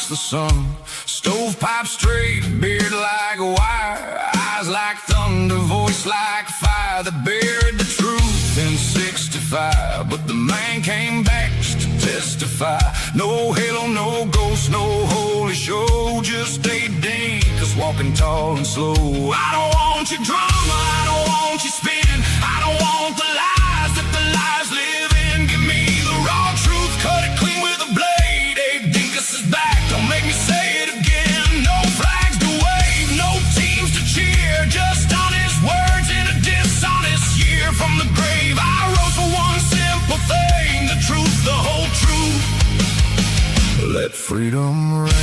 watch the sun. Stovepipe straight, beard like wire, eyes like thunder, voice like fire. That buried the truth in 65, but the man came back just to testify. No halo, no ghost, no holy show, just a dinkus walking tall and slow. I don't want your drama, I don't want your spin, I don't want the lies that the lies live in. Give me the raw truth, cut it clean with a blade. Abe Dinkus is back, don't make me say it again. No flags to wave, no teams to cheer, just honest words in a dishonest year. From the grave I rose for one simple thing, the truth, the whole truth. Let freedom reign.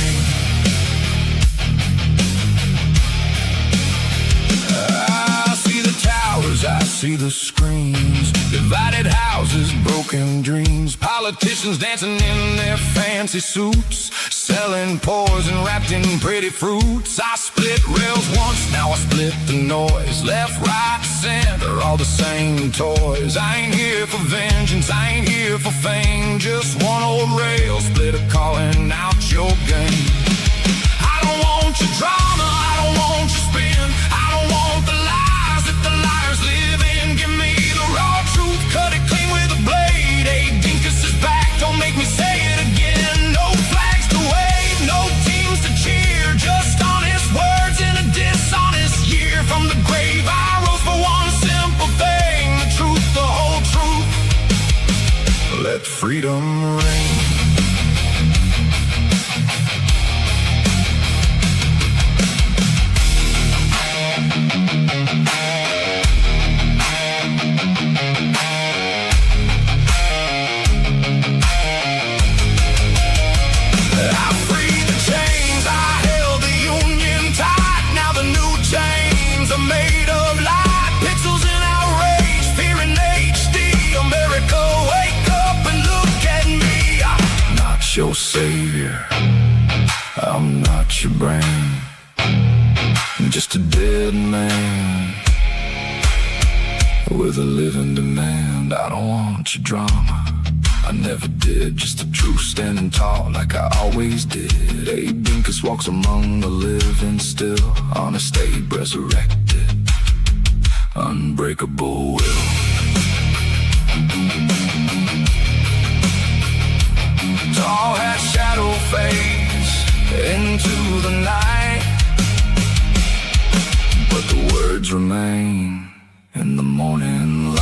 I see the screens, divided houses, broken dreams, politicians dancing in their fancy suits, selling poison wrapped in pretty fruits. I split rails once, now I split the noise. Left, right, center, all the same toys. I ain't here for vengeance, I ain't here for fame, just one old rail splitter calling out your game. I don't want your drama, I don't want your spin, I don't want the lies that the liars live in. Give me the raw truth, cut it clean with a blade. Abe Dinkus is back, don't make me say it again. No flags to wave, no teams to cheer, just honest words in a dishonest year. From the grave I rose for one simple thing, the truth, the whole truth. Let freedom reign. Your savior, I'm not your brain, I'm just a dead man with a living demand. I don't want your drama, I never did, just the truth standing tall like I always did. Abe Dinkus walks among the living still, honest Abe resurrected, unbreakable will. Tall hat shadow fades into the night, but the words remain in the morning light.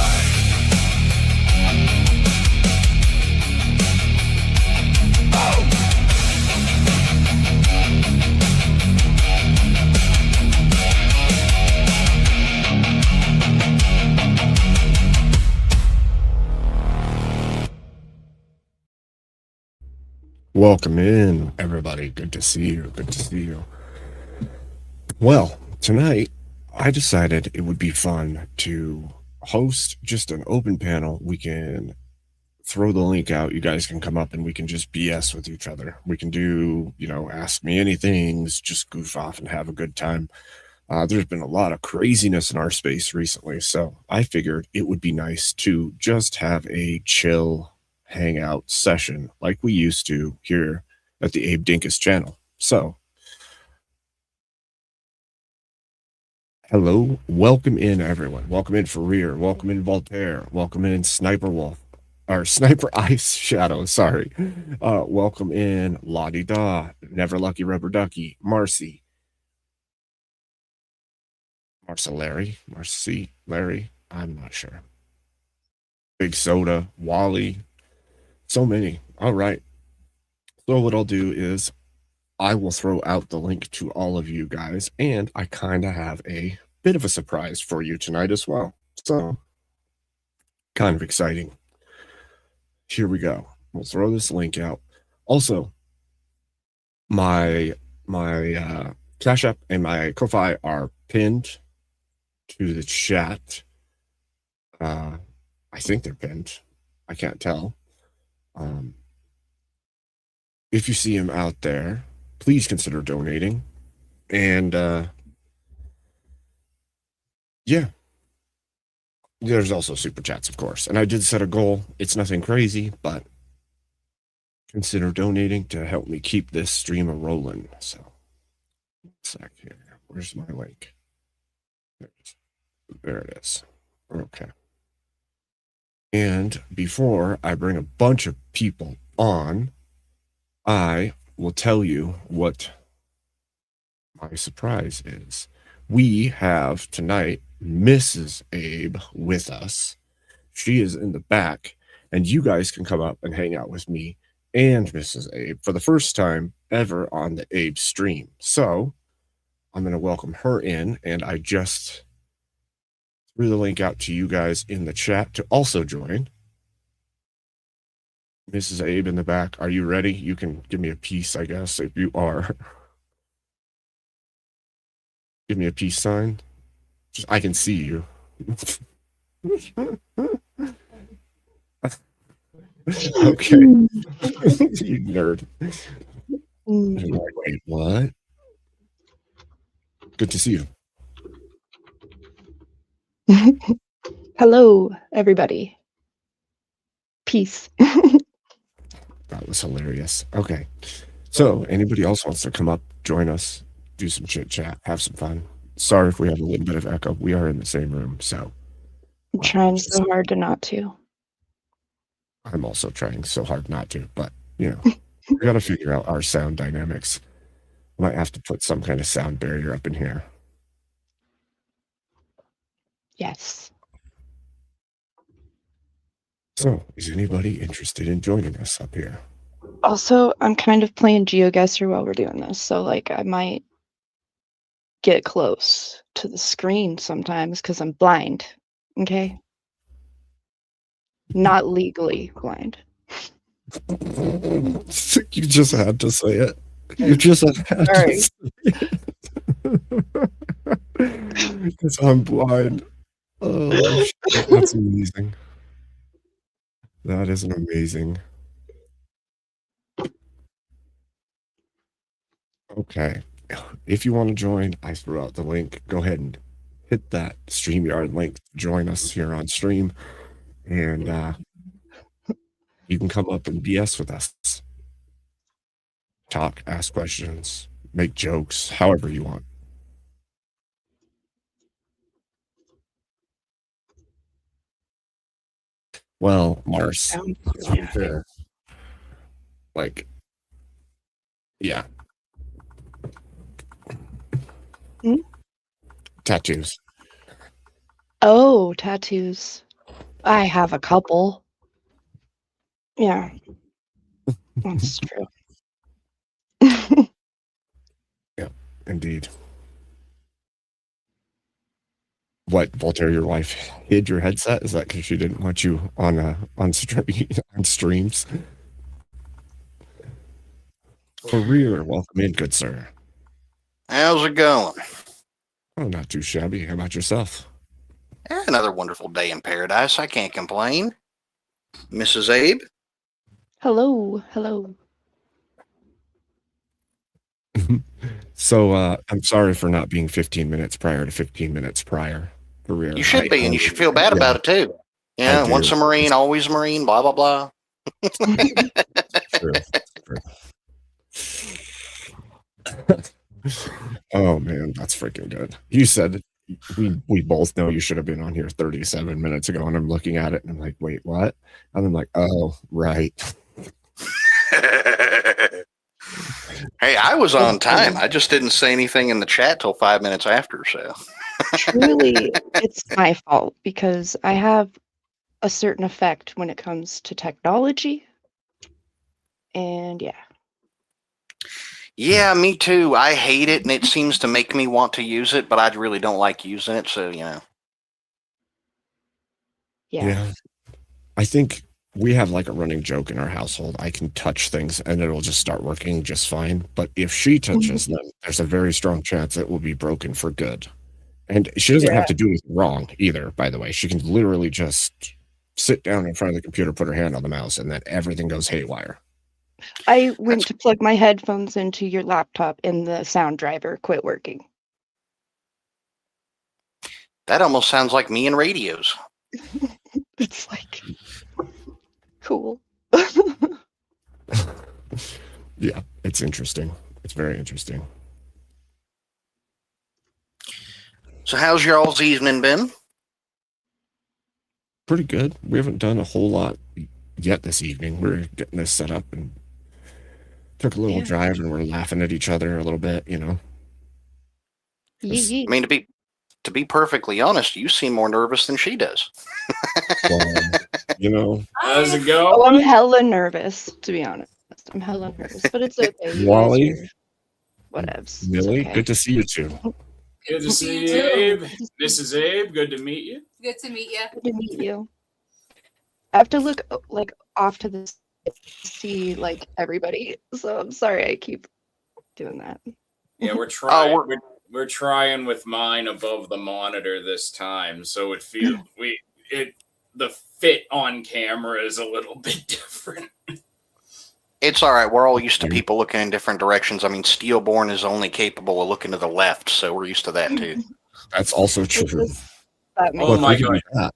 Oh. Welcome in, everybody. Good to see you. Good to see you. Well, tonight I decided it would be fun to host just an open panel. We can throw the link out. You guys can come up and we can just BS with each other. We can do, ask me anything, just goof off and have a good time. There's been a lot of craziness in our space recently, so I figured it would be nice to just have a chill hangout session like we used to here at the Abe Dinkus channel. So hello, welcome in everyone. Welcome in Ferrier, welcome in Voltaire, welcome in Sniper Wolf, or Sniper Ice Shadow, sorry. Welcome in Lottie Da, Never Lucky Rubber Ducky, Marcy, Larry, I'm not sure. Big Soda, Wally, so many. All right. So what I'll do is I will throw out the link to all of you guys, and I kind of have a bit of a surprise for you tonight as well. So kind of exciting. Here we go. We'll throw this link out. Also, my Cash App and my Ko-Fi are pinned to the chat. I think they're pinned. I can't tell. If you see him out there, please consider donating. And yeah, there's also super chats, of course. And I did set a goal. It's nothing crazy, but consider donating to help me keep this stream a rolling. So, one sec here. Where's my link? There it is. Okay. And before I bring a bunch of people on, I will tell you what my surprise is. We have tonight Mrs. Abe with us. She is in the back, and you guys can come up and hang out with me and Mrs. Abe for the first time ever on the Abe stream. So I'm going to welcome her in, and I just threw the link out to you guys in the chat to also join. Mrs. Abe in the back, are you ready? You can give me a peace, I guess, if you are. Give me a peace sign. Just, I can see you. Okay. You nerd. Like, wait, what? Good to see you. Hello, everybody. Peace. That was hilarious. Okay. So, anybody else wants to come up, join us, do some chit chat, have some fun? Sorry if we have a little bit of echo. We are in the same room, so. I'm trying so hard to not to. I'm also trying so hard not to, but, you know, we got to figure out our sound dynamics. Might have to put some kind of sound barrier up in here. Yes. So, is anybody interested in joining us up here? Also, I'm kind of playing GeoGuessr while we're doing this, so like I might get close to the screen sometimes because I'm blind. Okay. Not legally blind. You just had to say it. You just had Sorry. to say it. Because I'm blind. Oh, shit. That's amazing. That is amazing. Okay. If you want to join, I threw out the link. Go ahead and hit that StreamYard link. Join us here on stream. And you can come up and BS with us. Talk, ask questions, make jokes, however you want. Well, Mars, to be fair, like, yeah. Hmm? Tattoos. Oh, tattoos. I have a couple. Yeah. That's true. Yeah, indeed. What, Voltaire, your wife hid your headset? Is that because she didn't want you on streams? Career, welcome in, good sir. How's it going? Oh, not too shabby. How about yourself? Another wonderful day in paradise. I can't complain. Mrs. Abe? Hello. Hello. So, I'm sorry for not being 15 minutes prior to 15 minutes prior. Career. You should be, and you should feel bad about it too. Yeah, once a Marine, always a Marine, blah, blah, blah. True. Oh, man, that's freaking good. You said we both know you should have been on here 37 minutes ago, and I'm looking at it, and I'm like, wait, what? And I'm like, oh, right. Hey, I was on time. I just didn't say anything in the chat till 5 minutes after, so. Truly, it's my fault because I have a certain effect when it comes to technology. And yeah. Yeah, me too. I hate it, and it seems to make me want to use it, but I really don't like using it, so, you know. Yeah. I think we have like a running joke in our household. I can touch things and it'll just start working just fine. But if she touches them, there's a very strong chance it will be broken for good. And she doesn't have to do anything wrong either, by the way. She can literally just sit down in front of the computer, put her hand on the mouse, and then everything goes haywire. I went to plug my headphones into your laptop and the sound driver quit working. That almost sounds like me and radios. It's like, cool. Yeah, it's interesting. It's very interesting. So how's your all's evening been? Pretty good. We haven't done a whole lot yet this evening. We're getting this set up and took a little Yeah. drive, and we're laughing at each other a little bit, you know. Yee I mean, to be perfectly honest, you seem more nervous than she does. You know, How's it Oh, I'm going? hella nervous, to be honest. I'm hella nervous, but it's okay. You guys Wally, are whatevs. It's Millie, okay. good to see you too. Good to see you, you too. Abe. This is Abe. Good to meet you. Good to meet you. Good to meet you. I have to look like off to the side to see like everybody, so I'm sorry I keep doing that. Yeah, we're trying. Oh, we're trying with mine above the monitor this time, so it feels the fit on camera is a little bit different. It's all right. We're all used to people looking in different directions. I mean, Steelborn is only capable of looking to the left, so we're used to that too. That's also It's true. just- that makes Oh Look, my we can God. do that.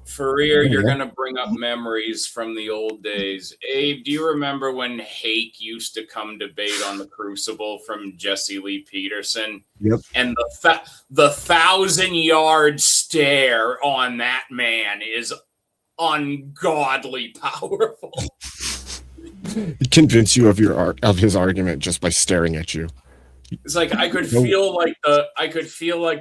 Ferrier, you're Yeah. gonna bring up memories from the old days. Abe, do you remember when Hake used to come debate on the Crucible from Jesse Lee Peterson? Yep. And the 1,000-yard stare on that man is ungodly powerful. Convince you of his argument just by staring at you. It's like I could feel like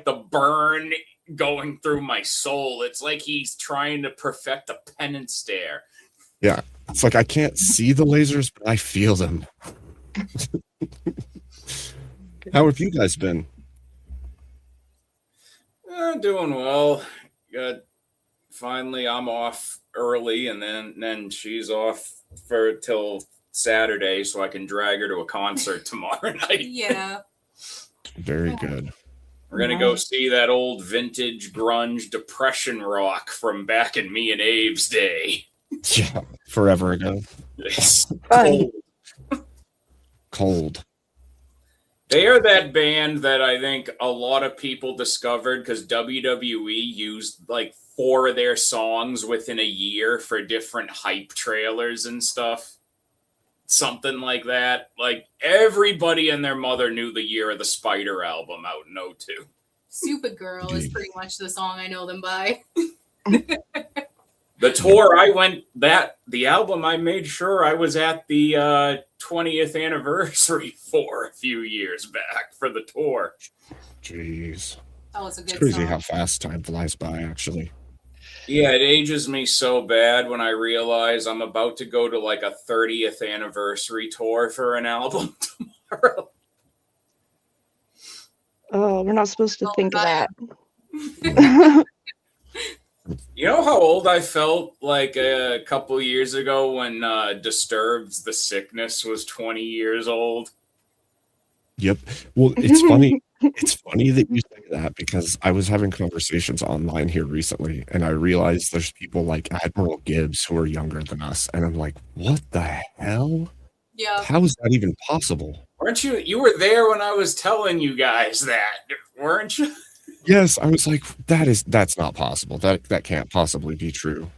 the burn going through my soul. It's like he's trying to perfect a penance stare. Yeah, it's like I can't see the lasers, but I feel them. How have you guys been? Doing well. Finally, I'm off early, and then she's off till Saturday, so I can drag her to a concert tomorrow night. Yeah. Very good. We're gonna go see that old vintage grunge depression rock from back in me and Abe's day. Yeah, forever ago. It's Fun. cold. Cold. They are that band that I think a lot of people discovered because WWE used like 4 of their songs within a year for different hype trailers and stuff. Something like that. Like everybody and their mother knew the year of the Spider album out in 02. Stupid Girl is pretty much the song I know them by. The tour I went the album I made sure I was at the 20th anniversary for a few years back for the tour. Jeez. That was a It's good crazy song. how fast time flies by, actually. Yeah, it ages me so bad when I realize I'm about to go to like a 30th anniversary tour for an album tomorrow. Oh, we're not supposed to Oh, think of God. that. You know how old I felt like a couple years ago when Disturbed's The Sickness was 20 years old? Yep. Well, it's funny. It's funny that you say that because I was having conversations online here recently, and I realized there's people like Admiral Gibbs who are younger than us, and I'm like, what the hell? Yeah. How is that even possible? Weren't you? You were there when I was telling you guys that, weren't you? Yes, I was like, that's not possible. That can't possibly be true.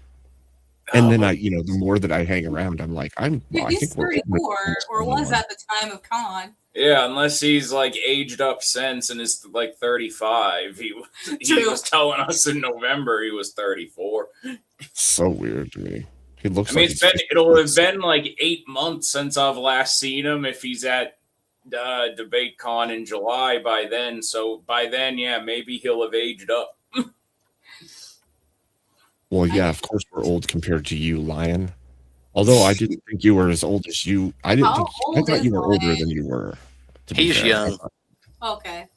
And then the more that I hang around, I'm like, Yeah, I he's think we're 34, or was at the time of Con. Yeah, unless he's like aged up since and is like 35. He True. was telling us in November he was 34. so weird to me. He looks I mean, like it'll have been like 8 months since I've last seen him if he's at Debate Con in July by then. So by then, yeah, maybe he'll have aged up. Well, yeah, of course we're old compared to you, Lion. Although I didn't think you were as old as you. I didn't How think I old thought is you were older Lion? than you were. To be He's fair. young. Okay.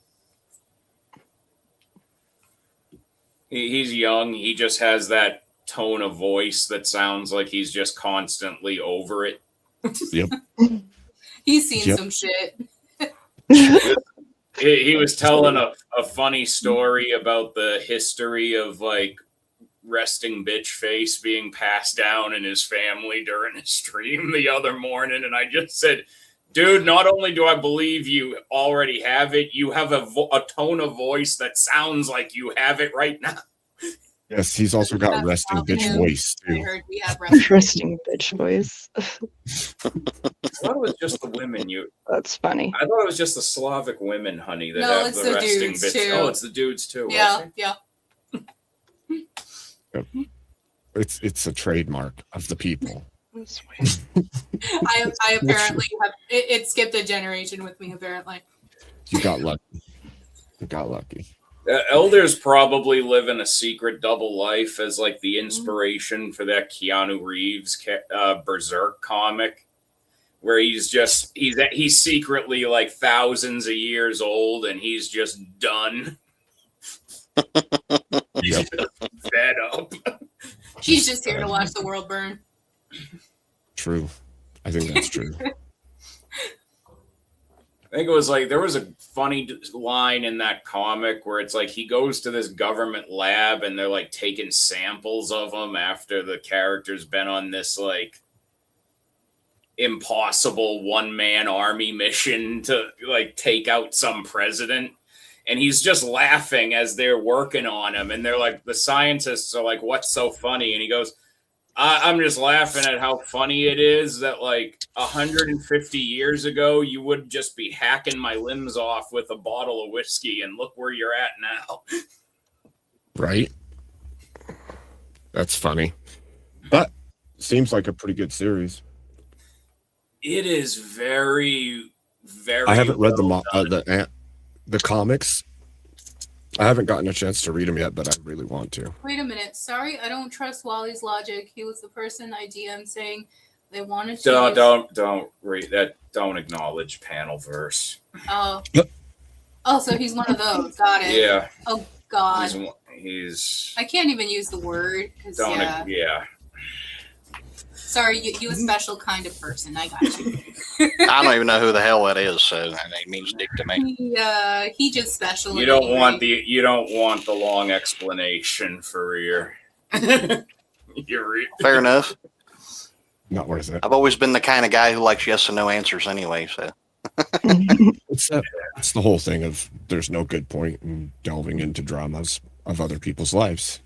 He's young. He just has that tone of voice that sounds like he's just constantly over it. Yep. He's seen Yep. some shit. He was telling a funny story about the history of like resting bitch face being passed down in his family during a stream the other morning, and I just said, dude, not only do I believe you already have it, you have a tone of voice that sounds like you have it right now. Yes, he's also got That's resting Robin bitch Hood. voice I too. heard we have resting. Resting bitch voice. I thought it was just the women. That's funny. I thought it was just the Slavic women, honey, that No, have it's the the resting dudes, bitch. too. Oh, it's the dudes too. Yeah, Okay. yeah. It's a trademark of the people. That's weird. I apparently have it skipped a generation with me. Apparently, You got lucky. You got lucky. Elders probably live in a secret double life as like the inspiration for that Keanu Reeves Berserk comic, where he's secretly like thousands of years old and he's just done. He's Yep. just fed up. he's just here to watch the world burn. True. I think that's true. I think it was like there was a funny line in that comic where it's like he goes to this government lab and they're like taking samples of him after the character's been on this like impossible one-man army mission to like take out some president. And he's just laughing as they're working on him. And they're like, the scientists are like, what's so funny? And he goes, I'm just laughing at how funny it is that like 150 years ago, you would just be hacking my limbs off with a bottle of whiskey and look where you're at now. Right? That's funny. But seems like a pretty good series. It is very, very. I haven't read well the comics. I haven't gotten a chance to read them yet, but I really want to. Wait a minute. Sorry, I don't trust Wally's logic. He was the person I DM'd saying they wanted to. Don't read that. Don't acknowledge panel verse. Oh. Oh, so he's one of those. Got it. Yeah. Oh God. He's. I can't even use the word because Yeah. Sorry, you a special kind of person. I got you. I don't even know who the hell that is, so it means dick to me. He just special. You don't want the long explanation for your Fair enough. Not worth it. I've always been the kind of guy who likes yes and no answers anyway, so. It's the whole thing of there's no good point in delving into dramas of other people's lives.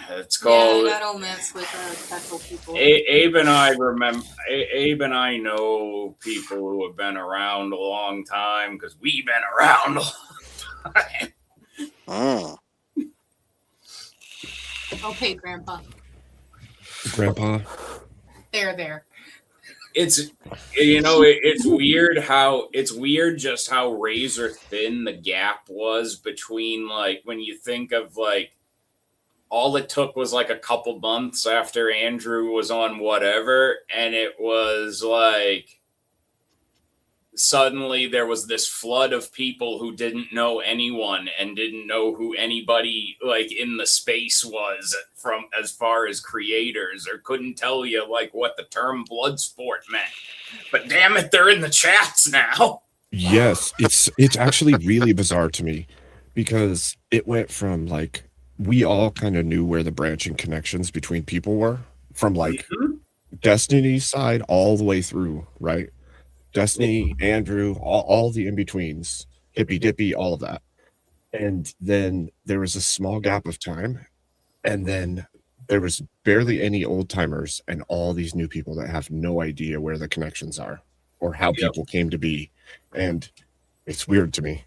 It's called. Yeah, I don't mess with special people. Abe and I know people who have been around a long time because we've been around a long time. Mm. Okay, Grandpa. Grandpa. There. It's weird just how razor thin the gap was between like when you think of like all it took was like a couple months after Andrew was on whatever, and it was like suddenly there was this flood of people who didn't know anyone and didn't know who anybody like in the space was from as far as creators, or couldn't tell you like what the term blood sport meant. But damn it, they're in the chats now. Yes, it's actually really bizarre to me because it went from like we all kind of knew where the branching connections between people were from like Destiny's side all the way through, right? Destiny, Andrew, all the in-betweens, Hippy Dippy, all of that. And then there was a small gap of time, and then there was barely any old timers and all these new people that have no idea where the connections are or how people came to be. And it's weird to me.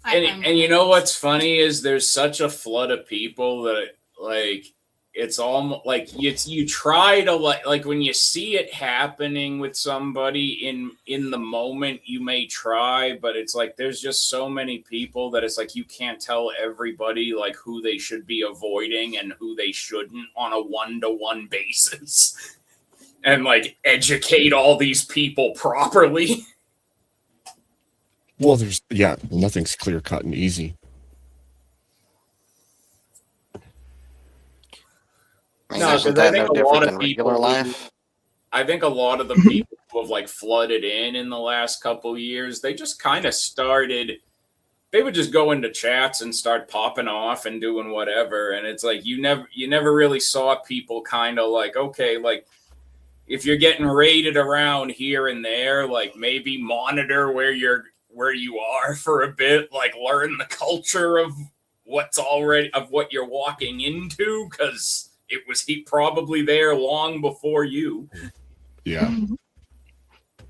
And you know what's funny is there's such a flood of people that like it's almost like you try to like when you see it happening with somebody in the moment you may try, but it's like there's just so many people that it's like you can't tell everybody like who they should be avoiding and who they shouldn't on a one-to-one basis and like educate all these people properly. Well, nothing's clear cut and easy. No, Isn't because I that think no a lot different of than people. regular life? I think a lot of the people who have like flooded in the last couple years, they just kind of started. They would just go into chats and start popping off and doing whatever, and it's like you never really saw people kind of like, okay, like if you're getting raided around here and there, like maybe monitor where you are for a bit, like learn the culture of what's already of what you're walking into, because he probably there long before you. Yeah.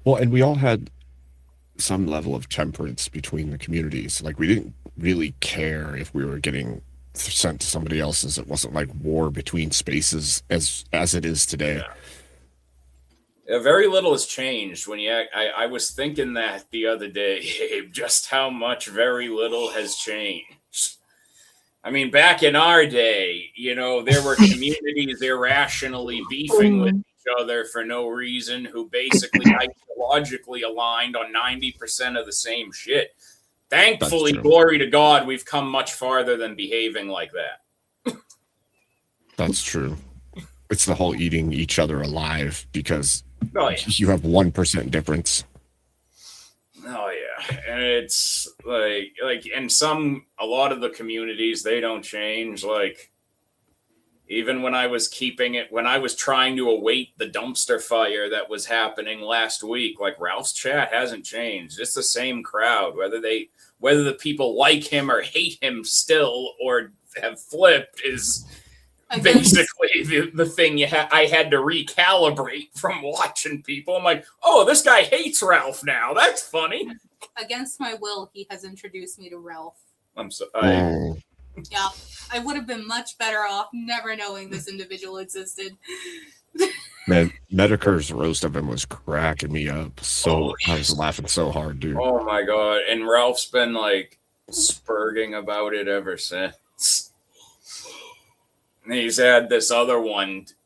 Well, and we all had some level of temperance between the communities. Like, we didn't really care if we were getting sent to somebody else's. It wasn't like war between spaces as it is today. Yeah, very little has changed. I was thinking that the other day, Abe, just how much very little has changed. I mean, back in our day, there were communities irrationally beefing with each other for no reason, who basically ideologically aligned on 90% of the same shit. Thankfully, glory to God, we've come much farther than behaving like that. That's true. It's the whole eating each other alive, because you have 1% difference. Oh yeah, and it's like in a lot of the communities, they don't change. Like, even when I was trying to await the dumpster fire that was happening last week, like, Ralph's chat hasn't changed. It's the same crowd, whether the people like him or hate him still or have flipped is basically the thing I had to recalibrate from watching people. I'm like, oh, this guy hates Ralph now. That's funny. Against my will, he has introduced me to Ralph. Yeah, I would have been much better off never knowing this individual existed. Man, Medicare's roast of him was cracking me up. I was laughing so hard, dude. Oh my God. And Ralph's been like spurging about it ever since. He's had this other one.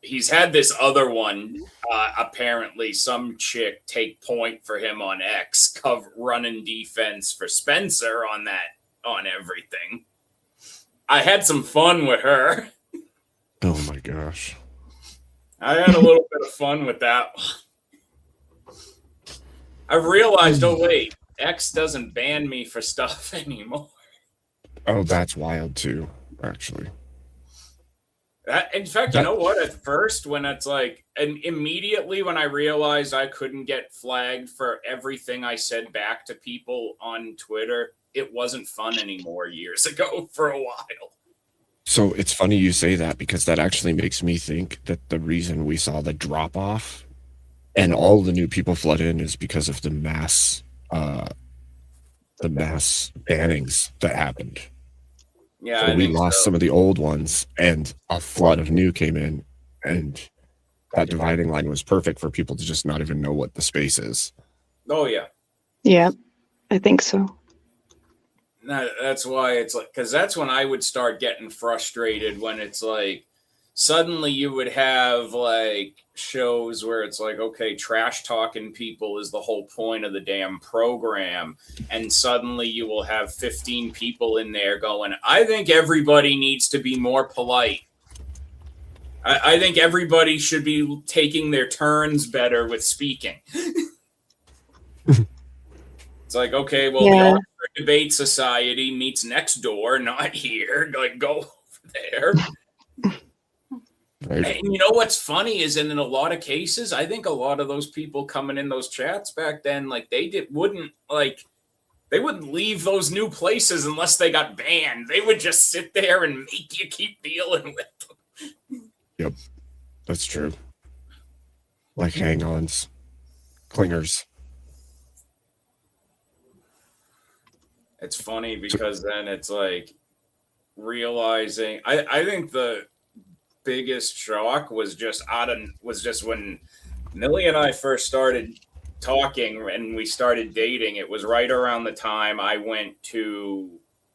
Apparently, some chick take point for him on X, running defense for Spencer on everything. I had some fun with her. Oh my gosh. I had a little bit of fun with that one. I've realized, oh wait, X doesn't ban me for stuff anymore. Oh, that's wild too, actually. In fact, you know what? At first, when it's like, and immediately when I realized I couldn't get flagged for everything I said back to people on Twitter, it wasn't fun anymore years ago for a while. So it's funny you say that, because that actually makes me think that the reason we saw the drop off and all the new people flood in is because of the mass bannings that happened. Yeah, so we lost some of the old ones, and a flood of new came in, and that dividing line was perfect for people to just not even know what the space is. Oh yeah. Yeah, I think so. That's why it's like, because that's when I would start getting frustrated, when it's like, suddenly you would have like shows where it's like, okay, trash talking people is the whole point of the damn program. And suddenly you will have 15 people in there going, I think everybody needs to be more polite. I think everybody should be taking their turns better with speaking. It's like, okay, well, the Oxford Debate Society meets next door, not here. Like, go over there. Right. And you know what's funny is, in a lot of cases, I think a lot of those people coming in those chats back then, like, they wouldn't leave those new places unless they got banned. They would just sit there and make you keep dealing with them. Yep, that's true. Like hang-ons, clingers. It's funny because then it's like realizing, I think the biggest shock was just when Millie and I first started talking and we started dating. It was right around the time I went to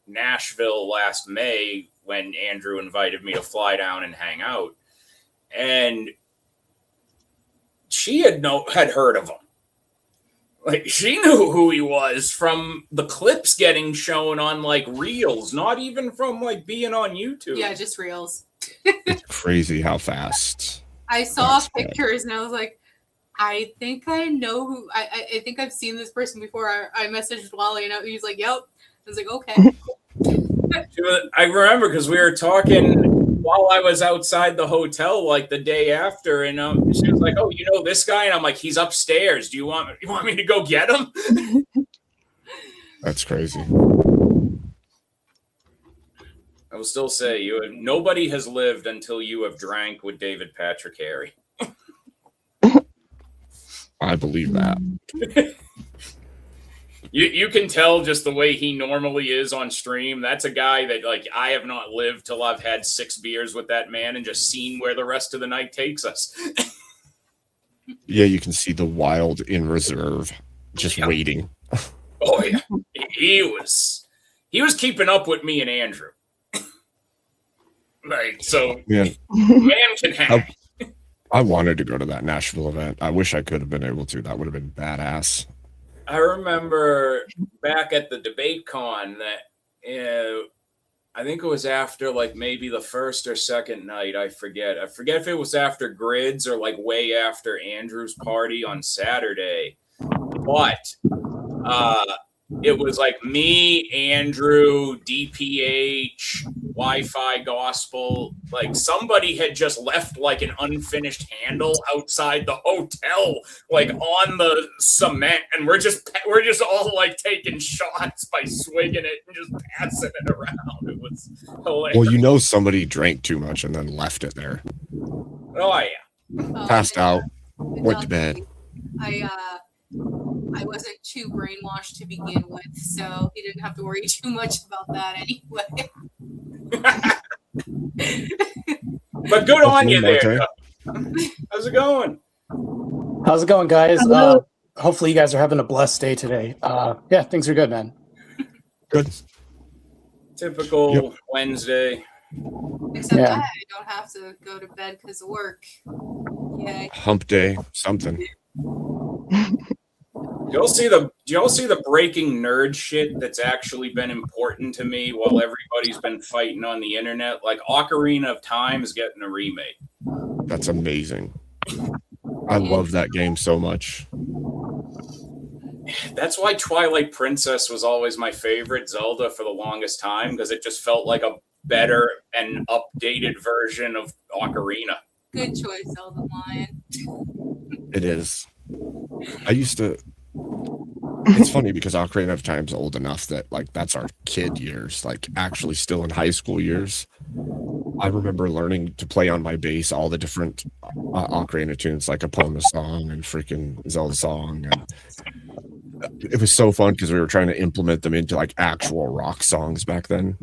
Nashville last May, when Andrew invited me to fly down and hang out, and she had heard of him. Like, she knew who he was from the clips getting shown on like Reels, not even from like being on YouTube. Yeah, just Reels. It's crazy how fast. I saw pictures and I was like, I think I know who. I think I've seen this person before. I messaged Wally and he's like, "Yep." I was like, "Okay." I remember because we were talking while I was outside the hotel, like the day after, and she was like, "Oh, you know this guy?" And I'm like, "He's upstairs. Do you want me to go get him?" That's crazy. I will still say nobody has lived until you have drank with David Patrick Harry. I believe that. You can tell just the way he normally is on stream. That's a guy that, like, I have not lived till I've had 6 beers with that man and just seen where the rest of the night takes us. Yeah, you can see the wild in reserve, just waiting. Oh yeah, he was keeping up with me and Andrew. Like, so Yeah. man can hang. I wanted to go to that Nashville event. I wish I could have been able to. That would have been badass. I remember back at the debate con that I think it was after like maybe the first or second night. I forget if it was after Grids or like way after Andrew's party on Saturday. But it was like me, Andrew, DPH, Wi-Fi Gospel. Like somebody had just left like an unfinished handle outside the hotel, like on the cement, and we're just all like taking shots by swigging it and just passing it around. It was hilarious. Well, you know somebody drank too much and then left it there. Oh yeah. Passed out, went to bed. I wasn't too brainwashed to begin with, so he didn't have to worry too much about that anyway. But good on you there. How's it going? How's it going, guys? Hopefully you guys are having a blessed day today. Yeah, things are good, man. Good. Typical Wednesday. Except Yeah. I don't have to go to bed because of work. Yay. Hump day, something. Do y'all see the breaking nerd shit that's actually been important to me while everybody's been fighting on the internet? Like Ocarina of Time is getting a remake. That's amazing. I love that game so much. That's why Twilight Princess was always my favorite Zelda for the longest time, because it just felt like a better and updated version of Ocarina. Good choice, Zelda Lion. It is. I used to. It's funny because Ocarina of Time's old enough that like that's our kid years, like actually still in high school years. I remember learning to play on my bass all the different Ocarina tunes, like Epona song and freaking Zelda song, and it was so fun because we were trying to implement them into like actual rock songs back then.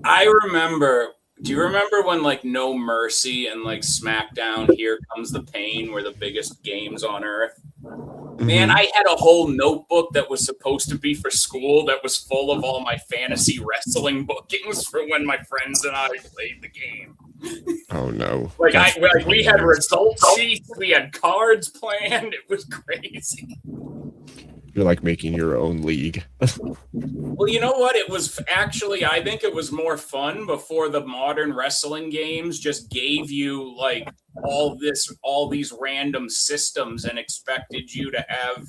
I remember. Do you remember when like No Mercy and like SmackDown Here Comes the Pain were the biggest games on earth? Man, I had a whole notebook that was supposed to be for school that was full of all my fantasy wrestling bookings for when my friends and I played the game. Oh no! Like we had result sheets, we had cards planned. It was crazy. You're like making your own league. Well, you know what? It was actually, I think it was more fun before the modern wrestling games just gave you like all these random systems and expect you to have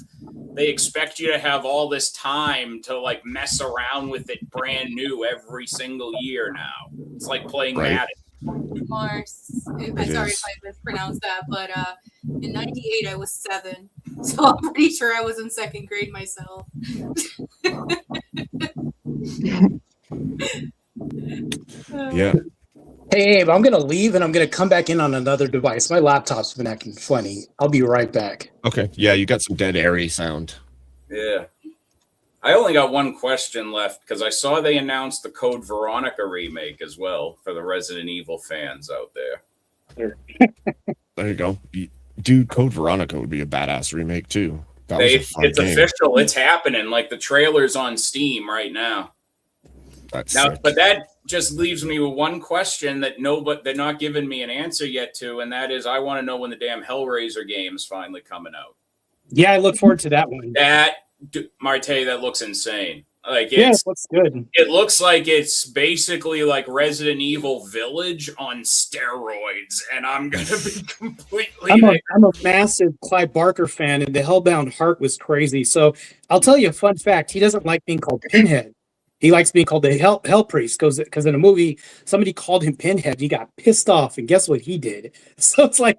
all this time to like mess around with it brand new every single year now. It's like playing Madden. Mars. I'm sorry if I mispronounced that, but in '98 I was 7, so I'm pretty sure I was in 2nd grade myself. Yeah. Hey, Abe, I'm going to leave and I'm going to come back in on another device. My laptop's been acting funny. I'll be right back. Okay. Yeah, you got some dead airy sound. Yeah. I only got one question left because I saw they announced the Code Veronica remake as well for the Resident Evil fans out there. There you go. Dude, Code Veronica would be a badass remake too. It's official. It's happening. Like the trailer's on Steam right now. That's now, sick. but that just leaves me with one question that they're not giving me an answer yet to, and that is I want to know when the damn Hellraiser game is finally coming out. Yeah, I look forward to that one. Marte, that looks insane. Like it looks good. It looks like it's basically like Resident Evil Village on steroids, and I'm gonna be completely. I'm a massive Clive Barker fan, and the Hellbound Heart was crazy. So I'll tell you a fun fact: he doesn't like being called Pinhead. He likes being called the Hell Priest because in a movie somebody called him Pinhead. He got pissed off, and guess what he did? So it's like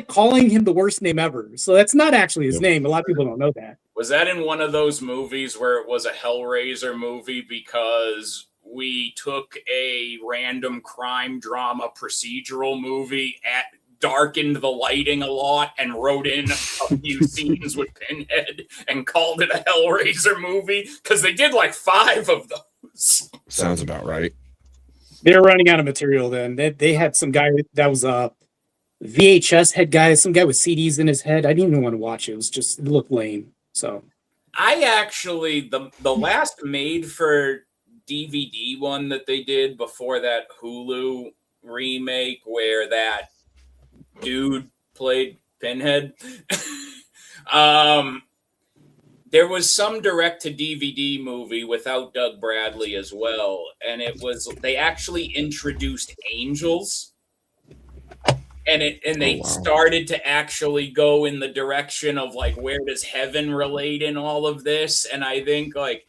calling him the worst name ever. So that's not actually his name. A lot of people don't know that. Was that in one of those movies where it was a Hellraiser movie because we took a random crime drama procedural movie, darkened the lighting a lot, and wrote in a few scenes with Pinhead and called it a Hellraiser movie, because they did like 5 of those. Sounds about right. They were running out of material then. They had some guy that was a VHS head guy, some guy with CDs in his head. I didn't even want to watch it. It looked lame. So I actually, the last made for DVD one that they did before that Hulu remake where that dude played Pinhead. There was some direct to DVD movie without Doug Bradley as well, and they actually introduced angels, and they started to actually go in the direction of like, where does heaven relate in all of this? And I think like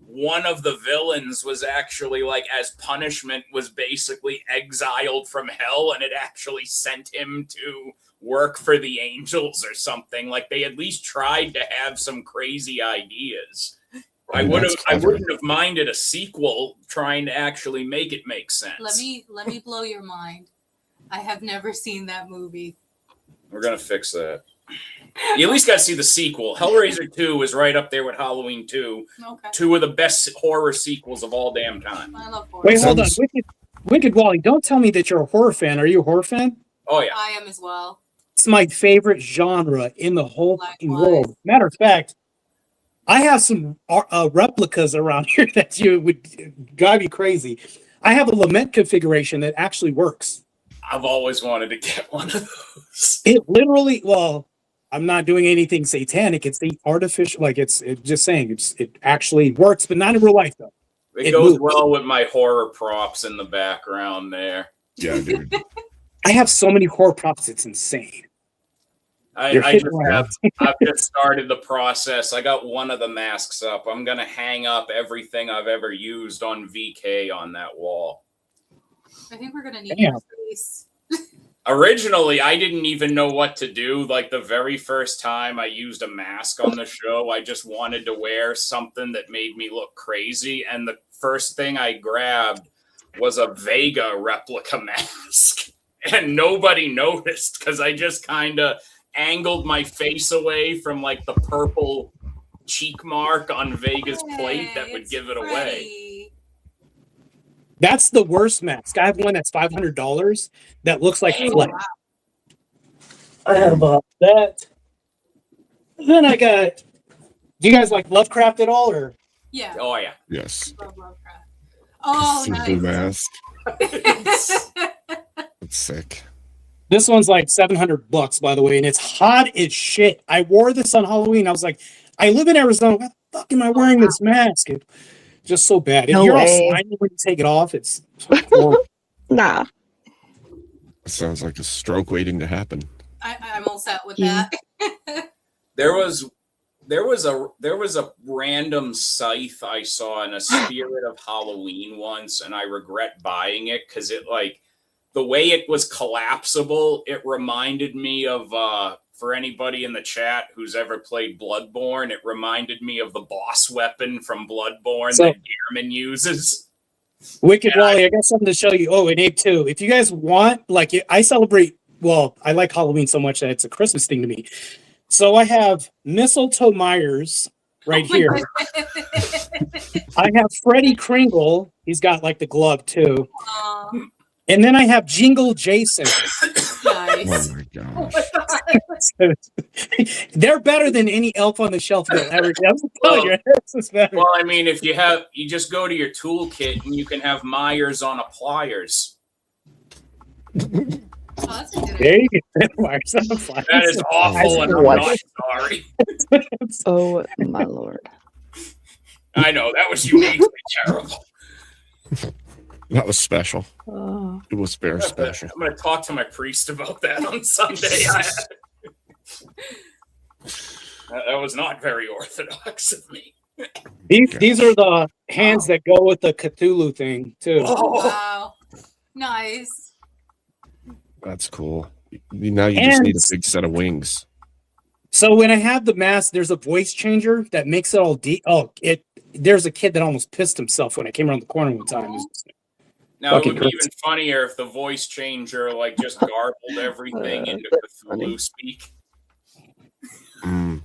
one of the villains was actually like, as punishment, was basically exiled from hell, and it actually sent him to work for the angels or something. Like, they at least tried to have some crazy ideas. I wouldn't have minded a sequel trying to actually make it make sense. Let me blow your mind. I have never seen that movie. We're gonna fix that. You at least got to see the sequel. Hellraiser 2 is right up there with Halloween 2. Okay. 2 of the best horror sequels of all damn time. I love horror. wait, hold on. Wicked Wally, don't tell me that you're a horror fan. Are you a horror fan? Oh yeah. I am as well. It's my favorite genre in the whole fucking Likewise. world. Matter of fact, I have some replicas around here that you would drive you crazy. I have a lament configuration that actually works. I've always wanted to get one of those. It literally, well, I'm not doing anything satanic. It's the artificial, like it's just saying it actually works, but not in real life though. It goes well with my horror props in the background there. Yeah, dude. I have so many horror props, it's insane. I've just started the process. I got one of the masks up. I'm gonna hang up everything I've ever used on VK on that wall. I think we're gonna need Damn. space. Originally, I didn't even know what to do. Like the very first time I used a mask on the show, I just wanted to wear something that made me look crazy. And the first thing I grabbed was a Vega replica mask. And nobody noticed because I just kind of angled my face away from like the purple cheek mark on Vega's plate that would give it away. That's the worst mask. I have one that's $500 that looks like flesh. I have that. Then I got. Do you guys like Lovecraft at all, or? Yeah. Oh yeah. Yes. Love Lovecraft. Oh, Simple nice. mask. It's sick. This one's like $700, by the way, and it's hot as shit. I wore this on Halloween. I was like, I live in Arizona. Why the fuck am I wearing this mask? It's just so bad. And No you're all way. slimy when you take it off. It's horrible. Nah. It sounds like a stroke waiting to happen. I'm all set with Yeah. that. There was a random scythe I saw in a Spirit of Halloween once, and I regret buying it because it like the way it was collapsible. It reminded me of for anybody in the chat who's ever played Bloodborne, it reminded me of the boss weapon from Bloodborne that Gearman uses. Wicked Wally, I got something to show you. Oh, and Abe too. If you guys want, like, I celebrate. Well, I like Halloween so much that it's a Christmas thing to me. So I have Mistletoe Myers right here. I have Freddie Kringle. He's got like the glove too. And then I have Jingle Jason. Nice. Oh my gosh. They're better than any elf on the shelf you'll ever get. I'm telling you, this is better. Well, I mean, if you just go to your toolkit and you can have Myers on a pliers. Oh, that's a good idea. There you go. That is awful, and I'm not sorry. Oh my lord. I know that was uniquely terrible. That was special. Oh. It was very special. I'm going to talk to my priest about that on Sunday. That was not very orthodox of me. These are the hands that go with the Cthulhu thing too. Oh, wow. Nice. That's cool. Now you just need a big set of wings. So when I have the mask, there's a voice changer that makes it all deep. Oh, there's a kid that almost pissed himself when I came around the corner one time. It was just Now it fucking would be crazy. even funnier if the voice changer like just garbled everything into Cthulhu speak. Mm.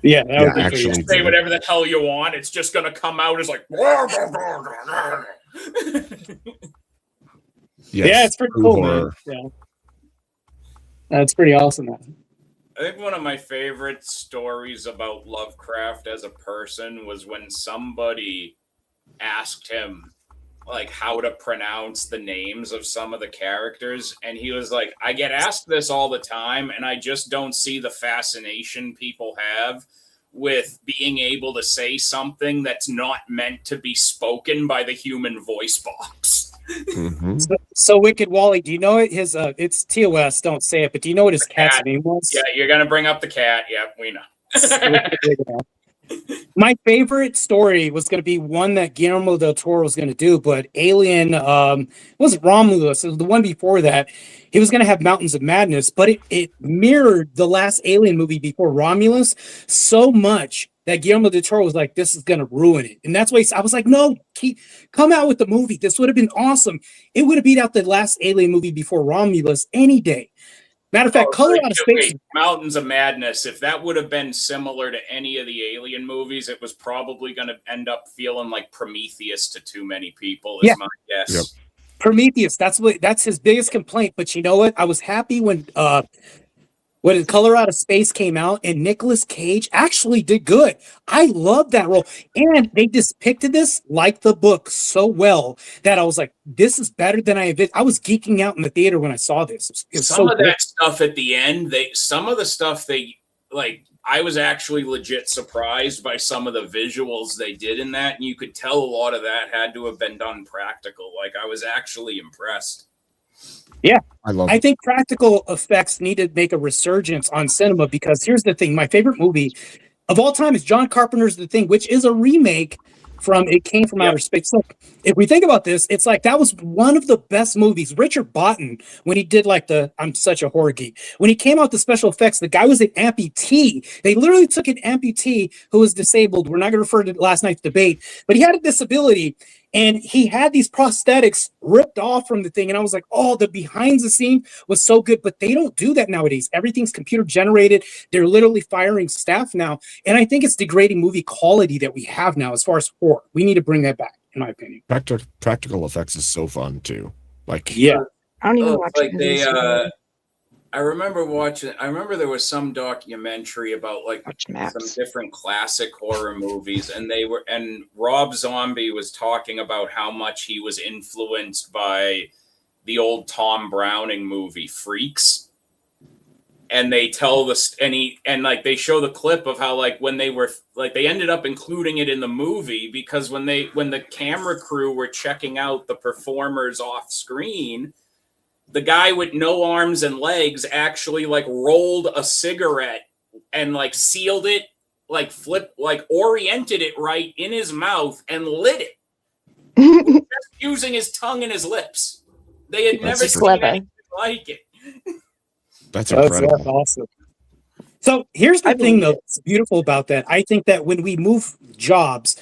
Yeah, that Yeah, would be pretty actually, Say whatever the hell you want. It's just gonna come out as like. yes, yeah, it's pretty true cool, horror. man. Yeah, that's pretty awesome, man. I think one of my favorite stories about Lovecraft as a person was when somebody asked him like how to pronounce the names of some of the characters, and he was like, I get asked this all the time, and I just don't see the fascination people have with being able to say something that's not meant to be spoken by the human voice box. Mhm. So Wicked Wally, do you know it? His it's TOS. Don't say it, but do you know what his cat's name was? Yeah, you're gonna bring up the cat. Yeah, we know. My favorite story was going to be one that Guillermo del Toro was going to do, but Alien it wasn't Romulus. It was the one before that. He was going to have Mountains of Madness, but it mirrored the last Alien movie before Romulus so much that Guillermo del Toro was like, "This is going to ruin it," and that's why I was like, "No, come out with the movie. This would have been awesome. It would have beat out the last Alien movie before Romulus any day." Matter of fact, Color Out of Space. Mountains of Madness. If that would have been similar to any of the Alien movies, it was probably going to end up feeling like Prometheus to too many people. Is my guess. Yep. Prometheus. That's his biggest complaint. But you know what? I was happy when Color Out of Space came out and Nicolas Cage actually did good. I love that role. And they depicted this like the book so well that I was like, this is better than I was geeking out in the theater when I saw this. It was Some so of good. that stuff at the end, some of the stuff I was actually legit surprised by some of the visuals they did in that. And you could tell a lot of that had to have been done practical. Like, I was actually impressed. Yeah, I think practical effects need to make a resurgence on cinema because here's the thing. My favorite movie of all time is John Carpenter's The Thing, which is a remake from It Came From Outer Space. So if we think about this, it's like that was one of the best movies. Richard Botton, when he did I'm such a horror geek. When he came out the special effects, the guy was an amputee. They literally took an amputee who was disabled. We're not going to refer to last night's debate, but he had a disability. And he had these prosthetics ripped off from the thing. And I was like, oh, the behind the scene was so good. But they don't do that nowadays. Everything's computer generated. They're literally firing staff now. And I think it's degrading movie quality that we have now as far as horror. We need to bring that back, in my opinion. practical effects is so fun too. Like, Yeah. I don't even watch movies. I remember there was some documentary about some different classic horror movies, and Rob Zombie was talking about how much he was influenced by the old Tom Browning movie Freaks. And they tell they show the clip of how when they ended up including it in the movie because when the camera crew were checking out the performers off screen, the guy with no arms and legs actually rolled a cigarette and sealed it, oriented it right in his mouth and lit it. Just using his tongue and his lips. They had never seen anything like it. That's incredible. That's awesome. So here's the thing, though, that's beautiful about that. I think that when we move jobs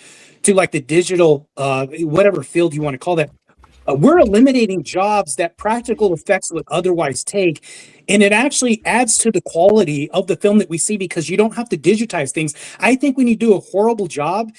to the digital, whatever field you want to call that, we're eliminating jobs that practical effects would otherwise take. And it actually adds to the quality of the film that we see because you don't have to digitize things. I think when you do a horrible job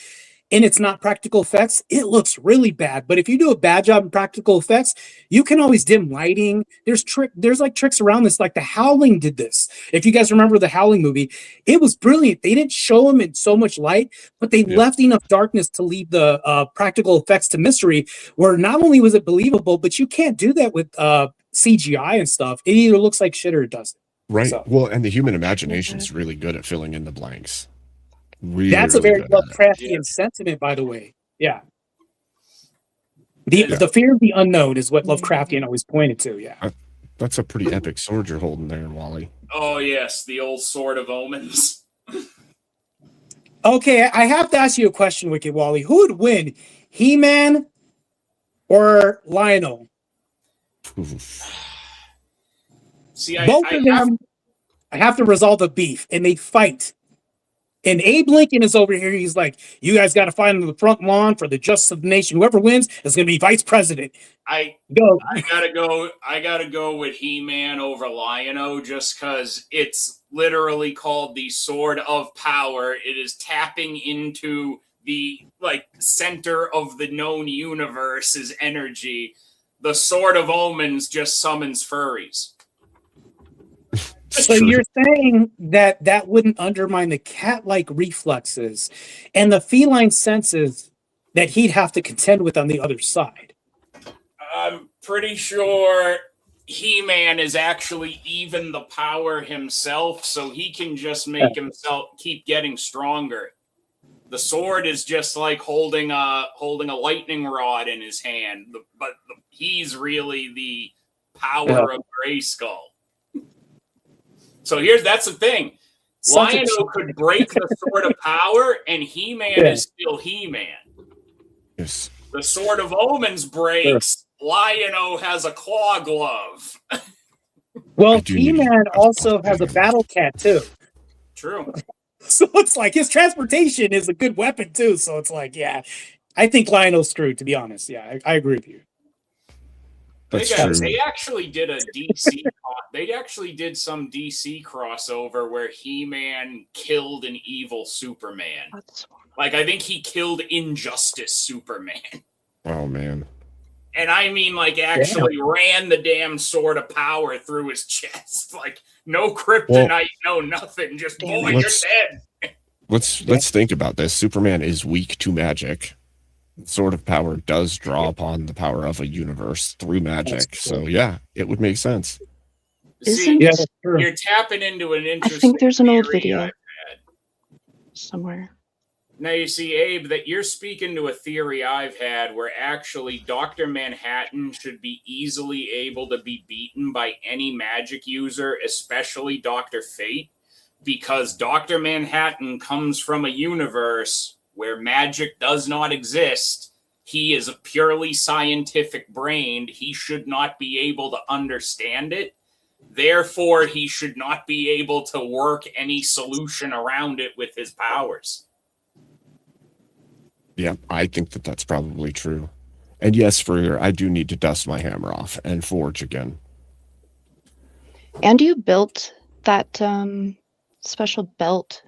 and it's not practical effects, it looks really bad. But if you do a bad job in practical effects, you can always dim lighting. There's tricks around this. Like The Howling did this. If you guys remember the Howling movie, it was brilliant. They didn't show him in so much light, but they left enough darkness to leave the practical effects to mystery, where not only was it believable, but you can't do that with CGI and stuff. It either looks like shit or it doesn't. Right. So. Well, and the human imagination is really good at filling in the blanks. Really, that's a very good at Lovecraftian sentiment, by the way. Yeah. The fear of the unknown is what Lovecraftian always pointed to. Yeah. That's a pretty epic sword you're holding there, Wally. Oh yes, the old Sword of Omens. Okay, I have to ask you a question, Wicked Wally. Who would win, He-Man or Lionel? See, Both of them. I have to resolve the beef, and they fight. And Abe Lincoln is over here. He's like, you guys got to fight on the front lawn for the justice of the nation. Whoever wins is going to be vice president. I Go. I gotta go with He-Man over Lion-O just because it's literally called the Sword of Power. It is tapping into the center of the known universe's energy. The Sword of Omens just summons furries. So you're saying that wouldn't undermine the cat-like reflexes and the feline senses that he'd have to contend with on the other side? I'm pretty sure He-Man is actually even the power himself, so he can just make himself keep getting stronger. The sword is just like holding a lightning rod in his hand, but he's really the power of Grayskull. So that's the thing. Lion-O could break the Sword of Power, and He-Man is still He-Man. Yes. The Sword of Omens breaks. Lion-O has a claw glove. Well, He-Man also has a battle cat too. True. So it's like his transportation is a good weapon too. So it's like, yeah, I think Lion-O's screwed, to be honest. Yeah, I agree with you. That's true. They actually did a DC. They actually did some DC crossover where He-Man killed an evil Superman. Like I think he killed Injustice Superman. Oh man. And I mean, like, actually ran the damn Sword of Power through his chest. Like, no kryptonite, no nothing. Just, boy, you're dead. Let's think about this. Superman is weak to magic. Sword of Power does draw upon the power of a universe through magic. So, yeah, it would make sense. See, you're tapping into an interesting I think there's an old theory video I've had. somewhere. Now, you see, Abe, that you're speaking to a theory I've had where actually Dr. Manhattan should be easily able to be beaten by any magic user, especially Dr. Fate, because Dr. Manhattan comes from a universe where magic does not exist. He is a purely scientific brain. He should not be able to understand it. Therefore, he should not be able to work any solution around it with his powers. Yeah, I think that's probably true. And yes, I do need to dust my hammer off and forge again. And you built that special belt,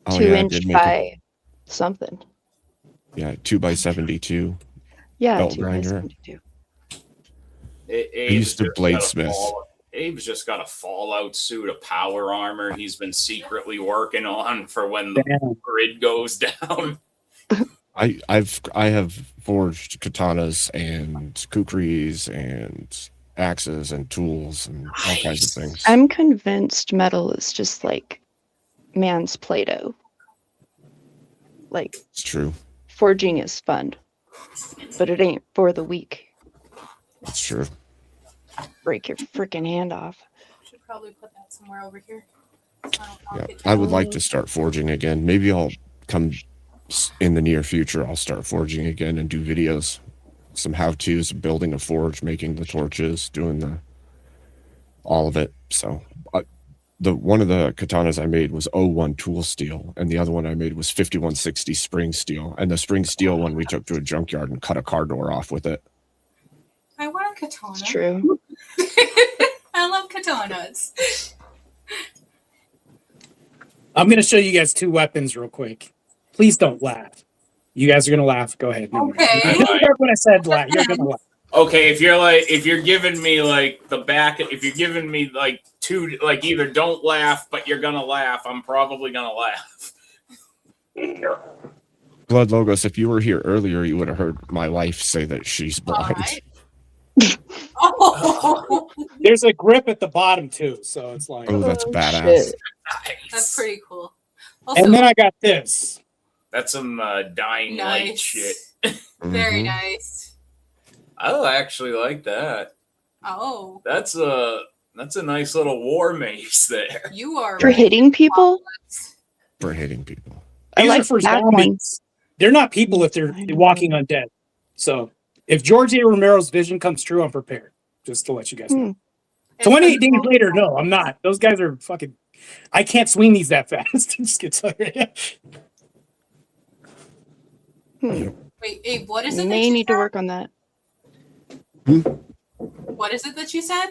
2-inch by something. Yeah, 2x72. Yeah, belt 2 grinder. by 72. I used to bladesmith. Abe's just got a Fallout suit, a power armor he's been secretly working on for when the grid goes down. I have forged katanas and kukris and axes and tools and all kinds of things. I'm convinced metal is just like man's Play-Doh. Like, it's true. Forging is fun, but it ain't for the weak. It's true. Break your freaking hand off. Should probably put that somewhere over here. Yeah, I would like to start forging again. Maybe I'll come in the near future. I'll start forging again and do videos, some how-tos, building a forge, making the torches, doing all of it. So one of the katanas I made was 01 tool steel, and the other one I made was 5160 spring steel. And the spring steel one we took to a junkyard and cut a car door off with it. I want a katana. It's true. I love katanas. I'm going to show you guys 2 weapons real quick. Please don't laugh. You guys are going to laugh. Go ahead. Okay. When I said laugh, you're going to laugh. Okay, if you're giving me like the back, if you're giving me like 2, like either don't laugh, but you're gonna laugh, I'm probably gonna laugh. Blood Logos, if you were here earlier, you would have heard my wife say that she's blind. Oh, There's a grip at the bottom too, so it's like. Oh, that's badass. Shit. that's pretty cool. Also, And then I got this. That's some dying light nice. shit. Very Mhm. nice. I actually like that. Oh, That's a nice little war mace there. you are For hitting people? For hitting people. I These like are for that zombies. They're not people if they're I know. walking undead. So if George A. Romero's vision comes true, I'm prepared. Just to let you guys know. It's 28 days the- later, no, I'm not. Those guys are fucking. I can't swing these that fast. Just get started. Wait, Abe, what is it that May you need to said? work on that. What is it that you said?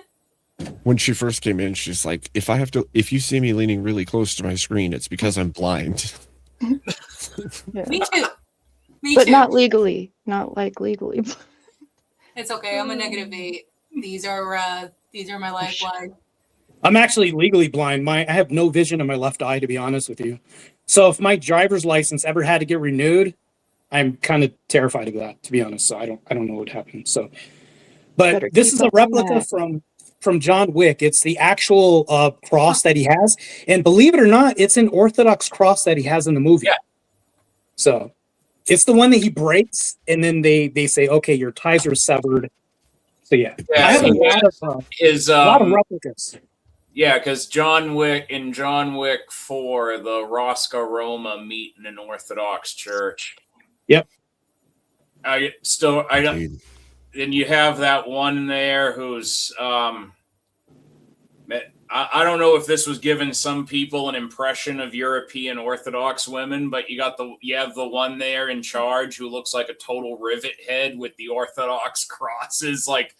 When she first came in, she's like, if you see me leaning really close to my screen, it's because I'm blind. Yeah. Me too. Me But too. not legally. Not like legally. It's okay. I'm a -8. These are my lifeline. I'm actually legally blind. I have no vision in my left eye, to be honest with you. So if my driver's license ever had to get renewed, I'm kind of terrified of that, to be honest. So I don't know what would happen. So, but Better this keep is a up on replica that. from John Wick. It's the actual cross that he has, and believe it or not, it's an Orthodox cross that he has in the movie. Yeah. So it's the one that he breaks, and then they say, okay, your ties are severed. So yeah, Yeah, I have so a lot of replicas. Yeah, because John Wick 4, the Rosca Roma meet in an Orthodox church. Yep. I don't. Then you have that one there who's I don't know if this was giving some people an impression of European Orthodox women, but you have the one there in charge who looks like a total rivet head with the Orthodox crosses like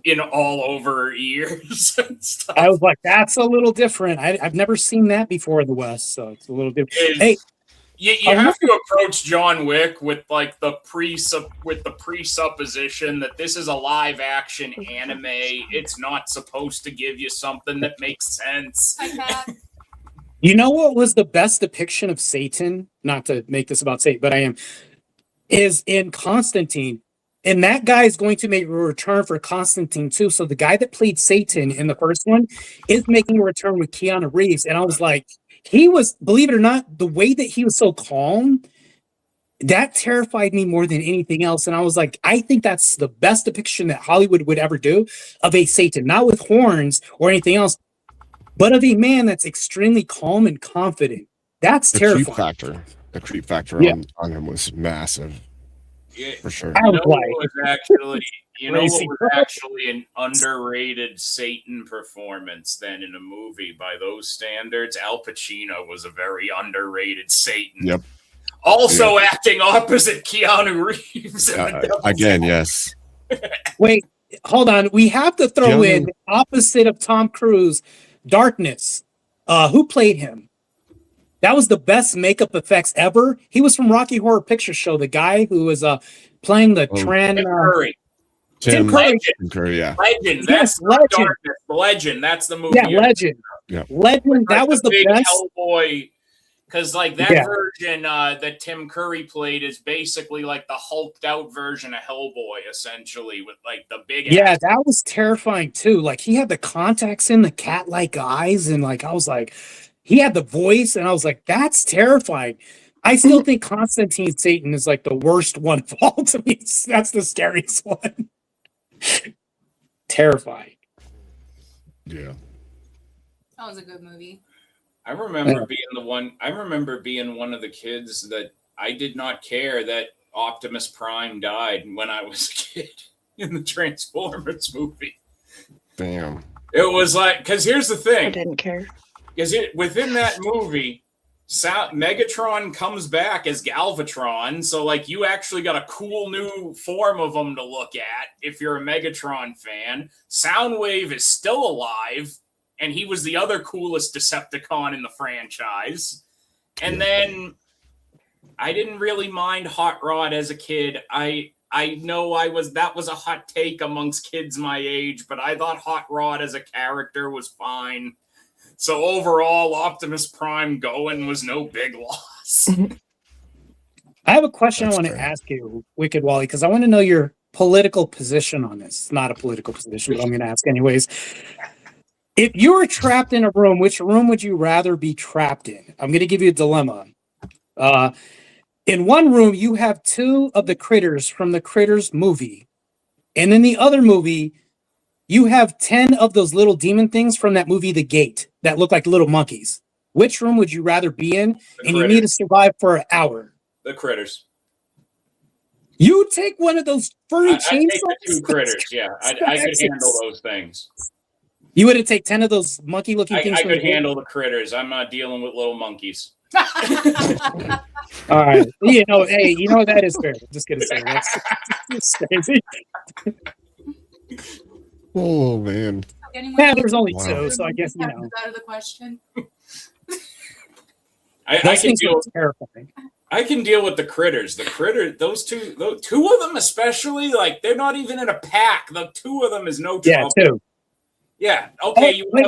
in all over her ears and stuff. I was like, that's a little different. I've never seen that before in the West, so it's a little different. Hey, you have to approach John Wick with like the presupposition that this is a live action anime. It's not supposed to give you something that makes sense. You know what was the best depiction of Satan? Not to make this about Satan, but is in Constantine. And that guy is going to make a return for Constantine too. So the guy that played Satan in the first one is making a return with Keanu Reeves. And I was like, he was, believe it or not, the way that he was so calm, that terrified me more than anything else. And I was like, I think that's the best depiction that Hollywood would ever do of a Satan, not with horns or anything else, but of a man that's extremely calm and confident. That's terrifying. The creep factor on him was massive. Yeah, for sure. You know what was actually an underrated Satan performance then in a movie by those standards? Al Pacino was a very underrated Satan. Yep. Also acting opposite Keanu Reeves. Again, yes. Wait, hold on. We have to throw in opposite of Tom Cruise, Darkness. Who played him? That was the best makeup effects ever. He was from Rocky Horror Picture Show, the guy who was playing the Tim Curry. Tim Curry, yeah. Legend. That's Legend. Darkness. Legend. That's the movie. Yeah, Legend. Yeah. Legend. That was the big best. Hellboy. Because like that version that Tim Curry played is basically like the hulked out version of Hellboy, essentially, with like the big. Yeah, that was terrifying too. Like he had the contacts in, the cat-like eyes, and like I was like, he had the voice, and I was like, that's terrifying. I still think Constantine Satan is like the worst one of all to me. That's the scariest one. Terrifying. Yeah. That was a good movie. I remember being one of the kids that I did not care that Optimus Prime died when I was a kid in the Transformers movie. Damn. It was like, because here's the thing. I didn't care. Because within that movie, Megatron comes back as Galvatron, so like you actually got a cool new form of him to look at if you're a Megatron fan. Soundwave is still alive, and he was the other coolest Decepticon in the franchise. And then I didn't really mind Hot Rod as a kid. I know that was a hot take amongst kids my age, but I thought Hot Rod as a character was fine. So overall, Optimus Prime going was no big loss. I have a question I want to ask you, Wicked Wally, because I want to know your political position on this. It's not a political position, but I'm going to ask anyways. If you were trapped in a room, which room would you rather be trapped in? I'm going to give you a dilemma. In one room, you have two of the critters from the Critters movie. And in the other movie, you have 10 of those little demon things from that movie, The Gate, that look like little monkeys. Which room would you rather be in? And you need to survive for an hour. The Critters. You take one of those furry chainsaws? I take the two Critters, yeah. I could handle those things. You wouldn't take 10 of those monkey-looking things. I from could the game? handle the critters. I'm not dealing with little monkeys. All right. You know, hey, you know that is fair. Just gonna say that's crazy. Oh man. Anyone Yeah, else there's only Wow. two, so I guess you know. out of the question. I Those can things deal. are terrifying. I can deal with the critters. The critter, those two of them especially, like they're not even in a pack. The two of them is no Yeah, trouble. too. Yeah. Okay. Oh, wait.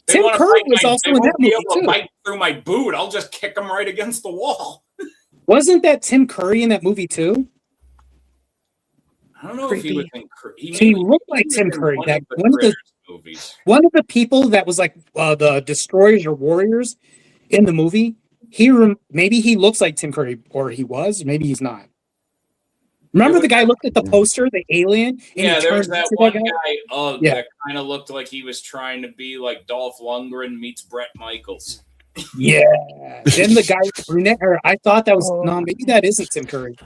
They Tim want to Curry fight was also they in won't that be movie, able to too. bite through my boot. I'll just kick them right against the wall. Wasn't that Tim Curry in that movie too? I don't know if he was Creepy. in. He looked like was Tim in Curry. One That of the one of the Critters movies. one of the people that was like the destroyers or warriors in the movie. Maybe he looks like Tim Curry, or he was, maybe he's not. Remember the guy looked at the poster, the alien, and Yeah, he there was turned that into one that guy. guy, Ugg, Yeah. that kind of looked like he was trying to be like Dolph Lundgren meets Bret Michaels. Yeah. Then the guy with brunette hair. I thought that was Oh. no, maybe that isn't Tim Curry.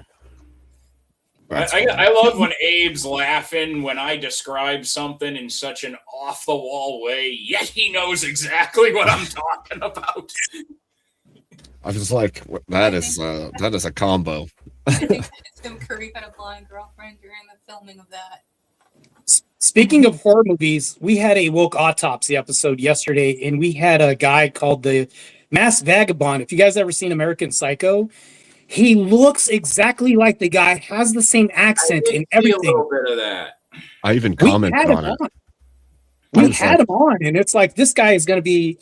I love when Abe's laughing when I describe something in such an off the wall way, yet he knows exactly what I'm talking about. I was like, that is a combo. I think Tim Curry had a blind girlfriend during the filming of that. Speaking of horror movies, we had a woke autopsy episode yesterday, and we had a guy called the Masked Vagabond. If you guys ever seen American Psycho, he looks exactly like the guy, has the same accent and See a everything. little bit of that. I even We commented had him on it. on. I We was had him on, and it's like this guy is going to be.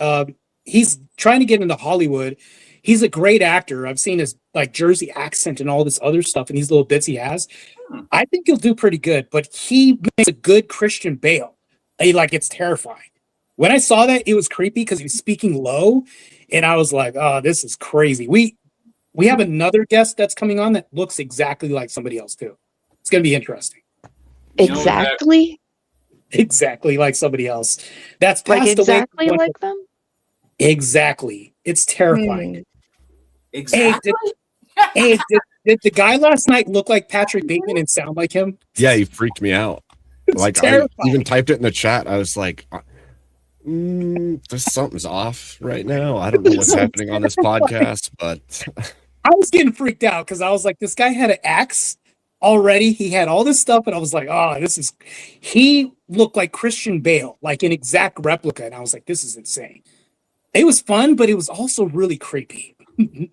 He's trying to get into Hollywood. He's a great actor. I've seen his like Jersey accent and all this other stuff, and these little bits he has. I think he'll do pretty good. But he makes a good Christian Bale. It's terrifying. When I saw that, it was creepy because he was speaking low, and I was like, "Oh, this is crazy." We have another guest that's coming on that looks exactly like somebody else too. It's going to be interesting. You know that- Exactly. Exactly like somebody else. That's Like passed exactly away. like them. Exactly. It's terrifying. Hmm. Exactly. Did the guy last night look like Patrick Bateman and sound like him? Yeah, he freaked me out. It's Like I terrifying. even typed it in the chat. I was like, something's off right now. I don't know what's happening on this podcast, but I was getting freaked out because I was like, this guy had an axe already. He had all this stuff, and I was like, he looked like Christian Bale, like an exact replica. And I was like, this is insane. It was fun, but it was also really creepy.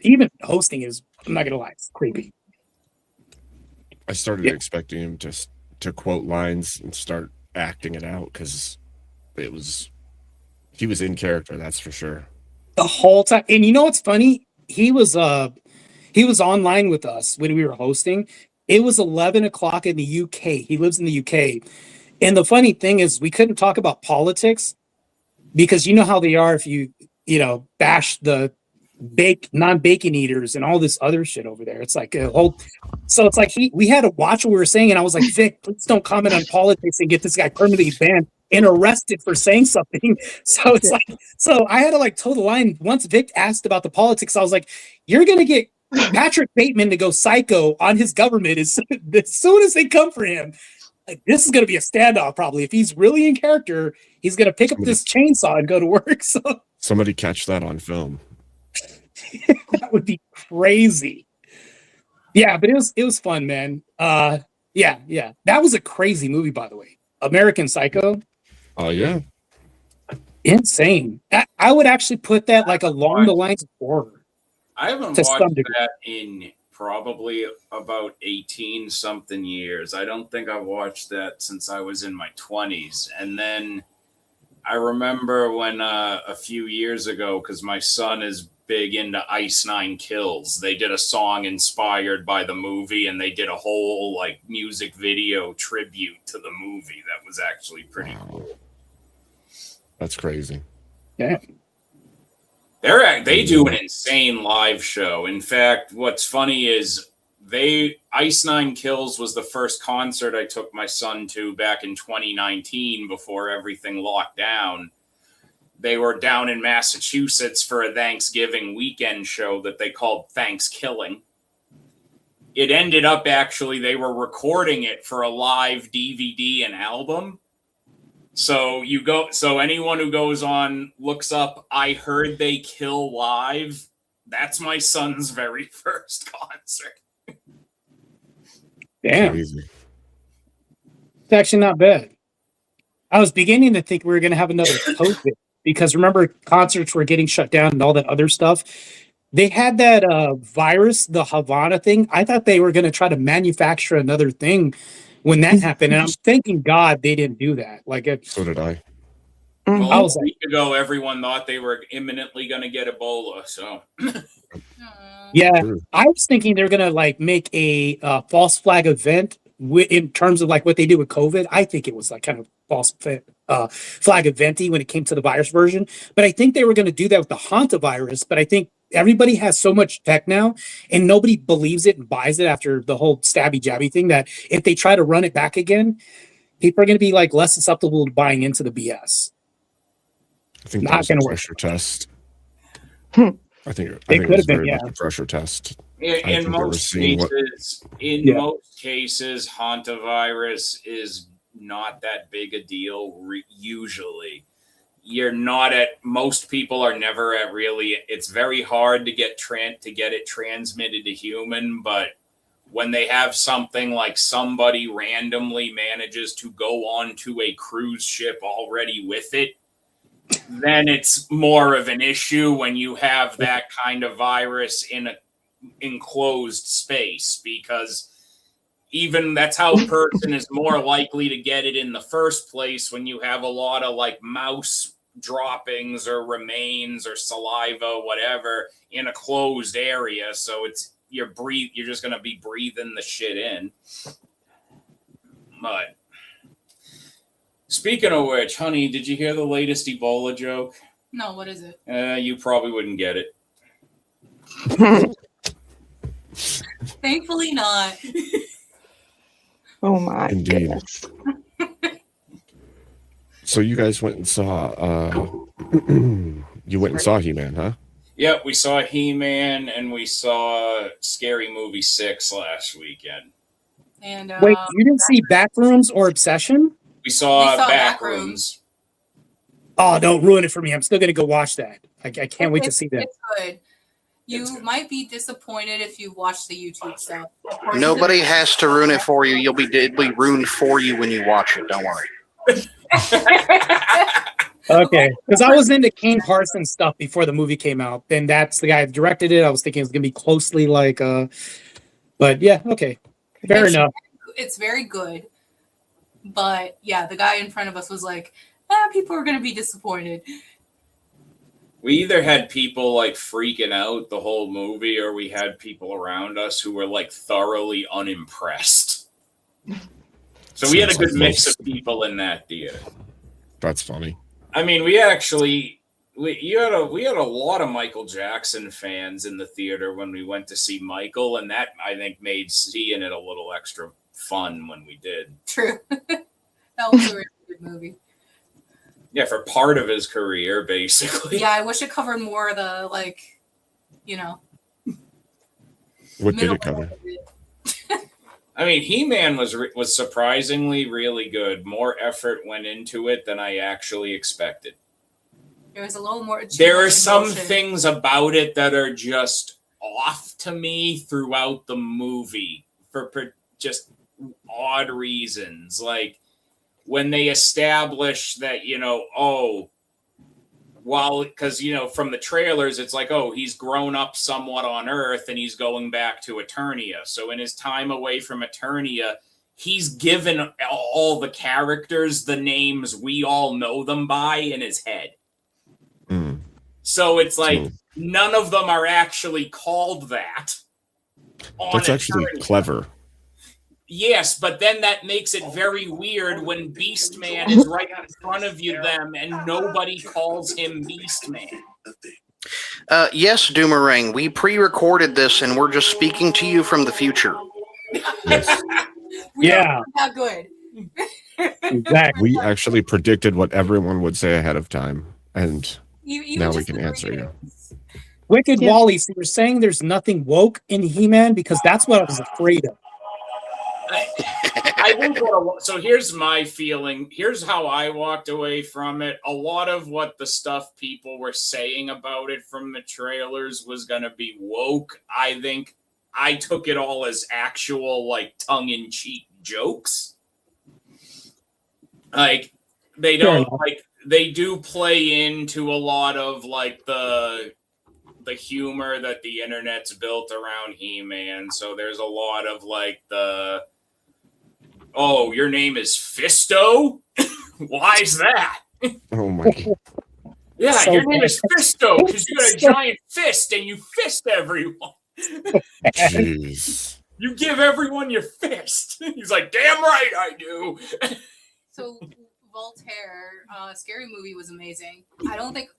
Even hosting is, I'm not gonna lie, it's creepy. I started Yeah. expecting him just to quote lines and start acting it out because he was in character, that's for sure. The whole time. And you know what's funny? He was online with us when we were hosting. It was 11 o'clock in the UK. He lives in the UK. And the funny thing is we couldn't talk about politics because you know how they are if you bash the non-bacon eaters and all this other shit over there. It's like a whole, so it's like we had to watch what we were saying, and I was like, Vic, please don't comment on politics and get this guy permanently banned and arrested for saying something. So it's like, so I had to like toe the line. Once Vic asked about the politics, I was like, you're gonna get Patrick Bateman to go psycho on his government as soon as they come for him. Like, this is gonna be a standoff probably. If he's really in character, he's gonna pick up this chainsaw and go to work. So Somebody catch that on film. that would be crazy. Yeah, but it was fun, man. Yeah. That was a crazy movie, by the way. American Psycho. Oh yeah. Insane. I would actually put that like along the lines of horror. I haven't To watched some degree. that in probably about 18 something years. I don't think I've watched that since I was in my 20s. And then I remember when a few years ago, because my son is big into Ice Nine Kills, they did a song inspired by the movie, and they did a whole like music video tribute to the movie that was actually pretty cool. That's crazy. Yeah. They do an insane live show. In fact, what's funny is Ice Nine Kills was the first concert I took my son to back in 2019 before everything locked down. They were down in Massachusetts for a Thanksgiving weekend show that they called Thanksgiving. It ended up actually they were recording it for a live DVD and album. So anyone who goes on, looks up, I heard they kill live. That's my son's very first concert. Damn. Crazy. It's actually not bad. I was beginning to think we were going to have another COVID because remember, concerts were getting shut down and all that other stuff. They had that virus, the Havana thing. I thought they were going to try to manufacture another thing when that happened. And I'm thanking God they didn't do that. Like, So did I. Well, I a was like, week ago, everyone thought they were imminently going to get Ebola. So, yeah, True. I was thinking they're going to like make a false flag event in terms of like what they did with COVID. I think it was like kind of false flag eventy when it came to the virus version. But I think they were going to do that with the hantavirus. But I think everybody has so much tech now and nobody believes it and buys it after the whole stabby jabby thing that if they try to run it back again, people are going to be like less susceptible to buying into the BS. I think Not that was a gonna work. pressure test. Hmm. I think It it could was have been, very yeah. much a pressure test. I in think they were most seeing cases, Yeah. most cases, hantavirus is not that big a deal. Usually, you're not at. Most people are never at really. It's very hard to get it transmitted to human, but when they have something like somebody randomly manages to go onto a cruise ship already with it, then it's more of an issue when you have that kind of virus in an enclosed space, because even that's how a person is more likely to get it in the first place when you have a lot of like mouse droppings or remains or saliva, whatever, in a closed area. So you're just going to be breathing the shit in. But speaking of which, honey, did you hear the latest Ebola joke? No, what is it? You probably wouldn't get it. Thankfully not. Oh my Indeed. goodness. So you guys went and saw you went and saw He-Man, huh? Yep, we saw He-Man and we saw Scary Movie 6 last weekend. And wait, you didn't see Backrooms or Obsession? We saw Backrooms. Backrooms. Oh, don't ruin it for me. I'm still going to go watch that. I can't wait to see that. It's good. You might be disappointed if you watch the YouTube stuff. Of course, Nobody has to ruin it for you. It'll be ruined for you when you watch it. Don't worry. Okay, because I was into Kane Parsons stuff before the movie came out. And that's the guy who directed it. I was thinking it was going to be closely like, but yeah, okay. Fair enough. It's very good. But yeah, the guy in front of us was like, people are going to be disappointed. We either had people like freaking out the whole movie, or we had people around us who were like thoroughly unimpressed. So we had a good mix of people in that theater. That's funny. I mean, we had a lot of Michael Jackson fans in the theater when we went to see Michael, and that I think made seeing it a little extra fun when we did. True. That was a really good movie. Yeah, for part of his career, basically. Yeah, I wish it covered more of the, like, What did it cover? I mean, He-Man was surprisingly really good. More effort went into it than I actually expected. There was a little more. There are some things about it that are just off to me throughout the movie for just odd reasons. Like when they establish that, because, from the trailers, it's like, he's grown up somewhat on Earth and he's going back to Eternia. So in his time away from Eternia, he's given all the characters the names we all know them by in his head. Mm. So it's like none of them are actually called that. That's actually clever. Yes, but then that makes it very weird when Beastman is right in front of them and nobody calls him Beastman. Yes, Doomerang, we pre-recorded this and we're just speaking to you from the future. Yes. Yeah. Not good. Exactly. We actually predicted what everyone would say ahead of time, and You now we just can answer you. Wicked Yeah. Wally, so you're saying there's nothing woke in He-Man? Because that's what I was afraid of. I think so here's my feeling. Here's how I walked away from it. A lot of what the stuff people were saying about it from the trailers was going to be woke. I think I took it all as actual, like, tongue-in-cheek jokes. Like, they don't, like, they do play into a lot of, like, the humor that the internet's built around He-Man. So there's a lot of, like, oh, your name is Fisto? Why's that? Oh my God. Yeah, So your name is Fisto because you got a giant fist and you fist everyone. Jeez. You give everyone your fist. He's like, damn right I do. So Voltaire, Scary Movie was amazing. I don't think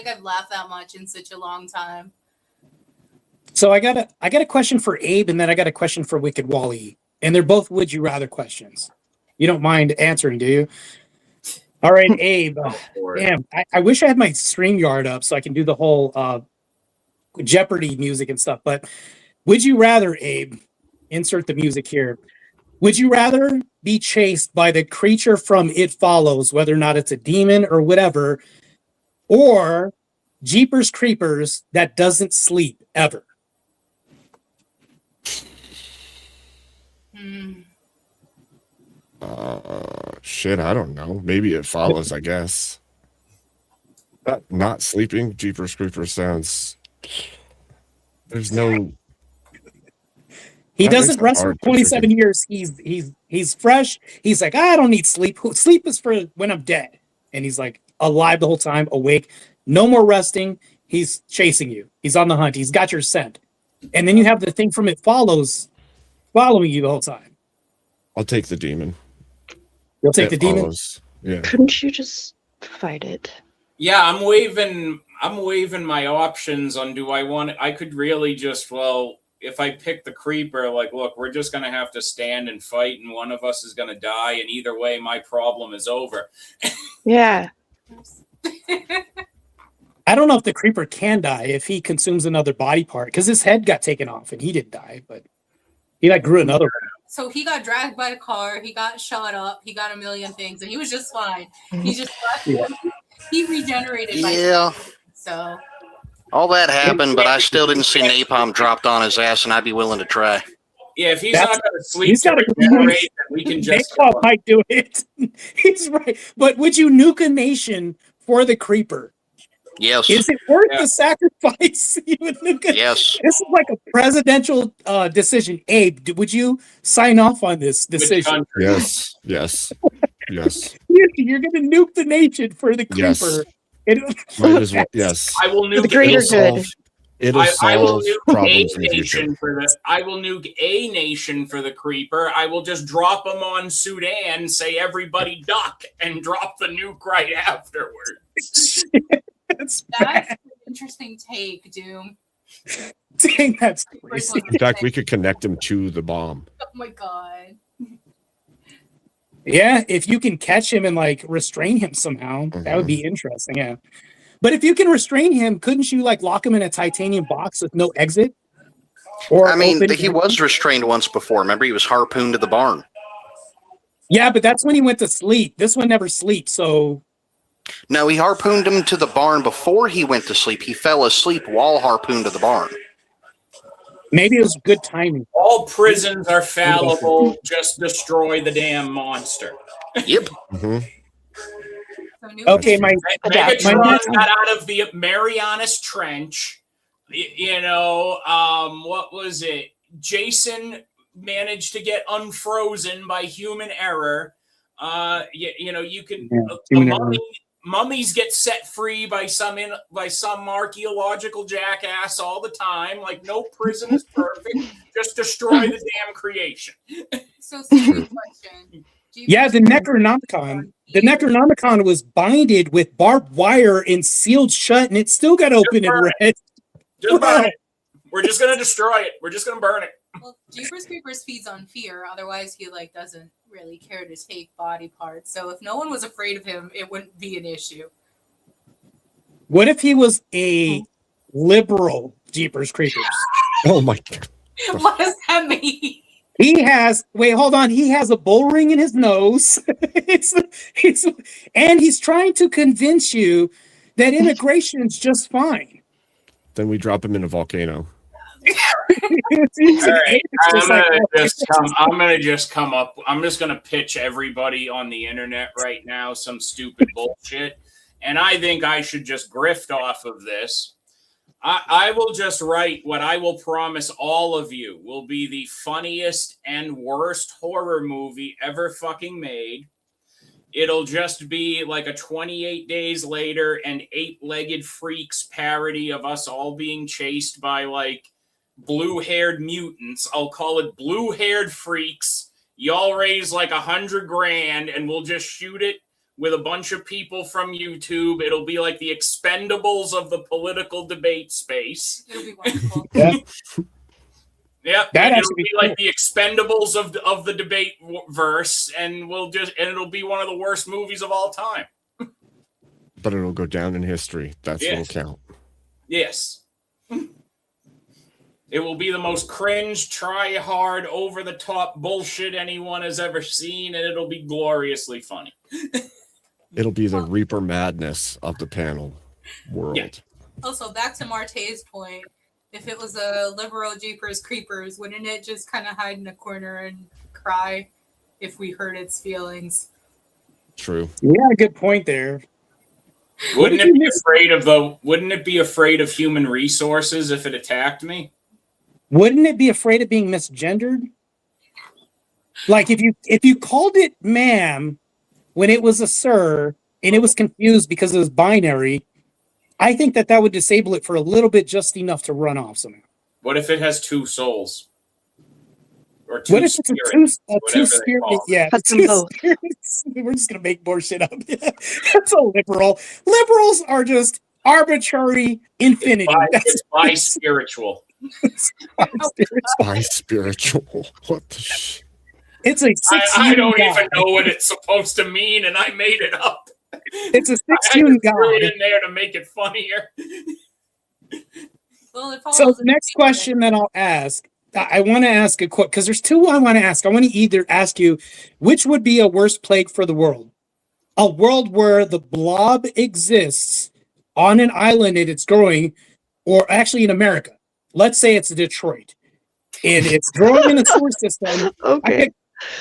I've laughed that much in such a long time. So I got a question for Abe, and then I got a question for Wicked Wally, and they're both would you rather questions. You don't mind answering, do you? All right, Abe. Damn, I wish I had my StreamYard up so I can do the whole Jeopardy music and stuff. But would you rather, Abe? Insert the music here. Would you rather be chased by the creature from It Follows, whether or not it's a demon or whatever, or Jeepers Creepers that doesn't sleep ever? Shit, I don't know. Maybe It Follows, I guess. But not sleeping, Jeepers Creepers sounds. There's no. He That doesn't makes it rest for hard to 27 freaking- years. He's fresh. He's like, I don't need sleep. Sleep is for when I'm dead. And he's like alive the whole time, awake. No more resting. He's chasing you. He's on the hunt. He's got your scent. And then you have the thing from It Follows following you the whole time. I'll take the demon. You'll take It the demon? Follows. Yeah. Couldn't you just fight it? Yeah, I'm waving my options on do I want I could really just, well, if I pick the creeper, like, look, we're just going to have to stand and fight and one of us is going to die. And either way, my problem is over. Yeah. I don't know if the creeper can die if he consumes another body part because his head got taken off and he didn't die, but he like grew another one. So he got dragged by a car, he got shot up, he got a million things, and he was just fine. He just he regenerated. Yeah. So All that happened, but I still didn't see napalm dropped on his ass, and I'd be willing to try. Yeah, if he's That's- not going to sleep he's to gotta- regenerate, then we can just. Napalm might do it. He's right. But would you nuke a nation for the creeper? Yes. Is it worth Yeah. the sacrifice? You would nuke it? Yes. This is like a presidential decision. Abe, would you sign off on this Which decision? country? Yes. Yes. Yes. You're going to nuke the nation for the Yes. creeper. It- Might as well. Yes. I will For the nuke greater It'll solve, good. it'll I will solve nuke a problems in the future. nation for the. I will nuke a nation for the creeper. I will just drop them on Sudan, say everybody duck, and drop the nuke right afterwards. That's that's an interesting take, Doom. dang, that's crazy. In fact, we could connect him to the bomb. Oh my god. Yeah, if you can catch him and like restrain him somehow, that would be interesting. Yeah. But if you can restrain him, couldn't you like lock him in a titanium box with no exit? Or I mean, open- he was restrained once before. Remember, he was harpooned to the barn. Yeah, but that's when he went to sleep. This one never sleeps, so No, he harpooned him to the barn before he went to sleep. He fell asleep while harpooned to the barn. maybe it was good timing. All prisons are fallible. Just destroy the damn monster. Yep. Mhm. So new Okay, my Megatron got out of the Marianas Trench. What was it? Jason managed to get unfrozen by human error. You can human error. mummies get set free by some archaeological jackass all the time. Like, no prison is perfect. Just destroy the damn creation. So serious question. Yeah, the Necronomicon. The Necronomicon was binded with barbed wire and sealed shut, and it still got open and burn read. Just burn it. We're just gonna destroy it. We're just gonna burn it. Well, Jeepers Creepers feeds on fear. Otherwise, he like doesn't really care to take body parts. So if no one was afraid of him, it wouldn't be an issue. What if he was a liberal Jeepers Creepers? Oh my God. What does that mean? He has, wait, hold on. He has a bull ring in his nose. And he's trying to convince you that immigration is just fine. Then we drop him in a volcano. It's All an right, it's just like, I'm just gonna pitch everybody on the internet right now some stupid bullshit, and I think I should just grift off of this. I will just write what I will promise all of you will be the funniest and worst horror movie ever fucking made. It'll just be like a 28 Days Later and Eight-Legged Freaks parody of us all being chased by like blue-haired mutants. I'll call it Blue-Haired Freaks. Y'all raise like $100,000 and we'll just shoot it with a bunch of people from YouTube. It'll be like the Expendables of the political debate space. It'll be wonderful. yeah. Yeah, That it'll actually be be like the Expendables of the debate verse, and it'll be one of the worst movies of all time. But it'll go down in history. That's Yes. what'll count. Yes. It will be the most cringe, try hard, over the top bullshit anyone has ever seen, and it'll be gloriously funny. It'll be the Reaper madness of the panel world. Yeah. Also, back to Marte's point, if it was a liberal Jeepers Creepers, wouldn't it just kind of hide in a corner and cry if we hurt its feelings? True. Yeah, good point there. Wouldn't it be afraid of human resources if it attacked me? Wouldn't it be afraid of being misgendered? Like if you called it ma'am when it was a sir and it was confused because it was binary, I think that would disable it for a little bit, just enough to run off somehow. What if it has two souls? Or two What if it's a two spirit? Yeah, Cut them two both. spirits. We're just gonna make more shit up. That's a liberal. Liberals are just arbitrary infinity. It's bi-spiritual. Bi-spiritual. What the shit? It's a I don't even know what it's supposed to mean, and I made it up. It's a I six-tune just threw it god. in there to make it funnier. Well, it So follows the next question that I'll ask, I want to ask a quote because there's two I want to ask. I want to either ask you which would be a worse plague for the world, a world where the blob exists on an island and it's growing, or actually in America. Let's say it's Detroit, and it's growing in the sewer system. Okay.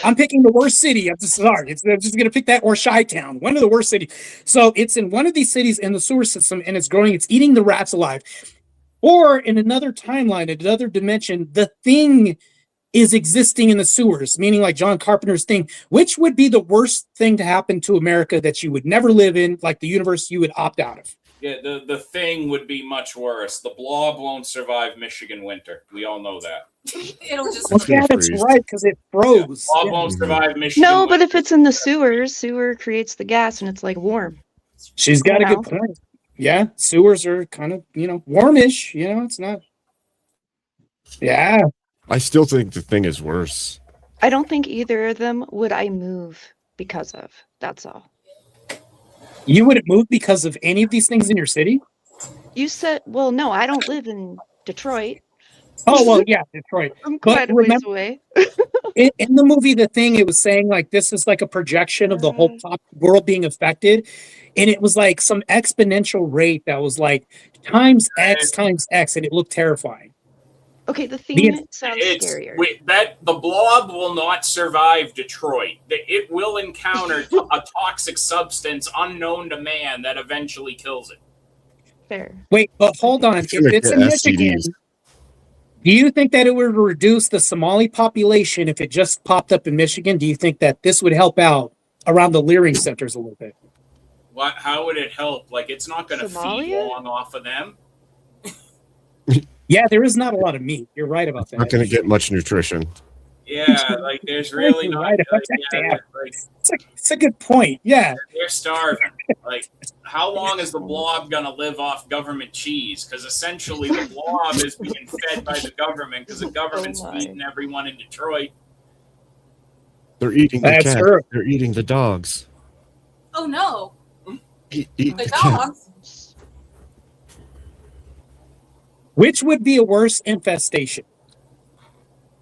I'm picking the worst city. I'm just going to pick that, or Chi-Town, one of the worst cities. So it's in one of these cities in the sewer system, and it's growing. It's eating the rats alive. Or in another timeline, another dimension, the Thing is existing in the sewers, meaning like John Carpenter's Thing. Which would be the worst thing to happen to America that you would never live in, like the universe you would opt out of? Yeah, the Thing would be much worse. The Blob won't survive Michigan winter. We all know that. it'll just Well, yeah, that's freeze. right, because it froze. Blob Yeah. won't survive Michigan No, but if winter. it's in the sewers, sewer creates the gas and it's like warm. She's got a Wow. good point. Yeah, sewers are kind of, warmish. It's not. Yeah. I still think the Thing is worse. I don't think either of them would I move because of. That's all. You wouldn't move because of any of these things in your city? You said, well, no, I don't live in Detroit. Oh, well, yeah, Detroit. I'm But quite a ways remember- away. In the movie, The Thing, it was saying like this is like a projection of the whole world being affected. And it was like some exponential rate that was like times X, and it looked terrifying. Okay, the theme sounds It's scarier. the Blob will not survive Detroit. It will encounter a toxic substance unknown to man that eventually kills it. Fair. Wait, but hold on. If gonna it's get in Michigan, STDs. do you think that it would reduce the Somali population if it just popped up in Michigan? Do you think that this would help out around the Leering centers a little bit? What? How would it help? Like, it's not going to feed Somalia? long off of them. Yeah, there is not a lot of meat. You're right about that. Not going to get much nutrition. Yeah, like there's really not. Right about Like, that, yeah, Dan. like, It's a good point. Yeah. they're starving. Like, how long is the Blob going to live off government cheese? Because essentially, the Blob is being fed by the government because the government's Oh my. feeding everyone in Detroit. They're eating the That's cats. true. They're eating the dogs. Oh no, Eat the the cat. dogs. Which would be a worse infestation?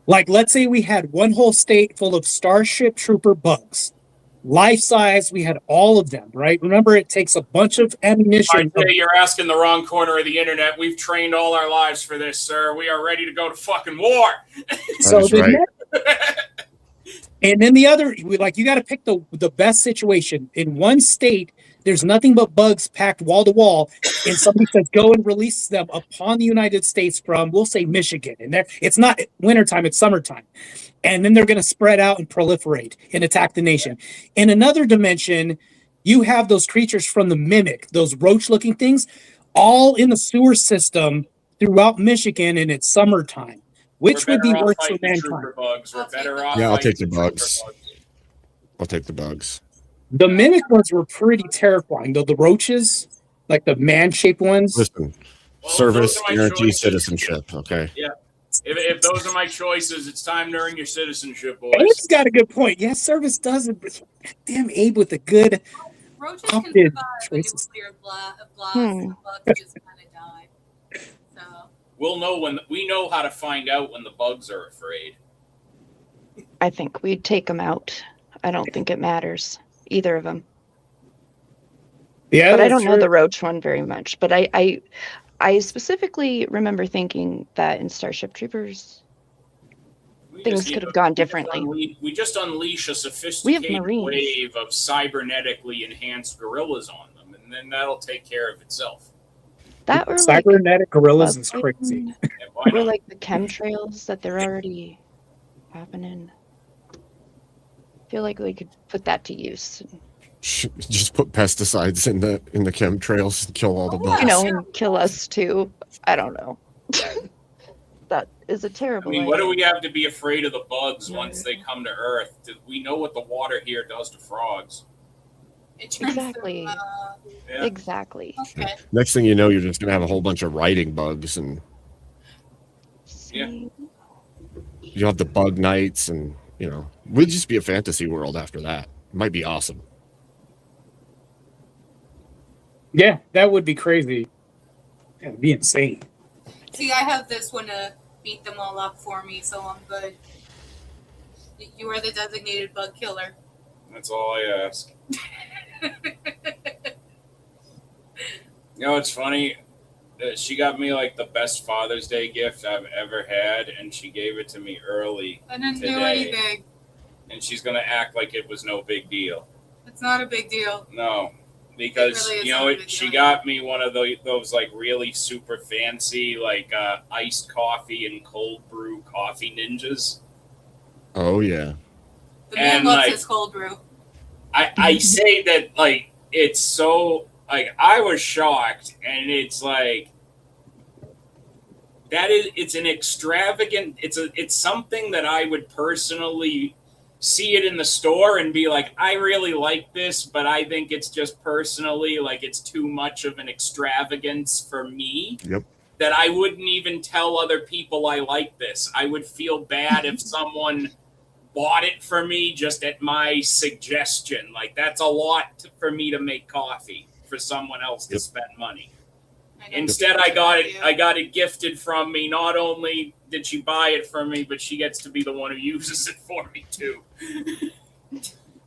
Like, let's say we had one whole state full of Starship Trooper bugs. Life size, we had all of them, right? Remember, it takes a bunch of ammunition. I say you're asking the wrong corner of the internet. We've trained all our lives for this, sir. We are ready to go to fucking war. So That is right. And then the other, like, you got to pick the best situation. In one state, there's nothing but bugs packed wall to wall, and somebody says go and release them upon the United States from, we'll say, Michigan. And there, it's not wintertime, it's summertime. And then they're going to spread out and proliferate and attack the nation. In another dimension, you have those creatures from the Mimic, those roach-looking things, all in the sewer system throughout Michigan, and it's summertime. Which would be worse for mankind? We're better off. Yeah, I'll take the fighting bugs. trooper I'll take the bugs. The Mimic ones were pretty terrifying, though. The roaches, like the man-shaped ones. Listen, Well, service those are my guarantee choices. citizenship. Okay. Yeah. If those are my choices, it's time to earn your citizenship, boys. Abe's got a good point. Yeah, service does it. But damn, Abe with the good. Roaches can Opted survive a choices. nuclear blast, Hmm. and bugs just kind of die. So We'll know when we know how to find out when the bugs are afraid. I think we'd take them out. I don't think it matters, either of them. Yeah, But I that's don't know true. the roach one very much. But I specifically remember thinking that in Starship Troopers, We things just need could have to- gone differently. We just unleash a sophisticated Marines. wave of cybernetically enhanced gorillas on them, and then that'll take care of itself. That were like Cybernetic gorillas is bug crazy. fighting, And why or not? like the chemtrails that they're already happening. I feel like we could put that to use. Just put pesticides in the chemtrails and kill all the bugs. You know, and kill us too. I don't know. That is a I terrible mean, what do idea. we have to be afraid of the bugs once they come to Earth? We know what the water here does to frogs. it turns Exactly. them, Yeah. Exactly. okay. Next thing you know, you're just gonna have a whole bunch of riding bugs, and Yeah. See? you'll have the bug nights, and we'd just be a fantasy world after that. It might be awesome. Yeah, that would be crazy. Yeah, it'd be insane. See, I have this one to beat them all up for me, so I'm good. You are the designated bug killer. That's all I ask. You know, it's funny. She got me like the best Father's Day gift I've ever had, and she gave it to me early. I didn't do Today. anything. And she's gonna act like it was no big deal. It's not a big deal. No, because It really is you know not a it, big she deal. got me one of those like really super fancy like iced coffee and cold brew coffee ninjas. Oh yeah. The man And, loves like, his cold brew. I say that like it's so like I was shocked, and it's like it's an extravagant. It's something that I would personally see it in the store and be like, I really like this, but I think it's just personally like it's too much of an extravagance for me. Yep. That I wouldn't even tell other people I like this. I would feel bad if someone bought it for me just at my suggestion. Like that's a lot for me to make coffee for someone else to Yep. spend money. I know. Instead, I got it gifted from me. Not only did she buy it for me, but she gets to be the one who uses it for me too.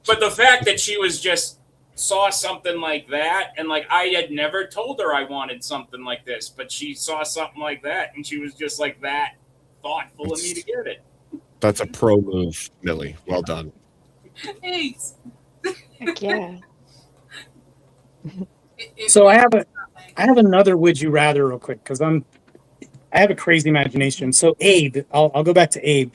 But the fact that she was just saw something like that, and like I had never told her I wanted something like this, but she saw something like that, and she was just like that thoughtful of me to get it. That's a pro move, Millie. Well done. Thanks. Heck yeah. So I have another would you rather real quick because I have a crazy imagination. So Abe, I'll go back to Abe.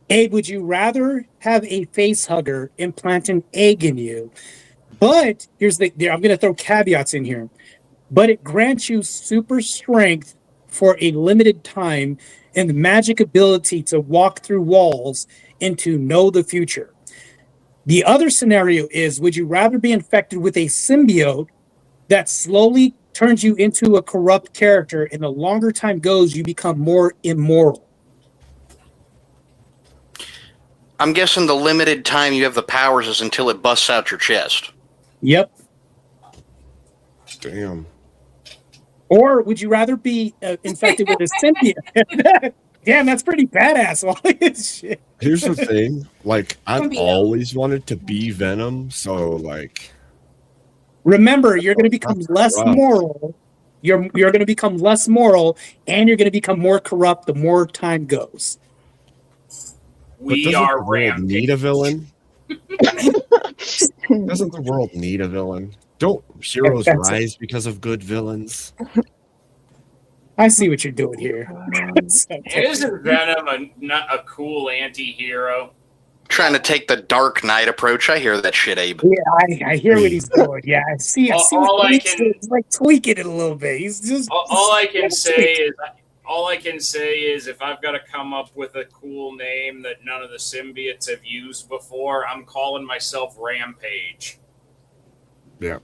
Abe, would you rather have a face hugger implant an egg in you? But I'm going to throw caveats in here. But it grants you super strength for a limited time and the magic ability to walk through walls and to know the future. The other scenario is, would you rather be infected with a symbiote that slowly turns you into a corrupt character, and the longer time goes, you become more immoral? I'm guessing the limited time you have the powers is until it busts out your chest. Yep. Damn. Or would you rather be infected with a symbiote? Damn, that's pretty badass. Shit. Here's the thing. Like, I've Symbiote. always wanted to be Venom, so like Remember, you're going to become less rough. moral. You're going to become less moral, and you're going to become more corrupt the more time goes. But We doesn't are the world need a rampage. villain? Doesn't the world need a villain? Don't heroes That's it. rise because of good villains? I see what you're doing here. Isn't Venom not a cool anti-hero? Trying to take the Dark Knight approach. I hear that shit, Abe. Yeah, I hear what he's doing. Yeah, I see. I see All what I he's can- doing. He's like tweaking it a little bit. He's just All I can say is if I've got to come up with a cool name that none of the symbiotes have used before, I'm calling myself Rampage. Yeah.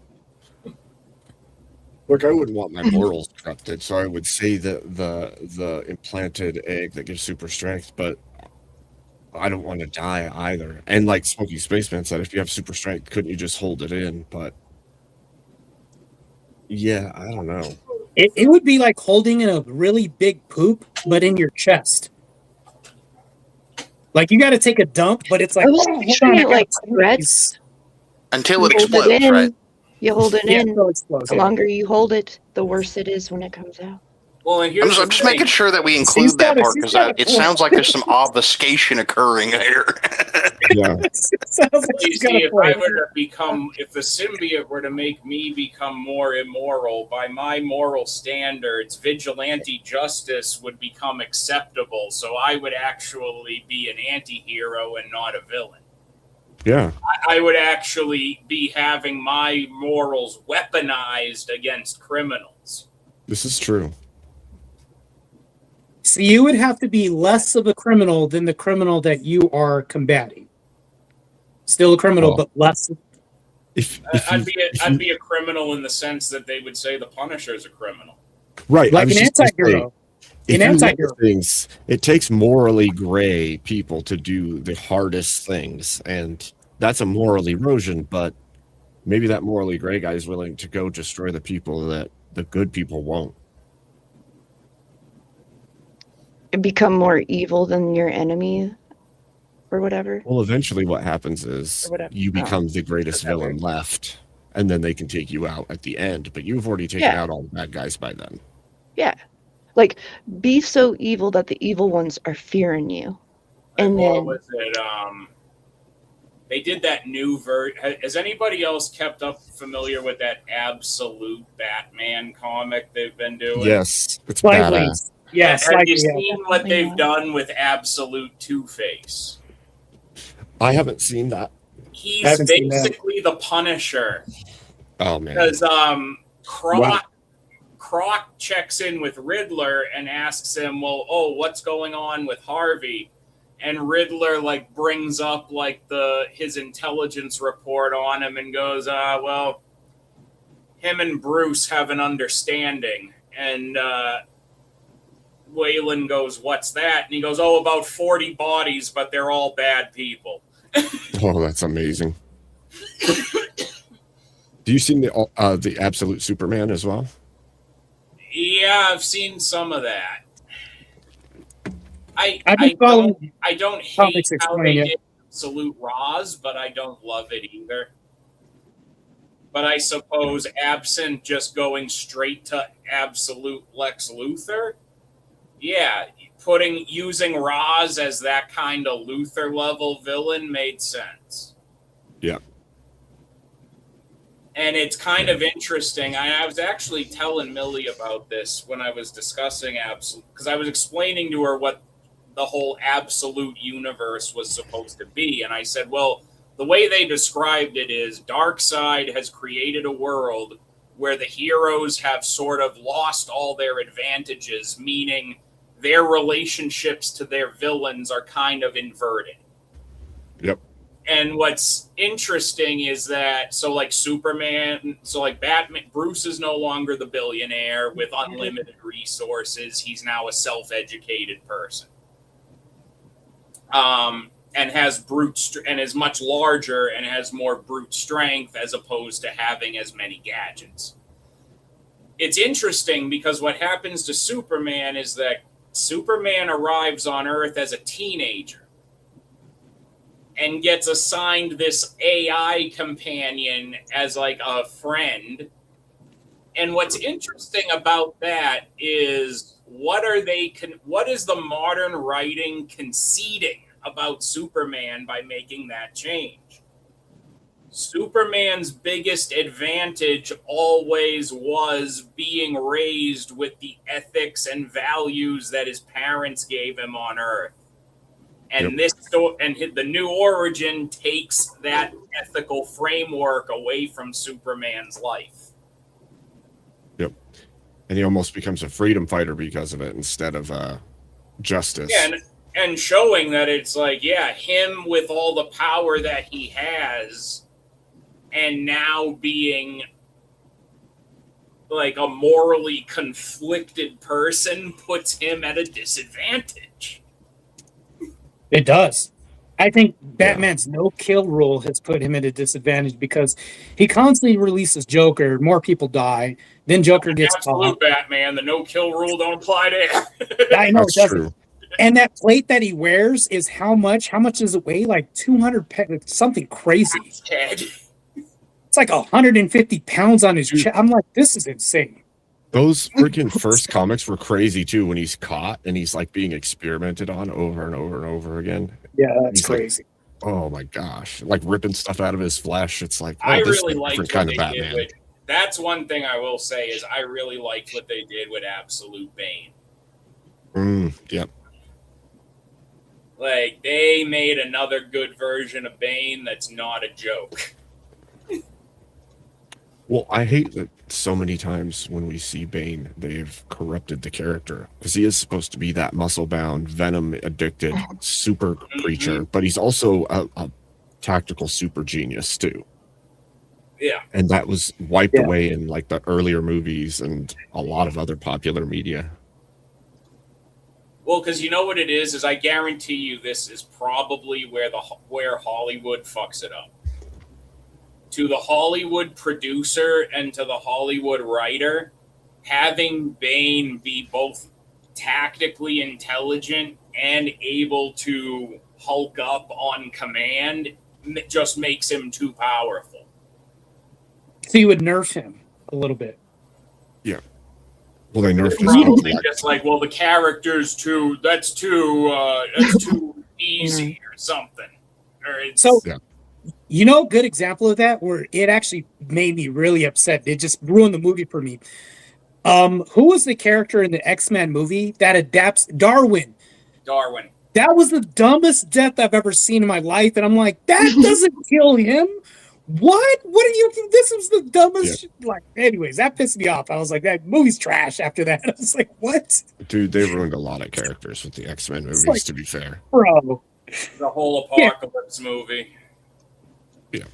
Look, I wouldn't want my morals corrupted, so I would say that the implanted egg that gives super strength, but I don't want to die either. And like Smokey Spaceman said, if you have super strength, couldn't you just hold it in? But yeah, I don't know. It would be like holding in a really big poop, but in your chest. Like you got to take a dump, but it's like I was hold picturing on, I it like gotta threads. Until it You hold it explodes, in. right? You hold it Yeah, in. so explodes, The yeah. longer you hold it, the worse it is when it comes out. Well, and here's I'm just making sure that we include that part because it sounds like there's some obfuscation occurring here. Yeah. Sounds like You he's see, got a if I point. were to become, if the symbiote were to make me become more immoral, by my moral standards, vigilante justice would become acceptable. So I would actually be an anti-hero and not a villain. Yeah. I would actually be having my morals weaponized against criminals. This is true. So you would have to be less of a criminal than the criminal that you are combating. Still a criminal, Oh. but less. I'd be a criminal in the sense that they would say the Punisher's a criminal. Right. I Like was an just gonna anti-hero. say, An if you look at anti-hero. things, it takes morally gray people to do the hardest things, and that's a moral erosion. But maybe that morally gray guy is willing to go destroy the people that the good people won't. And become more evil than your enemy or whatever. Well, eventually, what happens is Or whatever. you become the greatest Whatever. villain left, and then they can take you out at the end. But you've already taken Yeah. out all the bad guys by then. Yeah. Like, be so evil that the evil ones are fearing you. And What then, was it? They did that new version. Has anybody else kept up familiar with that Absolute Batman comic they've been doing? Yes, it's Slightly. badass. Yes. Have Like, you yeah. seen what Definitely they've not. done with Absolute Two-Face? I haven't seen that. He's haven't seen that. basically the Punisher. Oh man. Because Croc, Wow. Croc checks in with Riddler and asks him, well, what's going on with Harvey? And Riddler like brings up like his intelligence report on him and goes, well, him and Bruce have an understanding. And Waylon goes, what's that? And he goes, about 40 bodies, but they're all bad people. Oh, that's amazing. Do you seen the Absolute Superman as well? Yeah, I've seen some of that. I've been following I don't hate comics how explain they it. did Absolute Roz, but I don't love it either. But I suppose absent just going straight to Absolute Lex Luthor, yeah, using Roz as that kind of Luthor level villain made sense. Yeah. And it's kind of interesting. I was actually telling Millie about this when I was discussing Absolute, because I was explaining to her what the whole Absolute universe was supposed to be. And I said, well, the way they described it is Darkseid has created a world where the heroes have sort of lost all their advantages, meaning their relationships to their villains are kind of inverted. Yep. And what's interesting is that, so like Batman, Bruce is no longer the billionaire with unlimited resources. He's now a self-educated person. And has and is much larger and has more brute strength as opposed to having as many gadgets. It's interesting because what happens to Superman is that Superman arrives on Earth as a teenager and gets assigned this AI companion as like a friend. And what's interesting about that is what is the modern writing conceding about Superman by making that change? Superman's biggest advantage always was being raised with the ethics and values that his parents gave him on Earth. And the new origin takes that ethical framework away from Superman's life. Yep. And he almost becomes a freedom fighter because of it instead of justice. Yeah, and showing that it's like, yeah, him with all the power that he has and now being like a morally conflicted person puts him at a disadvantage. It does. I think Batman's no-kill rule has put him at a disadvantage because he constantly releases Joker, more people die, then Joker gets Absolute caught. Batman, the no-kill rule don't apply to him. I know That's it doesn't. true. And that plate that he wears is how much? How much does it weigh? Like 200 pounds, something crazy. It's like 150 pounds on his chest. I'm like, this is insane. Those freaking first comics were crazy too when he's caught and he's like being experimented on over and over and over again. Yeah, that's He's like, crazy. oh my gosh. Like ripping stuff out of his flesh. It's like, I this really is a liked different what kind they of did Batman. with. That's one thing I will say is I really liked what they did with Absolute Bane. Yep. Like they made another good version of Bane that's not a joke. Well, I hate that so many times when we see Bane, they've corrupted the character because he is supposed to be that muscle-bound, venom-addicted super creature, but he's also a tactical super genius too. Yeah. And that was wiped away in like the earlier movies and a lot of other popular media. Well, because you know what it is I guarantee you this is probably where Hollywood fucks it up. To the Hollywood producer and to the Hollywood writer, having Bane be both tactically intelligent and able to hulk up on command just makes him too powerful. So you would nerf him a little bit. Yeah. Well, they nerfed his Probably intellect. just like, well, the character's too easy or something. Or it's, So, you know, good example of that where it actually made me really upset. It just ruined the movie for me. Who was the character in the X-Men movie that adapts Darwin? Darwin. That was the dumbest death I've ever seen in my life, and I'm like, that doesn't kill him. What? What are you? This was the dumbest. Shit. Like, anyways, that pissed me off. I was like, that movie's trash. After that, I was like, what? Dude, they ruined a lot of characters with the X-Men movies. Like, to be fair, bro, the whole Apocalypse movie. Yeah,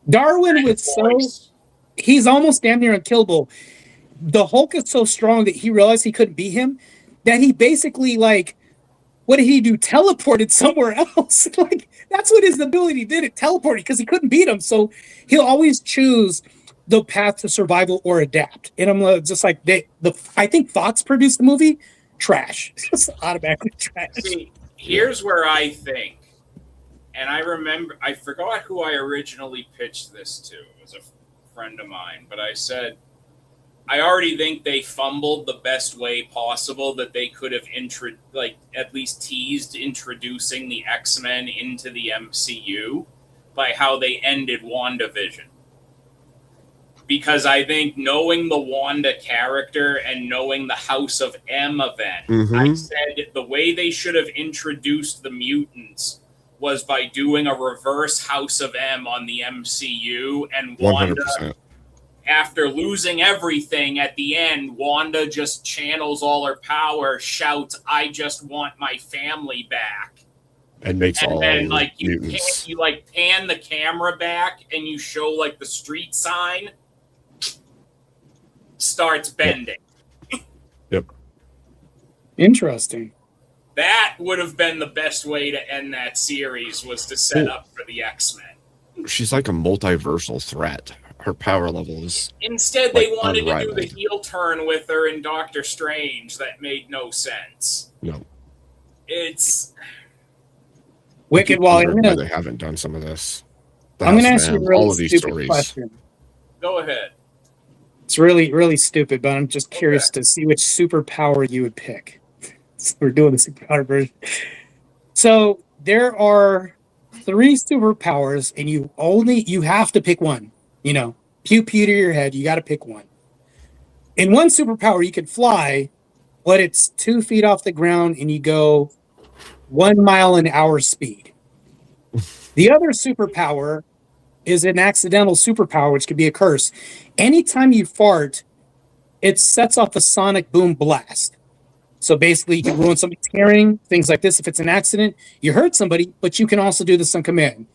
Darwin was so. He's almost damn near unkillable. The Hulk is so strong that he realized he couldn't beat him. That he basically what did he do? Teleported somewhere else. Like that's what his ability did. It teleported because he couldn't beat him. So he'll always choose the path to survival or adapt. And I'm just like I think Fox produced the movie. Trash. Just automatically trash. See, here's where I think, and I forgot who I originally pitched this to. It was a friend of mine, but I said, I already think they fumbled the best way possible that they could have at least teased introducing the X-Men into the MCU by how they ended WandaVision. Because I think knowing the Wanda character and knowing the House of M event, I said the way they should have introduced the mutants was by doing a reverse House of M on the MCU, and Wanda 100%. After losing everything at the end, Wanda just channels all her power, shouts, "I just want my family back." And makes all then you mutants. pan the camera back and you show the street sign starts bending. Yep. Interesting. That would have been the best way to end that series, was to set up for the X-Men. She's like a multiversal threat. her power level is Instead, they like, wanted to do the unrivaled. heel turn with her in Doctor Strange that made no sense. No. It's Wicked Wally. Why they haven't done some of this. I'm going to ask House of you a M, really all of these stupid stories. question. go ahead. It's really, really stupid, but I'm just curious to see which superpower you would pick. So we're doing the superpower version. So there are 3 superpowers, and you have to pick one. You know, pew pew to your head. You got to pick one. In one superpower, you can fly, but it's 2 feet off the ground, and you go 1 mile an hour speed. The other superpower is an accidental superpower, which could be a curse. Anytime you fart, it sets off a sonic boom blast. So basically, you can ruin somebody's hearing, things like this. If it's an accident, you hurt somebody, but you can also do this on command.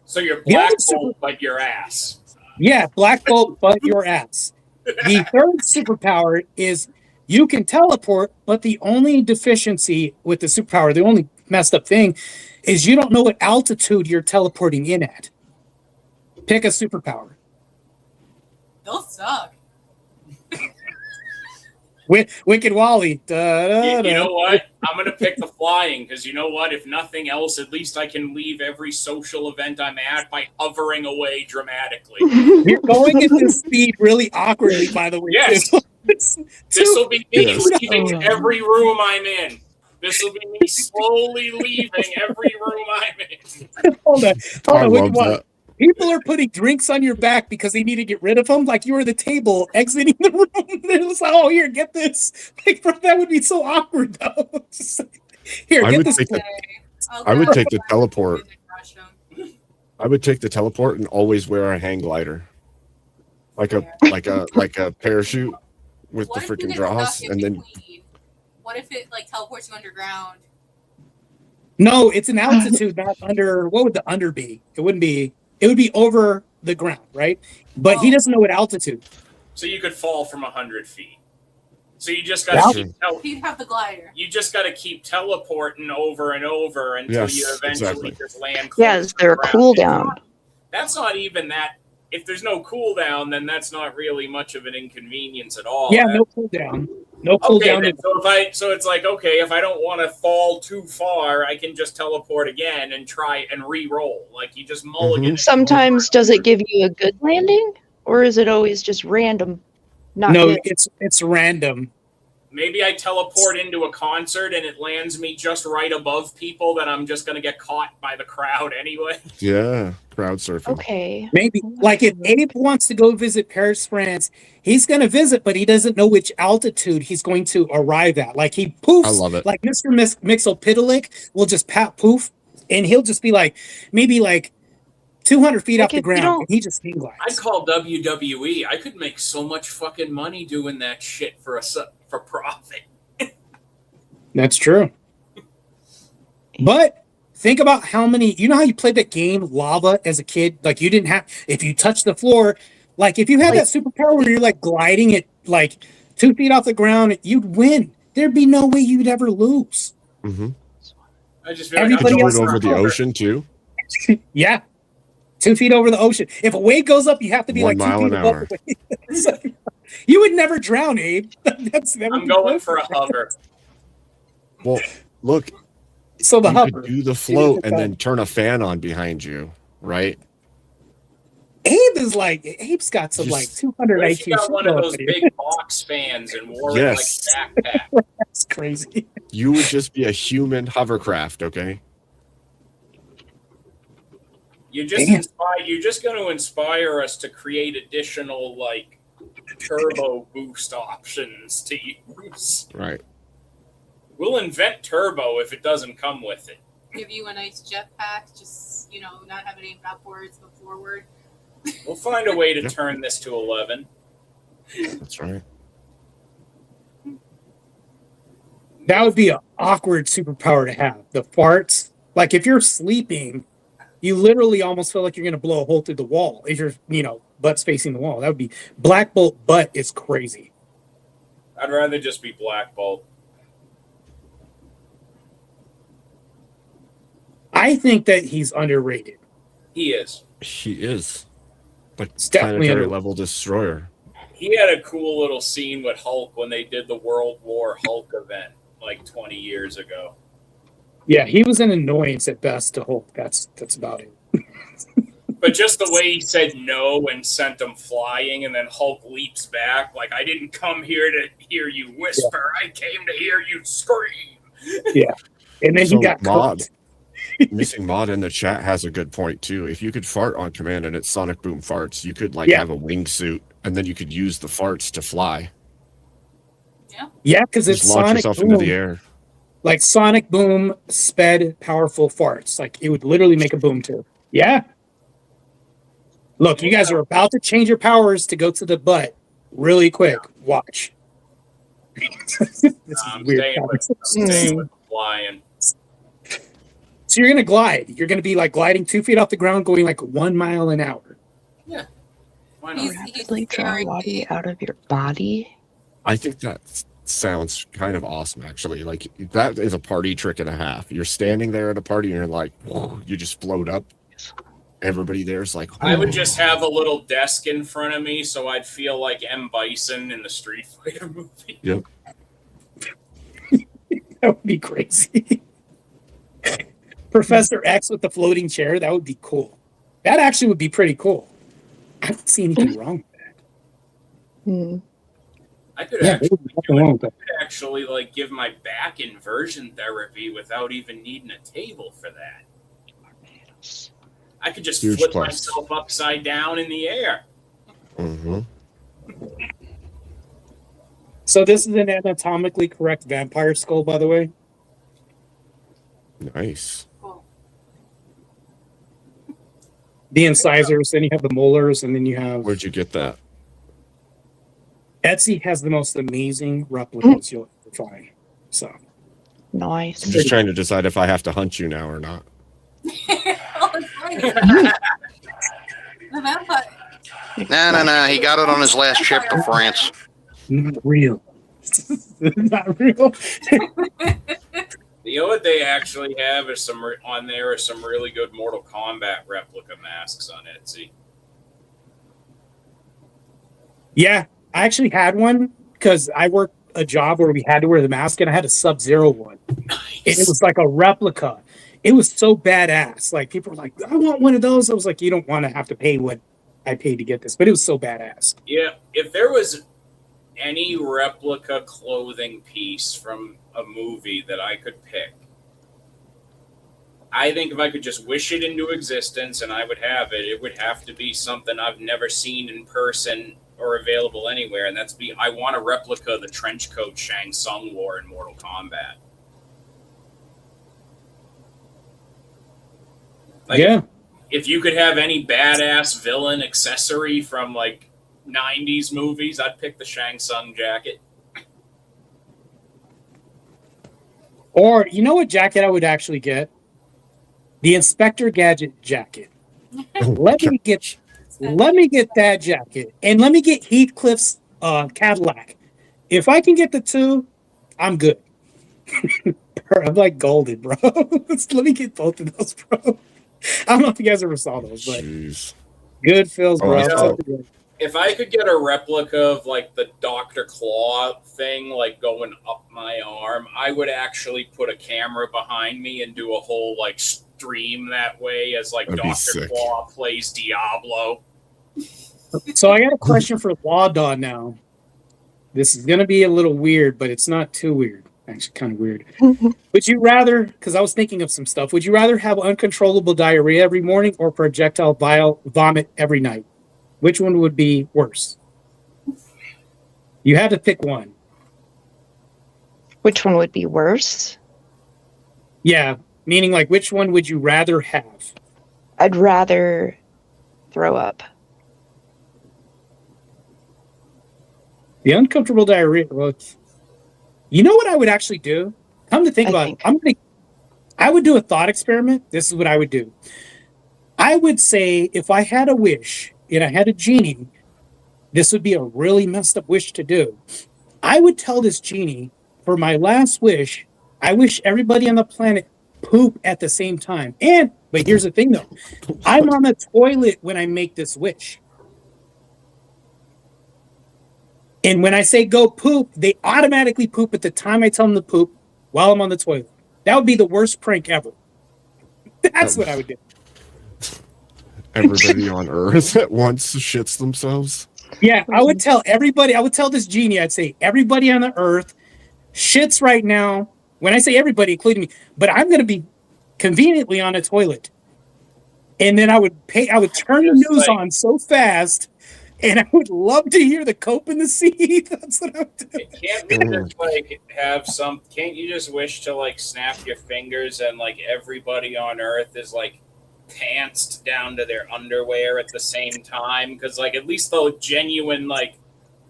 So you're The other Black Bolt, but your ass. Yeah, Black Bolt, but your ass. The third superpower is you can teleport, but the only deficiency with the superpower, the only messed up thing, is you don't know what altitude you're teleporting in at. Pick a superpower. They'll suck. Wicked Wally. You know what? I'm going to pick the flying because you know what? If nothing else, at least I can leave every social event I'm at by hovering away dramatically. You're going at this speed really awkwardly, by the way. Yes. This will be me leaving every room I'm in. This will be me slowly leaving every room I'm in. Hold on. I love Wicked Wally. that. People are putting drinks on your back because they need to get rid of them. Like you were the table exiting the room. It was like, oh, here, get this. Like, that would be so awkward, though. Here, get this. I would take the teleport. I would take the teleport and always wear a hang glider, like a parachute with What the if you freaking get dross, stuck in and then between? What if it like teleports you underground? No, it's an altitude, not under. What would the under be? It wouldn't be. It would be over the ground, right? But he doesn't know what altitude. So you could fall from 100 feet. So you just got to He'd have the glider. You just got to keep teleporting over and over until you eventually just land. Yeah, is there a cooldown? That's not even that. If there's no cooldown, then that's not really much of an inconvenience at all. Yeah, no cooldown. No cooldown. Okay, so it's like, okay, if I don't want to fall too far, I can just teleport again and try and re-roll. Like you just mulligan. Sometimes does it give you a good landing, or is it always just random? Not no, good? it's random. Maybe I teleport into a concert and it lands me just right above people that I'm just going to get caught by the crowd anyway. yeah, crowd surfing. Okay. Maybe like if Abe wants to go visit Paris, France, he's going to visit, but he doesn't know which altitude he's going to arrive at. Like he poofs. I love it. Like Mr. Mixopitalik will just poof, and he'll just be like maybe like 200 feet off the ground, and he just hang glides. I'd call WWE. I could make so much fucking money doing that shit for profit. That's true. But think about how many, you know how you played that game Lava as a kid? Like you didn't have, if you touch the floor, like if you had that superpower where you're like gliding at like 2 feet off the ground, you'd win. There'd be no way you'd ever lose. Mm-hmm. I just feel everybody like else over the ocean too. Yeah. 2 feet over the ocean. If a wave goes up, you have to be 1 like 2 mile feet an above hour. the wave. You would never drown, Abe. I'm going for a hover. Well, look. So the you hover. could do the float and then turn a fan on behind you, right? Abe's got some like 200 What if IQ. you got one of those big box fans and wore it like a backpack? That's crazy. You would just be a human hovercraft, okay? You're just going to inspire us to create additional like turbo boost options to use. Right. We'll invent turbo if it doesn't come with it. Give you a nice jetpack, just not have it aimed upwards but forward. We'll find a way to turn this to 11. That's right. That would be an awkward superpower to have. The farts. Like if you're sleeping, you literally almost feel like you're going to blow a hole through the wall if you're, butts facing the wall. That would be Black Bolt butt is crazy. I'd rather just be Black Bolt. I think that he's underrated. He is. He is. Like It's definitely planetary under- level destroyer. He had a cool little scene with Hulk when they did the World War Hulk event like 20 years ago. Yeah, he was an annoyance at best to Hulk. That's about it. But just the way he said no and sent them flying, and then Hulk leaps back, like, I didn't come here to hear you whisper, I came to hear you scream. And then So he got Mod, cooked. Missing Mod in the chat has a good point too. If you could fart on command and it's Sonic Boom farts, you could like Yeah. have a wingsuit and then you could use the farts to fly. Yeah, because it's Just launch Sonic yourself Boom. into the air. Like Sonic Boom sped powerful farts. Like it would literally make a boom tube. Yeah. Look, you guys are about to change your powers to go to the butt really quick. Watch. This is I'm weird. staying with flying. So you're gonna glide. You're gonna be like gliding 2 feet off the ground, going like 1 mile an hour. Why not? He's Rapidly draw scary. water out of your body. I think that sounds kind of awesome, actually. Like that is a party trick and a half. You're standing there at a party and you're like, whoa, you just float up. Everybody there's like, I would "Oh." just have a little desk in front of me so I'd feel like M. Bison in the Street Fighter movie. Yep. That would be crazy. Professor X with the floating chair, that would be cool. That actually would be pretty cool. I don't see anything wrong with that. Hmm. I could Yeah, actually, there would be nothing wrong with that. like give my back inversion therapy without even needing a table for that. I could just Huge flip plus. myself upside down in the air. Mm-hmm. So this is an anatomically correct vampire skull, by the way. Nice. The incisors, then you have the molars, and then you have Where'd you get that? Etsy has the most amazing replicas you'll ever find. So Nice. I'm just trying to decide if I have to hunt you now or not. Oh, it's right. The vampire. No. He got it on his last trip to France. not real. Not real. You know what they actually have is some on there are some really good Mortal Kombat replica masks on Etsy. Yeah, I actually had one because I worked a job where we had to wear the mask, and I had a Sub-Zero one. And it was like a replica. It was so badass. Like people were like, "I want one of those." I was like, "You don't want to have to pay what I paid to get this," but it was so badass. Yeah, if there was any replica clothing piece from a movie that I could pick, I think if I could just wish it into existence and I would have it, it would have to be something I've never seen in person or available anywhere, and I want a replica of the trench coat Shang Tsung wore in Mortal Kombat. Like, Yeah. if you could have any badass villain accessory from like 90s movies, I'd pick the Shang Tsung jacket. Or you know what jacket I would actually get? The Inspector Gadget jacket. Let me get that jacket, and let me get Heathcliff's Cadillac. If I can get the two, I'm good. I'm like golden, bro. Let me get both of those, bro. I don't know if you guys ever saw those, but Jeez. good feels, bro. I saw. If I could get a replica of like the Dr. Claw thing, like going up my arm, I would actually put a camera behind me and do a whole like stream that way as like That'd be Dr. sick. Claw plays Diablo. So I got a question for Law Dawn now. This is gonna be a little weird, but it's not too weird. Actually, kind of weird. Would you rather? Because I was thinking of some stuff. Would you rather have uncontrollable diarrhea every morning or projectile bile vomit every night? Which one would be worse? You had to pick one. Which one would be worse? Yeah, meaning like which one would you rather have? I'd rather throw up. The uncomfortable diarrhea. Well, you know what I would actually do? Come to think about it, I would do a thought experiment. This is what I would do. I would say if I had a wish and I had a genie, this would be a really messed up wish to do. I would tell this genie, for my last wish, I wish everybody on the planet poop at the same time. But here's the thing though, I'm on the toilet when I make this wish. And when I say go poop, they automatically poop at the time I tell them to poop while I'm on the toilet. That would be the worst prank ever. That's what I would do. Everybody on Earth at once shits themselves. Yeah, I would tell everybody, I would tell this genie, I'd say, everybody on the Earth shits right now. When I say everybody, including me, but I'm going to be conveniently on a toilet. And then I would turn the news on so fast, and I would love to hear the cope in the sea. That's what I would do. Can't we just like have some? Can't you just wish to like snap your fingers and like everybody on Earth is like pantsed down to their underwear at the same time? Because like at least the genuine like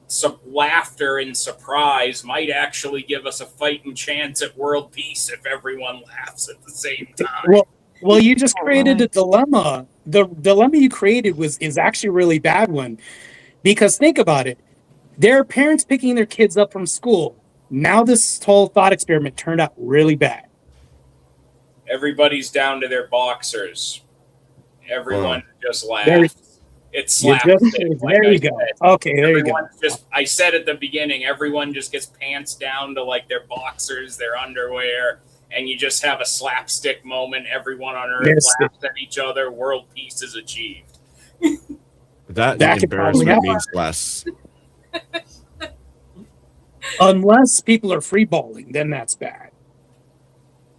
some laughter and surprise might actually give us a fighting chance at world peace if everyone laughs at the same time. Well, you just created a dilemma. The dilemma you created is actually a really bad one, because think about it. There are parents picking their kids up from school. Now this whole thought experiment turned out really bad. Everybody's down to their boxers. Everyone just laughs. It's slapstick. There you go. Okay, there you go. I said at the beginning, everyone just gets pants down to like their boxers, their underwear, and you just have a slapstick moment. Everyone on Earth laughs at each other. World peace is achieved. That embarrassment means less. Unless people are freeballing, then that's bad.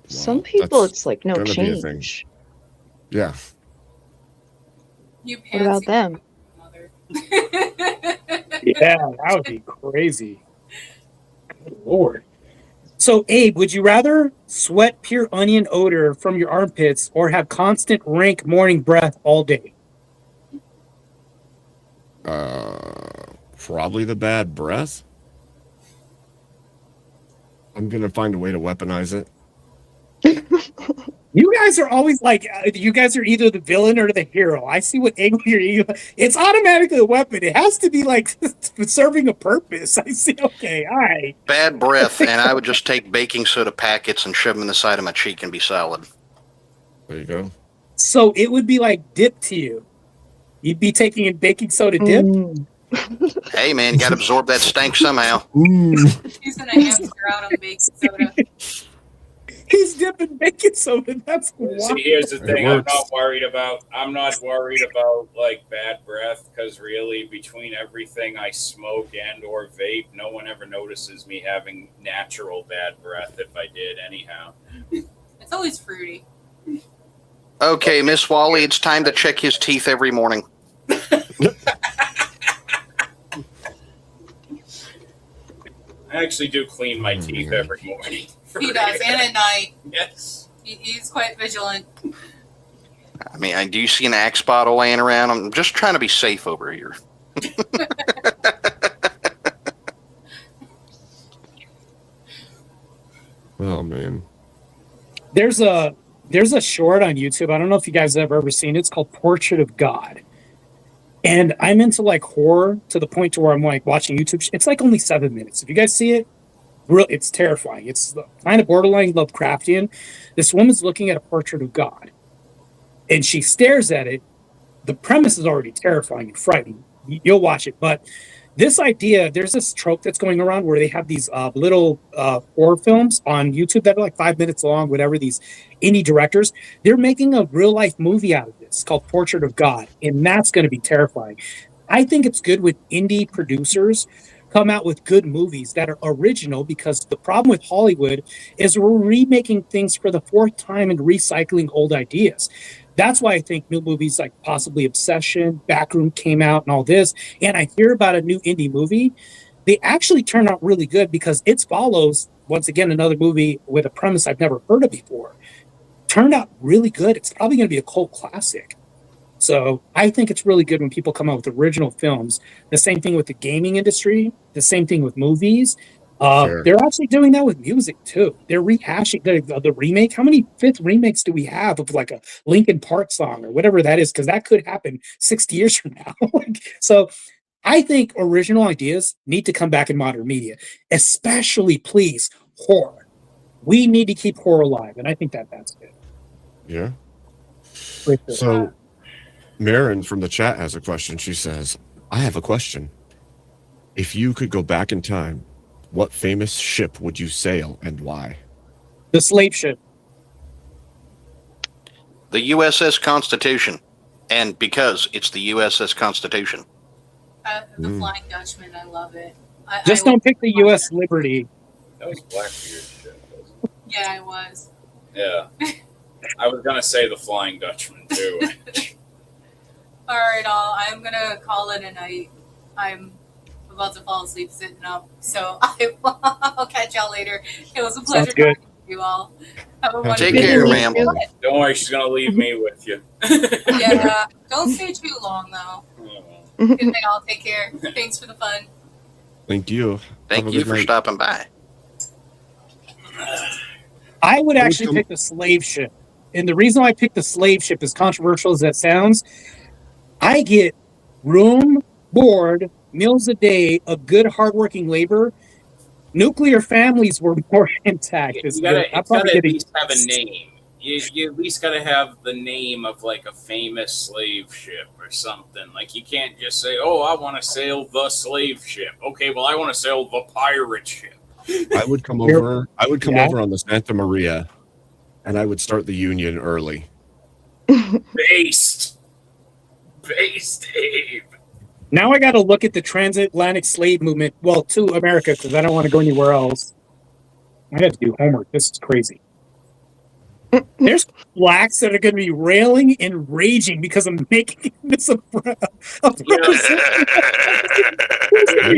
Some people, it's like no change. Yeah. What about them? Yeah, that would be crazy. Good Lord. So, Abe, would you rather sweat pure onion odor from your armpits or have constant rank morning breath all day? Probably the bad breath. I'm gonna find a way to weaponize it. You guys are always like, you guys are either the villain or the hero. I see what angle you're. It's automatically a weapon. It has to be like serving a purpose. I see. Okay, all right. Bad breath, and I would just take baking soda packets and shove them in the side of my cheek and be solid. There you go. So it would be like dip to you. You'd be taking a baking soda dip. Hey man, got to absorb that stank somehow. Using a hamster out on baking soda. He's dipping baking soda. That's wild. See, here's the thing. I'm not worried about like bad breath, because really between everything I smoke and or vape, no one ever notices me having natural bad breath if I did anyhow. It's always fruity. Okay, Miss Wally, it's time to check his teeth every morning. I actually do clean my teeth every morning. He does, and at night. Yes. He's quite vigilant. I mean, do you see an Axe bottle laying around? I'm just trying to be safe over here. Oh man. There's a short on YouTube. I don't know if you guys have ever seen it. It's called Portrait of God. And I'm into like horror to the point to where I'm like watching YouTube. It's like only 7 minutes. If you guys see it, it's terrifying. It's kind of borderline Lovecraftian. This woman's looking at a portrait of God, and she stares at it. The premise is already terrifying and frightening. You'll watch it, but this idea, there's this trope that's going around where they have these little horror films on YouTube that are like 5 minutes long, whatever, these indie directors. They're making a real life movie out of this called Portrait of God, and that's going to be terrifying. I think it's good when indie producers come out with good movies that are original, because the problem with Hollywood is we're remaking things for the fourth time and recycling old ideas. That's why I think new movies like possibly Obsession, Backroom came out and all this, and I hear about a new indie movie, they actually turn out really good because it follows, once again, another movie with a premise I've never heard of before. Turned out really good. It's probably going to be a cult classic. So I think it's really good when people come out with original films. The same thing with the gaming industry, the same thing with movies. Sure. They're actually doing that with music too. They're rehashing the remake. How many fifth remakes do we have of like a Linkin Park song or whatever that is? Because that could happen 60 years from now. So I think original ideas need to come back in modern media, especially, please, horror. We need to keep horror alive, and I think that's good. Yeah. So Marin from the chat has a question. She says, I have a question. If you could go back in time, what famous ship would you sail and why? The slave ship. The USS Constitution. And because it's the USS Constitution. The Flying Dutchman, I love it. Just don't pick the U.S. Liberty. That was Blackbeard's ship, wasn't it? Yeah, it was. Yeah. I was going to say the Flying Dutchman, too. All right, all. I'm going to call it a night. I'm about to fall asleep sitting up. So I'll catch y'all later. It was a pleasure talking to you all. Have a wonderful Take care, Good ma'am. night. Don't worry, she's going to leave me with you. Yeah, don't stay too long, though. Good night, all. Take care. Thanks for the fun. Thank you. Thank Have a you good for night. stopping by. I would actually pick the slave ship. And the reason why I picked the slave ship, as controversial as that sounds, I get room, board, meals a day, a good, hardworking labor. Nuclear families were more intact. You gotta at least have a name. You at least gotta have the name of like a famous slave ship or something. Like you can't just say, "Oh, I want to sail the slave ship." Okay, well, I want to sail the pirate ship. I would come over. I would come over on the Santa Maria, and I would start the Union early. Based, Dave. Now I got to look at the transatlantic slave movement, well, to America, because I don't want to go anywhere else. I have to do homework. This is crazy. There's blacks that are going to be railing and raging because I'm making this a proposition.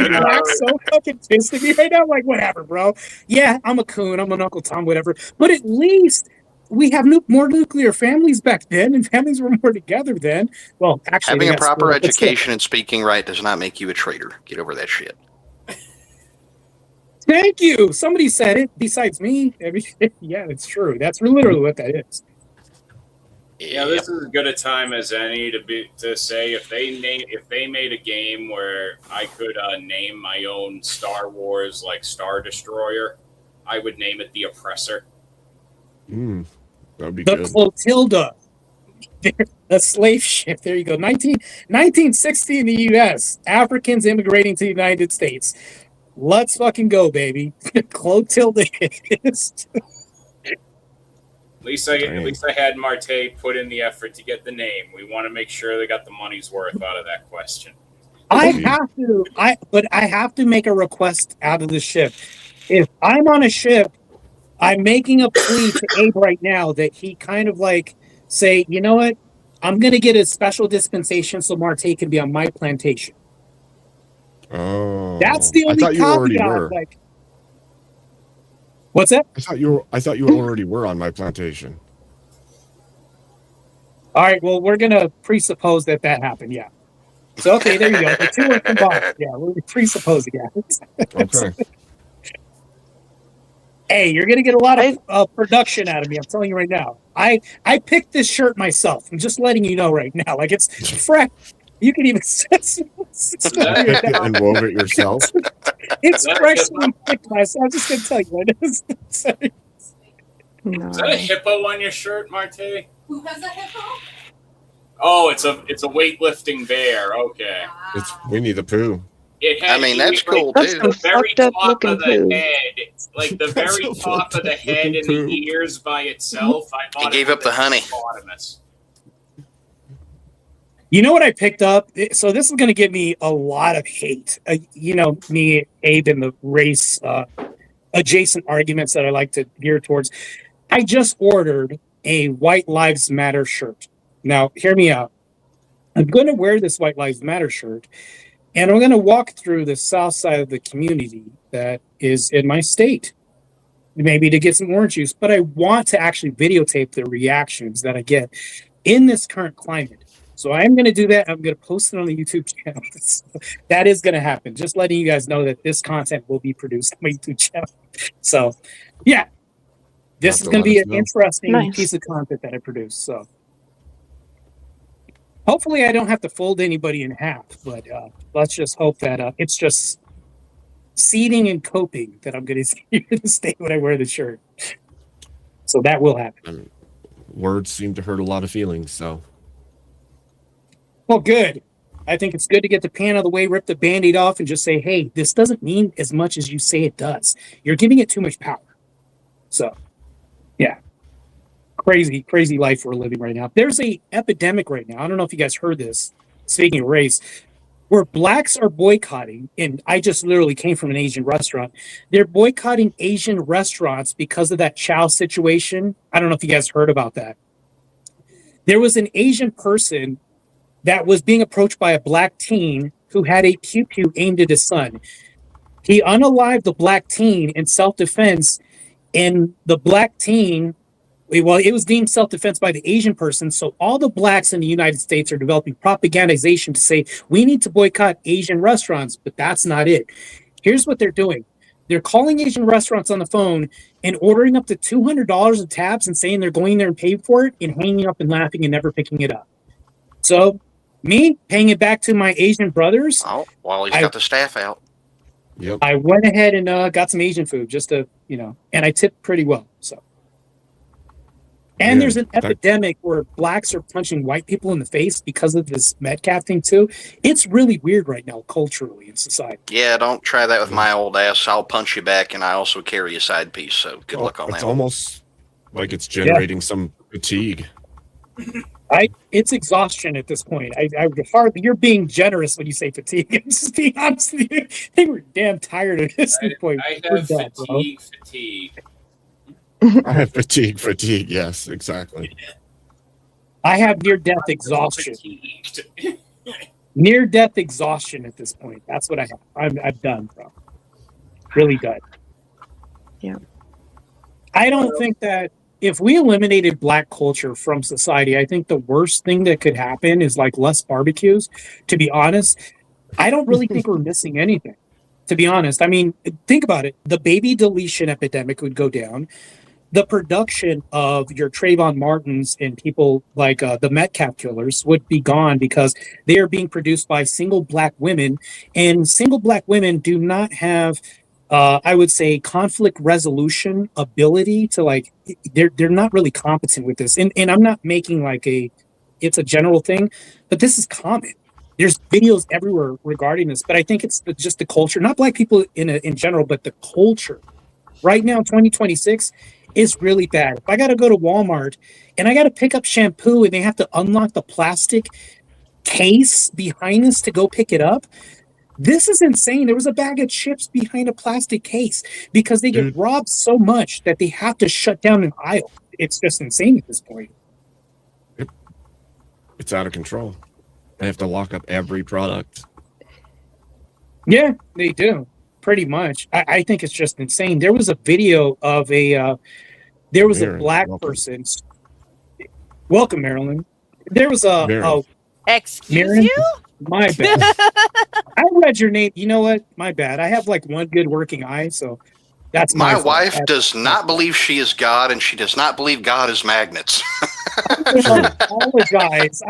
Blacks so fucking pissed at me right now. I'm like, whatever, bro. Yeah, I'm a coon. I'm an Uncle Tom, whatever. But at least we have more nuclear families back then, and families were more together then. Well, actually, Having they a got proper split up, but still. education and speaking right does not make you a traitor. Get over that shit. Thank you. Somebody said it besides me. Yeah, it's true. That's literally what that is. Yeah, this is as good a time as any to say if they made a game where I could name my own Star Wars like Star Destroyer, I would name it the Oppressor. That would be The good. Clotilda, a slave ship. There you go. 1960 in the U.S. Africans immigrating to the United States. Let's fucking go, baby. Clotilda is. At least I had Marte put in the effort to get the name. We want to make sure they got the money's worth out of that question. I have to make a request out of the ship. If I'm on a ship, I'm making a plea to Abe right now that he kind of like say, you know what? I'm gonna get a special dispensation so Marte can be on my plantation. Oh, That's the only I thought you already caveat. were. Like, what's that? I thought you already were on my plantation. All right. Well, we're gonna presuppose that happened. Yeah. So okay, there you go. The two are combined. Yeah, we're presupposing that. Okay. Hey, you're gonna get a lot of production out of me. I'm telling you right now. I picked this shirt myself. I'm just letting you know right now. Like it's fresh. You can even Picked it and wove it yourself. it's freshly picked myself. I'm just gonna tell you. No. Is that a hippo on your shirt, Marte? Who has a hippo? Oh, it's a weightlifting bear. Okay. It's Winnie the Pooh. It had I mean, that's cool, That's too. some the very fucked up top looking of the poo. head, like the That's very a top of the fucked up head and looking the poo. ears by itself. I thought He gave it up was the a honey. hippopotamus. You know what I picked up? So this is going to give me a lot of hate. You know, me, Abe, and the race adjacent arguments that I like to gear towards. I just ordered a White Lives Matter shirt. Now, hear me out. I'm going to wear this White Lives Matter shirt, and I'm going to walk through the south side of the community that is in my state, maybe to get some orange juice. But I want to actually videotape the reactions that I get in this current climate. So I'm going to do that. I'm going to post it on the YouTube channel. That is going to happen. Just letting you guys know that this content will be produced on my YouTube channel. So, yeah, this is going to be an interesting Nice. piece of content that I produce. So, hopefully, I don't have to fold anybody in half. But let's just hope that it's just seeding and coping that I'm going to stay when I wear the shirt. So that will happen. Words seem to hurt a lot of feelings, so. Well, good. I think it's good to get the pan out of the way, rip the Band-Aid off, and just say, hey, this doesn't mean as much as you say it does. You're giving it too much power. So, yeah. Crazy life we're living right now. There's a epidemic right now. I don't know if you guys heard this, speaking of race, where blacks are boycotting, and I just literally came from an Asian restaurant. They're boycotting Asian restaurants because of that chow situation. I don't know if you guys heard about that. There was an Asian person that was being approached by a black teen who had a pew-pew aimed at his son. He unalived the black teen in self-defense, and the black teen, well, it was deemed self-defense by the Asian person, so all the blacks in the United States are developing propagandization to say, we need to boycott Asian restaurants, but that's not it. Here's what they're doing. They're calling Asian restaurants on the phone and ordering up to $200 of tabs and saying they're going there and paying for it and hanging up and laughing and never picking it up. So me paying it back to my Asian brothers. Oh, well, he's got the staff out. Yep. I went ahead and got some Asian food just to, and I tipped pretty well. So, and there's an epidemic where blacks are punching white people in the face because of this Metcalf thing too. It's really weird right now culturally in society. Yeah, don't try that with my old ass. I'll punch you back, and I also carry a side piece. So good luck on that. It's almost like it's generating some fatigue. It's exhaustion at this point. I would hardly. You're being generous when you say fatigue. I'm just being honest with you. I think we're damn tired at this point. I have fatigue. I have fatigue. Yes, exactly. I have near-death exhaustion. Near-death exhaustion at this point. That's what I have. I'm done, bro. Really done. Yeah. I don't think that if we eliminated black culture from society, I think the worst thing that could happen is like less barbecues. To be honest, I don't really think we're missing anything. To be honest, I mean, think about it. The baby deletion epidemic would go down. The production of your Trayvon Martins and people like the Metcalf killers would be gone because they are being produced by single black women, and single black women do not have I would say conflict resolution ability to like they're not really competent with this. And I'm not making like it's a general thing, but this is common. There's videos everywhere regarding this, but I think it's just the culture, not black people in general, but the culture. Right now, 2026 is really bad. If I got to go to Walmart and I got to pick up shampoo and they have to unlock the plastic case behind us to go pick it up, this is insane. There was a bag of chips behind a plastic case because they get robbed so much that they have to shut down an aisle. It's just insane at this point. It's out of control. They have to lock up every product. Yeah, they do. Pretty much. I think it's just insane. There was a video of a black person. Welcome, Marilyn. There was Excuse Marilyn? you? My bad. I read your name. You know what? My bad. I have like one good working eye, so that's my fault. wife does not believe she is God, and she does not believe God is magnets. I apologize.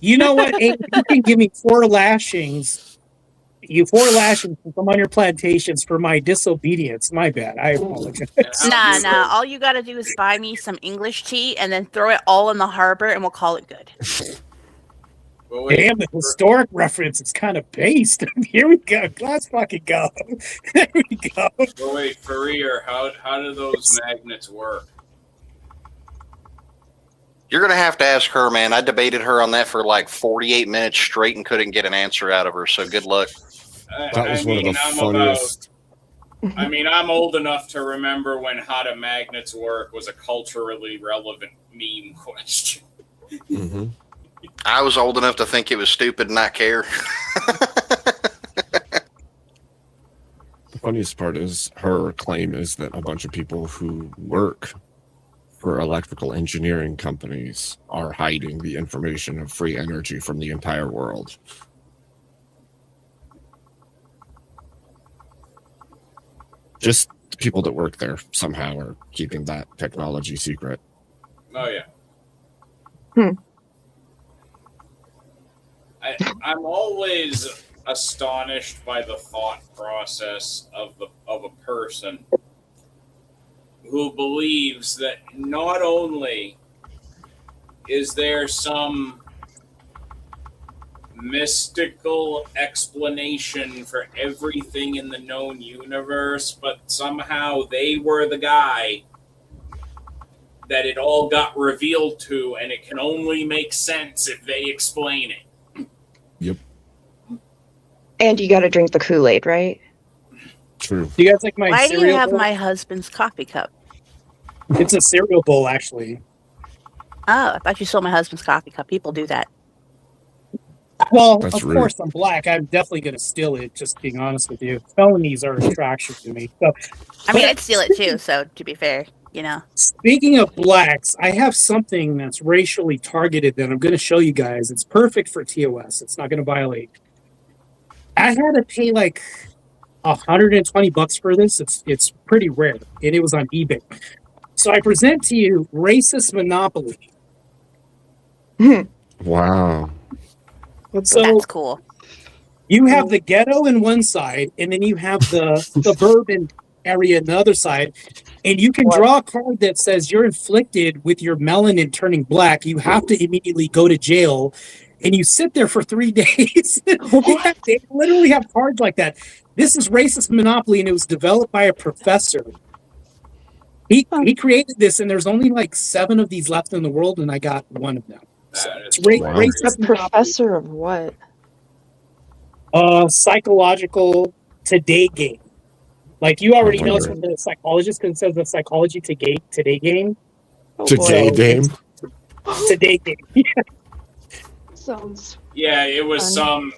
You know what? Hey, you can give me 4 lashings. 4 lashings from on your plantations for my disobedience. My bad. I apologize. Nah. All you got to do is buy me some English tea and then throw it all in the harbor, and we'll call it good. Well, Damn, the historic reference is kind of based. Here we go. Let's fucking go. There we go. Well, wait, for real, how do those magnets work? You're going to have to ask her, man. I debated her on that for like 48 minutes straight and couldn't get an answer out of her, so good luck. That was one of the funniest. I'm old enough to remember when how do magnets work was a culturally relevant meme question. Mm-hmm. I was old enough to think it was stupid and not care. The funniest part is her claim is that a bunch of people who work for electrical engineering companies are hiding the information of free energy from the entire world. Just the people that work there somehow are keeping that technology secret. Oh yeah. I'm always astonished by the thought process of a person who believes that not only is there some mystical explanation for everything in the known universe, but somehow they were the guy that it all got revealed to, and it can only make sense if they explain it. Yep. And you got to drink the Kool-Aid, right? True. Do you guys like my Why do you cereal have bowl? my husband's coffee cup? It's a cereal bowl, actually. Oh, I thought you sold my husband's coffee cup. People do that. Well, That's of rude. course, I'm black. I'm definitely going to steal it, just being honest with you. Felonies are an attraction to me. So, I mean, I'd steal it too, so to be fair, you know. speaking of blacks, I have something that's racially targeted that I'm going to show you guys. It's perfect for TOS. It's not going to violate. I had to pay like $120 for this. It's pretty rare, and it was on eBay. So I present to you Racist Monopoly. Wow. So That's cool. you have the ghetto in one side, and then you have the suburban area on the other side. And you can draw a card that says you're inflicted with your melanin turning black. You have to immediately go to jail, and you sit there for 3 days. They literally have cards like that. This is Racist Monopoly, and it was developed by a professor. He created this, and there's only like 7 of these left in the world, and I got one of them. So That it's is Wow. Racist A Monopoly. professor of what? Psychological today game. Like you already know it's wonder. from the psychologist because it says the psychology today game. Oh, Today boy. game. Today game. Sounds Yeah, it was Fun.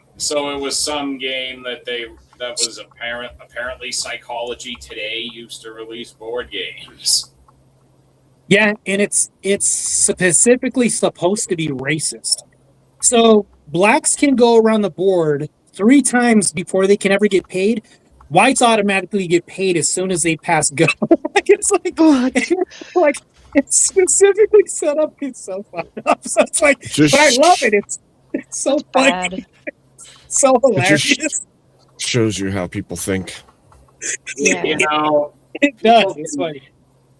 some game that was apparently Psychology Today used to release board games. Yeah, and it's specifically supposed to be racist. So blacks can go around the board 3 times before they can ever get paid. Whites automatically get paid as soon as they pass go. like it's specifically set up. It's so fucked up. So it's like, Just- but I love it. It's so funny. bad. So It hilarious. just shows you how people think. Yeah. You know, It does. It's funny.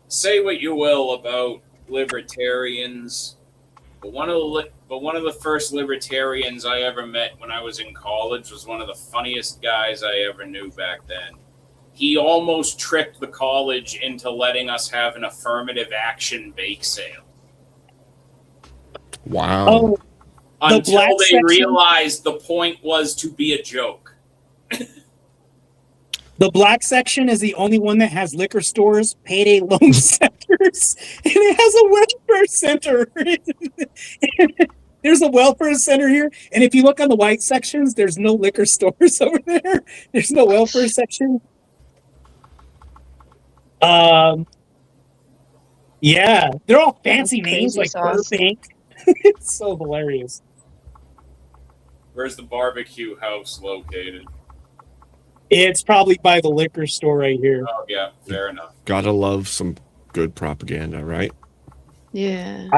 say what you will about libertarians, but one of the first libertarians I ever met when I was in college was one of the funniest guys I ever knew back then. He almost tricked the college into letting us have an affirmative action bake sale Wow. Oh, The until black they section? realized the point was to be a joke. the black section is the only one that has liquor stores, payday loan centers, and it has a welfare center. There's a welfare center here, and if you look on the white sections, there's no liquor stores over there. There's no welfare section. Yeah, they're all fancy That's names crazy like sauce. Burbank. It's so hilarious. Where's the barbecue house located? It's probably by the liquor store right here. Oh yeah, fair enough. Gotta love some good propaganda, right? Yeah.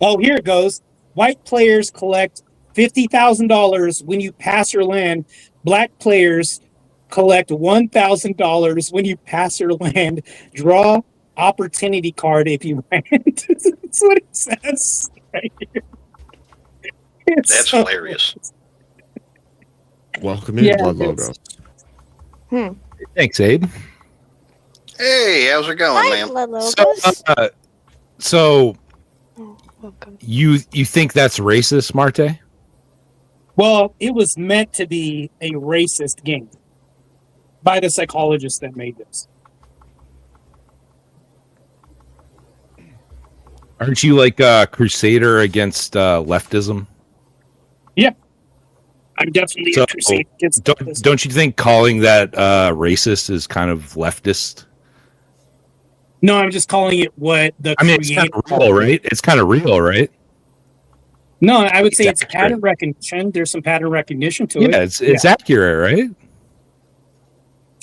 Oh, here it goes. White players collect $50,000 when you pass your land. Black players collect $1,000 when you pass your land. Draw opportunity card if you rent. That's what it says right here. It's That's so- hilarious. Welcome in, Yeah, Blood it's- Logo. Thanks, Abe. Hey, how's it going, Hi, man? Blood So, Logos. so Oh, welcome. you think that's racist, Marte? Well, it was meant to be a racist game by the psychologist that made this. Aren't you like a crusader against leftism? I'm definitely So, interested against this. Don't you think calling that racist is kind of leftist? No, I'm just calling it what the I mean, it's creator kind of called real, it. right? It's kind of real, right? No, I would say it's Exactly. pattern recognition. There's some pattern recognition to Yeah, it. it's accurate, right?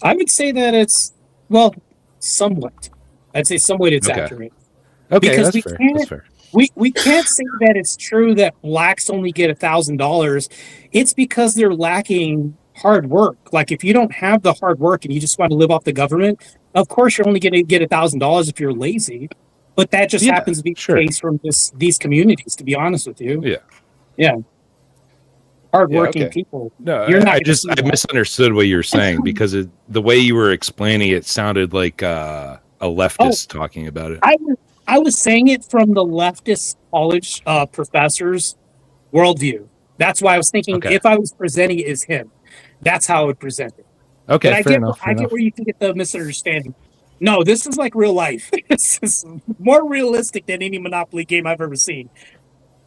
I would say that it's, well, somewhat. I'd say somewhat it's Okay. accurate. Okay, Because that's we fair. can't- That's fair. We can't say that it's true that blacks only get $1,000. It's because they're lacking hard work. Like if you don't have the hard work and you just want to live off the government, of course you're only going to get $1,000 if you're lazy. But that just Yeah, happens to be sure. the case from these communities, to be honest with you. Yeah. Yeah. hardworking okay. people. No, You're not I gonna see I that. misunderstood what you were saying because the way you were explaining it sounded like a leftist talking about it. I was saying it from the leftist college professor's worldview. That's why I was thinking Okay. if I was presenting it as him, that's how I would present it. Okay, But I fair get enough. I get where you can get the misunderstanding. No, this is like real life. This is more realistic than any Monopoly game I've ever seen.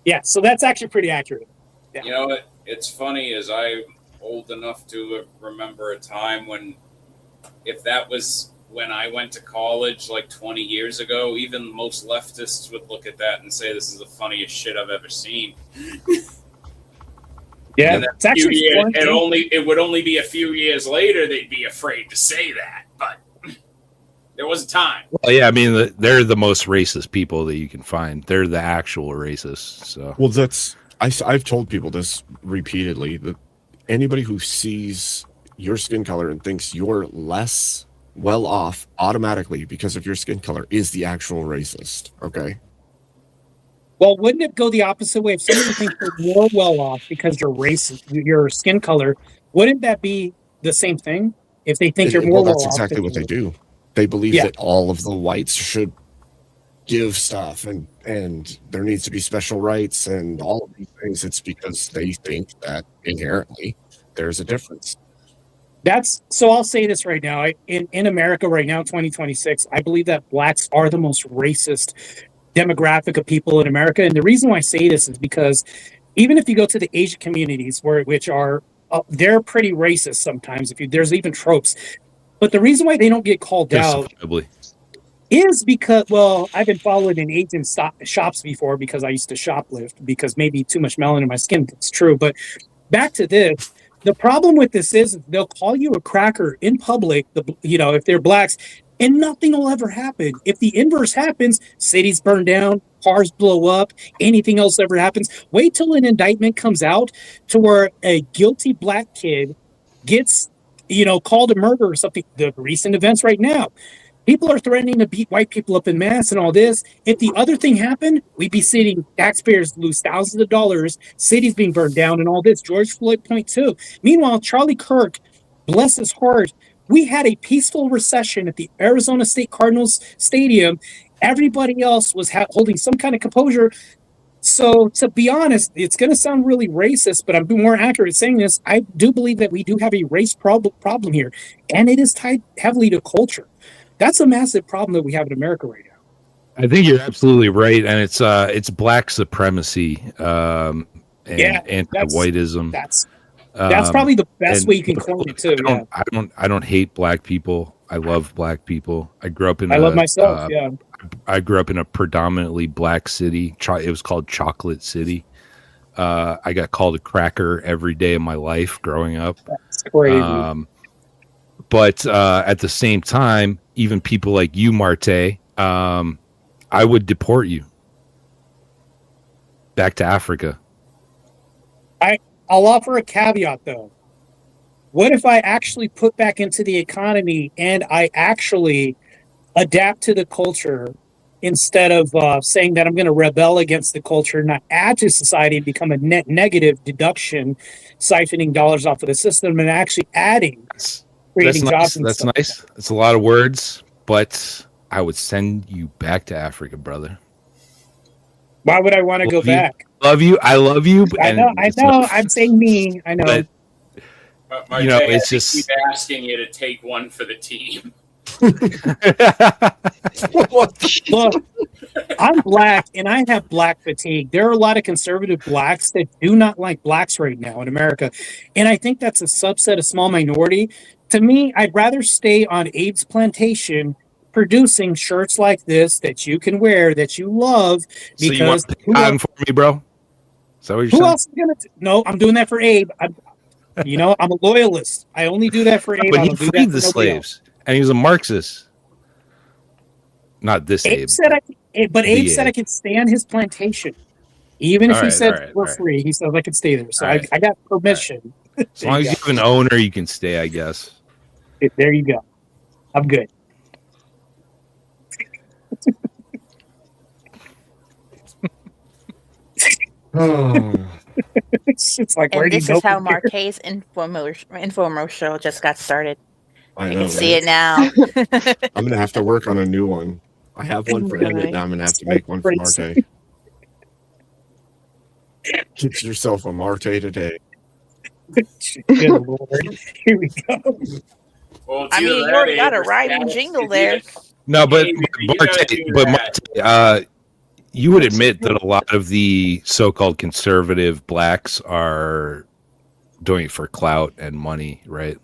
Yeah, so that's actually pretty accurate. Yeah. You know what? It's funny as I'm old enough to remember a time when, if that was when I went to college like 20 years ago, even most leftists would look at that and say, "This is the funniest shit I've ever seen." Yeah, And it's actually fun. it would only be a few years later they'd be afraid to say that, but there was a time. Well, yeah, I mean, they're the most racist people that you can find. They're the actual racists. So, Well, I've told people this repeatedly, that anybody who sees your skin color and thinks you're less well off automatically because of your skin color is the actual racist. Okay. Well, wouldn't it go the opposite way? If somebody thinks you're more well off because your race, your skin color, wouldn't that be the same thing? If they think you're more Well, that's well off, exactly what they do. They believe Yeah. that all of the whites should give stuff and there needs to be special rights and all of these things. It's because they think that inherently there's a difference. That's so. I'll say this right now. In America right now, 2026, I believe that blacks are the most racist demographic of people in America. And the reason why I say this is because even if you go to the Asian communities, which are they're pretty racist sometimes. There's even tropes, but the reason why they don't get called out justifiably. is because, well, I've been followed in Asian shops before because I used to shoplift because maybe too much melanin in my skin. It's true. But back to this, the problem with this is they'll call you a cracker in public, if they're blacks, and nothing will ever happen. If the inverse happens, cities burn down, cars blow up, anything else ever happens. Wait till an indictment comes out to where a guilty black kid gets, called a murder or something. The recent events right now. People are threatening to beat white people up in mass and all this. If the other thing happened, we'd be seeing taxpayers lose thousands of dollars, cities being burned down, and all this. George Floyd point two. Meanwhile, Charlie Kirk, bless his heart, we had a peaceful recession at the Arizona State Cardinals Stadium. Everybody else was holding some kind of composure. So, to be honest, it's going to sound really racist, but I'm being more accurate at saying this. I do believe that we do have a race problem here, and it is tied heavily to culture. That's a massive problem that we have in America right now. I think you're absolutely right, and it's black supremacy and anti-whiteism. That's probably the best way you can coin it too. I don't hate black people. I love black people. I love myself. I grew up in a predominantly black city. It was called Chocolate City. I got called a cracker every day of my life growing up. That's crazy. But at the same time, even people like you, Marte, I would deport you back to Africa. I'll offer a caveat, though. What if I actually put back into the economy and I actually adapt to the culture instead of saying that I'm going to rebel against the culture, not add to society and become a net negative deduction, siphoning dollars off of the system and actually adding, creating jobs. That's nice. It's a lot of words, but I would send you back to Africa, brother. Why would I want to go back? Love you. I love you. I know. I'm saying me. I know. But it's just keep asking you to take one for the team. Look, I'm black and I have black fatigue. There are a lot of conservative blacks that do not like blacks right now in America. And I think that's a subset, a small minority. To me, I'd rather stay on Abe's plantation producing shirts like this that you can wear, that you love. Because so you want to pick on for me, bro? Is that what you're who saying? else is gonna? No, I'm doing that for Abe. I'm a loyalist. I only do that for Abe. But he freed the slaves, and he was a Marxist. Not this Abe. Abe said I could stay on his plantation, even if he said we're free. He said I could stay there, so I got permission. As long as you have an owner, you can stay, I guess. There you go. I'm good. It's like, where And do you this go is how from here? Marquet's infomercial just got started. I You know, can see right? it now. I'm gonna have to work on a new one. I have one for Really? Emmett. Now I'm gonna have to make one for Marte. Get yourself a Marte today. Good Lord. Here we go. Well, it's I either mean, you that, already got Abe, a or rhyming Stats. jingle It's either- there. No, but Abe, you gotta do that. Marte, you would admit that a lot of the so-called conservative blacks are doing it for clout and money, right?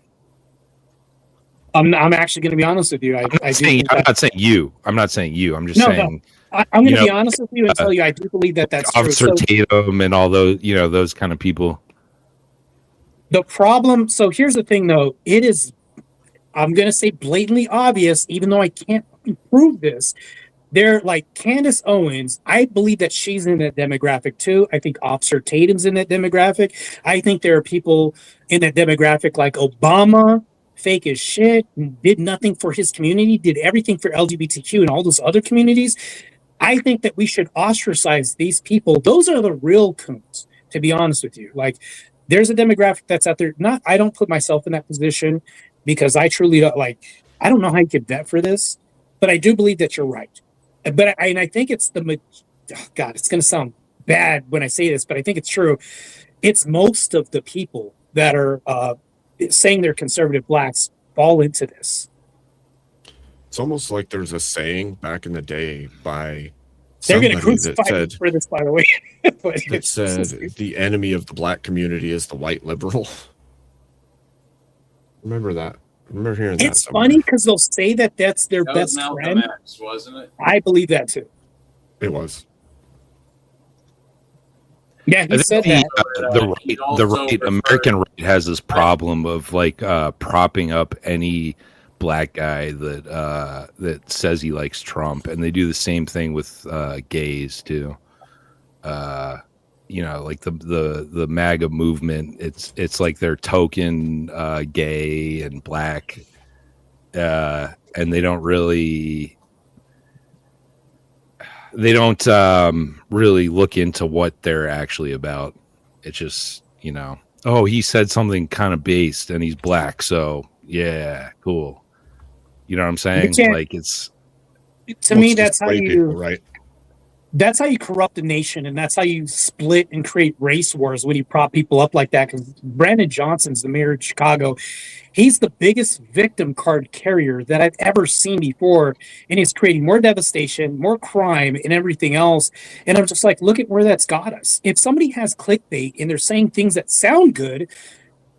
I'm actually going to be honest with you. I do think I'm that. not saying you. I'm not saying you. I'm just No, no. saying I'm going you to be know, honest with you and tell you I do believe that that's true. Officer So Tatum and all those, those kind of people. the problem. So here's the thing, though. It is. I'm going to say blatantly obvious, even though I can't prove this. They're like Candace Owens. I believe that she's in that demographic too. I think Officer Tatum's in that demographic. I think there are people in that demographic like Obama, fake as shit, did nothing for his community, did everything for LGBTQ and all those other communities. I think that we should ostracize these people. Those are the real coons, to be honest with you. Like, there's a demographic that's out there. Not, I don't put myself in that position because I truly don't like. I don't know how you could vet for this, but I do believe that you're right. But I think it's God, it's going to sound bad when I say this, but I think it's true. It's most of the people that are saying they're conservative blacks fall into this. It's almost like there's a saying back in the day by They're going to somebody crucify that me said for this, by the way. But that said the enemy of the black community is the white liberal. Remember that? I remember hearing that. It's funny because they'll say that that's their That was best Malcolm friend. X, wasn't it? I believe that too. It was. Yeah, he said that. The right, American right has this problem of like propping up any black guy that says he likes Trump, and they do the same thing with gays too. Like the MAGA movement. It's like they're token gay and black, and they don't really look into what they're actually about. It's just, oh, he said something kind of based and he's black, so yeah, cool. You know what I'm saying? Like, it's to me, that's how you people, right? That's how you corrupt a nation, and that's how you split and create race wars when you prop people up like that. Because Brandon Johnson's the mayor of Chicago. He's the biggest victim card carrier that I've ever seen before, and he's creating more devastation, more crime, and everything else. And I'm just like, look at where that's got us. If somebody has clickbait and they're saying things that sound good,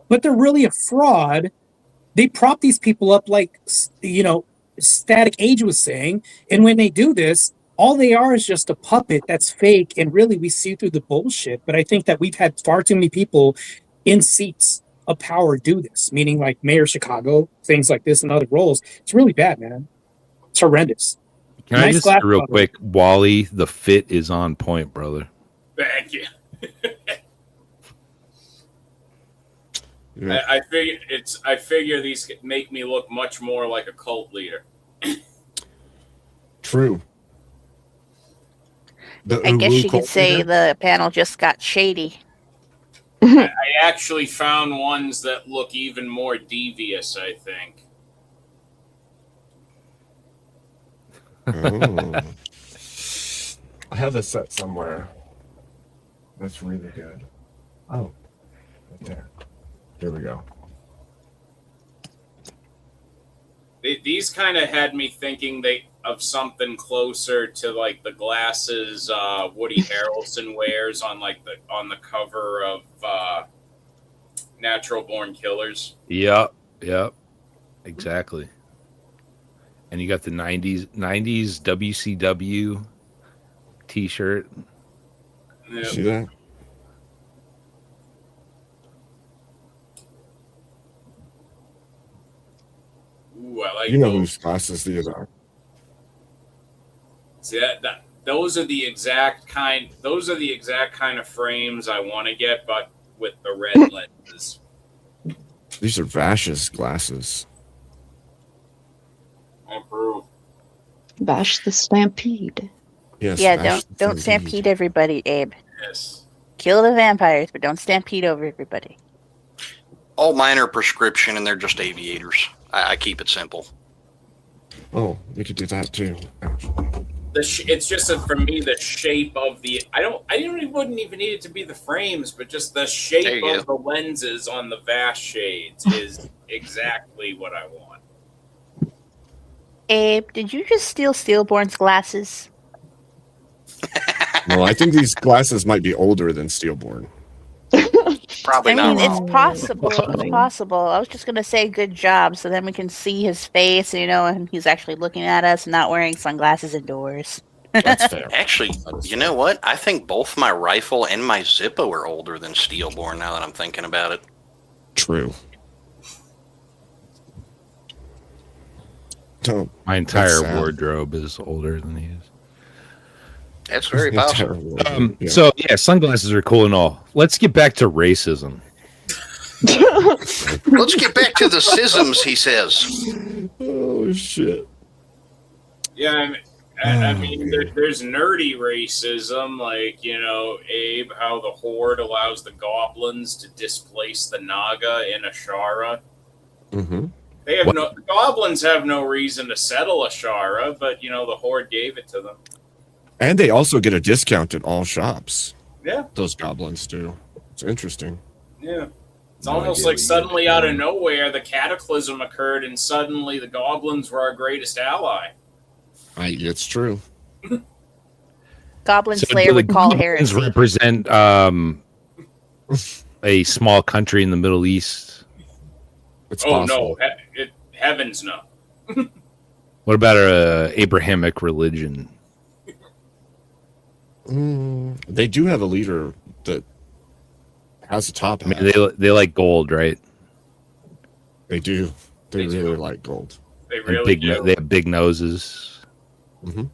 but they're really a fraud, they prop these people up like, Static Age was saying. And when they do this, all they are is just a puppet that's fake, and really we see through the bullshit. But I think that we've had far too many people in seats of power do this, meaning like Mayor of Chicago, things like this, and other roles. It's really bad, man. It's horrendous. Can I just say real quick, Wally, the fit is on point, brother. Thank you. Yeah. I figure these make me look much more like a cult leader. True. I guess you could say the panel just got shady. I actually found ones that look even more devious, I think. Oh. I have this set somewhere. That's really good. Oh, right there. Here we go. These kind of had me thinking of something closer to like the glasses Woody Harrelson wears on the cover of Natural Born Killers. Yep, exactly. And you got the 90s WCW t-shirt. Yep. See that? Ooh, I like You know those. whose glasses these are. See that those are the exact kind of frames I want to get, but with the red lenses. These are Vash's glasses. Approve. Bash the Stampede. Yes. Yeah, Vash don't the stampede everybody, Abe. Yes. Kill the vampires, but don't stampede over everybody. All mine are prescription, and they're just aviators. I keep it simple. Oh, we could do that too. It's just for me the shape of the. Wouldn't even need it to be the frames, but just the shape of the lenses on the vast shades is exactly what I want. Abe, did you just steal Steelborn's glasses? Well, I think these glasses might be older than Steelborn. Probably I mean, not. it's possible. It's possible. I was just gonna say good job, so then we can see his face, and he's actually looking at us, and not wearing sunglasses indoors. That's fair. Actually, you know what? I think both my rifle and my Zippo are older than Steelborn. Now that I'm thinking about it. True. My entire wardrobe is older than he is. That's very possible. So yeah, sunglasses are cool and all. Let's get back to racism. Let's get back to the sisms, he says. Oh shit. Yeah, I mean, there's nerdy racism, like Abe, how the Horde allows the goblins to displace the Naga in Ashara. Mm-hmm. The goblins have no reason to settle Ashara, but the Horde gave it to them. And they also get a discount at all shops. Yeah. Those goblins do. It's interesting. Yeah. It's almost like suddenly out of nowhere, the cataclysm occurred and suddenly the goblins were our greatest ally. It's true. Goblin Slayer would call goblins heresy. represent a small country in the Middle East. It's possible. No. Heavens no. What about a Abrahamic religion? They do have a leader that has a top hat. I mean, they like gold, right? They do. They really like gold. They really do. They have big noses. Mm-hmm.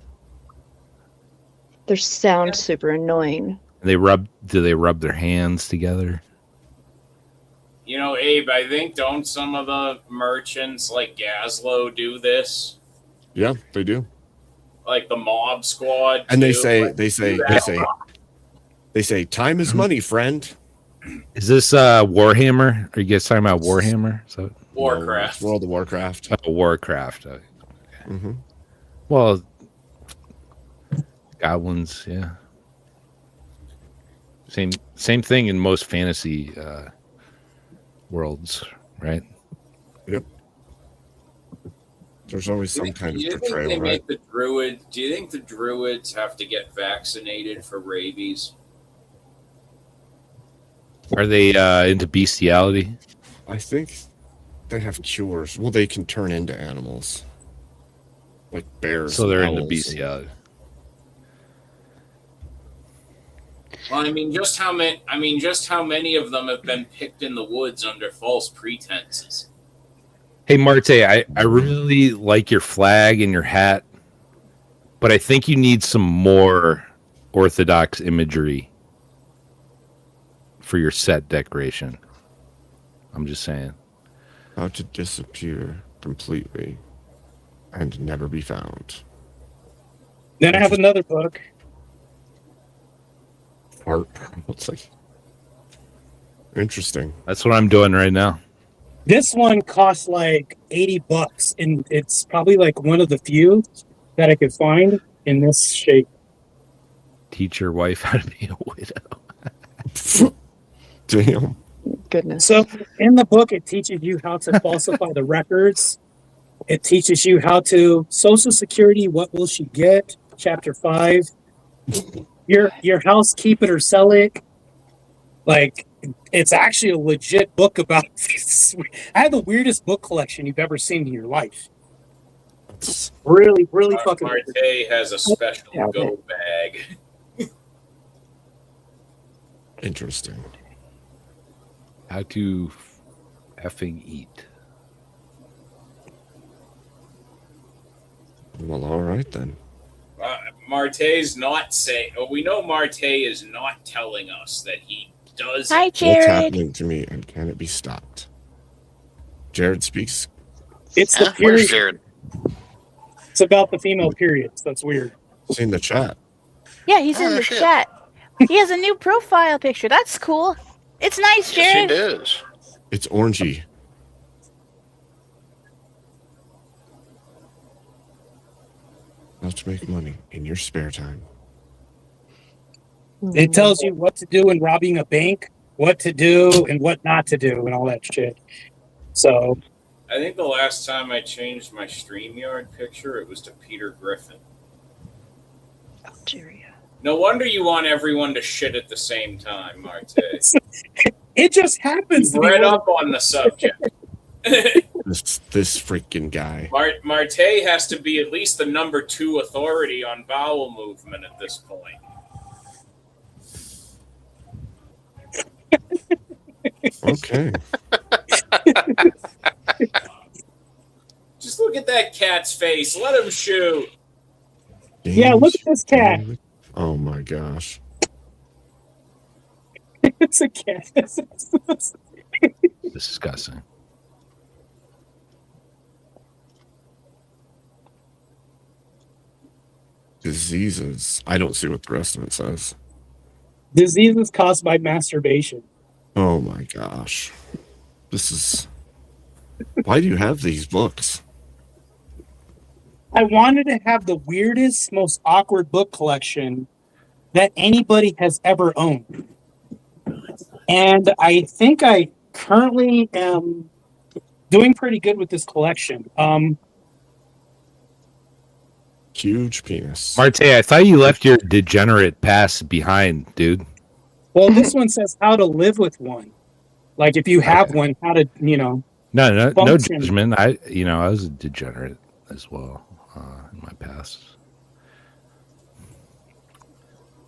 They sound super annoying. Do they rub their hands together? Abe, I think don't some of the merchants like Gazlo do this? Yeah, they do. Like the Mob Squad. And they say, time is money, friend. Is this Warhammer? Are you guys talking about Warhammer? So Warcraft. World of Warcraft. Oh, Warcraft. Okay. Mm-hmm. Well, goblins, yeah. Same thing in most fantasy worlds, right? Yep. There's always some kind of Do portrayal, you right? Do you think the druids have to get vaccinated for rabies? Are they into bestiality? I think they have cures. Well, they can turn into animals, like bears. So they're and into owls bestiality. Well, just how many of them have been picked in the woods under false pretenses? Hey, Marte, I really like your flag and your hat, but I think you need some more Orthodox imagery for your set decoration. I'm just saying. How to disappear completely and never be found. Then I have another book. Art. It's like interesting. That's what I'm doing right now. This one costs like $80, and it's probably like one of the few that I could find in this shape. Teach your wife how to be a widow. Damn. Goodness. So in the book, it teaches you how to falsify the records. It teaches you how to Social Security. What will she get? Chapter 5. Your house, keep it or sell it. Like, it's actually a legit book about this. I have the weirdest book collection you've ever seen in your life. It's really, really fucking. Marte has a special go bag. Interesting. How to effing eat. Well, all right then. Marte's not saying. Oh, we know Marte is not telling us that he does. Hi, What's Jared. happening to me, and can it be stopped? Jared speaks. It's the Where's period. Jared? It's about the female periods. That's weird. It's in the chat. Yeah, he's in the shit. chat. He has a new profile picture. That's cool. It's nice, Jared. Yes, it is. It's orangey. How to make money in your spare time. It tells you what to do in robbing a bank, what to do and what not to do, and all that shit. So I think the last time I changed my StreamYard picture, it was to Peter Griffin. Algeria. No wonder you want everyone to shit at the same time, Marte. it just happens. You've read up on the subject. This freaking guy. Marte has to be at least the #2 authority on bowel movement at this point. Okay. Just look at that cat's face. Let him shoot. Yeah, look at this cat. Oh my gosh. It's a cat. Disgusting. Diseases. I don't see what the rest of it says. Diseases caused by masturbation. Oh my gosh. This is. Why do you have these books? I wanted to have the weirdest, most awkward book collection that anybody has ever owned. And I think I currently am doing pretty good with this collection. Huge penis. Marte, I thought you left your degenerate past behind, dude. Well, this one says how to live with one. Like if you have one, how to, No function. judgment. I was a degenerate as well in my past.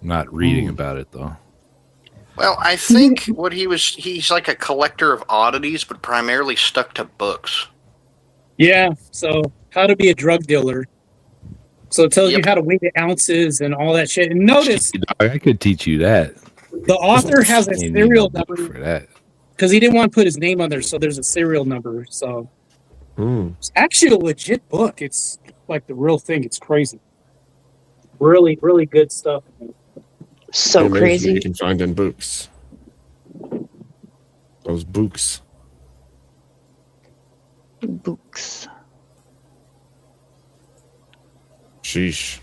I'm not reading about it though. Well, I think he's like a collector of oddities, but primarily stuck to books. Yeah, so how to be a drug dealer. So it tells you how to weigh the ounces and all that shit. And notice I could teach you that. the author has a serial number for that. because he didn't want to put his name on there, so there's a serial number. So it's actually a legit book. It's like the real thing. It's crazy. Really, really good stuff. So Amazing crazy. You can find in books. Those books. Books. Sheesh.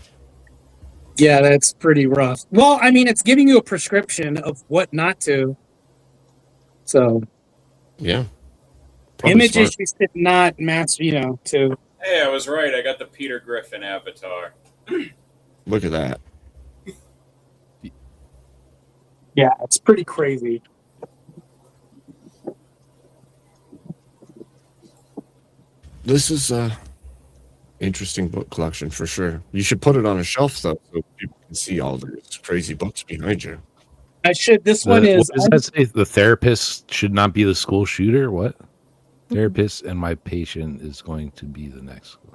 Yeah, that's pretty rough. Well, I mean, it's giving you a prescription of what not to. So Yeah. Probably images smart. you should not match, to. Hey, I was right. I got the Peter Griffin avatar. Look at that. Yeah, it's pretty crazy. This is a interesting book collection for sure. You should put it on a shelf though, so people can see all these crazy books behind you. I should. This one is. What does that say? The therapist should not be the school shooter. What? Therapist and my patient is going to be the next one.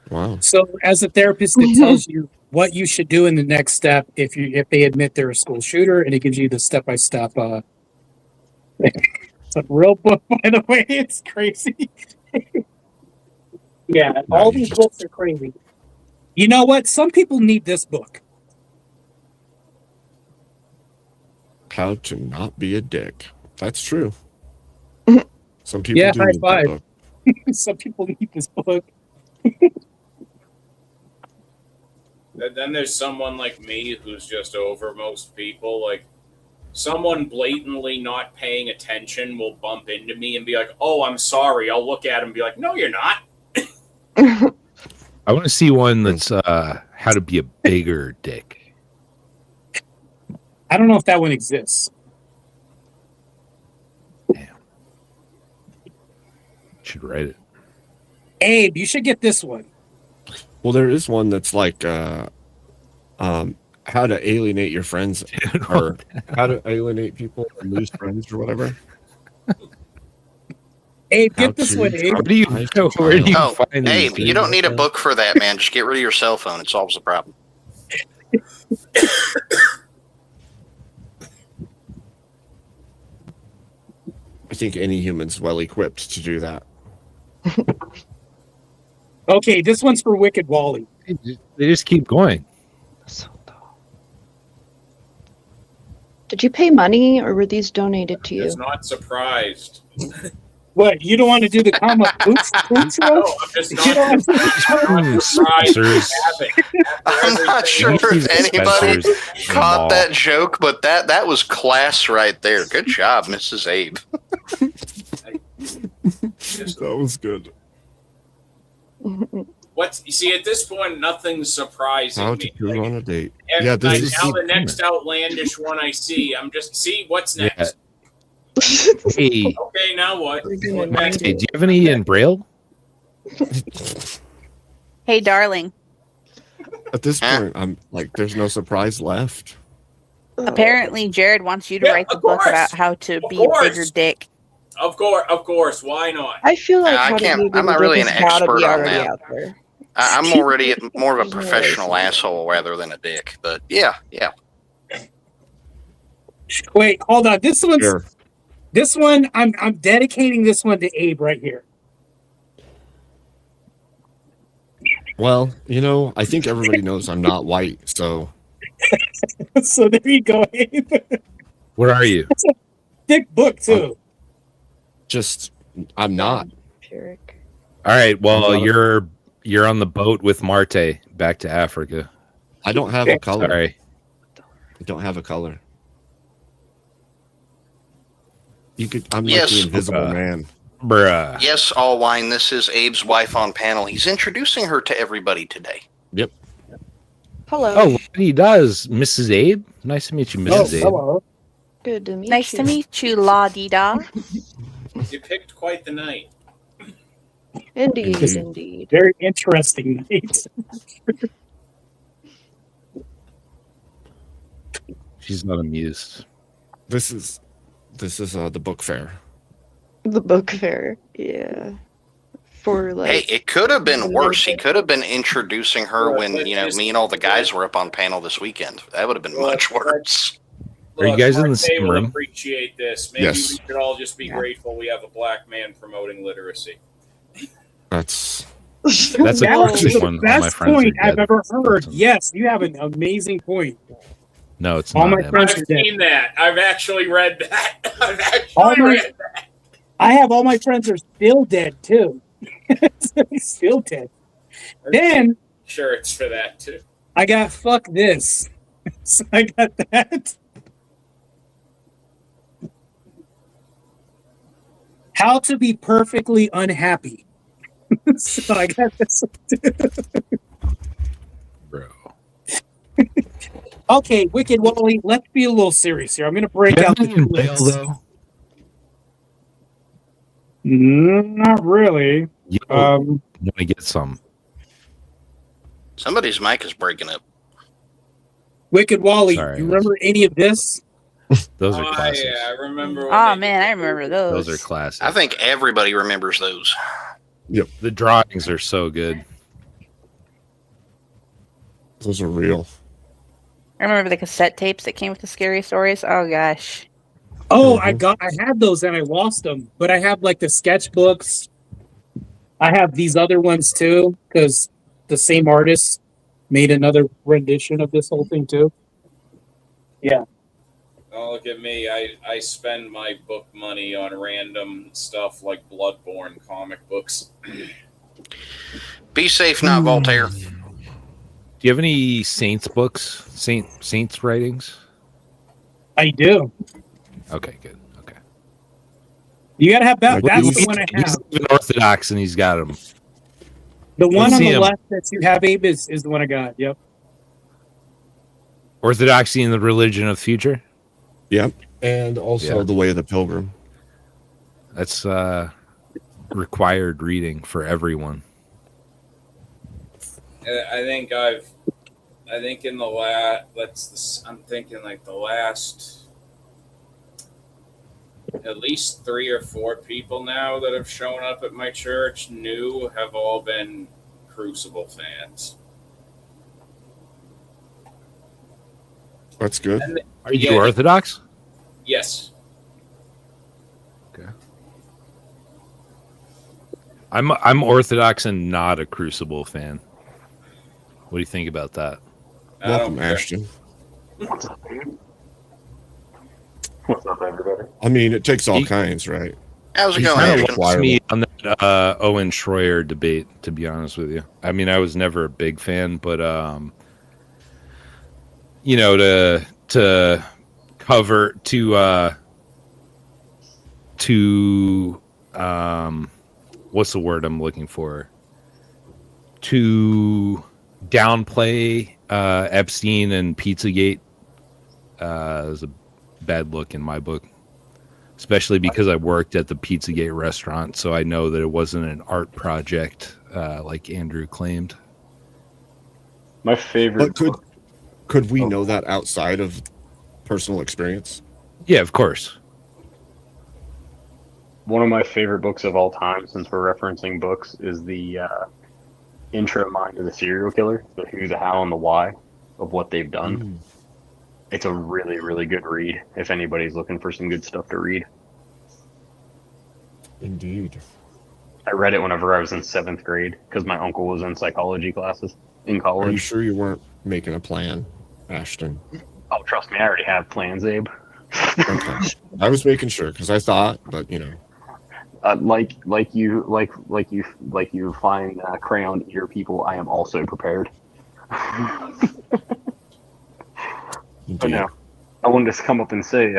Wow. So, as a therapist, it tells you what you should do in the next step if they admit they're a school shooter, and it gives you the step-by-step. It's a real book, by the way. It's crazy. Yeah, all these books are crazy. You know what? Some people need this book. How to not be a dick. That's true. Some people Yeah, do high need that five. book. Some people need this book. Then there's someone like me who's just over most people. Like, someone blatantly not paying attention will bump into me and be like, "Oh, I'm sorry." I'll look at him and be like, "No, you're not." I want to see one that's how to be a bigger dick. I don't know if that one exists. Damn. Should write it. Abe, you should get this one. Well, there is one that's like how to alienate your friends or how to alienate people and lose friends or whatever. Abe, How get this to one, Abe. Where do you Oh, find hey, these you don't things? need a book for that, man. Just get rid of your cell phone. It solves the problem. I think any human's well equipped to do that. Okay, this one's for Wicked Wally. They just keep going. So dumb. Did you pay money or were these donated to you? Is not surprised. What, you don't want to do the comma food show? No, I'm just not surprised. I'm not sure if anybody caught that joke, but that was class right there. Good job, Mrs. Abe. That was good. You see, at this point, nothing's surprising How me. to choose on a date. Yeah, now the next outlandish one I see, I'm just what's next. Hey, okay, now what? Hey, do you have any in Braille? Hey, darling. At this point, I'm like, there's no surprise left. Apparently, Jared wants you to write the book about how to be a bigger dick. Of course. Why not? I feel like I can't. I'm not really an expert on that. Out there. I'm already more of a professional asshole rather than a dick. But yeah. Wait, hold on. This one, I'm dedicating this one to Abe right here. Well, I think everybody knows I'm not white, so. So there you go, Abe. Where are you? It's a thick book too. I'm not. All right. Well, you're on the boat with Marte back to Africa. I don't have a color. Sorry. I don't have a color. I'm like Yes. the invisible man. Bruh. Yes, all wine. This is Abe's wife on panel. He's introducing her to everybody today. Yep. Hello. Oh, he does. Mrs. Abe? Nice to meet you, Mrs. Abe. Hello. Good to meet Nice you. to meet you, la-dee-da. You picked quite the night. Indeed. Very interesting night. She's not amused. This is the book fair. The book fair. Yeah. For like. Hey, it could have been worse. He could have been introducing her when me and all the guys were up on panel this weekend. That would have been much worse. Are you guys in the Marte same will room? Appreciate this. Maybe Yes. we should all just be grateful we have a black man promoting literacy. That's That's a That was perfect the one. All my best friends point are I've dead. ever heard. Yes, you have an amazing point. No, it's All not. my him. friends I've are dead. seen that. I've actually read that. All I have all my friends are still dead too. Still dead. Then shirts for that too. I got fuck this. So I got that. How to be perfectly unhappy. So I got this. Bro. Okay, Wicked Wally, let's be a little serious here. I'm going to break out the in Braille, list. though? Not really. You want to get some. Somebody's mic is breaking up. Wicked Wally, Sorry. you remember any of this? Those are classics. Yeah, I remember. when Oh they- man, I remember those. Those are classics. I think everybody remembers those. The drawings are so good. those are real. I remember the cassette tapes that came with the scary stories. Oh gosh. Oh, I had those and I lost them, but I have like the sketchbooks. I have these other ones too, because the same artist made another rendition of this whole thing too. Yeah. Oh, look at me. I spend my book money on random stuff like Bloodborne comic books. Be safe, not Voltaire. Do you have any Saints books? Saints writings? I do. Okay, good. Okay. You gotta have that. That's He's the one I have. even Orthodox and he's got them. The one Let's on see the him. left that you have, Abe, is the one I got. Yep. Orthodoxy and the Religion of the Future? Yep. And also The Way of the Pilgrim. That's required reading for everyone. I think in the I'm thinking like the last at least 3 or 4 people now that have shown up at my church new have all been Crucible fans. That's good. Are you Orthodox? Yes. Okay. I'm Orthodox and not a Crucible fan. What do you think about that? Welcome, Ashton. What's up, everybody? I mean, it takes all kinds, right? How's it He's going, kind of Ashton? lost me on that Owen Schroyer debate, to be honest with you. I mean, I was never a big fan, but you know, to cover to what's the word I'm looking for? To downplay Epstein and Pizzagate is a bad look in my book, especially because I worked at the Pizzagate restaurant, so I know that it wasn't an art project like Andrew claimed. My favorite. But could we know that outside of personal experience? Yeah, of course. One of my favorite books of all time, since we're referencing books, is the intro mind of the serial killer, the who, the how, and the why of what they've done. It's a really, really good read if anybody's looking for some good stuff to read. Indeed. I read it whenever I was in 7th grade because my uncle was in psychology classes in college. Are you sure you weren't making a plan, Ashton? Oh, trust me, I already have plans, Abe. Okay. I was making sure because I thought, but you know. Like you find crayon ear people, I am also prepared. But no, I wanted to come up and say,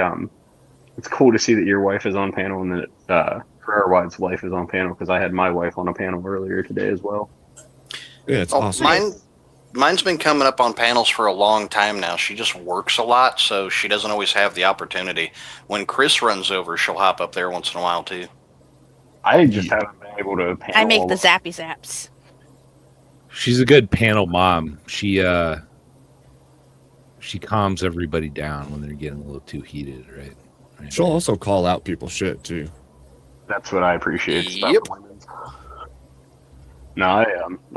it's cool to see that your wife is on panel and that Prayer Wide's wife is on panel, because I had my wife on a panel earlier today as well. Yeah, it's awesome. Mine's been coming up on panels for a long time now. She just works a lot, so she doesn't always have the opportunity. When Chris runs over, she'll hop up there once in a while too. I just haven't been able to panel. I make the zappy zaps. She's a good panel mom. She calms everybody down when they're getting a little too heated, right? She'll also call out people's shit too. That's what I appreciate. Yep. No,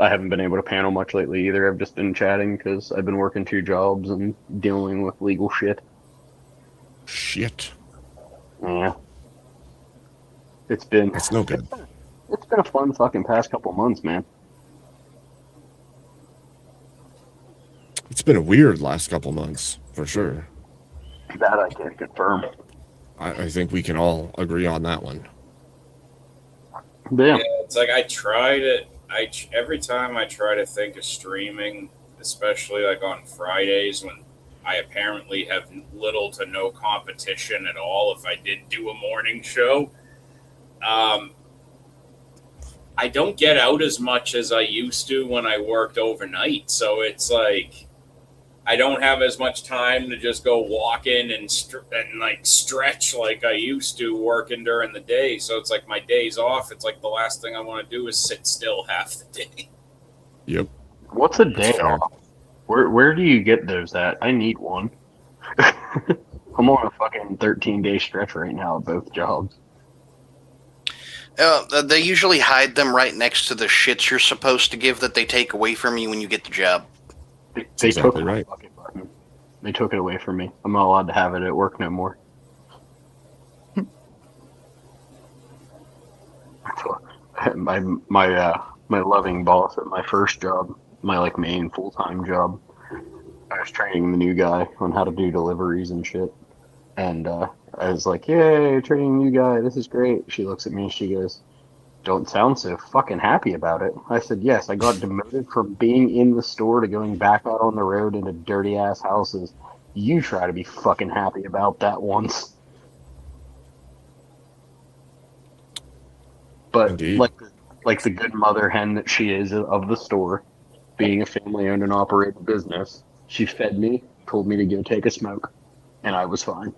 I haven't been able to panel much lately either. I've just been chatting because I've been working 2 jobs and dealing with legal shit. Shit. Yeah. It's no good. It's been a fun fucking past couple months, man. It's been a weird last couple months, for sure. That I can confirm. I think we can all agree on that one. Yeah. It's like every time I try to think of streaming, especially like on Fridays when I apparently have little to no competition at all if I did do a morning show. I don't get out as much as I used to when I worked overnight. So it's like I don't have as much time to just go walk in and stretch like I used to working during the day. So it's like my days off. It's like the last thing I want to do is sit still half the day. Yep. What's a day off? Where do you get those at? I need one. I'm on a fucking 13-day stretch right now at both jobs. They usually hide them right next to the shits you're supposed to give that they take away from you when you get the job. They took my fucking button. They took it away from me. I'm not allowed to have it at work no more. My loving boss at my first job, my main full-time job, I was training the new guy on how to do deliveries and shit. And I was like, yay, training a new guy, this is great. She looks at me and she goes, don't sound so fucking happy about it. I said, yes, I got demoted from being in the store to going back out on the road into dirty ass houses. You try to be fucking happy about that once. But Indeed. like the good mother hen that she is of the store, being a family owned and operated business, she fed me, told me to go take a smoke, and I was fine.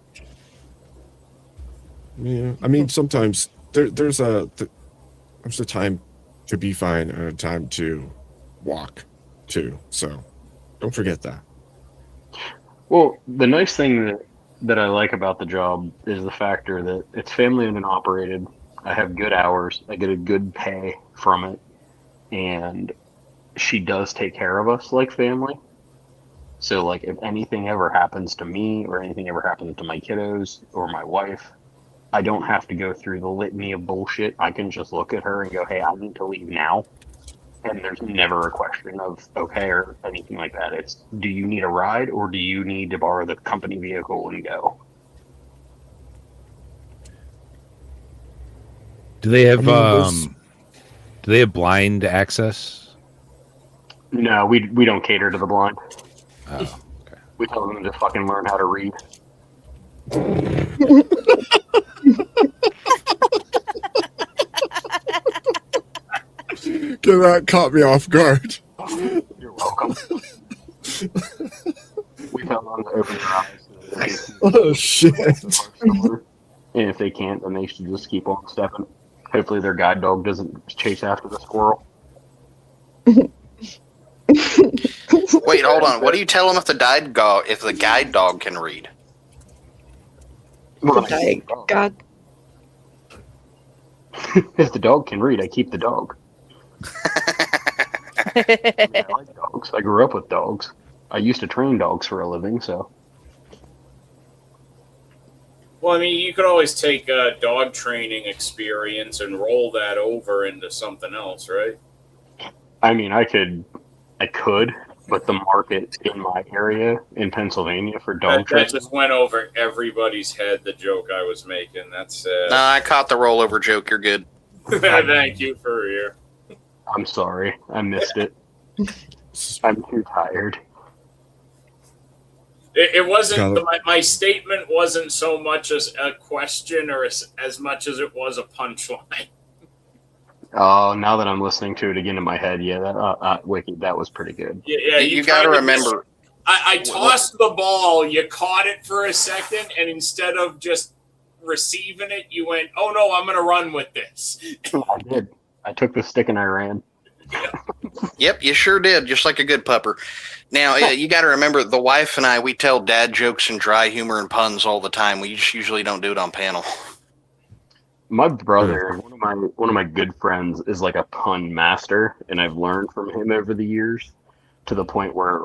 Yeah, I mean, sometimes there's a time to be fine and a time to walk too. So don't forget that. Well, the nice thing that I like about the job is the factor that it's family owned and operated. I have good hours. I get a good pay from it. And she does take care of us like family. So, if anything ever happens to me or anything ever happens to my kiddos or my wife, I don't have to go through the litany of bullshit. I can just look at her and go, hey, I need to leave now. And there's never a question of, okay, or anything like that. It's, do you need a ride or do you need to borrow the company vehicle and go? Do they have there's- do they have blind access? No, we don't cater to the blind. Oh, okay. We tell them to fucking learn how to read. That caught me off guard. You're welcome. We tell them to open their eyes. So that Oh shit! and if they can't, then they should just keep on stepping. Hopefully, their guide dog doesn't chase after the squirrel. Wait, hold on. What do you tell them if the guide dog can read? Well, God. if the dog can read, I keep the dog. I like dogs. I grew up with dogs. I used to train dogs for a living, so. Well, I mean, you could always take a dog training experience and roll that over into something else, right? I mean, I could, but the market in my area in Pennsylvania for dog That training. just went over everybody's head, the joke I was making. That's I caught the rollover joke. You're good. Thank you for your. I'm sorry, I missed it. I'm too tired. It wasn't my statement wasn't so much as a question or as much as it was a punchline. Oh, now that I'm listening to it again in my head, yeah, that Wiki, that was pretty good. Yeah, you got to remember. I tossed the ball, you caught it for a second, and instead of just receiving it, you went, "Oh no, I'm going to run with this." I did. I took the stick and I ran. Yep, you sure did, just like a good pupper. Now, you got to remember, the wife and I, we tell dad jokes and dry humor and puns all the time. We just usually don't do it on panel. My brother, one of my good friends, is like a pun master, and I've learned from him over the years to the point where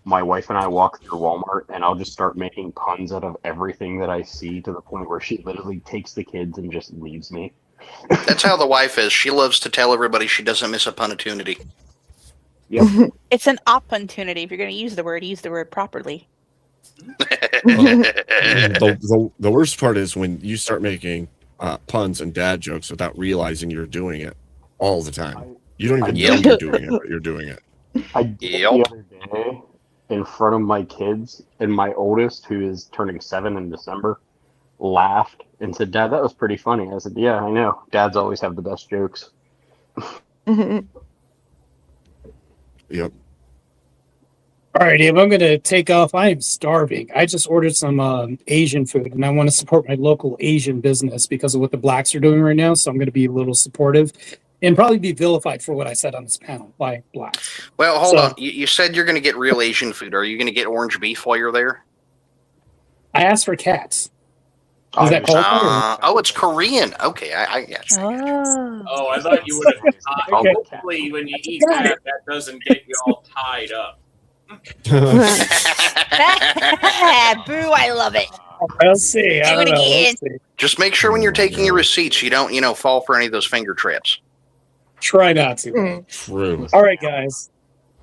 my wife and I walk through Walmart, and I'll just start making puns out of everything that I see to the point where she literally takes the kids and just leaves me. That's how the wife is. She loves to tell everybody she doesn't miss a punopportunity. Yep. It's an opportunity. If you're going to use the word properly. The worst part is when you start making puns and dad jokes without realizing you're doing it all the time. You don't even know you're doing it, but you're doing it. I did it the other day in front of my kids, and my oldest, who is turning 7 in December, laughed and said, "Dad, that was pretty funny." I said, "Yeah, I know. Dads always have the best jokes." Yep. All right, Dave, I'm going to take off. I am starving. I just ordered some Asian food, and I want to support my local Asian business because of what the blacks are doing right now. So I'm going to be a little supportive and probably be vilified for what I said on this panel by blacks. Well, hold on. You said you're going to get real Asian food. Are you going to get orange beef while you're there? I asked for cats. Is that called? Oh, it's Korean. Okay, I guess. Oh, I thought you would have. Hopefully, when you eat that doesn't get you all tied up. Boo! I love it. I'll see. I Do it don't know. again. We'll see. Just make sure when you're taking your receipts, you don't, fall for any of those finger traps. Try not to. True. All right, guys.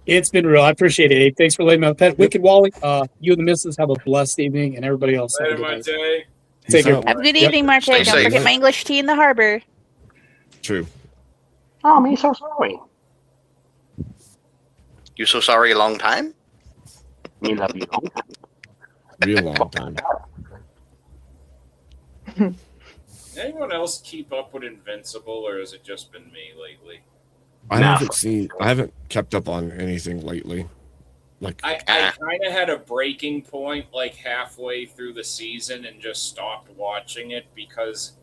It's been real. I appreciate it. Thanks for letting me on the pet. Wicked Wally, you and the missus have a blessed evening, and everybody else. Later, Monte. Take care. Have a good evening, Marche. Stay Don't safe. forget my English tea in the harbor. True. Oh, me so sorry. You so sorry a long time? Me love you. Real long time. Anyone else keep up with Invincible, or has it just been me lately? I haven't kept up on anything lately. Like I kind of had a breaking point like halfway through the season and just stopped watching it because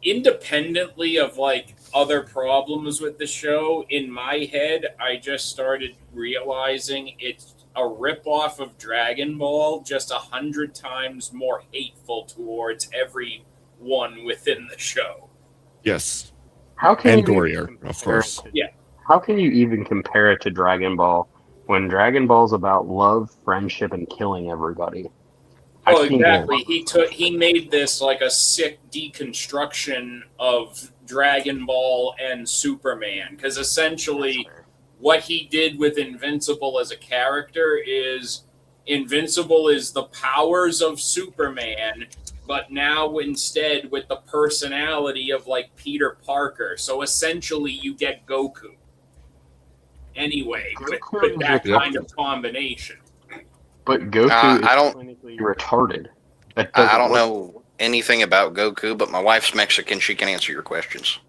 independently of like other problems with the show, in my head, I just started realizing it's a ripoff of Dragon Ball, just 100 times more hateful towards everyone within the show. yes. How can And you gorier, compare of course. it to- Yeah. How can you even compare it to Dragon Ball when Dragon Ball's about love, friendship, and killing everybody? Oh, I've seen exactly. He made this like a sick deconstruction of Dragon Ball and Superman, because essentially what he did with Invincible as a character is Invincible is the powers of Superman but now instead with the personality of like Peter Parker. So essentially, you get Goku. Anyway, with that kind of combination. But Goku I is don't- clinically retarded. That I doesn't don't work. know anything about Goku, but my wife's Mexican. She can answer your questions.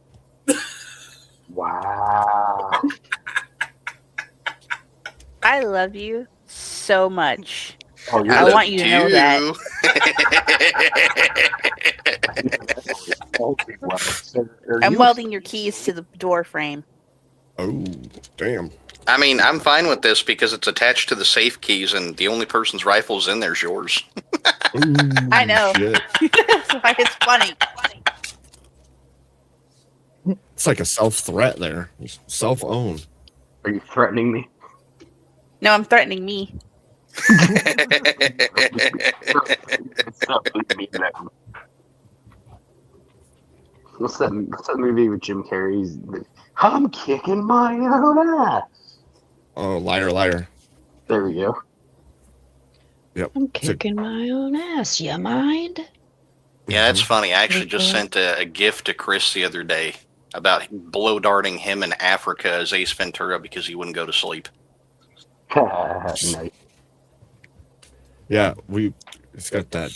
Wow. I love you so much. Oh, you're I love want you to know that. I'm welding your keys to the door frame. Oh, damn. I mean, I'm fine with this because it's attached to the safe keys, and the only person's rifle's in there is yours. Ooh, I know. shit. That's why it's funny. It's like a self-threat there. Self-own. Are you threatening me? No, I'm threatening me. What's that movie with Jim Carrey's? I'm kicking my own ass. Oh, liar, liar. There we go. Yep. I'm kicking my own ass. You mind? Yeah, that's funny. I actually just sent a gift to Chris the other day about blow darting him in Africa as Ace Ventura because he wouldn't go to sleep. Nice. Yeah, it's got that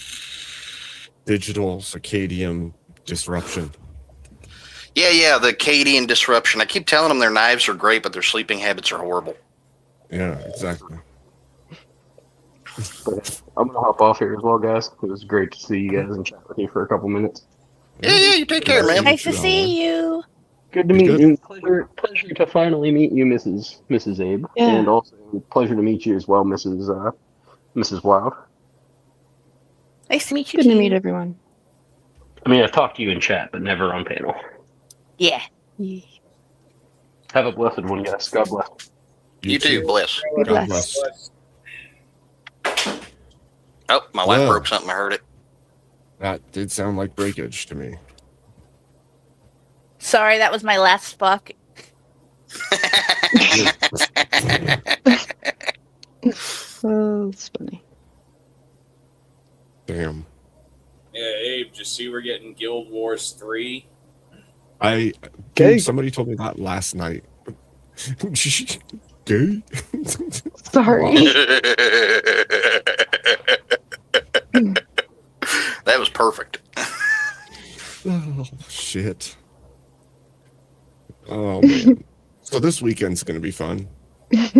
digital circadian disruption. Yeah, the Cadian disruption. I keep telling them their knives are great, but their sleeping habits are horrible. Yeah, exactly. But I'm gonna hop off here as well, guys. It was great to see you guys and chat with you for a couple minutes. Yeah, you take care, man. Nice to see you. Good to meet you. Pleasure to finally meet you, Mrs. Abe, Yeah. and also pleasure to meet you as well, Mrs. Wild. Nice to meet you. Good to too. meet everyone. I mean, I've talked to you in chat, but never on panel. Yeah. Have a blessed one, guys. God bless. You too, bless. Be God blessed. bless. Oh, my wife Whoa. broke something. I heard it. That did sound like breakage to me. Sorry, that was my last fuck. Oh, it's funny. Damn. Yeah, Abe, just see we're getting Guild Wars 3. Dude, somebody told me that last night. Gay? Sorry. That was perfect. Oh, shit. Oh, man. So this weekend's going to be fun. What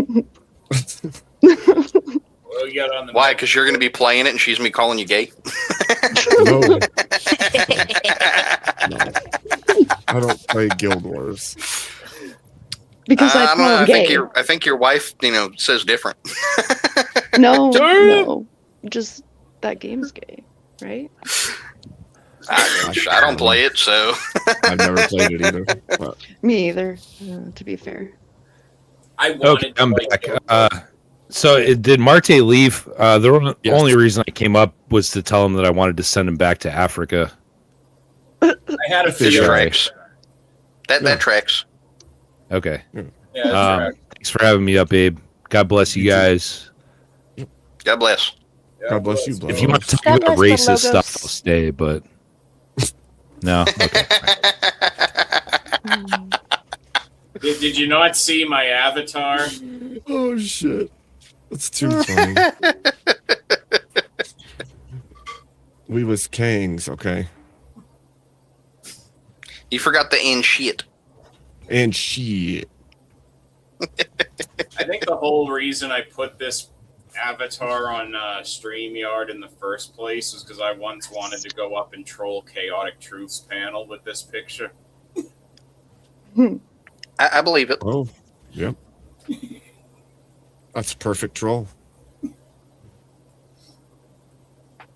do you got on the Why? Because you're going to be playing it and she's going to be calling you gay? No. No. I don't play Guild Wars. Because I don't know. call him gay. I think your wife, says different. No, just that game's gay, right? I don't play it, so. I've never played it either. But Me either, to be fair. I Okay, wanted I'm to back. Did Marte leave? The Yes. only reason I came up was to tell him that I wanted to send him back to Africa. I had a That feeling. tracks. That tracks. Okay. Yeah, that's right. Thanks for having me up, Abe. God bless you guys. God bless. Yeah, God bless you, If you want to talk God about bless the racist logos. stuff, I'll stay, but no. Okay. Did you not see my avatar? oh, shit. That's too funny. We was kings, okay? You forgot the and shit. And shit. I think the whole reason I put this avatar on StreamYard in the first place was because I once wanted to go up and troll Chaotic Truths panel with this picture. I believe it. Oh, yep. That's a perfect troll.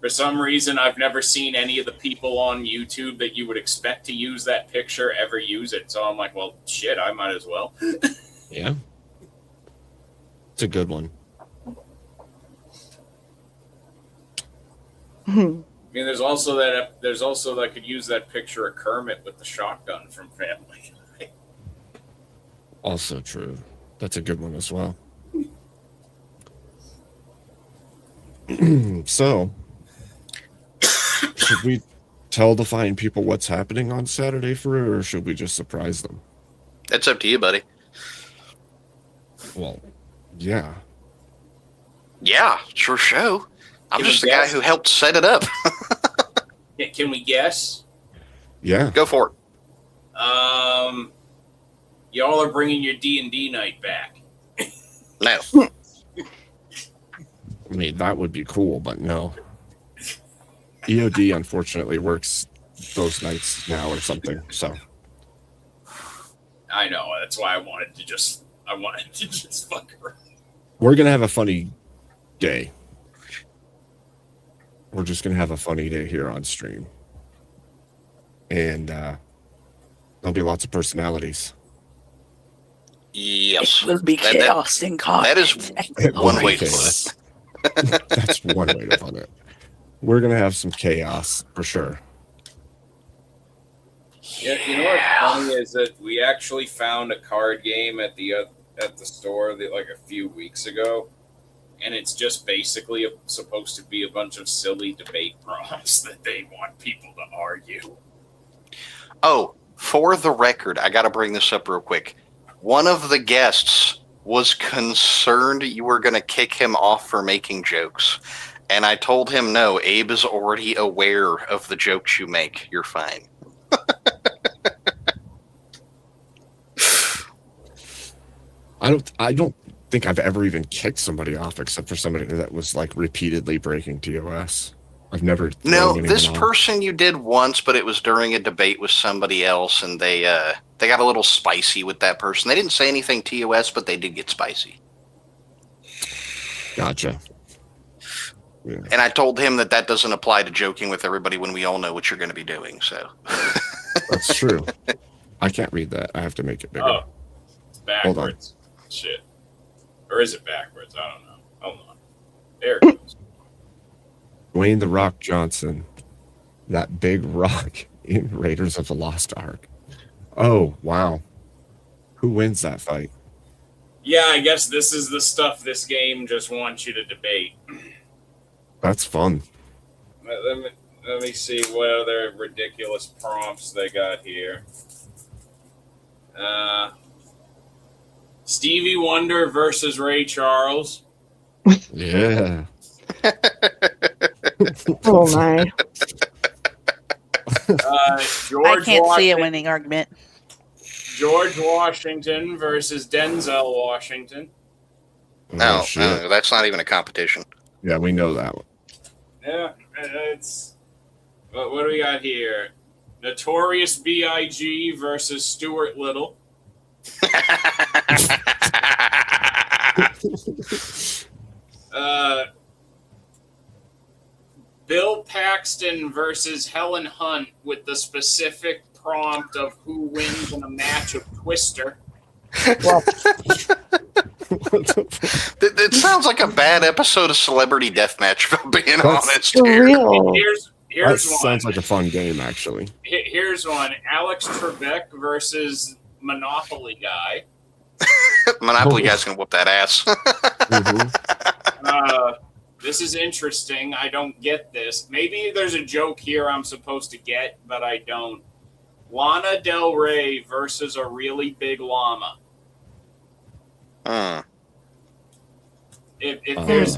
For some reason, I've never seen any of the people on YouTube that you would expect to use that picture ever use it. So I'm like, well, shit, I might as well. Yeah. It's a good one. I mean, there's also that I could use that picture of Kermit with the shotgun from Family Guy. Also true. That's a good one as well. So, Should we tell the fine people what's happening on Saturday for it, or should we just surprise them? That's up to you, buddy. Well, yeah. Yeah, sure show. I'm Can just we the guy guess? who helped set it up. Yeah, can we guess? Yeah. Go for it. Y'all are bringing your D&D night back. No. I mean, that would be cool, but no. EOD unfortunately works those nights now or something, so. I know. That's why I wanted to just fuck around. We're going to have a funny day. We're just going to have a funny day here on stream. And there'll be lots of personalities. Yes. It will be chaos and that is one way to put chaos. That's one way to put it. We're going to have some chaos for sure. Yeah, you know what's funny is that we actually found a card game at the store like a few weeks ago, and it's just basically supposed to be a bunch of silly debate prompts that they want people to argue. Oh, for the record, I got to bring this up real quick. One of the guests was concerned you were going to kick him off for making jokes. And I told him, no, Abe is already aware of the jokes you make. You're fine. I don't think I've ever even kicked somebody off except for somebody that was like repeatedly breaking TOS. I've never. No, this person you did once, but it was during a debate with somebody else, and they got a little spicy with that person. They didn't say anything TOS, but they did get spicy. Gotcha. Yeah. And I told him that doesn't apply to joking with everybody when we all know what you're going to be doing. So That's true. I can't read that. I have to make it bigger. Oh, it's backwards. Shit. Or is it backwards? I don't know. Hold on. There it goes. Dwayne the Rock Johnson, that big rock in Raiders of the Lost Ark. Oh, wow. Who wins that fight? Yeah, I guess this is the stuff this game just wants you to debate. That's fun. Let me see what other ridiculous prompts they got here. Stevie Wonder versus Ray Charles. Yeah. Oh my. George I can't see a Washington- winning argument. George Washington versus Denzel Washington. No, shit. that's not even a competition. Yeah, we know that one. Yeah, it's. What do we got here? Notorious B.I.G. versus Stuart Little. Bill Paxton versus Helen Hunt with the specific prompt of who wins in a match of Twister. It sounds like a bad episode of Celebrity Deathmatch, if I'm being honest. For Here. real. Here's That one. sounds like a fun game, actually. Here's one. Alex Trebek versus Monopoly Guy. Monopoly guy's gonna whoop that ass. This is interesting. I don't get this. Maybe there's a joke here I'm supposed to get, but I don't. Lana Del Rey versus a really big llama. If there's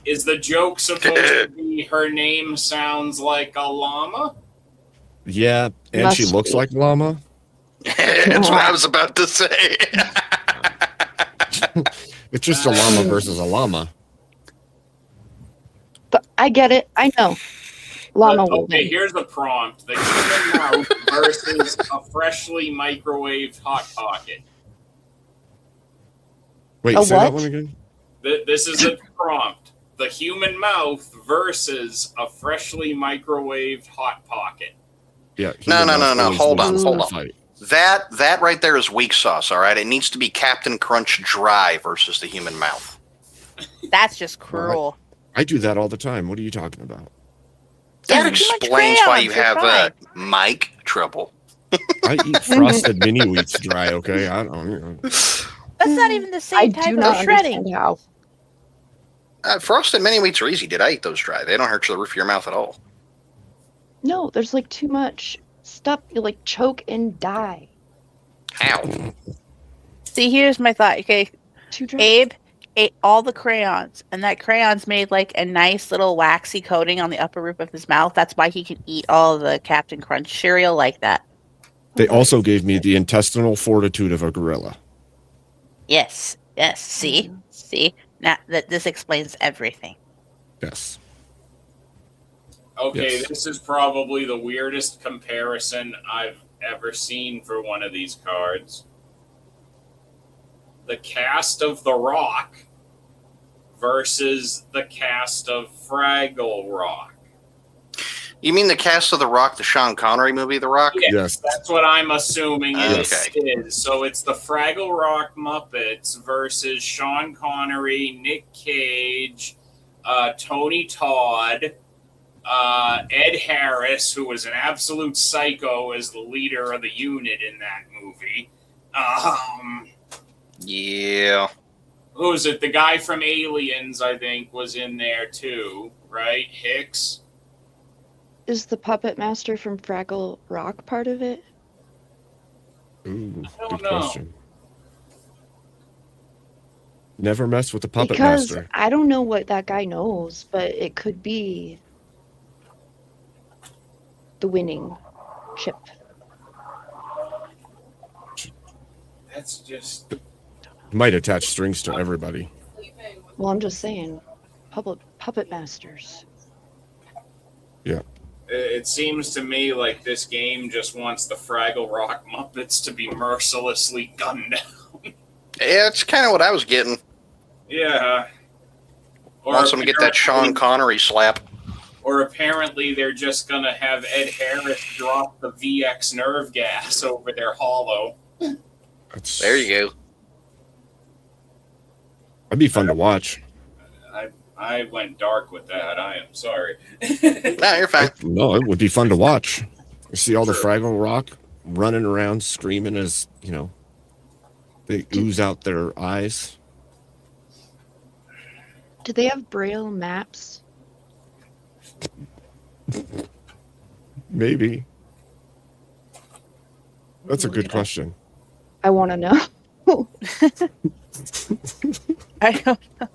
is the joke supposed to be her name sounds like a llama? Yeah, and Must she looks be. like llama. That's what I was about to say. It's just a llama versus a llama. But I get it. I know. Llama will Okay, win. here's the prompt. The human mouth versus a freshly microwaved Hot Pocket. Wait, A say that what? one again? This is the prompt. The human mouth versus a freshly microwaved Hot Pocket. Yeah. No. always Hold wins on. the fight. That right there is weak sauce. All right, it needs to be Captain Crunch dry versus the human mouth. That's just cruel. I do that all the time. What are you talking about? That Too much explains why you crayons, have you're mic trouble. I eat frosted mini wheats dry. Okay, I don't. That's not even the I same do type not of shredding. understand how. Frosted mini wheats are easy. Did I eat those dry? They don't hurt the roof of your mouth at all. No, there's like too much stuff. You like choke and die. How? See, here's my thought. Okay, Two drops. Abe ate all the crayons, and that crayons made like a nice little waxy coating on the upper roof of his mouth. That's why he can eat all the Captain Crunch cereal like that. They also gave me the intestinal fortitude of a gorilla. Yes, yes. See, now that this explains everything. Yes. Okay, Yes. this is probably the weirdest comparison I've ever seen for one of these cards. The cast of The Rock versus the cast of Fraggle Rock. You mean the cast of The Rock, the Sean Connery movie, The Rock? Yes. That's what I'm assuming it Okay. is. So it's the Fraggle Rock Muppets versus Sean Connery, Nick Cage, Tony Todd, Ed Harris, who was an absolute psycho as the leader of the unit in that movie. Yeah. Who was it? The guy from Aliens, I think, was in there too, right? Hicks? Is the puppet master from Fraggle Rock part of it? Ooh, don't good know. question. Never mess with the puppet Because master. I don't know what that guy knows, but it could be the winning chip. That's just... Might attach strings to everybody. Well, I'm just saying, puppet masters. Yeah. It seems to me like this game just wants the Fraggle Rock Muppets to be mercilessly gunned down. Yeah, it's kind of what I was getting. Yeah. Wants them to get that Sean Connery slap. Or apparently they're just going to have Ed Harris drop the VX nerve gas over their hollow. There you go. That'd be fun to watch. I went dark with that. I am sorry. No, you're fine. No, it would be fun to watch. You see all the Fraggle Rock running around screaming as, you know, they ooze out their eyes. Do they have Braille maps? Maybe. That's a good question. I want to know. I don't know.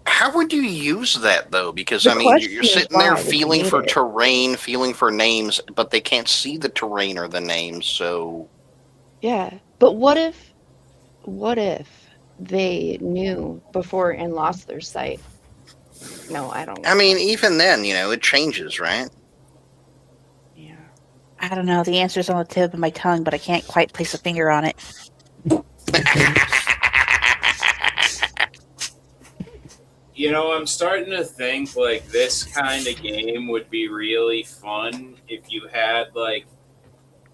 How would you use that, though? Because, The I mean, question you're is sitting there why they feeling made for it. terrain, feeling for names, but they can't see the terrain or the names, so... Yeah, but what if they knew before and lost their sight? No, I don't know. I mean, even then, you know, it changes, right? Yeah. I don't know. The answer's on the tip of my tongue, but I can't quite place a finger on it. You know, I'm starting to think like this kind of game would be really fun if you had like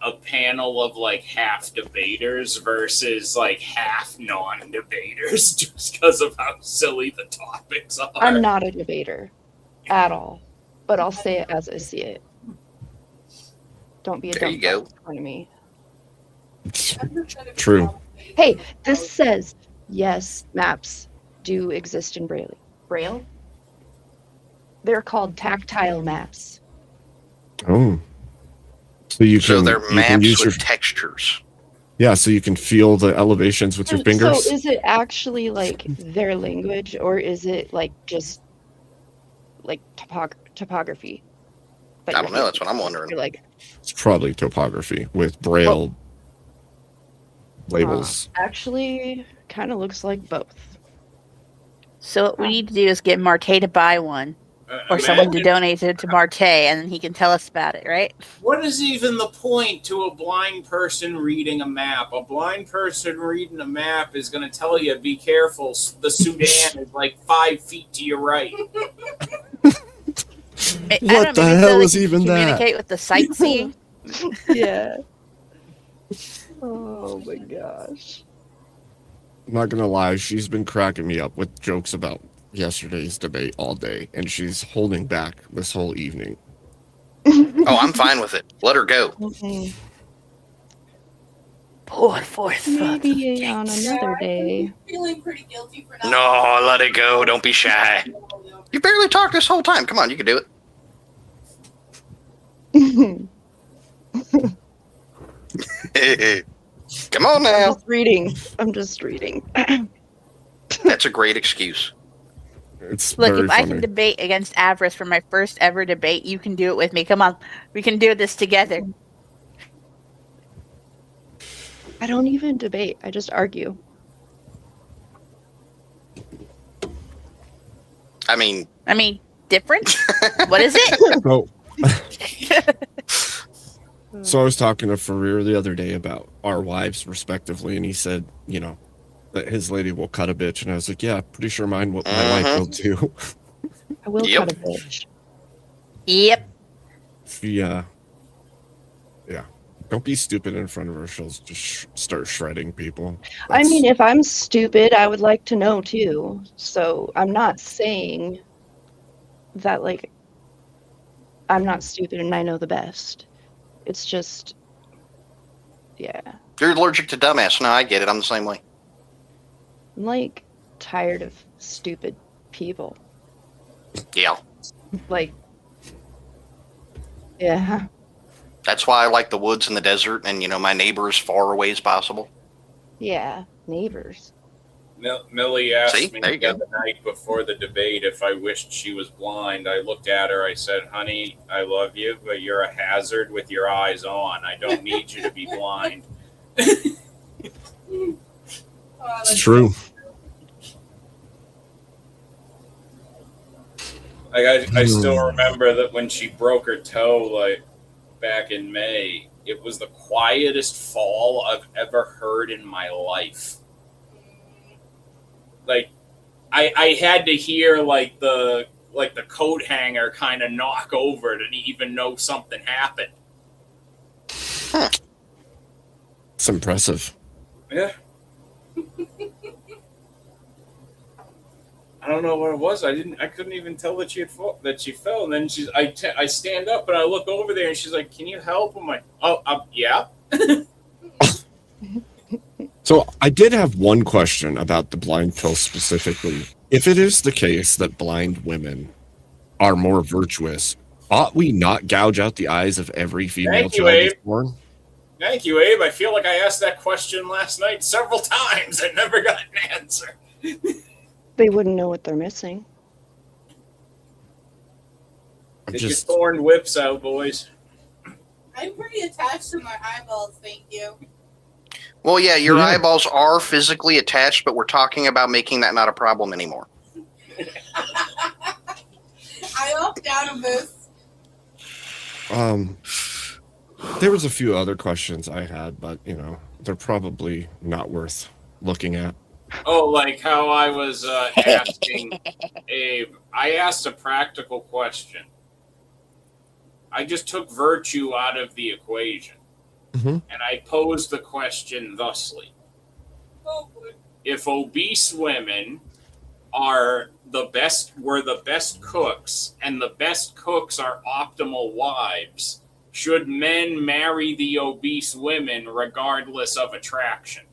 a panel of like half debaters versus like half non-debaters just because of how silly the topics are. I'm not a debater at all, but I'll say it as I see it. Don't be a There dumb you go. fuck in front of me. True. Hey, this says yes, maps do exist in Braille. Braille? They're called tactile maps. Oh. So you So can, they're you can maps use with your, textures. yeah, so you can feel the elevations with your fingers. So is it actually like their language, or is it like just like topography? I don't know. That's what I'm wondering. You're like, It's probably topography with Braille labels. actually, kind of looks like both. So what we need to do is get Marte to buy one, or someone to donate it to Marte, and then he can tell us about it, right? What is even the point to a blind person reading a map? A blind person reading a map is going to tell you, be careful, the Sudan is like 5 feet to your right. What the hell is even that? Communicate with the sightseeing. Yeah. Oh my gosh. I'm not gonna lie, she's been cracking me up with jokes about yesterday's debate all day, and she's holding back this whole evening. Oh, I'm fine with it. Let her go. Pour forth. Maybe on another day. Feeling pretty guilty for not. No, let it go. Don't be shy. You barely talked this whole time. Come on, you can do it. Come on I'm now. just reading. I'm just reading. That's a great excuse. It's Look, very if I funny. can debate against Avarice for my first ever debate, you can do it with me. Come on, we can do this together. I don't even debate. I just argue. I mean, Different? What is it? So I was talking to Ferrer the other day about our wives respectively, and he said, you know, that his lady will cut a bitch, and I was like, yeah, pretty sure my wife will too. I will Yep. cut a bitch. Yep. Yeah. Don't be stupid in front of her. She'll just start shredding people. I mean, if I'm stupid, I would like to know too. So I'm not saying that, like, I'm not stupid and I know the best. It's just, yeah. you're allergic to dumbass. No, I get it. I'm the same way. I'm, like, tired of stupid people. Yeah. Like, yeah. That's why I like the woods and the desert and, my neighbor as far away as possible. Yeah. Neighbors. Millie asked See? me There you the go. other night before the debate if I wished she was blind. I looked at her. I said, honey, I love you, but you're a hazard with your eyes on. I don't need you to be blind. It's true. Like I still remember that when she broke her toe, like back in May, it was the quietest fall I've ever heard in my life. Like I had to hear like the coat hanger kind of knock over to even know something happened. It's impressive. Yeah. I don't know what it was. I couldn't even tell that she fell. And then I stand up and I look over there and she's like, "Can you help?" I'm like, "Oh, yeah." So I did have one question about the blind pill specifically. If it is the case that blind women are more virtuous, ought we not gouge out the eyes of every female Thank you, child Abe. that's born? Thank you, Abe. I feel like I asked that question last night several times and never got an answer. They wouldn't know what they're missing. Get your thorn whips out, boys. I'm pretty attached to my eyeballs, thank you. Well, yeah, your eyeballs are physically attached, but we're talking about making that not a problem anymore. I opt out of this. There was a few other questions I had, but they're probably not worth looking at. Oh, like how I was asking Abe. I asked a practical question. I just took virtue out of the equation. And I posed the question thusly. If obese women were the best cooks, and the best cooks are optimal wives, should men marry the obese women regardless of attraction?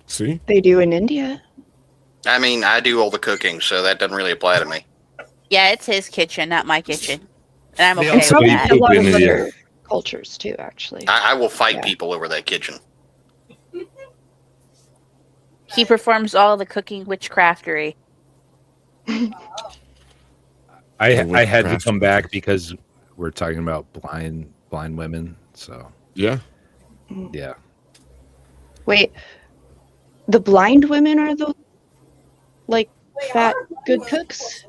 See? They do in India. I mean, I do all the cooking, so that doesn't really apply to me. Yeah, it's his kitchen, not my kitchen. And I'm They okay also with eat that. A lot of in India. other cultures too, actually. I will fight Yeah. people over that kitchen. He performs all the cooking witchcraftery. I had to come back because we're talking about blind women. So Yeah. yeah. Wait, the blind women are the fat good cooks?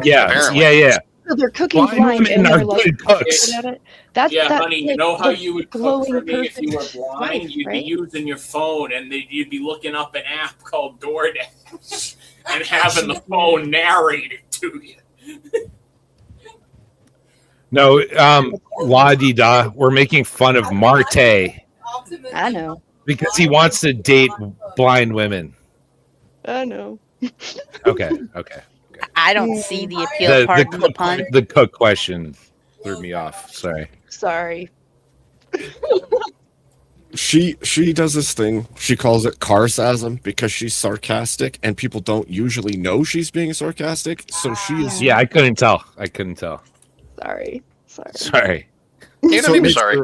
Yeah. Apparently. Yeah. So they're cooking Blind blind women and are they're good cooks. good at it. That's Yeah, that, honey, you like, know how the you would cook glowing, for me if you were perfect blind? life, You'd right? be using your phone and you'd be looking up an app called DoorDash and having the phone narrate it to you. No, la-di-da. We're making fun of Marte I know. because he wants to date blind women. I know. Okay. I don't see the appeal. Pardon the pun. The cook question threw me off. Sorry. Sorry. She does this thing. She calls it carsasm because she's sarcastic and people don't usually know she's being sarcastic. So she is Yeah, I couldn't tell. Sorry. Sorry. You don't be sorry.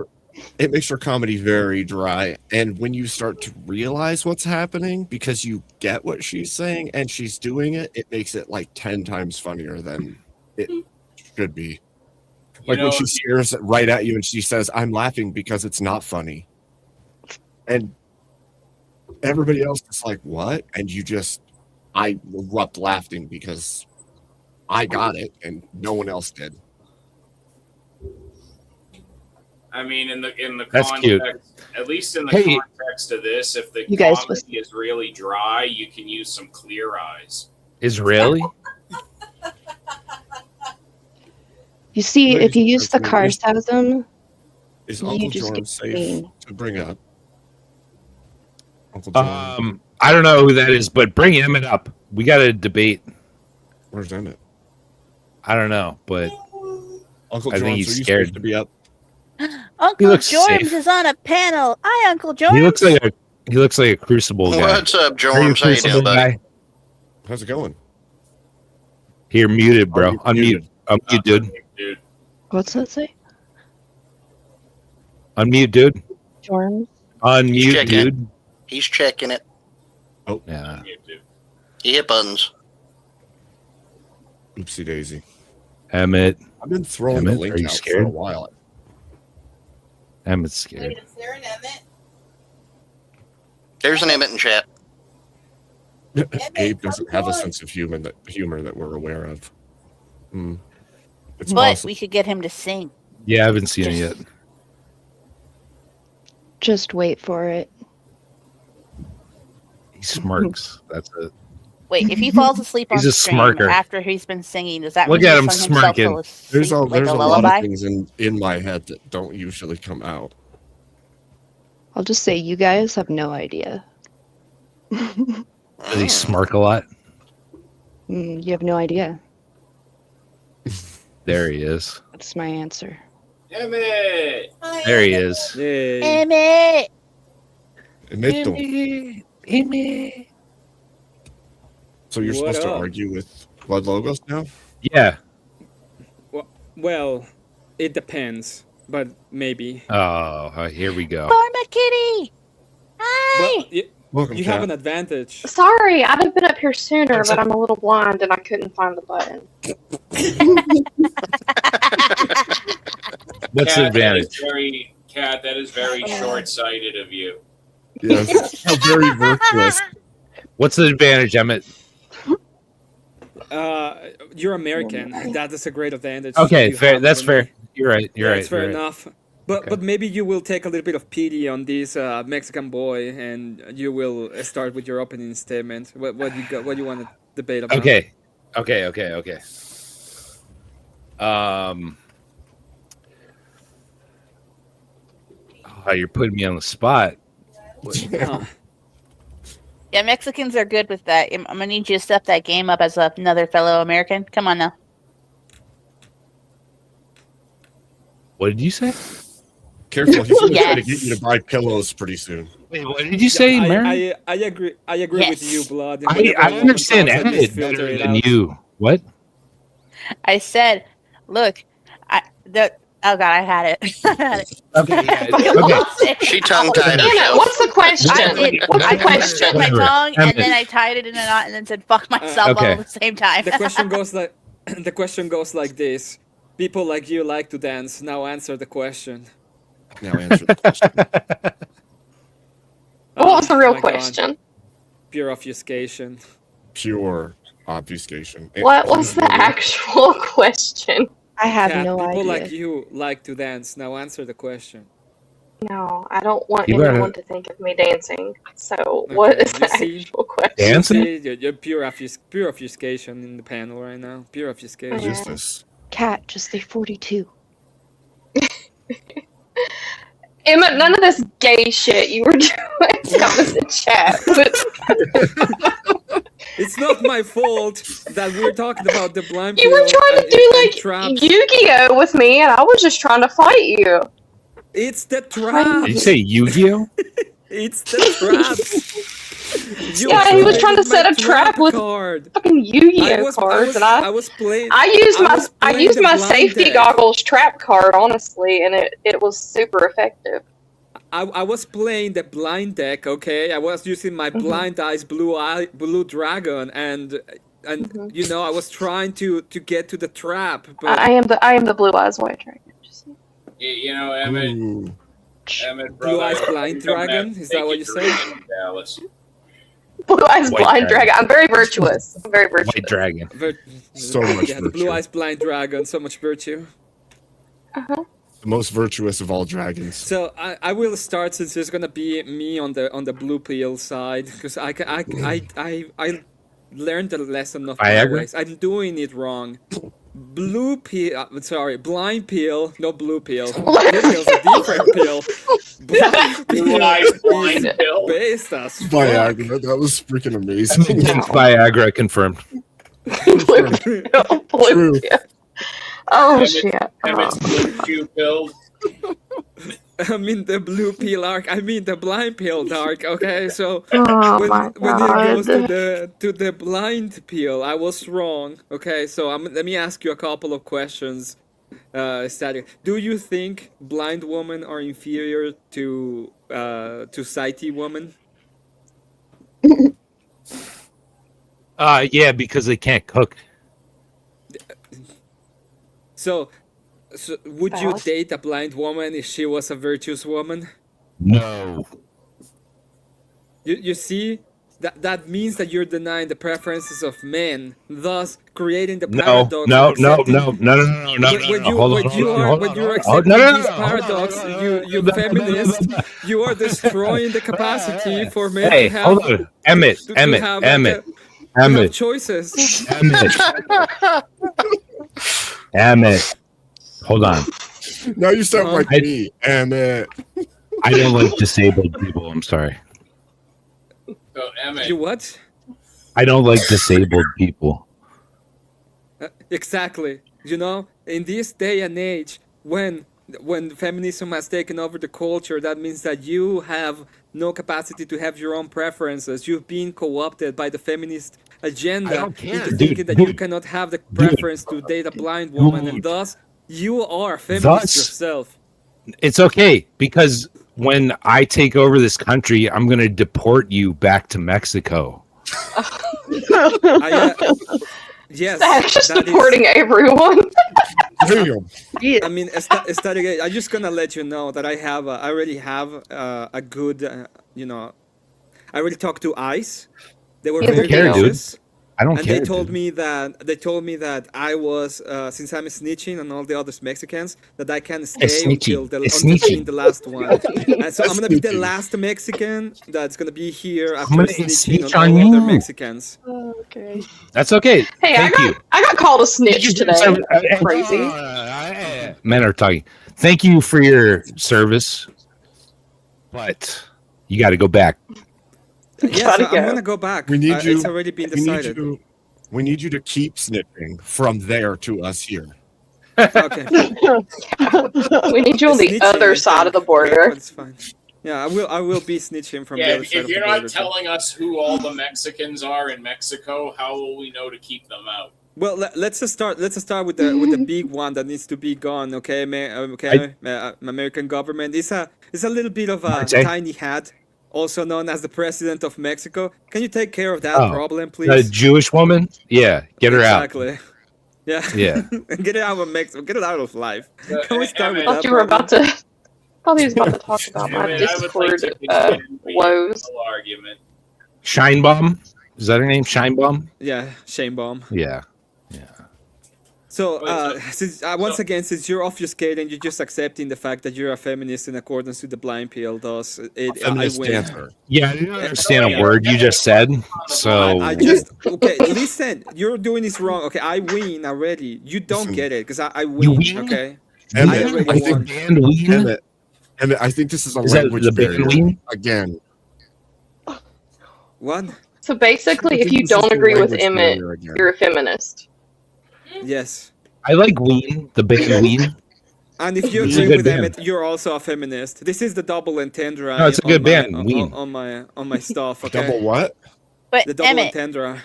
It makes your comedy very dry, and when you start to realize what's happening because you get what she's saying and she's doing it, it makes it like 10 times funnier than it should be. Like when she stares right at you and she says, "I'm laughing because it's not funny," and everybody else is like, "What?" And I erupt laughing because I got it and no one else did. I mean, in the That's context, cute. at least in the Hey. context of this, if the You guys comedy is really dry, you can use some Clear Eyes. Israeli? You see, Ladies if you and use the gentlemen, sarcasm, Is You Uncle just John get safe mean. to bring up? Uncle John, I don't know who that is, but bring Emmett up. We got a debate. where's Emmett? I don't know, but Uncle I John, think he's so you scared. supposed to be up? Uncle looks Jorms safe. is on a panel. Hi, Uncle Jorms. he looks like a Crucible guy. What's up, Are you Jorms? How you Crucible doing, buddy? guy? How's it going? Here, muted, bro. Oh, you're Unmute. Unmute, dude. Dude, what's that say? Unmute, dude. Jorms? Unmute, checking it. dude. He's checking it. Yeah. dude. He hit buttons. Oopsie daisy. Emmett. I've been throwing Emmett, the link are you out for scared? a while. Emmett's scared. Wait, is there an Emmett? There's an Emmett in chat. Abe doesn't have a sense of humor that we're aware of. It's But possible. we could get him to sing. Yeah, I haven't seen it yet. Just wait for it. He smirks. That's it. Wait, if he falls asleep on He's a stream smirker. after he's been singing, does that Look mean at he him sung himself smirking. to There's sleep a like a lot lullaby? of things in my head that don't usually come out. I'll just say you guys have no idea. Does he smirk a lot? You have no idea. There he is. That's my answer. Emmett! There he is. Yay. Emmett! Emito. Emmett. So you're What supposed to up? argue with Blood Logos now? Yeah. Well, it depends, but maybe. Oh, here we go. Karma Kitty! Hi! Well, Welcome, you chat. have an advantage. Sorry, I'd have been up here sooner, but I'm a little blind and I couldn't find the button. What's the advantage? Kat, that is very short-sighted of you. Yes, how very virtuous. What's the advantage, Emmett? You're American. That is a great advantage. Okay, you fair. have That's over me. fair. You're right. You're right. That's fair you're right. enough. But maybe you will take a little bit of pity on this Mexican boy, and you will start with your opening statement. What you want to debate about? Okay. Oh, you're putting me on the spot. Yeah, Mexicans are good with that. I'm gonna need you to step that game up as another fellow American. Come on now. What did you say? Careful, he's going to try to Yes. get you to buy pillows pretty soon. Wait, what did you say, Mary? I agree. I agree with Yes. you, Blood. I Whenever a woman understand talks, at least Emmett filter better it than out. you. What? I said, look, oh god, I had it. I had it. Okay. Yeah, okay. She tongue-tied Anna, herself. what's the question? I did. What's the I question? twisted my tongue and Emmett. then I tied it in a knot and then said "fuck myself" all okay. at the same time. The question goes like this: people like you like to dance. Now answer the question. Now answer the question. What was the real my God. question? Pure obfuscation. Pure obfuscation. What was the actual question? I have Kat, no people idea. like you like to dance. Now answer the question. No, I don't want You gotta- anyone to think of me dancing. So, what is you the see? actual question? Dancing? See, you're pure obfuscation in the panel right now. Pure What obfuscation. is this? Cat, just say 42. Emma, none of this gay shit you were doing. That was in chat. It's not my fault that we're talking about the blind You were people trying to and- do and like traps. Yu-Gi-Oh with me, and I was just trying to fight you. It's the Did you traps. say Yu-Gi-Oh? It's the traps. You Yeah, he was trying to activated set a trap with card. fucking Yu-Gi-Oh cards, and I was playing. I used the my blind safety deck. goggles trap card, honestly, and it was super effective. I was playing the blind deck, okay? I was using my blind eyes blue dragon, and you know I was trying to get to the trap, but I am the blue eyes white dragon. You know, Emmett. Ooh. Emmett, Blue brother, Eyes Blind Dragon? Is that what you said? Dallas. Blue eyes White blind dragon. dragon. I'm very virtuous. I'm very virtuous. White dragon. So much Yeah, the Blue virtue. Eyes Blind Dragon, so much virtue. Uh-huh. The most virtuous of all dragons. So I will start since there's gonna be me on the blue pill side because I learned the lesson of my Viagra? ways. I'm doing it wrong. Blue pill, sorry, blind pill, no blue pill. Blue pill's a different pill. Blind Blue Eyes Blind is Pill. based as fuck. Viagra, that was freaking amazing. Viagra confirmed. Blue pill. Blue pill. Oh shit. Emmett's blue chew pill. I mean the blue pill arc. I mean the blind pill dark. Okay, so Oh when my it goes god. to the blind pill, I was wrong. Okay, so let me ask you a couple of questions. Static. Do you think blind women are inferior to sighty women? Yeah, because they can't cook. So would you Valid. date a blind woman if she was a virtuous woman? No. You see, that means that you're denying the preferences of men, thus creating the No, paradox. no, of no, accepting- no, no, no, no, no, When no, you hold on, when hold you on, are hold when on, you're hold on. accepting No, no, no, this no, hold on, paradox, hold on, you hold on, feminist, hold on. you are destroying the capacity for men Hey, to have hold on. Emmett, to Emmett, have, Emmett, to have Emmett, choices. Emmett. Hold on. Now you sound like I- me, Emmett. I don't like disabled people. I'm sorry. So, Emmett. You what? I don't like disabled people. Exactly. You know, in this day and age, when feminism has taken over the culture, that means that you have no capacity to have your own preferences. You've been co-opted by the feminist agenda don't care. into Dude, thinking that you dude. cannot have the preference to date a blind woman, and Dude. thus you are a feminist Thus- yourself. It's okay because when I take over this country, I'm going to deport you back to Mexico. Yes, That's just that is- supporting everyone. Damn. I mean, Static, I'm just gonna let you know that I already have a good, you know, I already talked to ICE. They were I don't very care, dude. gracious. I don't And care. they told dude. me that I was since I'm snitching on all the other Mexicans that I can stay snitching. until It's until snitching. being the last one. And so I'm gonna be the Snitching. last Mexican that's gonna be here after gonna snitching snitch on on all other you. Mexicans. Okay. That's okay. Hey, Thank you. I got called a snitch today. Crazy. Men are talking. Thank you for your service, but you got to go back. Yes, Gotta I'm go. gonna go back. We need you. It's already been We need decided. we need you to keep snitching from there to us here. Okay. We need you on the Snitching, other I side of the think. border. But it's fine. Yeah, I will be snitching from the Yeah, other side if of you're the not border. too. telling us who all the Mexicans are in Mexico, how will we know to keep them out? Well, let's just start. Let's just start with the big one that needs to be gone. Okay, American government. It's a little bit of a I'd say- tiny hat, also known as the president of Mexico. Can you take care of that Oh, problem, A please? Jewish woman? Yeah, get her out. Exactly. Yeah. Yeah. Get it out of Mexico. Get it out of life. Can we start with I that? thought you were problem? about to. I thought he was about to talk about my Emmett, I would like Discord to continue the woes. whole argument. Scheinbaum? Is that her name? Scheinbaum? Yeah, shame bomb. Yeah. So, Wait, once again, since you're obfuscating, you're just accepting the fact that you're a feminist in accordance with the blind pill. Thus, I Feminist win. dancer. Yeah, I didn't understand a word you just said. So I just okay. Listen, you're doing this wrong. Okay, I win already. You don't get it because I win. win? Okay. Emmett, already I think won. band ween? Emmett, I think this is a Is that language the band barrier ween? again. What? So basically, I if think you this is don't the agree with language Emmett, barrier again. you're a feminist. Yes. I like ween, the band ween. And if you It's a agree good with band. Emmett, you're also a feminist. This is the double entendre No, it's a good band, on, Ween. on my stuff. Okay, Double what? But the double Emmett, entendre.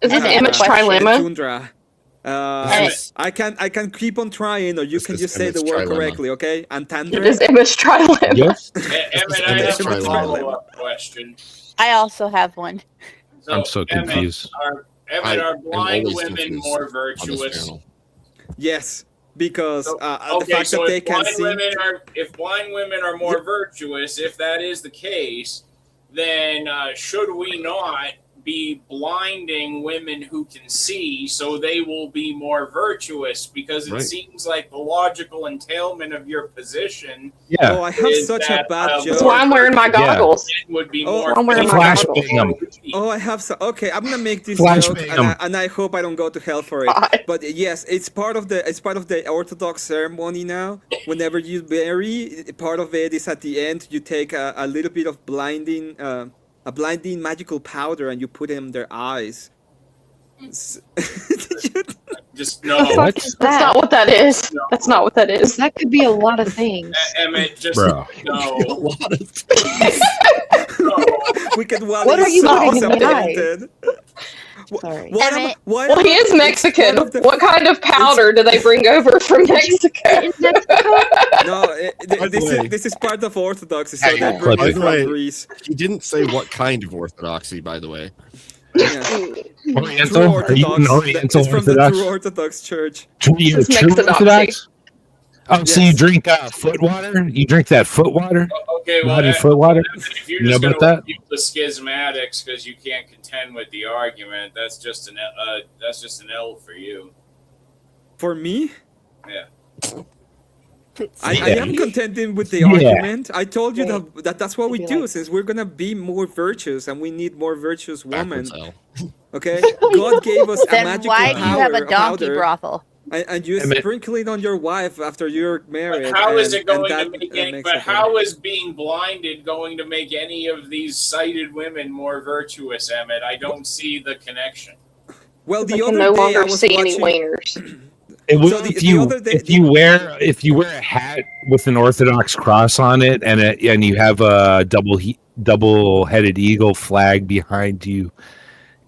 Is this Emmett, Emmett's question. The trilemma? tundra. This I can keep on trying, or you This can is just say the Emmett's word trilemma. correctly. Okay, It entendre. is Emmett's trilemma. Yes. Emmett, I Emmett's have a trilemma. follow-up question. I also have one. I'm so confused. Emmett, are am blind always women confused more on this virtuous? panel. Yes, because the Okay, fact so that they if can blind see. women are more virtuous, if that is the case, then should we not be blinding women who can see so they will be more virtuous? Because it Right. seems like the logical entailment of your position Yeah. Oh, I have is such a that bad That's joke. why I'm wearing my goggles. would be Oh, more. I'm wearing my Flash goggles. bang 'em. Oh, I have so. Okay, I'm gonna make this Flash joke, bang and 'em. and I hope I don't go to hell for it. God. But yes, it's part of the Orthodox ceremony now. Whenever you bury, part of it is at the end. You take a little bit of a blinding magical powder, and you put it in their eyes. Just The no, fuck is That's that? not what that is. That's not what that is. That could be a lot of things. Emmett, just Bro. A no. lot of Wicked Wally What are is you so putting in the eye? disappointed. Sorry. Why am, Emmett. why Well, am he I- is Mexican. part of the- What kind of powder do they bring over from Mexico? In Mexico? No, By the way- this is part of Orthodoxy, so Hey, they bring by it the from way- Greece. He didn't say what kind of orthodoxy, by the way. Yeah. Oriental? True Are you Orthodox. an Oriental It's from the Orthodox? True Orthodox Church. You're This is true Mexodoxy. Orthodox? Oh, so you Yes. drink foot water? You drink that foot water? Okay, well, Not foot water? if you're You know just going about to refute the schismatics because you can't contend with the argument, that's just an L for you. For me, Yeah. I Yeah. am contending with the Yeah. argument. I told you Right. that's what we Maybe do, like- since we're gonna be more virtuous and we need more virtuous women. Backwards L. Okay, God gave us a Then magical why do you have a power, donkey powder, brothel? and you Emmett. sprinkle it on your wife after you're married. But how is and- it going and to that- make that any, makes but it how better. is being blinded going to make any of these sighted women more virtuous, Emmett? I don't see the connection. Well, They the can other no day I longer was see any watching. wieners. It will So the if other day- if you wear a hat with an Orthodox cross on it and you have a double-headed eagle flag behind you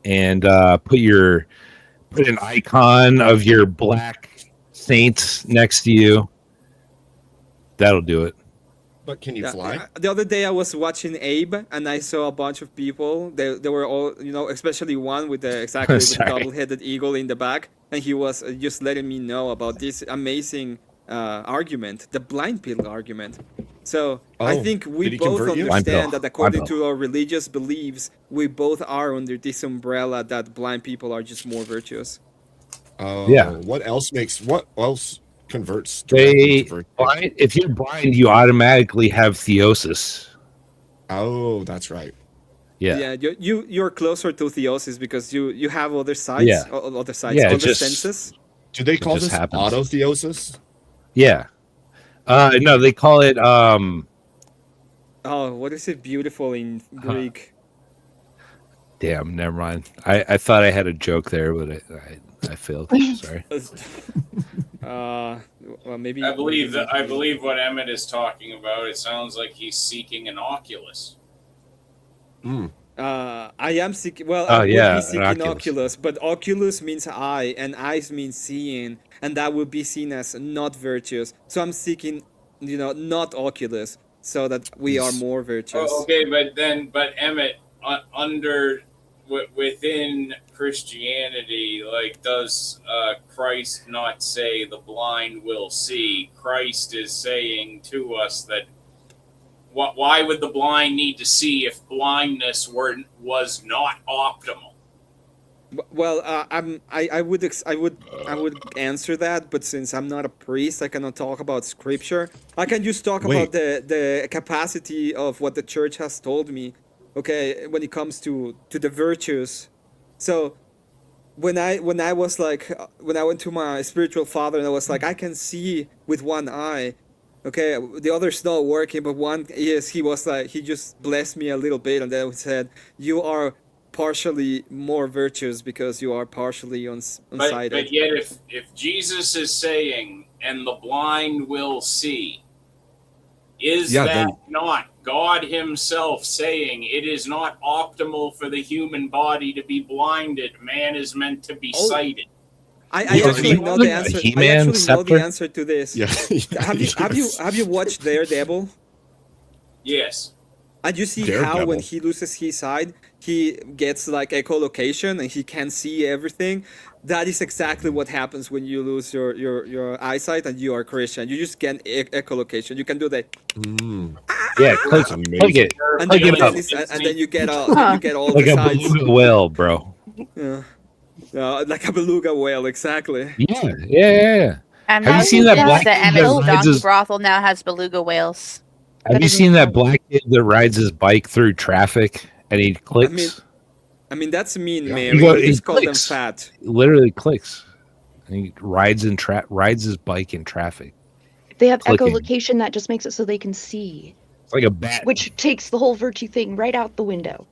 and put an icon of your black saints next to you, that'll do it. But can you Yeah, fly? the other day I was watching Abe and I saw a bunch of people. They were all, especially one with the Sorry. double-headed eagle in the back, and he was just letting me know about this amazing argument, the blind pill argument. So I Oh, think we did he both convert you? Blind pill. understand that according Blind to our religious beliefs, we both are under this umbrella that blind people are just more virtuous. Yeah. What else converts directly They to virtue? blind, if you're blind, you automatically have theosis. Oh, that's right. Yeah. You're closer to theosis because you have other sides, Yeah. other sides, Yeah, it other just- senses. Do they call just this happens. autotheosis? Yeah. No, they call it Oh, what is it beautiful in Greek? damn, never mind. I thought I had a joke there, but I failed. Sorry. Well, maybe I believe maybe- that I believe what Emmett is talking about. It sounds like he's seeking an Oculus. I am seeking. Well, Oh, I would yeah, be an seeking Oculus. Oculus, but Oculus means eye, and eyes means seeing, and that would be seen as not virtuous. So I'm seeking, not Oculus, so that we are more virtuous. Oh, okay, but Emmett, within Christianity, like, does Christ not say the blind will see? Christ is saying to us that why would the blind need to see if blindness was not optimal? Well, I would answer that, but since I'm not a priest, I cannot talk about scripture. I can just talk about the capacity of what the church has told me. Okay, when it comes to the virtues. So when I was like, when I went to my spiritual father and I was like, I can see with one eye. Okay, the other's not working, but one is. He was like, he just blessed me a little bit, and then he said, "You are partially more virtuous because you are partially unsighted." But yet, if Jesus is saying and the blind will see. Is Yeah, that not God himself saying it is not optimal for the human body to be blinded? Man is meant to be sighted. I Was actually he know the a answer. I He-Man actually know the scepter? answer to this. Yeah. Have you watched Daredevil? Yes. And you see how when Daredevil. he loses his sight, he gets like echolocation and he can see everything. That is exactly what happens when you lose your eyesight and you are Christian. You just get echolocation. You can do that, Yeah, click, That's click amazing. it. and Click then, it up. and then you get all Huh. you get all Like the a sides. beluga whale, bro. Yeah. Like a beluga whale, exactly. Yeah. And Have you most seen that of black the kid that Emmett's rides donkey his? brothel now has beluga whales. Have I you didn't seen that know. black kid that rides his bike through traffic and he clicks? I mean that's mean, Yeah. Mary. He go- You he just call them clicks. fat. Literally clicks. And he rides his bike in traffic. They have Clicking. echolocation that just makes it so they can see, It's like a bat. which takes the whole virtue thing right out the window.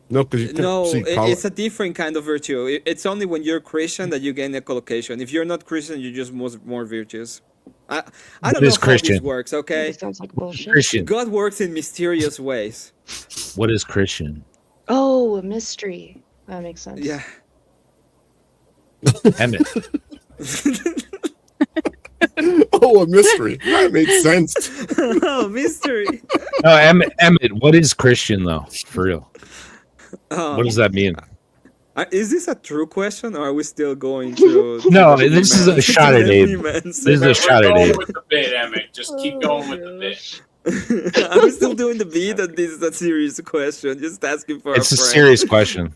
No, because you can't No, see it's a different kind of virtue. It's only when you're Christian that you gain echolocation. If you're not Christian, you're just more virtuous. I What don't know is how this Christian? works. That Okay, sounds like bullshit. Christian. God works in mysterious ways. What is Christian? Oh, a mystery. That makes sense. Yeah. Emmett. Oh, a mystery. That makes sense. Oh, mystery. No, Emmett. What is Christian though? For real. What does that mean? Is this a true question, or are we still going to? No, this is a shot at Abe. This This is a shot at Go Abe. with the bit, Emmett. Just keep going with the bit. I'm still doing the beat, and this is a serious question. Just asking for It's a a friend. serious question.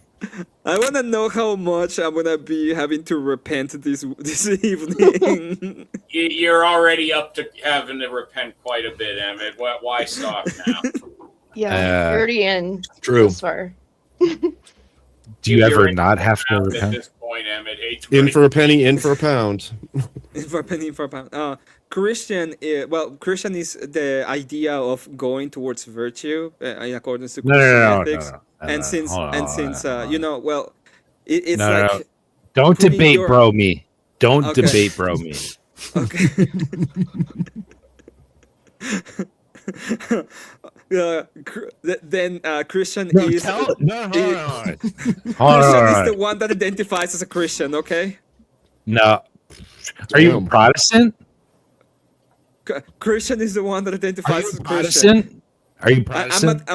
I want to know how much I'm gonna be having to repent this evening. You're already up to having to repent quite a bit, Emmett. Why stop now? Yeah, you're already in True. this far. Do you ever You're in not have to At repent? this point, Emmett. Hate to In break for a penny, in for a pound. For a penny for a pound. Christian, Christian is the idea of going towards virtue in accordance to Christian No, ethics. And since you know, well, it's No, like no. Don't putting debate, your- bro. Me. Don't Okay. debate, bro. Me. Okay. Then Christian is Hold Christian on. is the one that identifies as a Christian. Okay. No. Are you Damn. Protestant? Christian is the one that Are identifies you as a Christian. Protestant? Are you I'm Protestant? a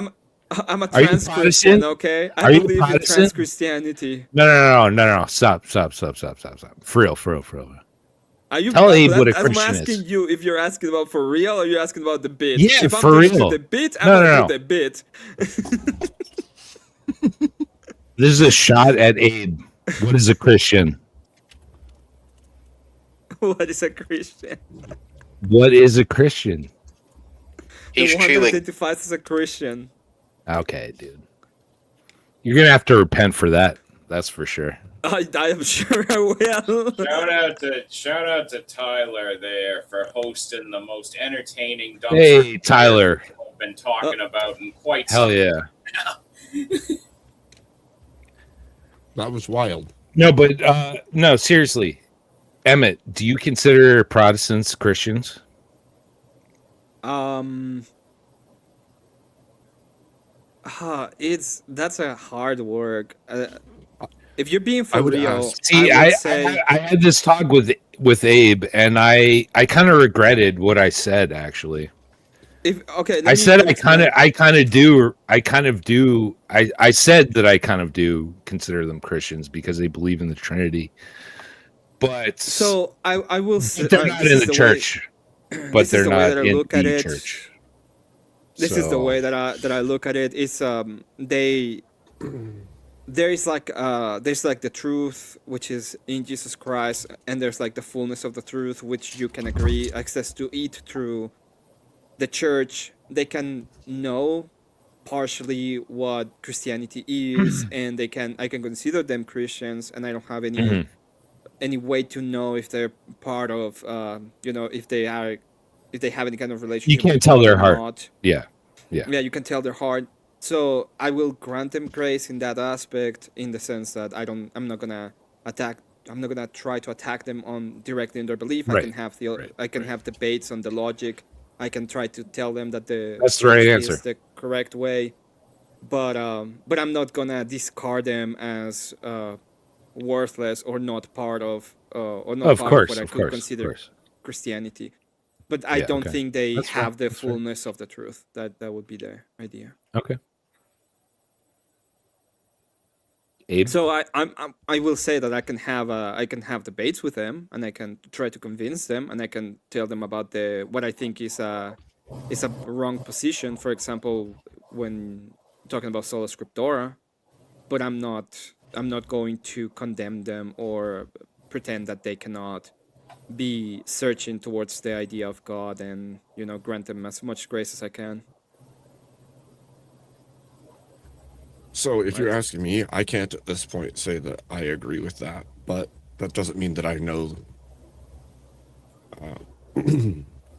Are you trans Christian. Protestant? Okay. I Are you believe in trans Protestant? Christianity. No. Stop. For real. Are you? Tell Abe what a I'm Christian asking is. you if you're asking about for real or you're asking about the bit. Yeah, if I'm for giving you real. the bit, I'm No, gonna no, do the bit. This is a shot at Abe. What is a Christian? What is a Christian? What is a Christian? The He's one that chewing. identifies as a Christian. Okay, dude. You're gonna have to repent for that. That's for sure. I am sure I will. Shout out to Tyler there for hosting the most entertaining dumpster Hey, Tyler. I've been talking about in quite Hell some yeah. That was wild. No, but no, seriously. Emmett, do you consider Protestants Christians? That's a hard work. If you're being I for would real, ask. See, I I would say had this talk with Abe, and I kind of regretted what I said. Actually, if okay, let I me said I explain. kind of do. I said that I kind of do consider them Christians because they believe in the Trinity. But So I will say they're not in the church. But this is they're the way not that I in look at the it. church. This is the So- way that I look at it. It's there's like the truth which is in Jesus Christ, and there's like the fullness of the truth which you can agree access to it through the church. They can know partially what Christianity is, and I can consider them Christians, and I don't have Mhm. any way to know if they're part of if they have any kind of relationship. can't with tell God their or heart. not. Yeah. Yeah, you can tell their heart. So I will grant them grace in that aspect, in the sense that I'm not gonna attack try to attack them on directly in their belief. Right. I can have have debates on the logic. I can try to tell them that That's the right is answer. the correct way, but I'm not gonna discard them as worthless or not part of what I could consider Christianity. But I don't think they have the fullness of the truth. That would be the idea. Okay. Abe? So I will say that I can have debates with them, and I can try to convince them, and I can tell them about what I think is a wrong position. For example, when talking about sola scriptura, but I'm not going to condemn them or pretend that they cannot be searching towards the idea of God and grant them as much grace as I can. So if you're asking me, I can't at this point say that I agree with that, but that doesn't mean that I know.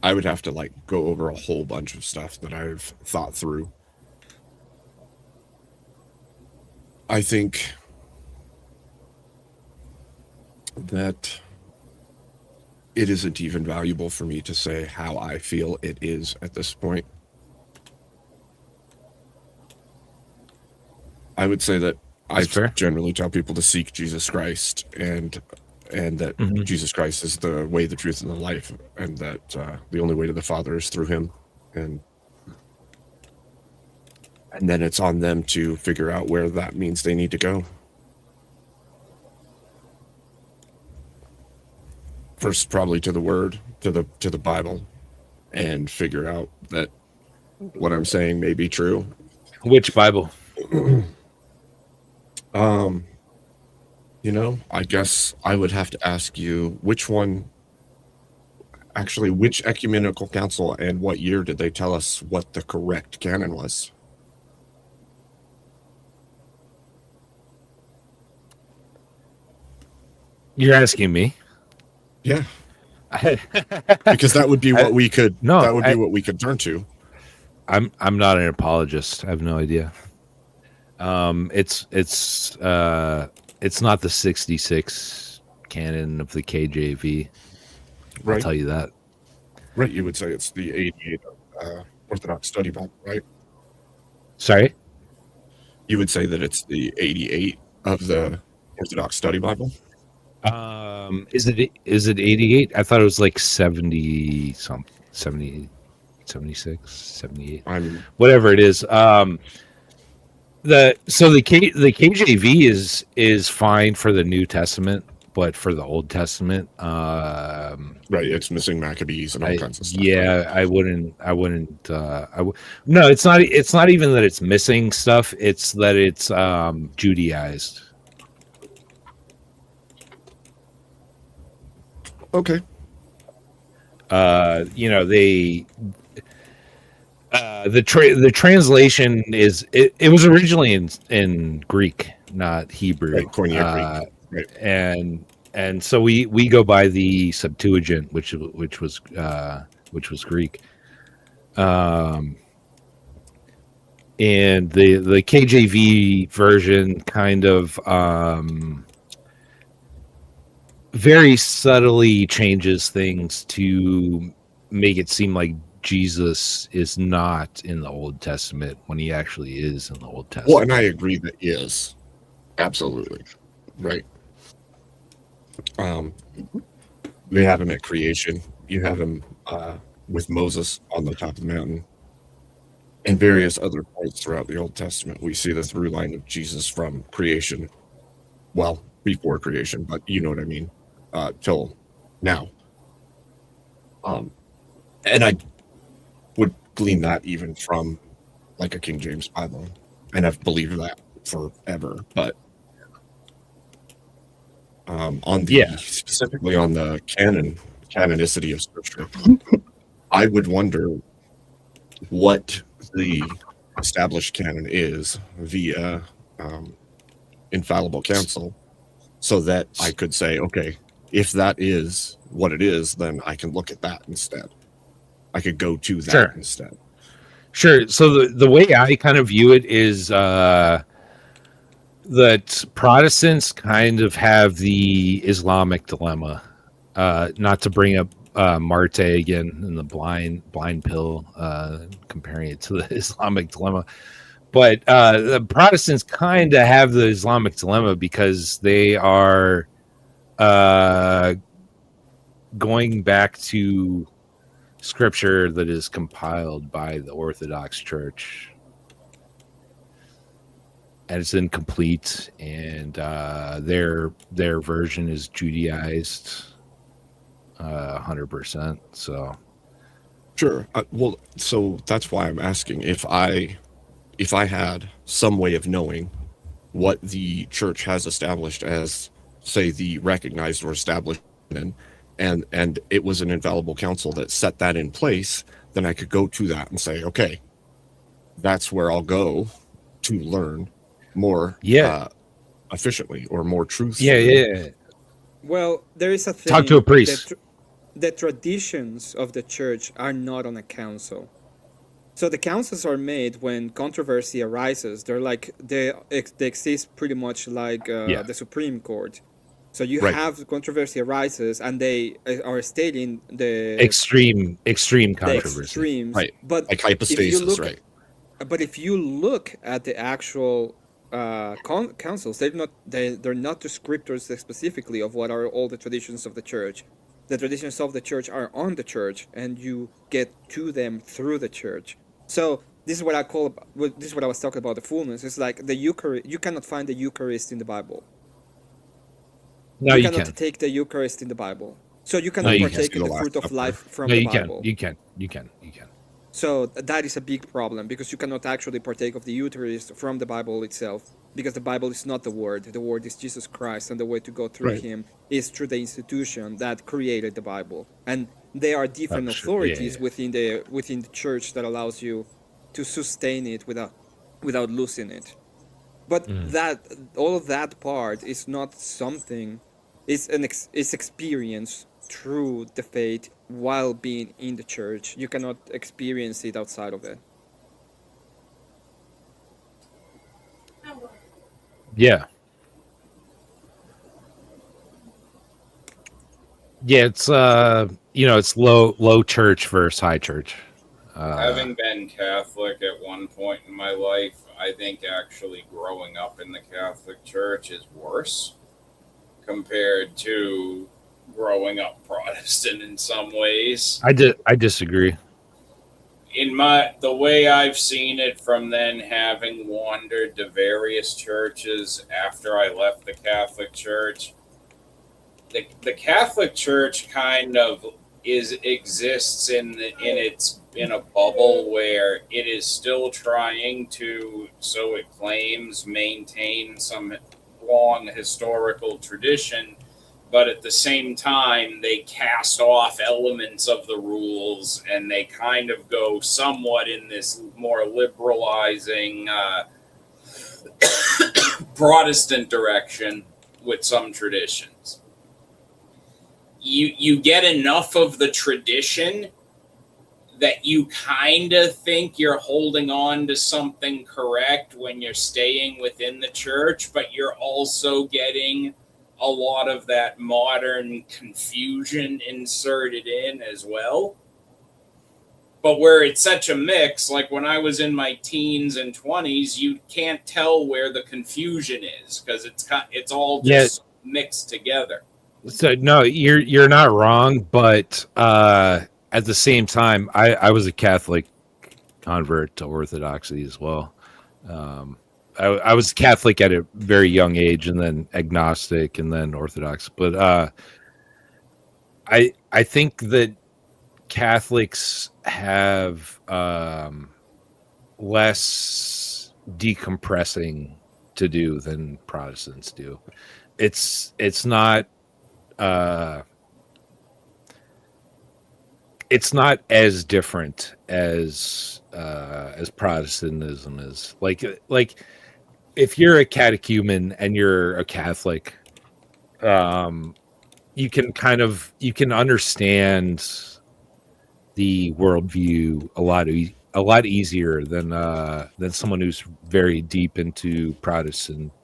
I would have to go over a whole bunch of stuff that I've thought through. I think that it isn't even valuable for me to say how I feel it is at this point. I would say that generally tell people to seek Jesus Christ and that Jesus Christ is the way, the truth, and the life, and that the only way to the Father is through him. And then it's on them to figure out where that means they need to go. First, probably to the Word, to the Bible, and figure out that what I'm saying may be true. Which Bible? I guess I would have to ask you which ecumenical council and what year did they tell us what the correct canon was? You're asking me? Yeah. Because that would be what we could what we could turn to. I'm not an apologist. I have no idea. It's not the 66 canon of the KJV. Right. I'll tell you that. Right, you would say it's the 88 Orthodox Study Bible, right? Sorry? You would say that it's the 88 of the Orthodox Study Bible? Is it 88? I thought it was like 70 something, 70, 76, 78. Whatever it is. The KJV is fine for the New Testament, but for the Old Testament, right, it's missing Maccabees and all kinds of stuff. Yeah, right? I wouldn't. No, it's not. It's not even that it's missing stuff. It's that it's Judaized. Okay. The translation is it was originally in Greek, not Hebrew. Right, Koine Greek. Right. And so we go by the Septuagint, which was Greek. And the KJV version kind of very subtly changes things to make it seem like Jesus is not in the Old Testament when he actually is in the Old Testament. Well, and I agree that he is. Absolutely. Right. We have him at creation. You have him with Moses on the top of the mountain. And various other points throughout the Old Testament. We see the through line of Jesus from creation. Well, before creation, but you know what I mean. Till now. And I would glean that even from like a King James Bible. And I've believed that forever. But specifically on the canonicity of Scripture, I would wonder what the established canon is via infallible counsel, so that I could say, okay, if that is what it is, then I can look at that instead. I could go to that instead. Sure. So the way I kind of view it is that Protestants kind of have the Islamic dilemma. Not to bring up Marte again and the blind pill, comparing it to the Islamic dilemma, but the Protestants kind of have the Islamic dilemma because they are going back to scripture that is compiled by the Orthodox Church. And it's incomplete, and their version is Judaized 100%. So Sure. Well, so that's why I'm asking if I had some way of knowing what the church has established as, say, the recognized or established canon, and it was an infallible council that set that in place, then I could go to that and say, okay, that's where I'll go to learn more efficiently or more truthfully. Well, there is a thing. Talk to a priest. The traditions of the church are not on a council. So the councils are made when controversy arises. They're like they exist pretty much like the Supreme Court. So you have controversy arises, and they are stating the extreme controversy, extremes. Right? But like hypostasis, right? But if you look at the actual councils, they're not descriptors specifically of what are all the traditions of the church. The traditions of the church are on the church, and you get to them through the church. So this is what I call. This is what I was talking about. The fullness. It's like the Eucharist. You cannot find the Eucharist in the Bible. No, you cannot take the Eucharist in the Bible. So you cannot partake in the fruit of life from the Bible. You can. So that is a big problem, because you cannot actually partake of the Eucharist from the Bible itself, because the Bible is not the Word. The Word is Jesus Christ, and the way to go through Him is through the institution that created the Bible. And there are different authorities within the church that allows you to sustain it without losing it. But that all of that part is not something. It's experience through the faith while being in the church. You cannot experience it outside of it. Yeah, it's it's low church versus high church. Having been Catholic at one point in my life, I think actually growing up in the Catholic Church is worse compared to growing up Protestant in some ways. I disagree. In the way I've seen it from then having wandered to various churches after I left the Catholic Church, the Catholic Church kind of exists in a bubble where it is still trying to, so it claims, maintain some long historical tradition, but at the same time they cast off elements of the rules, and they kind of go somewhat in this more liberalizing Protestant direction with some traditions. You get enough of the tradition that you kind of think you're holding on to something correct when you're staying within the church, but you're also getting a lot of that modern confusion inserted in as well. But where it's such a mix, like when I was in my teens and 20s, you can't tell where the confusion is because it's all just mixed together. So no, you're not wrong, but at the same time, I was a Catholic convert to Orthodoxy as well. I was Catholic at a very young age, and then agnostic, and then Orthodox. But I think that Catholics have less decompressing to do than Protestants do. It's not as different as Protestantism is. Like if you're a catechumen and you're a Catholic, you can understand the worldview a lot easier than someone who's very deep into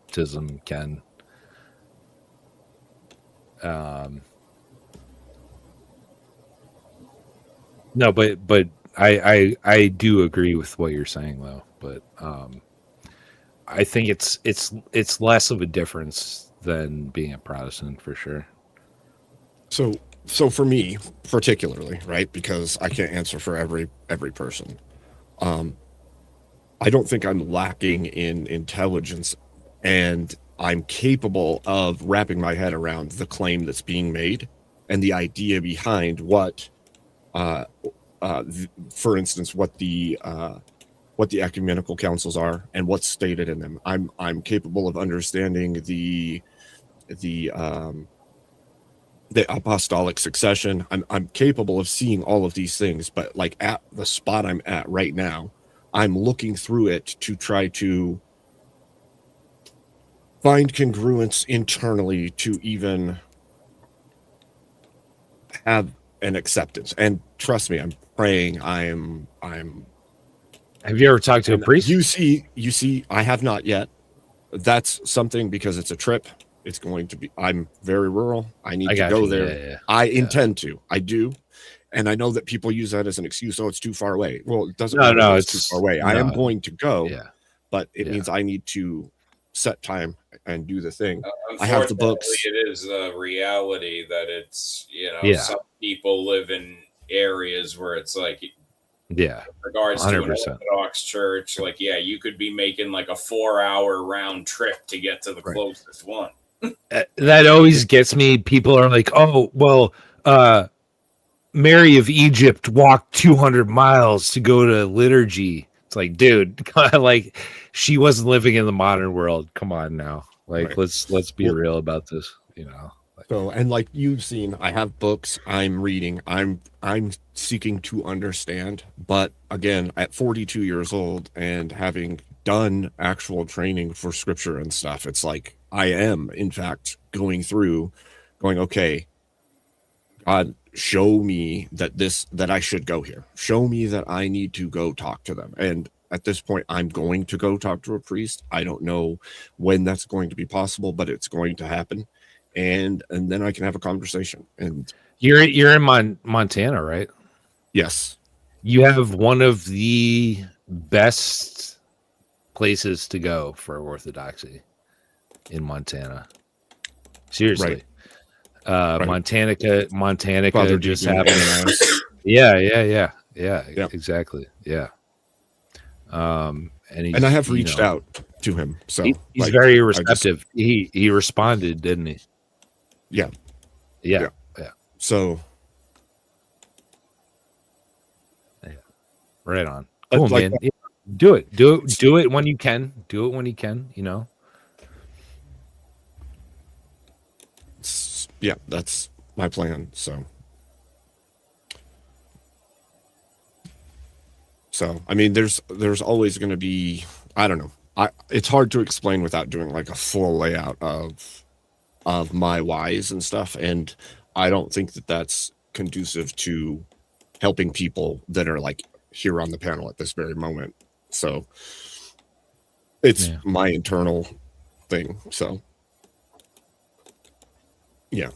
baptism can. No, but I do agree with what you're saying though. But I think it's less of a difference than being a Protestant for sure. So for me particularly, right? Because I can't answer for every person. I don't think I'm lacking in intelligence, and I'm capable of wrapping my head around the claim that's being made and the idea behind what, for instance, what the ecumenical councils are and what's stated in them. I'm capable of understanding the apostolic succession. I'm capable of seeing all of these things, but like at the spot I'm at right now, I'm looking through it to try to find congruence internally to even have an acceptance. And trust me, I'm praying. I'm Have you ever talked to a priest? You see, I have not yet. That's something because it's a trip. It's going to be, I'm very rural. I need to go there. Yeah. I intend to. I do. And I know that people use that as an excuse. Oh, it's too far away. Well, it doesn't matter if it's too far away. I am going to go, but it means I need to set time and do the thing. I have the books. It is a reality that it's, some people live in areas where it's like, in regards 100%. To an Orthodox church, like, you could be making like a 4-hour round trip to get to the closest one. That always gets me. People are like, oh, well, Mary of Egypt walked 200 miles to go to liturgy. It's like, dude, like she wasn't living in the modern world. Come on now. Like, let's be real about this, So, and like you've seen, I have books I'm reading. I'm seeking to understand. But again, at 42 years old and having done actual training for scripture and stuff, it's like I am, in fact, going, okay, God, show me that I should go here. Show me that I need to go talk to them. And at this point, I'm going to go talk to a priest. I don't know when that's going to be possible, but it's going to happen. And then I can have a conversation. And you're in Montana, right? Yes. You have one of the best places to go for orthodoxy in Montana. Seriously. Montanica Father just Deacon happened. Yeah, exactly. Yeah. And I have reached out to him, so he's very receptive. He responded, didn't he? Yeah. So, right on. Cool, man. Do it when you can. Do it when you can. Yeah, that's my plan. So I mean, there's always going to be, I don't know. It's hard to explain without doing like a full layout of my whys and stuff. And I don't think that that's conducive to helping people that are like here on the panel at this very moment. So it's my internal thing. So yeah.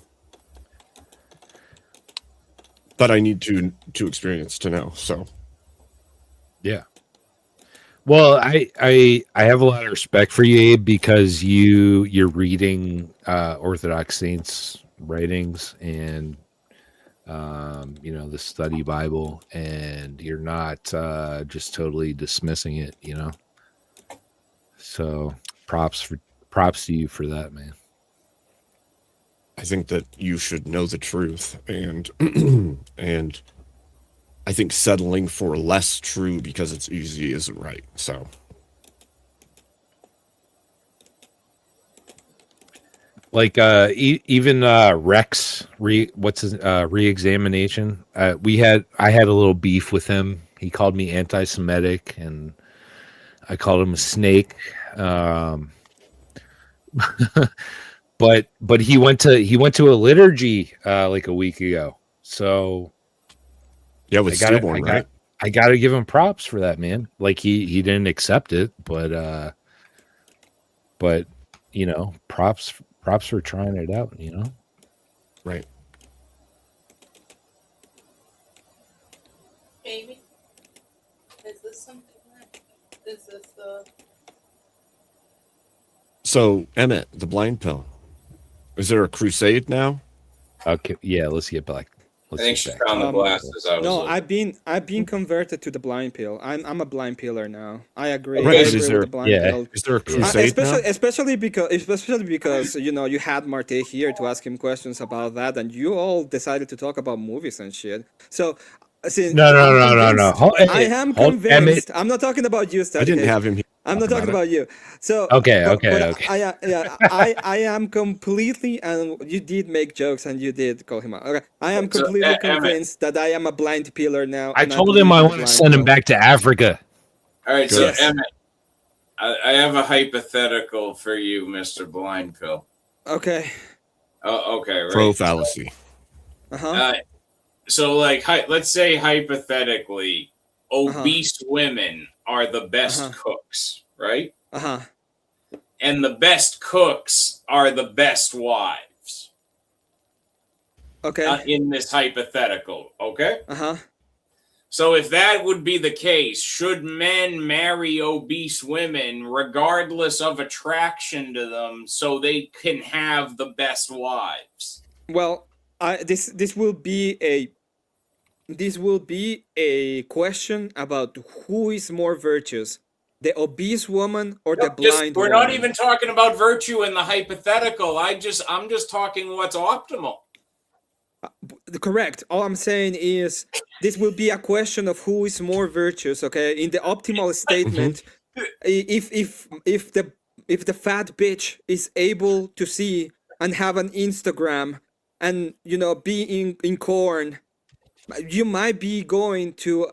But I need to experience to know. So yeah. Well, I have a lot of respect for you, Abe, because you're reading Orthodox saints' writings and the study Bible, and you're not just totally dismissing it, So props to you for that, man. I think that you should know the truth, and and I think settling for less true because it's easy isn't right. So like even Rex re-examination. I had a little beef with him. He called me anti-Semitic, and I called him a snake. But he went to a liturgy like a week ago. So yeah, with stillborn, right? I gotta give him props for that, man. Like he didn't accept it, but you know, props for trying it out, you know. Right. Amy, is this something that is this the? So Emmett, the blind pill. Is there a crusade now? Okay, yeah, let's get back. I think she get back. found the glasses. I was No, looking. I've been converted to the blind pill. I'm a blind pillar now. I agree. Right, I is agree there- with the blind yeah. pill. Is there a crusade now? Especially because you know you had Marte here to ask him questions about that, and you all decided to talk about movies and shit. So, since No. I'm convinced- Hold, I am hold, convinced. I'm not talking about you, Stan. I didn't have him here. I'm not talking about you. So Okay, but okay. I am completely, and you did make jokes and you did call him out. Okay, I am So, completely Emmett. convinced that I am a blind pillar now. I and told believe him I in the want to blind send him pill. back to Africa. All right, so Yes. Emmett, I have a hypothetical for you, Mr. Blind Pill. Okay. Oh, okay, right. Pro fallacy. Uh-huh. So, like, let's say hypothetically, obese women are the best cooks, right? Uh-huh. And the best cooks are the best wives. Okay. In this hypothetical, okay? Uh-huh. So if that would be the case, should men marry obese women regardless of attraction to them so they can have the best wives? Well, this will be a question about who is more virtuous, the obese woman or the blind We're woman. not even talking about virtue in the hypothetical. I'm just talking what's optimal. Correct. All I'm saying is this will be a question of who is more virtuous. Okay, in the optimal statement, if the fat bitch is able to see and have an Instagram and you know be in corn, you might be going to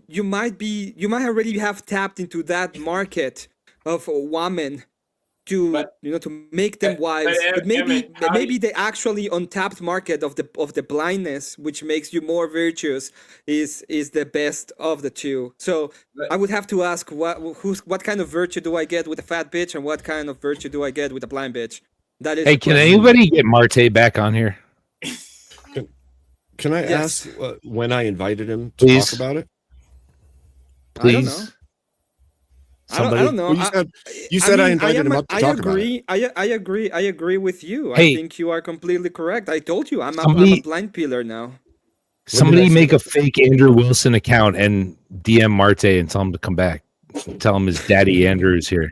you might already have tapped into that market of women to to make them wives, but maybe the actually untapped market of the blindness, which makes you more virtuous, is the best of the two. So I would have to ask what kind of virtue do I get with a fat bitch, and what kind of virtue do I get with a blind bitch? That is. Hey, can anybody get Marte back on here? Can I Yes. ask when I invited him to Please. talk about it? I don't know. Please. I don't know. Well, you said I invited him up to talk about it. I agree with you. Hey. I think you are completely correct. I told you I'm a Somebody- blind pillar now. Somebody say make a that? fake Andrew Wilson account and DM Marte and tell him to come back. Tell him his daddy Andrew's here.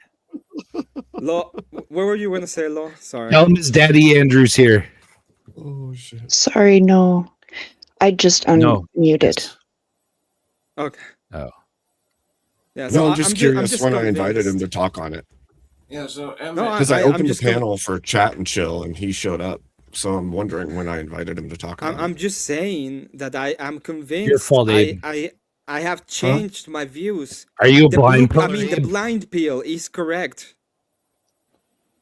Lo, what were you gonna say, Lo? Sorry. Tell him his daddy Andrew's here. Oh shit. Sorry, no. I just No. unmuted. Okay. Oh. Yeah. No, I'm I- just I'm curious just when I invited him convinced. to talk on it. Yeah, so Emmett, No, Because I I'm opened the just con- panel for chat and chill, and he showed up. So I'm wondering when I invited him to talk on I'm it. just saying that I am convinced. Your fault, Abe. I have changed my views. Are you a The blind blue- I pillar? mean, the Abe? blind pill is correct.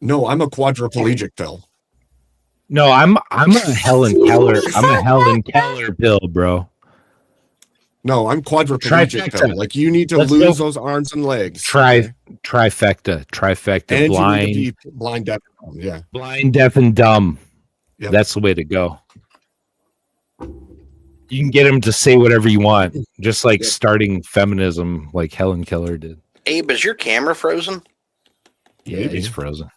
No, I'm a quadriplegic pill. No, I'm a Helen Keller. I'm a Helen Keller pill, bro. No, I'm quadriplegic Trifecta. pill. Like you need to Let's lose go. those arms and legs. Trifecta. And Blind, you need to be blind, deaf, and dumb. Yeah. blind, deaf, and dumb. Yep. That's the way to go. You can get him to say whatever you want, just like starting feminism, like Helen Keller did. Abe, is your camera frozen? Yeah, Maybe. he's frozen.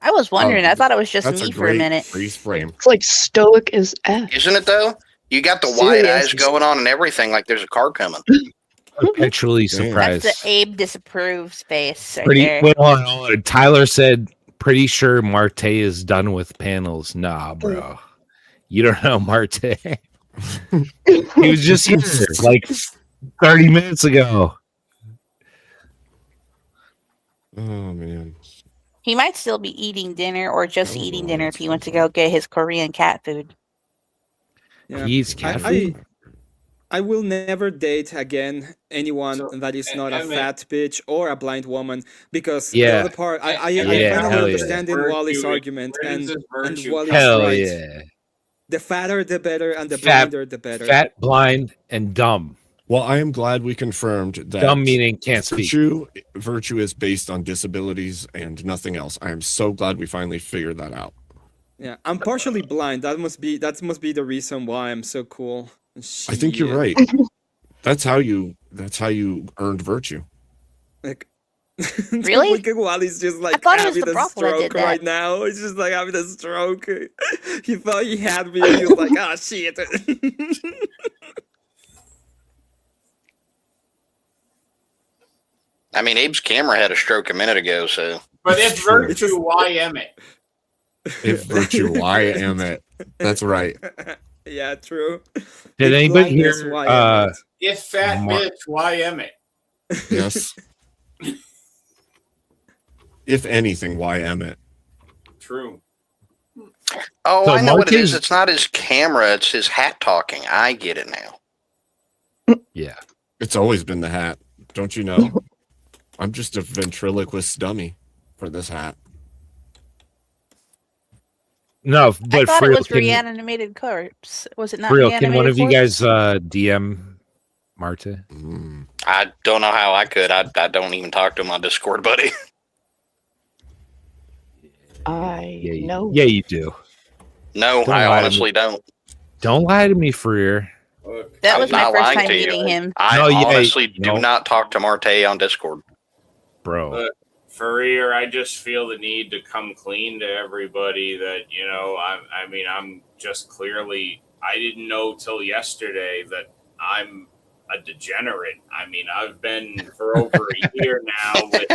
I was wondering. Oh, I thought it was just That's me a for a great minute. freeze frame. It's like stoic as F. Isn't it though? You got the wide Serious. eyes going on and everything, like there's a car coming. Perpetually Damn. surprised. That's the Abe disapproves face right Pretty. there. Wait, hold on. Tyler said, "Pretty sure Marte is done with panels." Nah, bro. You don't know Marte. He was just here like 30 minutes ago. Oh man. He might still be eating dinner or just eating dinner if he went to go get his Korean cat food. Yeah. He's cat I, food. I will never date again anyone So, that is not a Emmett- fat bitch or a blind woman, because the Yeah. other part I Yeah, finally hell yeah. understand in Wally's Virtue- argument, where does and this virtue Wally's Hell right. yeah. The fatter the better, and the Fat- blinder the better. Fat, blind, and dumb. Well, I am glad we confirmed that Dumb meaning can't speak. Virtue is based on disabilities and nothing else. I am so glad we finally figured that out. Yeah, I'm partially blind. That must be the reason why I'm so cool. I think you're right. That's how you earned virtue. Like, Really? Look at Wally's just like thought it was having the a brothel that stroke did that. right now. He's just like having a stroke. He thought he had me, and he was like, "Ah, shit." I mean, Abe's camera had a stroke a minute ago, so. But if virtue, why am it? If virtue, why am it? That's right. Yeah, true. Did If anybody blindness, hear? why am it? If fat bitch, why am it? Yes. If anything, why am it? True. Oh, So I know what it is. Marquez- It's not his camera, it's his hat talking. I get it now. Yeah. It's always been the hat. Don't you know? I'm just a ventriloquist dummy for this hat. No, I but thought for it real, was reanimated corpse. Was it not for real, can one of you reanimated guys DM Marte? I don't know how I could. I don't even talk to him on Discord, buddy. No. Yeah, you do. No, Don't I lie to honestly me. don't. Don't lie to me, Freer. That I'm was my not first lying time to you. meeting him. I No, yeah, honestly no. do not talk to Marte on Discord. Bro. Look, Ferrier, I just feel the need to come clean to everybody that, I'm just clearly, I didn't know till yesterday that I'm a degenerate. I mean, I've been for over a year now with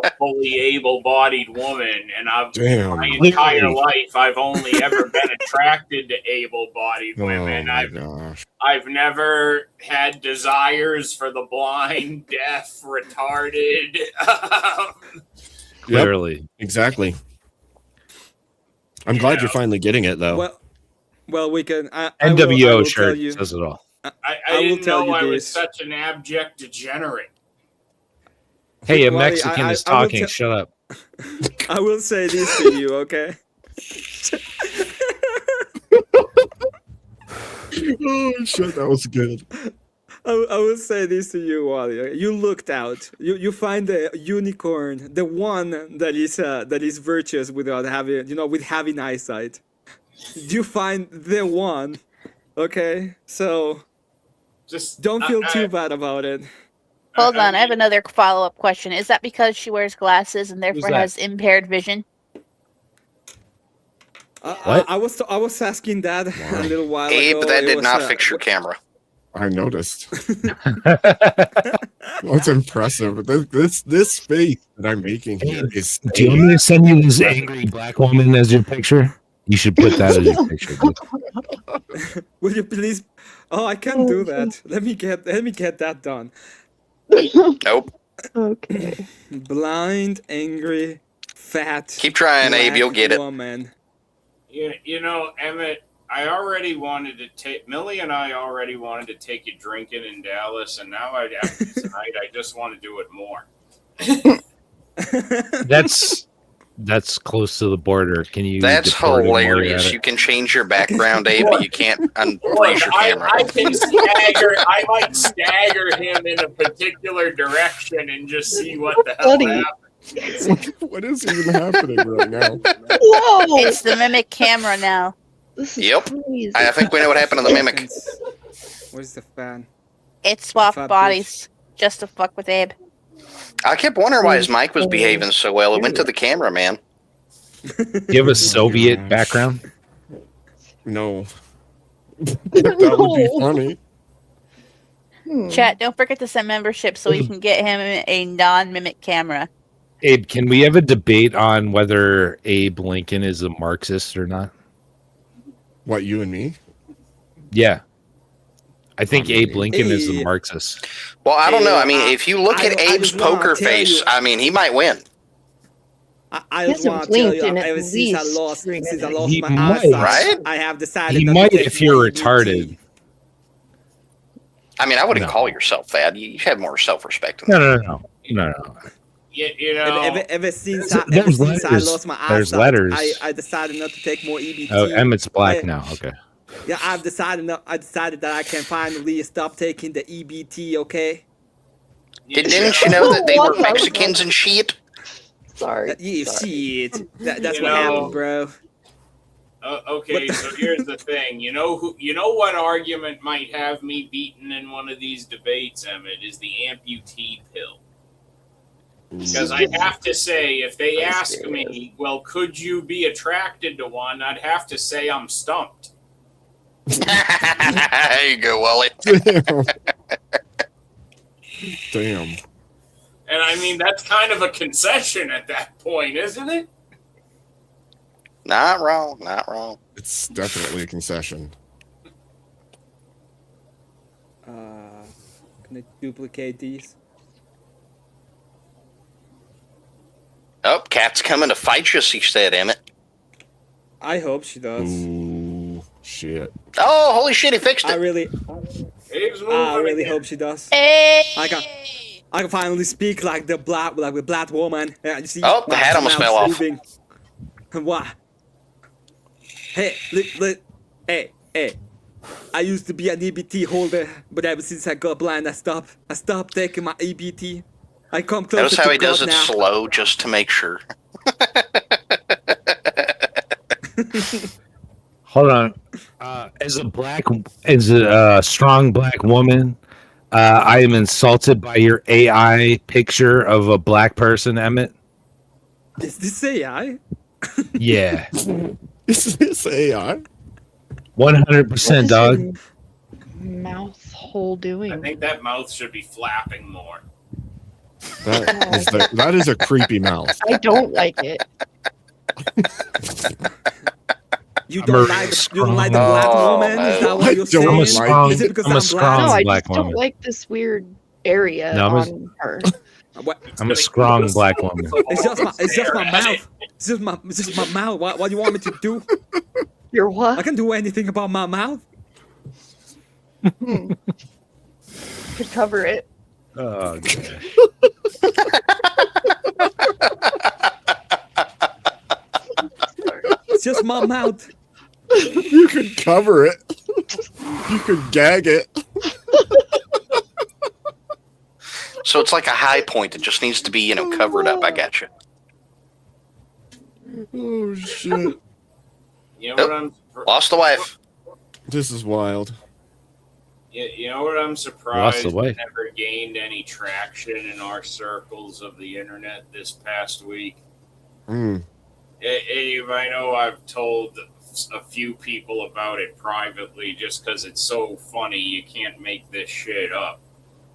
a fully able-bodied woman, and Damn. my entire Clearly. life I've only ever been attracted to able-bodied Oh women. my gosh. I've never had desires for the blind, deaf, retarded. Clearly. Exactly. I'm glad Yeah. you're finally getting it though. Well, we can. I NWO will tell shirt you. says it all. I I will didn't tell know you I was this. such an abject degenerate. Hey, a Wally, Mexican is I will talking. tell- Shut up. I will say this to you, okay? Oh shit, that was good. I will say this to you, Wally. Okay? You looked out. You find the unicorn, the one that is virtuous without having, with having eyesight. You find the one, okay? So Just don't feel too bad about it. Hold on, I have another follow-up question. Is that because she wears glasses and therefore that? has impaired vision? What? I was asking that a little while Abe, ago. that It did was, not fix your camera. I noticed. That's impressive. This face that I'm making here is. Do you want me to send you this angry black woman as your picture? You should put that as your picture. Dude. Will you please? Oh, I can't do that. Let me get that done. Nope. Okay. Blind, angry, fat. Keep trying, Abe. black You'll get it. woman. You know, Emmett, I already wanted to take Millie and I already wanted to take you drinking in Dallas, and now after tonight, I just want to do it more. That's close to the border. Can you? That's deport him while you're hilarious. at You it? can change your background, Abe, but you can't unfreeze your camera. I can stagger. I might stagger him in a particular direction and just see what the hell Buddy. happens. What is even happening right now? Whoa! It's the mimic camera now. This is Yep. crazy. I think we know what happened to the mimic. Where's the fan? It swapped Fat bodies just to fuck with Abe. I kept wondering why his mic was behaving so well. It went to the camera, man. Do you have a Soviet background? No. That would be funny. Chat, don't forget to send membership so we can get him a non-mimic camera. Abe, can we have a debate on whether Abe Lincoln is a Marxist or not? What, you and me? Yeah. I think Abe Lincoln is a Hey. Marxist. Well, I don't know. I mean, I- if you look I- at I Abe's just wanna poker tell face, you- I mean, he might win. I He just want hasn't to tell blinked you, in at ever since I least lost, 3 since I minutes. lost He my might. eyesight, Right? I have decided He not might to take if you're more retarded. EBT. I mean, I wouldn't No. call yourself that. You have more self-respect than that. No. You know, Ever since There's I letters. lost my eyesight, There's letters. I decided not to take more EBT. Oh, Emmett's black I- now. Okay. Yeah, I decided that I can finally stop taking the EBT. Okay. Didn't you know that they were Mexicans and shit? Sorry. Yeah, sorry. shit. That's You what know- happened, bro. Okay, so here's the thing. You know what argument might have me beaten in one of these debates, Emmett, is the amputee pill. Because I have to say, if they ask me, well, could you be attracted to one? I'd have to say I'm stumped. There you go, Wally. Damn. And I mean, that's kind of a concession at that point, isn't it? Not wrong, not wrong. It's definitely a concession. Can I duplicate these? Oh, Cat's coming to fight you, she said, Emmett. I hope she does. Ooh, shit. Oh, holy shit, he fixed it. I really hope she does. Hey! I can finally speak like the black woman. Yeah, you see? Oh, the hat almost fell off. What? Hey, look, hey. I used to be an EBT holder, but ever since I got blind, I stopped taking my EBT. I come closer Notice how to he does God it now. slow just to make sure. Hold on. As a strong black woman, I am insulted by your AI picture of a black person, Emmett. Is this AI? Yeah. Is this AI? 100%, dog. Mouth hole doing? I think that mouth should be flapping more. That is a creepy mouth. I don't like it. You don't like the black woman? Is that what you're saying? Is it because I'm black? No, I black just don't woman. like this weird area No, on her. I'm a strong black woman. It's just my mouth. It's just my mouth. What do you want me to do? Your what? I can do anything about my mouth. Could cover it. Oh, God. It's just my mouth. You could cover it. You could gag it. So it's like a high point. It just needs to be, covered up. I got you. Oh, shit. You know what I'm Lost the wife. This is wild. You know what I'm Lost surprised the way. never gained any traction in our circles of the internet this past week? Abe, I know I've told a few people about it privately just because it's so funny you can't make this shit up.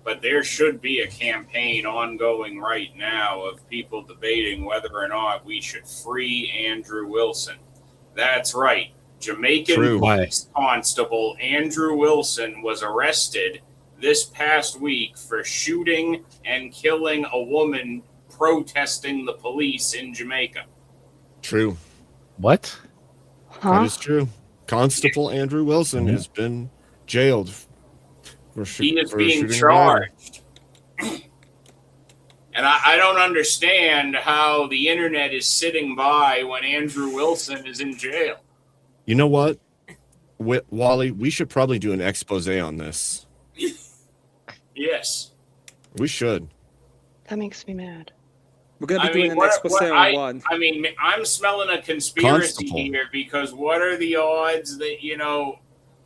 But there should be a campaign ongoing right now of people debating whether or not we should free Andrew Wilson. That's right. Jamaican police constable Andrew Wilson was arrested this past week for shooting and killing a woman protesting the police in Jamaica. True. What? That is true. Constable Andrew Wilson has been jailed. He is being charged. And I don't understand how the internet is sitting by when Andrew Wilson is in jail. You know what, Wally? We should probably do an expose on this. Yes. We should. That makes me mad. We're going to be doing an expose on what? I mean, I'm smelling a conspiracy Constable. here because what are the odds that,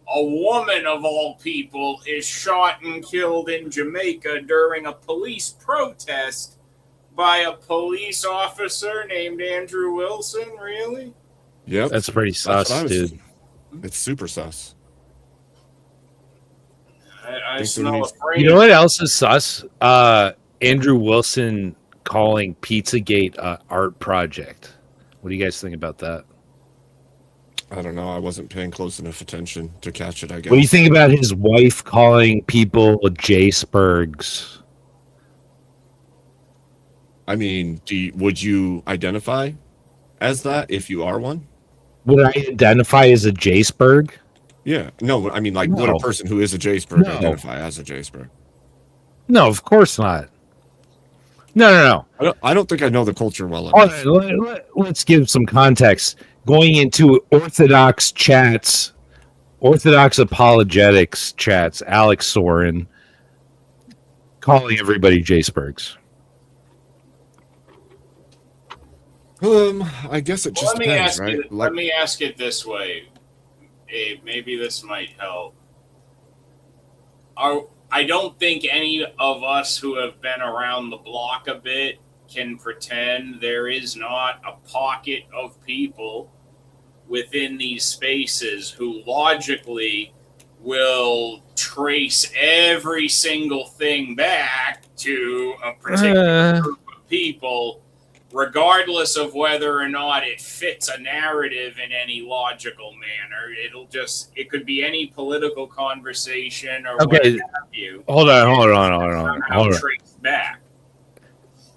a woman of all people is shot and killed in Jamaica during a police protest by a police officer named Andrew Wilson? Really? Yep. That's pretty sus, dude. It's super sus. I smell a frame. You know what else is sus? Andrew Wilson calling Pizzagate an art project. What do you guys think about that? I don't know. I wasn't paying close enough attention to catch it, I guess. What do you think about his wife calling people J-Spurgs? I mean, would you identify as that if you are one? Would I identify as a J-Spurg? Yeah. No, I mean, would No. a person who is a J-Spurg No. identify as a J-Spurg? No, of course not. No. I don't think I know the culture well All enough. right, let's give some context. Going into Orthodox chats Orthodox Apologetics chats, Alex Soren, calling everybody Jacebergs. I guess it just Let me depends, ask right? it. Let me ask it this way, Abe. Maybe this might help. I don't think any of us who have been around the block a bit can pretend there is not a pocket of people within these spaces who logically will trace every single thing back to a particular group of people, regardless of whether or not it fits a narrative in any logical manner. It could be any political conversation or what have you. Hold on. Trace back.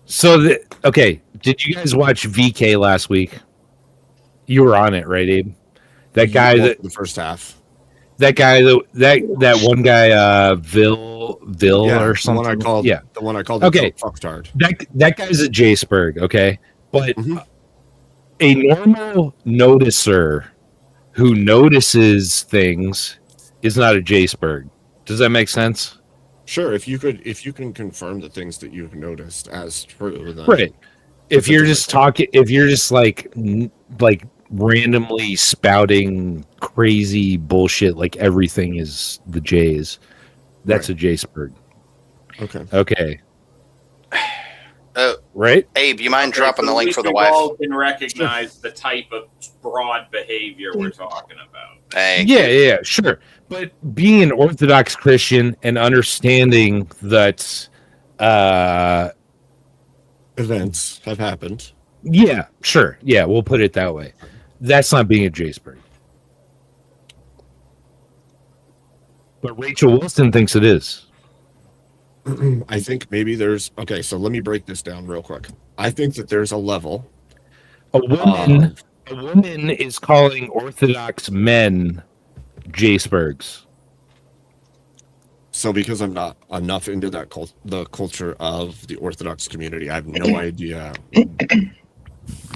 So, did you guys watch VK last week? You were on it, right, Abe? That guy the first half. That guy, that one guy, Vil or something. The one I called. Okay, fucktard. That guy's a Jaceberg, okay, but a normal noticer who notices things is not a Jaceberg. Does that make sense? Sure. If you can confirm the things that you've noticed as true, then right. If you're just like randomly spouting crazy bullshit like everything is the Jays, that's a Jaceberg. Okay. Right? Abe, you mind dropping the link for the wife? All can recognize the type of broad behavior we're talking about. Yeah, sure. But being an Orthodox Christian and understanding that events have happened. Yeah, sure. Yeah, we'll put it that way. That's not being a Jaceberg. But Rachel Wilson thinks it is. I think maybe there's... Okay, so let me break this down real quick. I think that there's a level. A woman is calling Orthodox men Jacebergs. So because I'm not enough into that the culture of the Orthodox community, I have no idea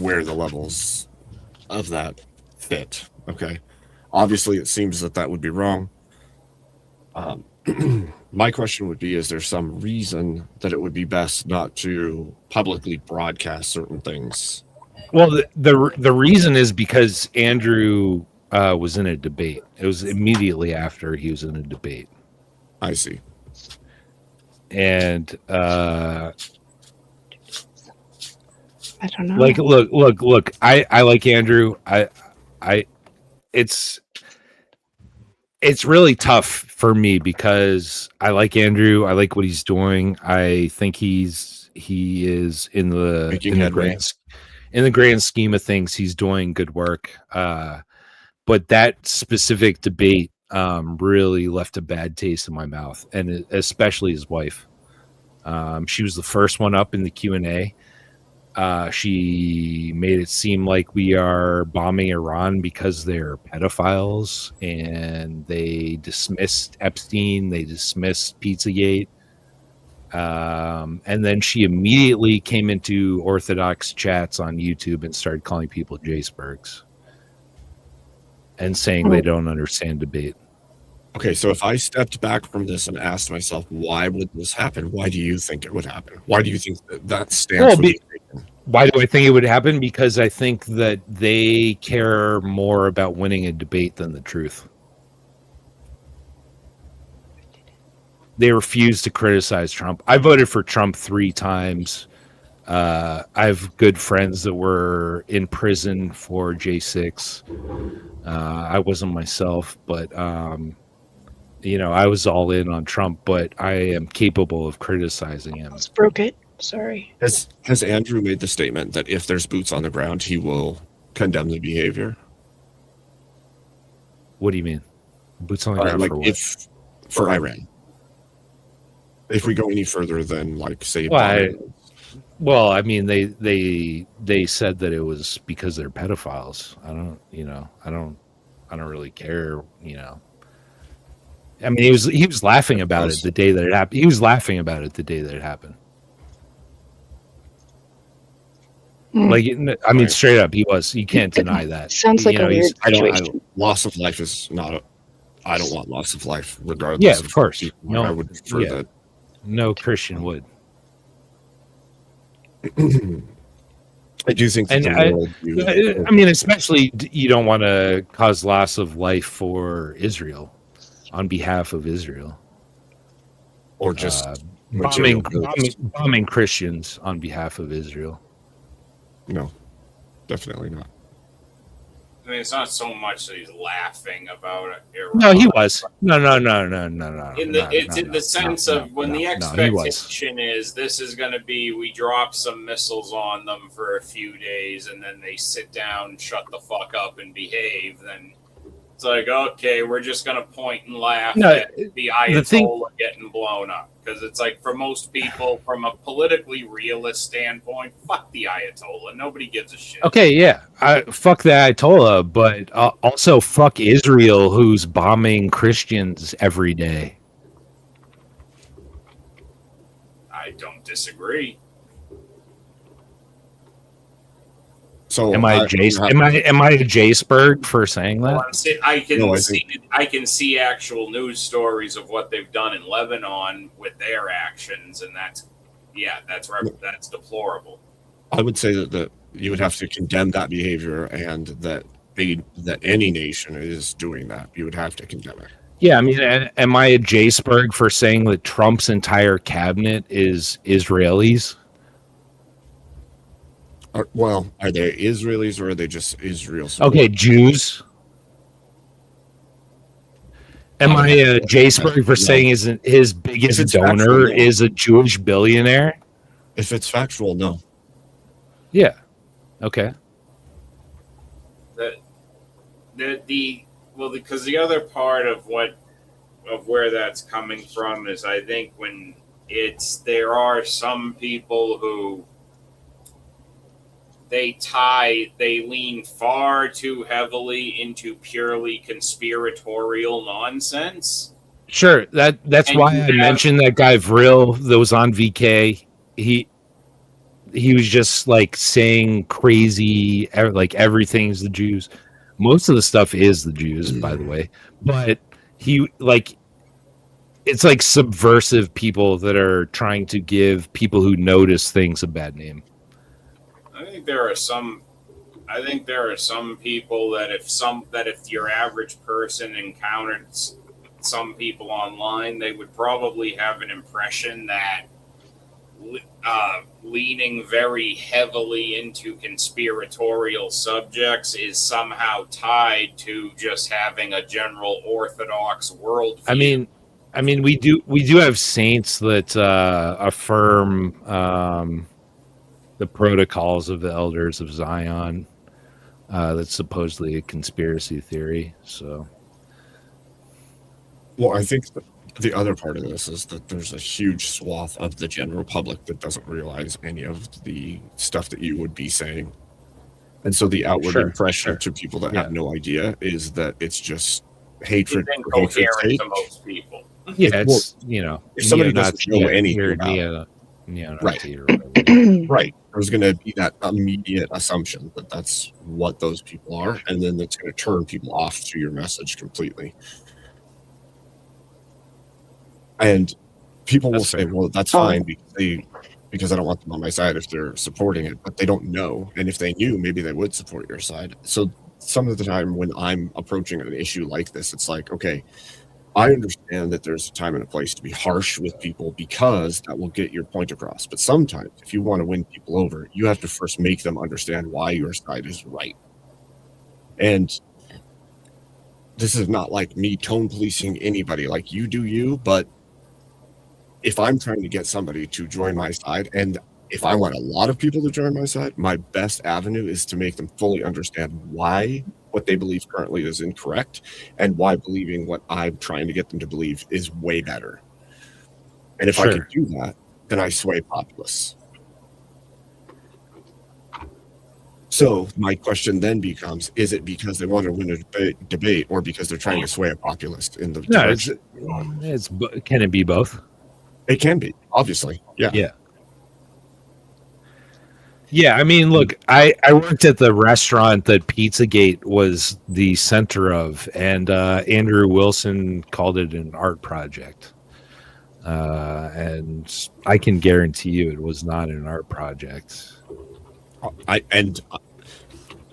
where the levels of that fit. Okay. Obviously, it seems that would be wrong. My question would be, is there some reason that it would be best not to publicly broadcast certain things? Well, the reason is because Andrew was in a debate. It was immediately after he was in a debate. I see. And I don't know. Like, look. I like Andrew. It's really tough for me because I like Andrew. I like what he's doing. I think he is in the grand scheme of things, he's doing good work. But that specific debate really left a bad taste in my mouth, and especially his wife. She was the first one up in the Q&A. She made it seem like we are bombing Iran because they're pedophiles, and they dismissed Epstein, they dismissed Pizzagate, and then she immediately came into Orthodox chats on YouTube and started calling people Jacebergs and saying they don't understand debate. Okay, so if I stepped back from this and asked myself, why would this happen? Why do you think it would happen? Why do you think that stance would be taken? Why do I think it would happen? Because I think that they care more about winning a debate than the truth. They refuse to criticize Trump. I voted for Trump 3 times. I have good friends that were in prison for J6. I wasn't myself, but I was all in on Trump, but I am capable of criticizing him. Just broke it. Sorry. Has Andrew made the statement that if there's boots on the ground, he will condemn the behavior? What do you mean? Boots on the ground for what? For Iran. If we go any further than, like, say, well, I mean, they said that it was because they're pedophiles. I don't really care. I mean, he was laughing about it the day that it happened. He was laughing about it the day that it happened. Like, I mean, straight up, he was. You can't deny that. Sounds like a weird situation. Loss of life is not I don't want loss of life, regardless. Yeah, of course. No, I would prefer that. No Christian would. I do think that I mean, especially you don't want to cause loss of life for Israel on behalf of Israel, or just bombing Christians on behalf of Israel. No, definitely not. I mean, it's not so much that he's laughing about Iran. No, he was. No. It's in the sense of when the expectation is this is going to be we drop some missiles on them for a few days and then they sit down, shut the fuck up, and behave. Then it's like, okay, we're just going to point and laugh at the Ayatollah getting blown up. Because it's like, for most people, from a politically realist standpoint, fuck the Ayatollah. Nobody gives a shit. Okay, yeah. Fuck the Ayatollah, but also fuck Israel, who's bombing Christians every day. I don't disagree. So am I a Jaceberg for saying that? Well, I can see actual news stories of what they've done in Lebanon with their actions, and that's deplorable. I would say that you would have to condemn that behavior, and that any nation is doing that. You would have to condemn it. Yeah, I mean, am I a Jaceberg for saying that Trump's entire cabinet is Israelis? Are they Israelis or are they just Israel? Okay, Jews. Am I a Jaceberg for saying his biggest donor is a Jewish billionaire? If it's factual, no. Yeah. Okay. Because the other part of where that's coming from is, I think, when there are some people who they lean far too heavily into purely conspiratorial nonsense. Sure, that's why I mentioned that guy Vril that was on VK. He was just like saying crazy, like everything's the Jews. Most of the stuff is the Jews, by the way, but it's like subversive people that are trying to give people who notice things a bad name. I think there are some people that if your average person encountered some people online, they would probably have an impression that leaning very heavily into conspiratorial subjects is somehow tied to just having a general orthodox worldview. I mean, we do have saints that affirm the protocols of the elders of Zion. That's supposedly a conspiracy theory. So, well, I think the other part of this is that there's a huge swath of the general public that doesn't realize any of the stuff that you would be saying. And so the outward impression to people that have no idea is that it's just hatred. It's incoherent to most people. Yeah, it's, if somebody doesn't know anything about right. There's going to be that immediate assumption that that's what those people are, and then that's going to turn people off to your message completely. And people will say, well, that's fine because I don't want them on my side if they're supporting it, but they don't know. And if they knew, maybe they would support your side. So some of the time when I'm approaching an issue like this, it's like, okay, I understand that there's a time and a place to be harsh with people because that will get your point across. But sometimes if you want to win people over, you have to first make them understand why your side is right. And this is not like me tone policing anybody, like you do you, but if I'm trying to get somebody to join my side, and if I want a lot of people to join my side, my best avenue is to make them fully understand why what they believe currently is incorrect and why believing what I'm trying to get them to believe is way better. And if I can do that, then I sway populace. So my question then becomes, is it because they want to win a debate or because they're trying to sway a populist in the direction? Can it be both? It can be, obviously. Yeah. Yeah, I mean, look, I worked at the restaurant that Pizzagate was the center of, and Andrew Wilson called it an art project. And I can guarantee you it was not an art project.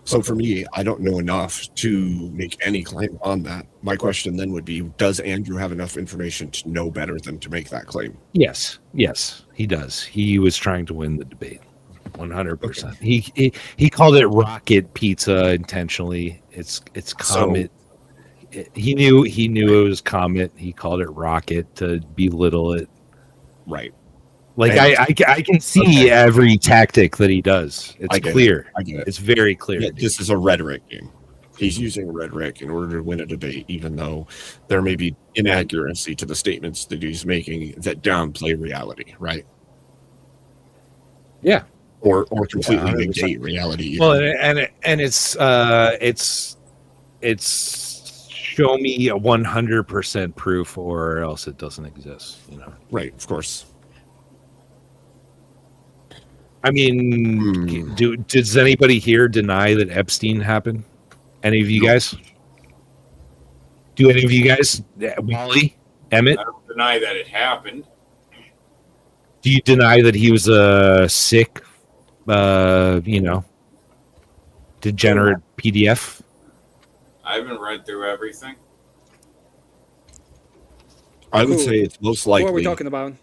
So for me, I don't know enough to make any claim on that. My question then would be, does Andrew have enough information to know better than to make that claim? Yes, he does. He was trying to win the debate. 100%. He called it rocket pizza intentionally. It's comet. He knew it was comet. He called it rocket to belittle it. Right. Like I can see every tactic that he does. It's clear. I get it. It's very clear. Yeah, this is a rhetoric game. He's using rhetoric in order to win a debate, even though there may be inaccuracy to the statements that he's making that downplay reality, right? Yeah. Or completely negate reality. Well, and it's show me a 100% proof, or else it doesn't exist. You know, right? Of course. I mean, does anybody here deny that Epstein happened? Any of you guys? Do any of you guys, Wally, Emmett? I don't deny that it happened. Do you deny that he was a sick, degenerate PDF? I haven't read through everything. I would say it's most likely. What are we talking about?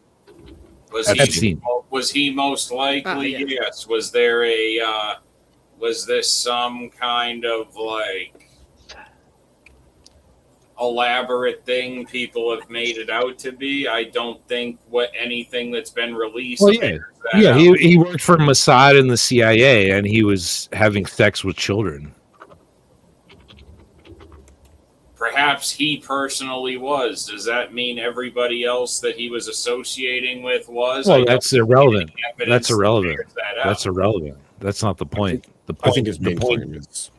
Epstein. Was he most likely? Yeah. Yes. Was there a? Was this some kind of like elaborate thing people have made it out to be? I don't think anything that's been released. Well, yeah. He worked for Mossad and the CIA, and he was having sex with children. Perhaps he personally was. Does that mean everybody else that he was associating with was? Well, that's irrelevant. That's irrelevant. That's irrelevant. That's not the point. I think his main point is.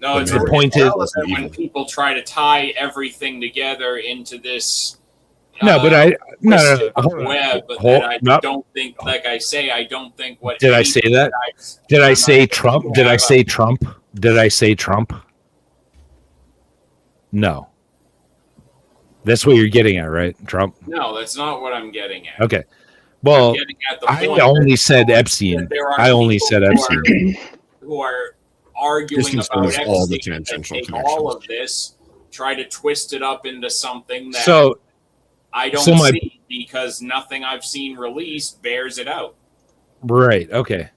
No, it's the point is when people try to tie everything together into this. No, but no. Web, but I don't think. Like I say, I don't think what. Did I say that? Did I say Trump? Did I say Trump? Did I say Trump? No. That's what you're getting at, right? Trump? No, that's not what I'm getting at. Okay. Well, I only said Epstein. I only said Epstein. Who are arguing about Epstein and take all of this, try to twist it up into something that I don't see because nothing I've seen released bears it out. Right. Okay.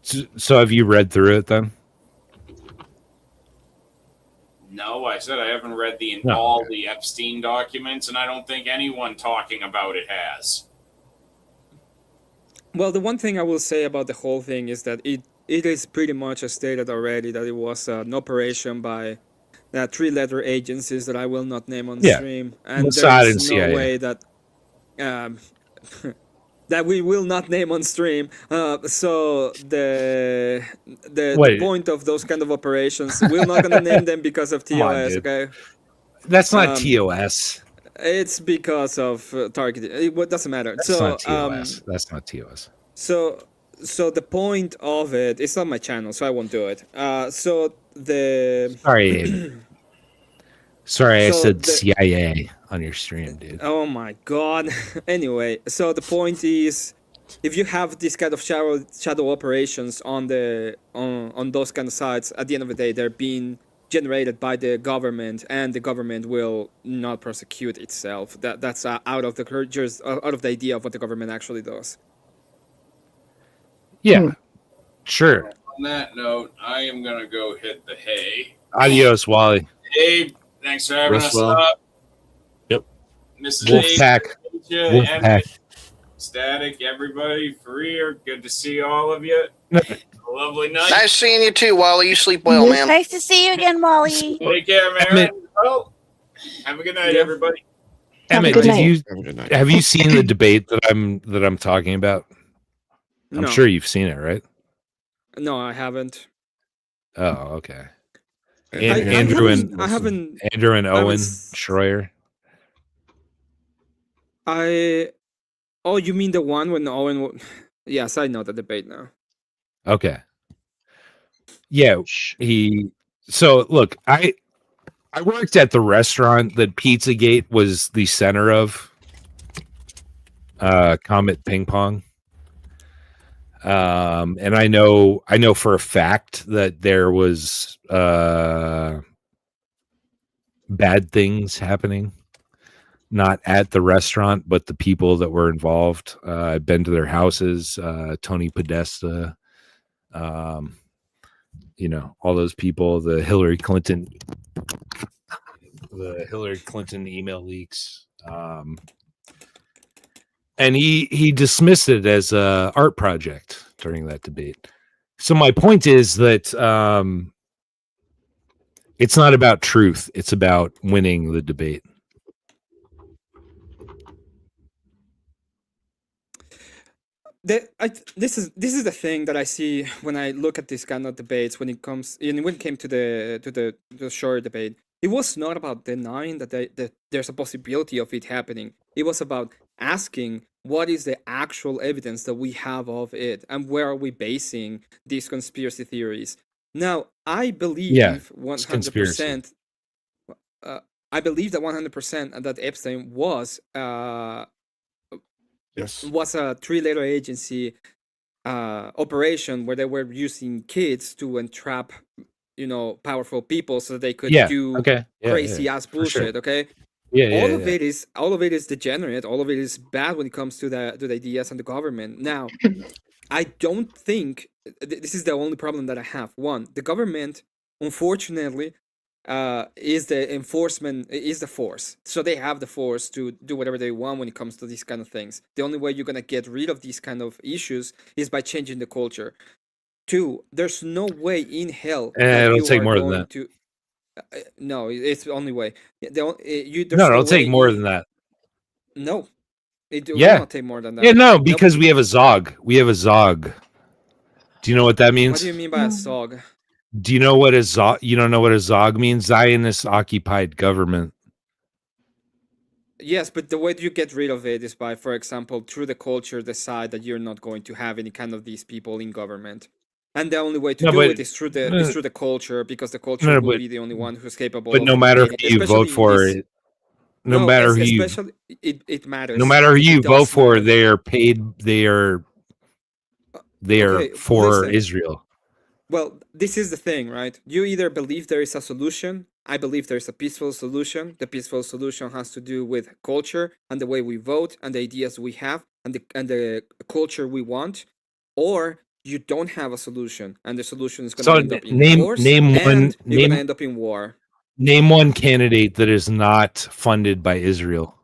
So have you read through it then? No, I said I haven't read all the Epstein documents, and I don't think anyone talking about it has. Well, the one thing I will say about the whole thing is that it is pretty much stated already that it was an operation by three-letter agencies that I will not name on stream, and there's no way that that we will not name on stream. So the point of those kind of operations, we're not going to name them because of TOS. Okay, that's not TOS. It's because of targeting. It doesn't matter. That's not TOS. That's not TOS. So the point of it, it's on my channel, so I won't do it. Sorry, I said CIA on your stream, dude. Oh my god. Anyway, so the point is, if you have this kind of shadow operations on those kind of sites, at the end of the day, they're being generated by the government, and the government will not prosecute itself. That's out of the idea of what the government actually does. Yeah, sure. On that note, I am gonna go hit the hay. Adios, Wally. Abe, thanks for having us up. Yep. Mrs. Wolfpack. Static, everybody, Freer, good to see all of you. Lovely night. Nice seeing you too, Wally. You sleep well, man. Nice to see you again, Molly. Take care, man. Well, have a good night, everybody. Emmett, have you seen the debate that I'm talking about? I'm sure you've seen it, right? No, I haven't. Oh, okay. Andrew and Owen Schroyer. Oh, you mean the one when Owen? Yes, I know the debate now. Okay. Yeah, so look, I worked at the restaurant that Pizzagate was the center of, Comet Ping Pong. And I know for a fact that there was bad things happening, not at the restaurant, but the people that were involved. I've been to their houses, Tony Podesta, all those people, the Hillary Clinton email leaks. And he dismissed it as a art project during that debate. So my point is that it's not about truth; it's about winning the debate. This is the thing that I see when I look at these kind of debates. When it came to the short debate, it was not about denying that there's a possibility of it happening. It was about asking what is the actual evidence that we have of it, and where are we basing these conspiracy theories. Now, I believe 100%. I believe that 100% that Epstein was was a three-letter agency operation where they were using kids to entrap, powerful people so they could do crazy ass bullshit. Okay. All of it is degenerate. All of it is bad when it comes to the ideas and the government. Now, I don't think this is the only problem that I have. One, the government, unfortunately, is the enforcement, is the force. So they have the force to do whatever they want when it comes to these kind of things. The only way you're gonna get rid of these kind of issues is by changing the culture. Two, there's no way in hell that It'll you take are more than going that. to. No, it's the only way. No, it'll take more than that. No, it will Yeah. not take more than that. Yeah, no, because we have a Zog. We have a Zog. Do you know what that means? What do you mean by a Zog? Do you know what a Zog? You don't know what a Zog means? Zionist occupied government. Yes, but the way you get rid of it is by, for example, through the culture, decide that you're not going to have any kind of these people in government, and the only way to do it is through the culture, because the culture will be the only one who's capable. But no matter who you vote for, it matters. No matter who you vote for, they are paid. They are for Israel. Well, this is the thing, right? You either believe there is a solution. I believe there's a peaceful solution. The peaceful solution has to do with culture and the way we vote and the ideas we have and the culture we want. Or you don't have a solution, and the solution is going to end up in force, and you're going to end up in war. Name one candidate that is not funded by Israel.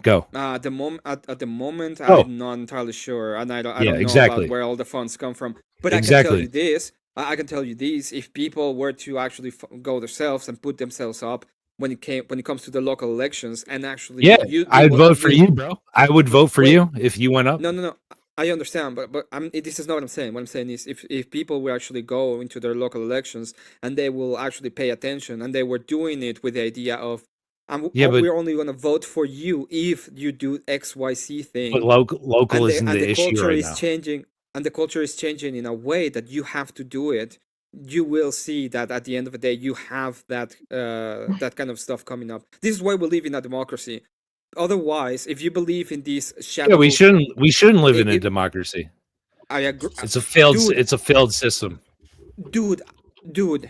Go. At the moment, I'm not entirely sure, and I don't know about where all the funds come from. But I can tell you this. I can tell you this: if people were to actually go themselves and put themselves up when it comes to the local elections, and actually, I'd vote for you, bro. I would vote for you if you went up. No. I understand, but this is not what I'm saying. What I'm saying is, if people will actually go into their local elections and they will actually pay attention, and they were doing it with the idea of, we're only going to vote for you if you do XYZ thing. But local isn't the issue culture right is now. changing, and the culture is changing in a way that you have to do it. You will see that at the end of the day, you have that that kind of stuff coming up. This is why we live in a democracy. Otherwise, if you believe in these shadow, we shouldn't live in a democracy. I agree. It's a failed system. Dude, you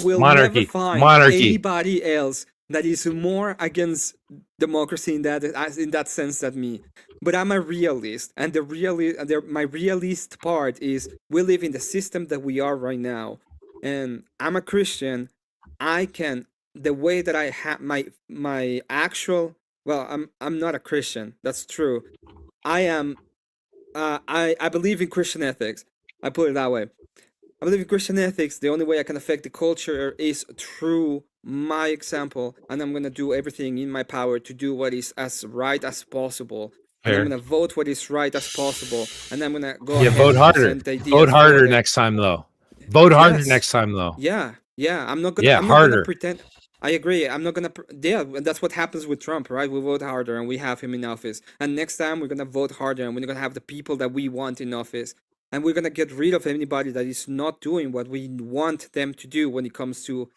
will never find anybody else that is more against democracy in that sense than me. But I'm a realist, and my realist part is we live in the system that we are right now, and I'm a Christian. The way that I have my actual. Well, I'm not a Christian. That's true. I am. I believe in Christian ethics. I put it that way. I believe in Christian ethics. The only way I can affect the culture is through my example, and I'm gonna do everything in my power to do what is as right as possible. And I'm gonna vote what is right as possible, and I'm gonna go ahead vote harder. Vote harder next time, though. Vote harder next time, though. Yeah. I'm not gonna. I'm not gonna pretend. I agree. I'm not gonna. And that's what happens with Trump, right? We vote harder, and we have him in office. And next time, we're gonna vote harder, and we're gonna have the people that we want in office. and we're gonna get rid of anybody that is not doing what we want them to do when it comes to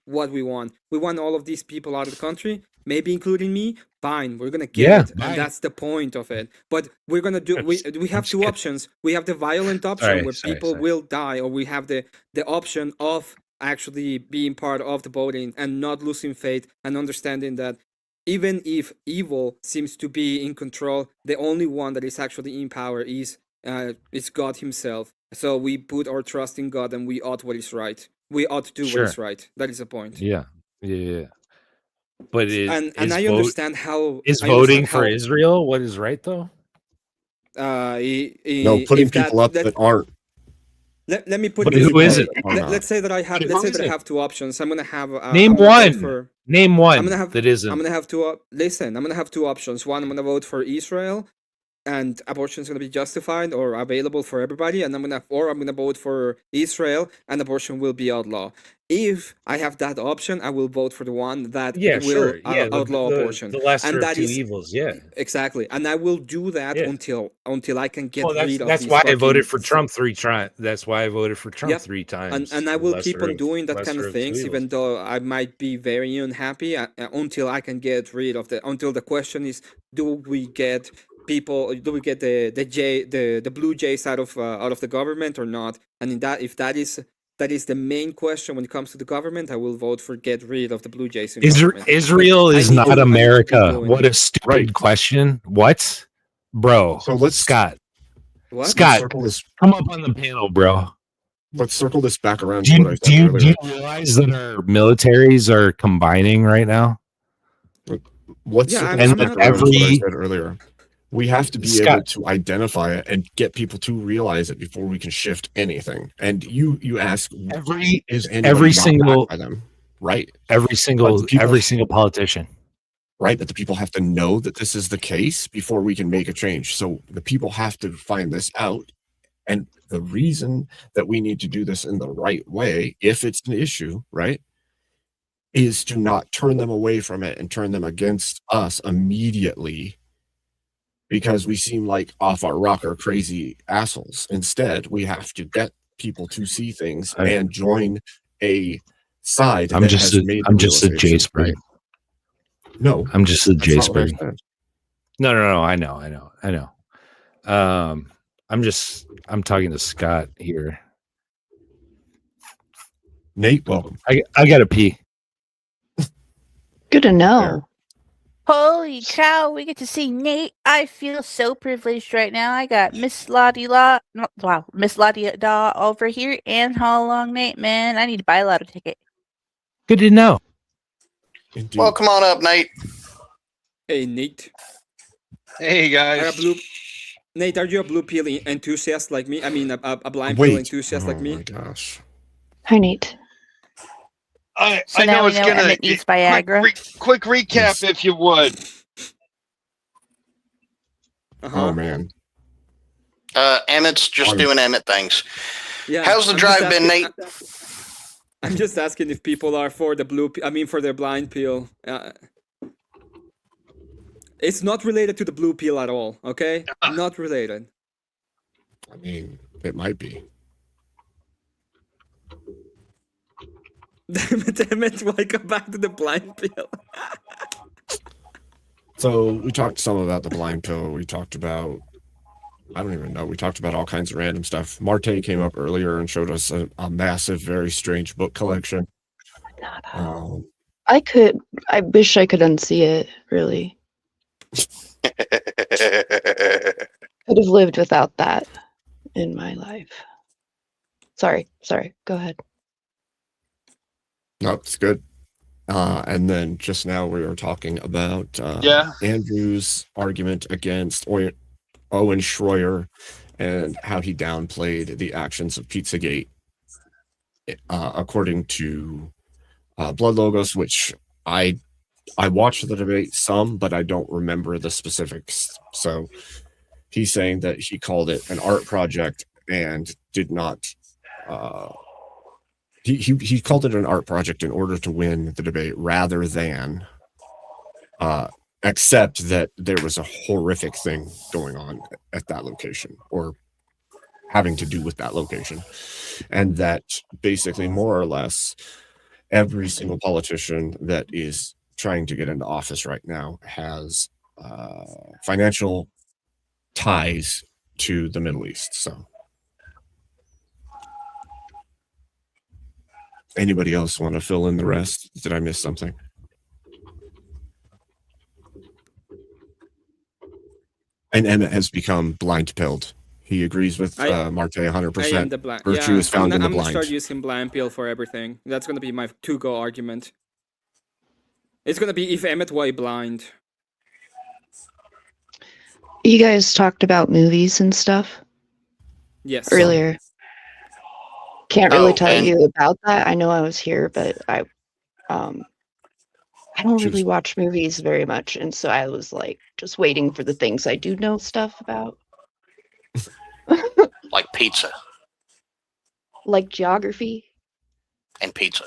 what we want. We want all of these people out of the country, maybe including me. Fine, we're gonna get it, and that's the point of it. But we're gonna do. We have two options. We have the violent option where people will die, or we have the option of actually being part of the voting and not losing faith and understanding that even if evil seems to be in control, the only one that is actually in power is God Himself. So we put our trust in God, and we ought what is right. We ought to do what is right. That is the point. Yeah. But and I understand how voting for Israel what is right though? No, putting people up that aren't. Let me put but it. Who is it? Let's say that I have. Let's say that I have two options. I'm gonna have. Name one. Name one. I'm gonna have. That isn't. I'm gonna have two. Listen, I'm gonna have two options. One, I'm gonna vote for Israel, and abortion is gonna be justified or available for everybody. And I'm gonna vote for Israel, and abortion will be outlawed. If I have that option, I will vote for the one that will outlaw abortion. The lesser and that of two is, evils, exactly. And I will do that until I can get rid of. That's why I voted for Trump 3 times. That's why I voted for Trump 3 times. And I will keep on doing that kind of things, even though I might be very unhappy until I can get rid of until the question is, do we get the blue jays out of the government or not? And if that is the main question when it comes to the government, I will vote for get rid of the blue jays. Israel is not America. What a stupid question. What, bro? So let's Scott. What? Scott, come up on the panel, bro. Let's circle this back around. Do you realize that our militaries are combining right now? What I said earlier. We have to be able to identify it and get people to realize it before we can shift anything. And you ask every single by them, right? Every single politician. Right, but the people have to know that this is the case before we can make a change. So the people have to find this out. And the reason that we need to do this in the right way, if it's an issue, right, is to not turn them away from it and turn them against us immediately because we seem like off our rocker crazy assholes. Instead, we have to get people to see things and join a side. I'm just a J-Spring. No, I'm just a J-Spring. No. I know. I'm talking to Scott here. Nate, welcome. I gotta pee. Good to know. Holy cow, we get to see Nate. I feel so privileged right now. I got Miss La-di-da over here, and how long, Nate, man? I need to buy a lotto ticket. Good to know. Indeed. Well, come on up, Nate. Hey, Nate. Hey, guys. Nate, are you a blue pill enthusiast like me? I mean, a blind pill enthusiast like me? Oh my gosh. Hi, Nate. I So know now we it's know gonna Emmett eats Viagra. quick recap, if you would. Oh man. Emmett's just doing Emmett things. Yeah. How's the drive been, Nate? I'm just asking if people are for the for their blind pill. It's not related to the blue pill at all, okay? Not related. I mean, it might be. Damn it, why come back to the blind pill? So we talked some about the blind pill. We talked about, I don't even know. We talked about all kinds of random stuff. Marte came up earlier and showed us a massive, very strange book collection. I wish I could unsee it, really. Could have lived without that in my life. Sorry, go ahead. No, it's good. And then just now we were talking about Andrew's argument against Owen Schroyer and how he downplayed the actions of Pizzagate, according to Blood Logos, which I watched the debate some, but I don't remember the specifics. So he's saying that he called it an art project and did not. He called it an art project in order to win the debate, rather than accept that there was a horrific thing going on at that location, or having to do with that location. And that basically, more or less, every single politician that is trying to get into office right now has financial ties to the Middle East. So anybody else want to fill in the rest? Did I miss something? And Emmett has become blind pilled. He agrees with Marte 100%. I am the blind. Virtue is found in the I'm gonna blind. start using blind pill for everything. That's gonna be my to-go argument. It's gonna be if Emmett, why blind? You guys talked about movies and stuff Yes. earlier. Can't really Oh, tell and- you about that. I know I was here, but I don't really watch movies very much, and so I was like just waiting for the things I do know stuff about. Like pizza Like geography. and pizza.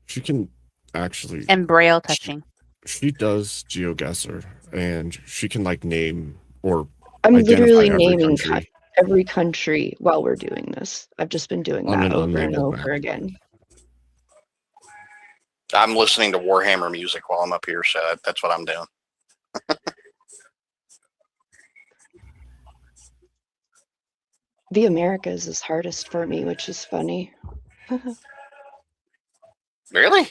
She can actually. And braille touching. She does GeoGuessr, and she can like name or I'm identify literally every naming country every country while we're doing this. I've just been doing on that an over and unlabeled over map. again. I'm listening to Warhammer music while I'm up here, so that's what I'm doing. The Americas is hardest for me, which is funny. Really?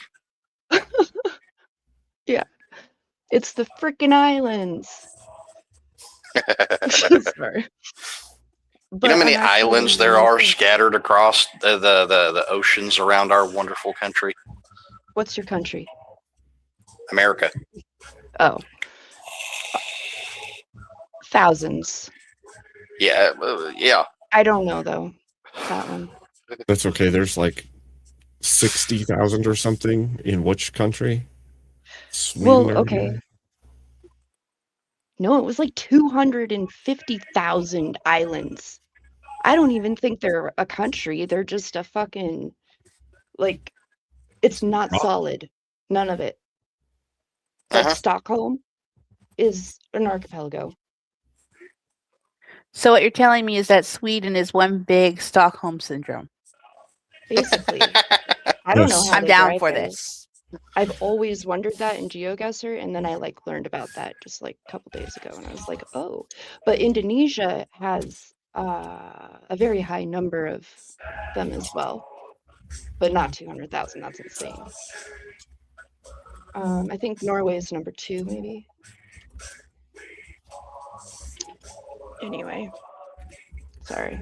Yeah. It's the freaking islands. Sorry. You know how many I'm actually islands really there are good. scattered across the oceans around our wonderful country? What's your country? America. Oh. Thousands. Yeah, yeah. I don't know though. That one. That's okay. There's like 60,000 or something in which country? Sweden Well, or okay. Norway? No, it was like 250,000 islands. I don't even think they're a country. They're just a fucking, like, it's not solid. None of it. Like Stockholm is an archipelago. So what you're telling me is that Sweden is one big Stockholm syndrome. Basically. I don't know how I'm they down drive for there. this. I've always wondered that in GeoGuessr, and then I like learned about that just like a couple days ago, and I was like, oh. But Indonesia has a very high number of them as well, but not 200,000. That's insane. I think Norway is number 2, maybe. Anyway, sorry.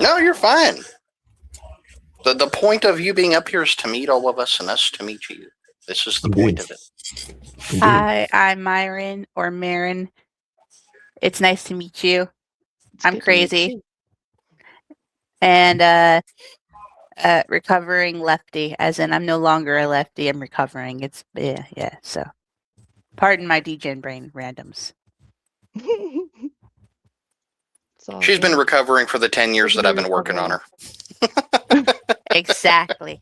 No, you're fine. The point of you being up here is to meet all of us and us to meet you. This is the point of it. Hi, I'm Myron or Marin. It's nice to meet you. I'm crazy. And recovering lefty, as in I'm no longer a lefty, I'm recovering. It's yeah. So pardon my degen brain randoms. She's been recovering for the 10 years that I've been working on her. Exactly.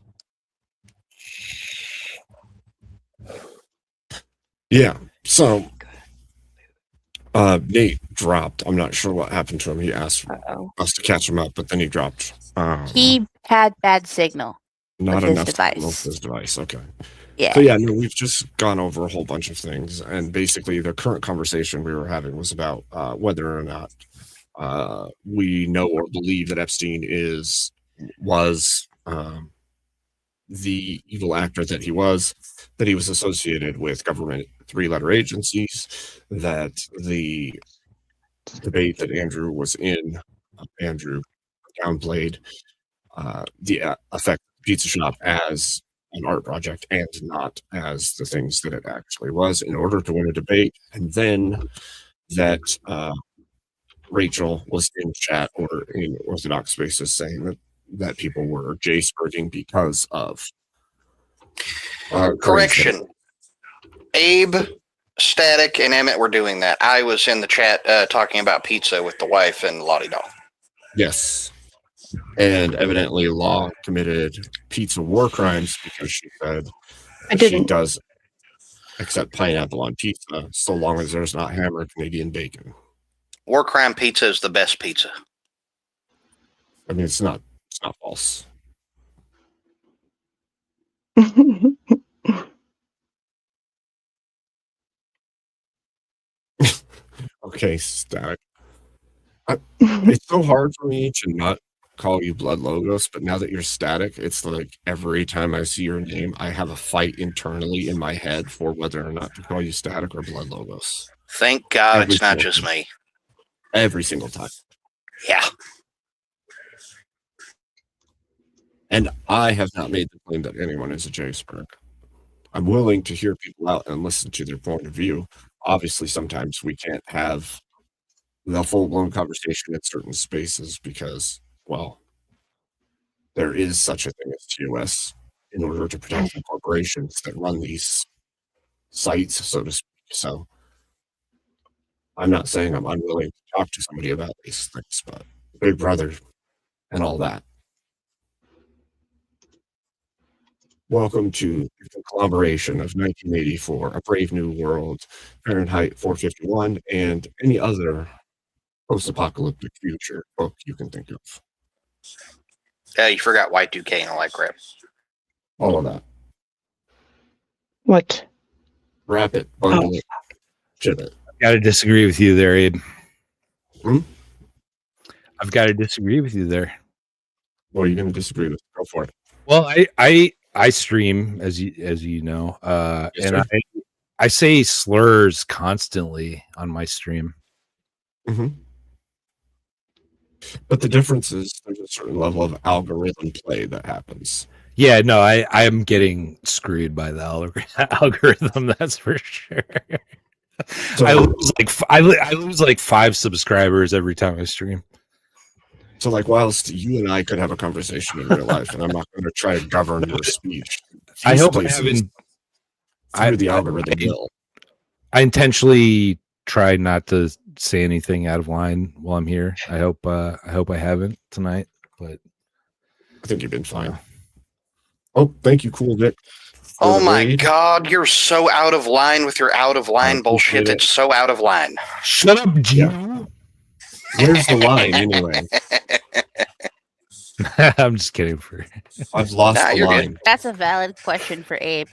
Yeah. So Nate dropped. I'm not sure what happened to him. He asked us to catch him up, but then he dropped. He had bad signal. Not with enough his signal device. with his device. Okay. Yeah. So yeah, no, we've just gone over a whole bunch of things, and basically the current conversation we were having was about whether or not we know or believe that Epstein was the evil actor that he was associated with government 3-letter agencies, that the debate that Andrew was in, Andrew downplayed the effect of the pizza shop as an art project and not as the things that it actually was in order to win a debate, and then that Rachel was in chat or in Orthodox Spaces saying that people were J-spurting because of Correction. Abe, Static, and Emmett were doing that. I was in the chat talking about pizza with the wife and Lottie Doll. Yes. And evidently Law committed pizza war crimes because she said she does accept pineapple on pizza so long as there's not hammered Canadian bacon. War crime pizza is the best pizza. I mean, it's not false. Okay, Static. It's so hard for me to not call you Blood Logos, but now that you're Static, it's like every time I see your name, I have a fight internally in my head for whether or not to call you Static or Blood Logos. Thank God Every it's not single just time. me. Every single time. Yeah. And I have not made the claim that anyone is a J-Spark. I'm willing to hear people out and listen to their point of view. Obviously, sometimes we can't have the full-blown conversation in certain spaces because, well, there is such a thing as TOS in order to protect the corporations that run these sites, so to speak. So I'm not saying I'm unwilling to talk to somebody about these things, but Big Brother and all that. Welcome to the conglomeration of 1984, A Brave New World, Fahrenheit 451, and any other post-apocalyptic future book you can think of. You forgot Y2K and all that crap. All of that. What? Wrap it, bundle it, ship it. Got to disagree with you there, Abe. Hmm? I've got to disagree with you there. What are you going to disagree with? Go for it. Well, I stream as you know, Yes, and sir. I say slurs constantly on my stream. Mm-hmm. But the difference is there's a certain level of algorithm play that happens. Yeah, no, I am getting screwed by the algorithm. That's for sure. So, I lose like 5 subscribers every time I stream. So, like, whilst you and I could have a conversation in real life, and I'm not going to try to govern your speech. I hope I places, haven't. Through the algorithm will. I intentionally try not to say anything out of line while I'm here. I hope I haven't tonight, but I think you've been fine. Oh, thank you, Cool Vic. Oh my God, you're so out of line with your out of line bullshit. It's so out of line. Shut up, Gino. Yeah. Where's the line anyway? I'm just kidding. I've lost the line. Good. That's a valid question for Abe.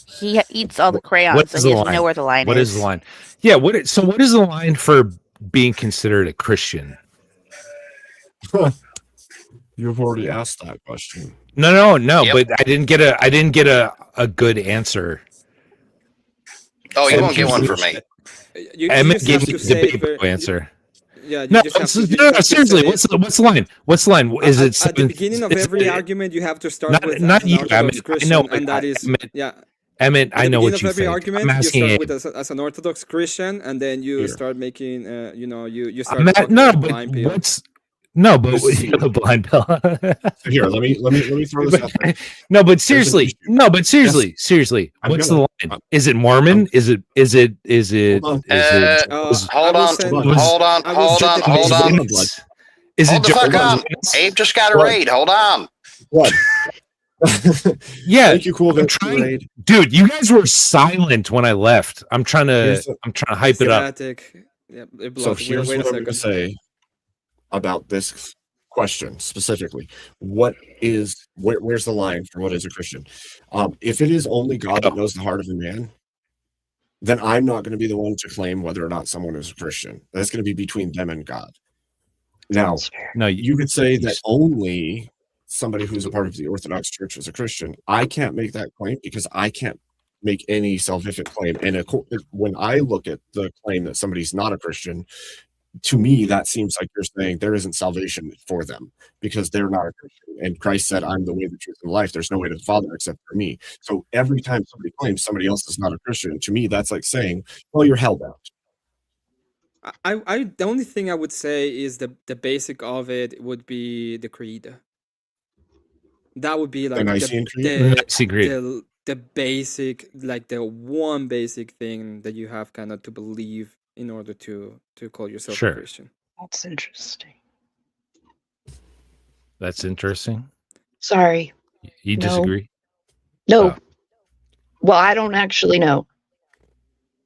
He eats all the crayons, so he doesn't know where the line is. What is the line? Yeah, what is the line for being considered a Christian? You've already asked that question. No, yep. But I didn't get a good answer. Oh, you won't get one from me. Emmett gave me the debate answer. Yeah, no, seriously. What's the line? What's the line? Is it at the beginning of every argument? You have to start with not you. Christian, I know, and that is Emmett, I know what you every think. Argument, you start with as an Orthodox Christian, and then you start making, you start. Blind pill. Here, let me throw this out there. No, but seriously, seriously. What's the line? Is it Mormon? Is it? Hold on. Is it? Hold the fuck up. Abe just got a raid. Hold on. What? Yeah, thank you, Cool. Dude, you guys were silent when I left. I'm trying to hype it up. Yeah, so here's what I'm going to say about this question specifically. Where's the line for what is a Christian? If it is only God that knows the heart of a man, then I'm not going to be the one to claim whether or not someone is a Christian. That's going to be between them and God. Now, you could say that only somebody who's a part of the Orthodox Church is a Christian. I can't make that claim because I can't make any salvific claim. And when I look at the claim that somebody's not a Christian, to me, that seems like you're saying there isn't salvation for them because they're not a Christian. And Christ said, I'm the way, the truth, and the life. There's no way to the Father except for me. So every time somebody claims somebody else is not a Christian, to me, that's like saying, well, you're hellbound. The only thing I would say is the basic of it would be the creed. That would be like the basic, like the one basic thing that you have kind of to believe in order to call yourself a Christian. That's interesting. That's interesting. Sorry. You disagree? No. Oh. Well, I don't actually know.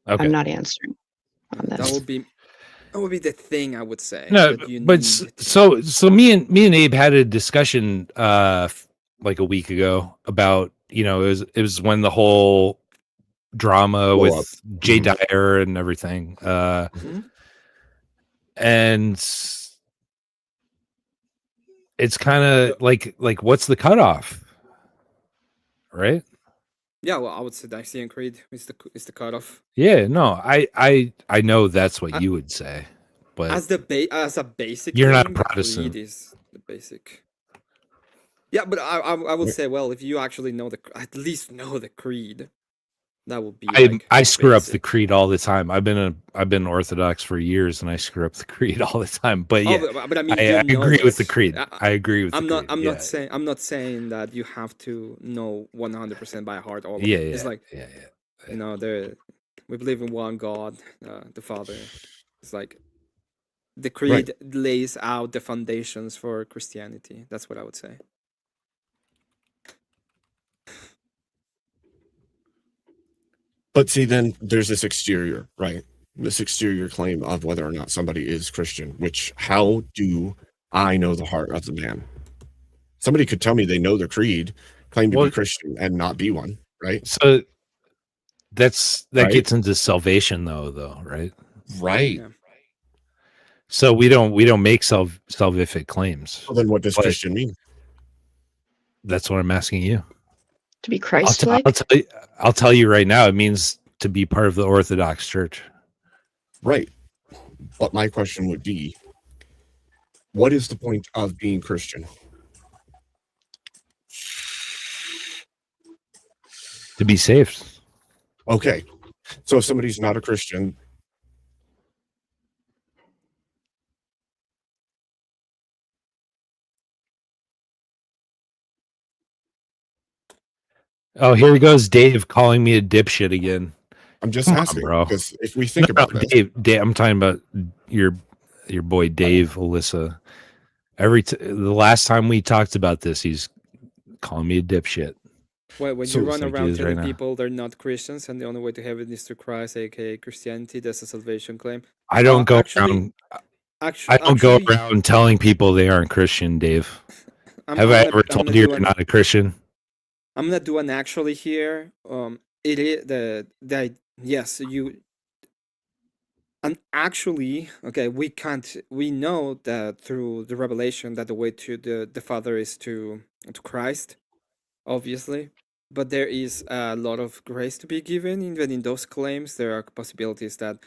Okay. I'm not answering on this. That would be That would be the thing I would say. No, that you but need so me and Abe had a discussion like a week ago about, you know, it was when the whole drama Blow with up. Jay Dyer and everything. And it's kind of like what's the cutoff? Right? Yeah, well, I would say Nicene Creed is the cutoff. Yeah, no, I know that's what you would say, but As a basic, you're not a thing, Protestant. Creed is the basic. Yeah, but I would say, well, if you actually know at least know the creed, that would be. I screw up the creed all the time. I've been Orthodox for years, and I screw up the creed all the time. But yeah, but I mean, I agree with the creed. I agree with. I'm the not. creed. I'm not saying that you have to know 100% by heart all of Yeah, it. It's like, yeah. You know, we believe in one God, the Father. It's like the creed lays out the foundations for Christianity. That's what I would say. But see, then there's this exterior, right? This exterior claim of whether or not somebody is Christian, which how do I know the heart of the man? Somebody could tell me they know their creed, claim to be Christian, and not be one, right? So that gets into salvation, though, right? Right. Yeah. So we don't make salvific claims. Well, then what does Christian mean? That's what I'm asking you. To be Christ-like? I'll tell you right now. It means to be part of the Orthodox Church. Right. But my question would be, what is the point of being Christian? To be saved. Okay. So if somebody's not a Christian, oh, here he goes, Dave calling me a dipshit again. I'm just asking, bro. because if we think about this, Dave, I'm talking about your boy Dave, Alyssa. The last time we talked about this, he's calling me a dipshit. Well, when you run around telling people they're not Christians and the only way to heaven is through Christ, aka Christianity, that's a salvation claim. I don't go around. I don't go around telling people they aren't Christian, Dave. Have I ever told you you're not a Christian? I'm gonna do an actually here. It is the yes you. And actually, okay, we know that through the revelation that the way to the Father is to Christ, obviously. But there is a lot of grace to be given. Even in those claims, there are possibilities that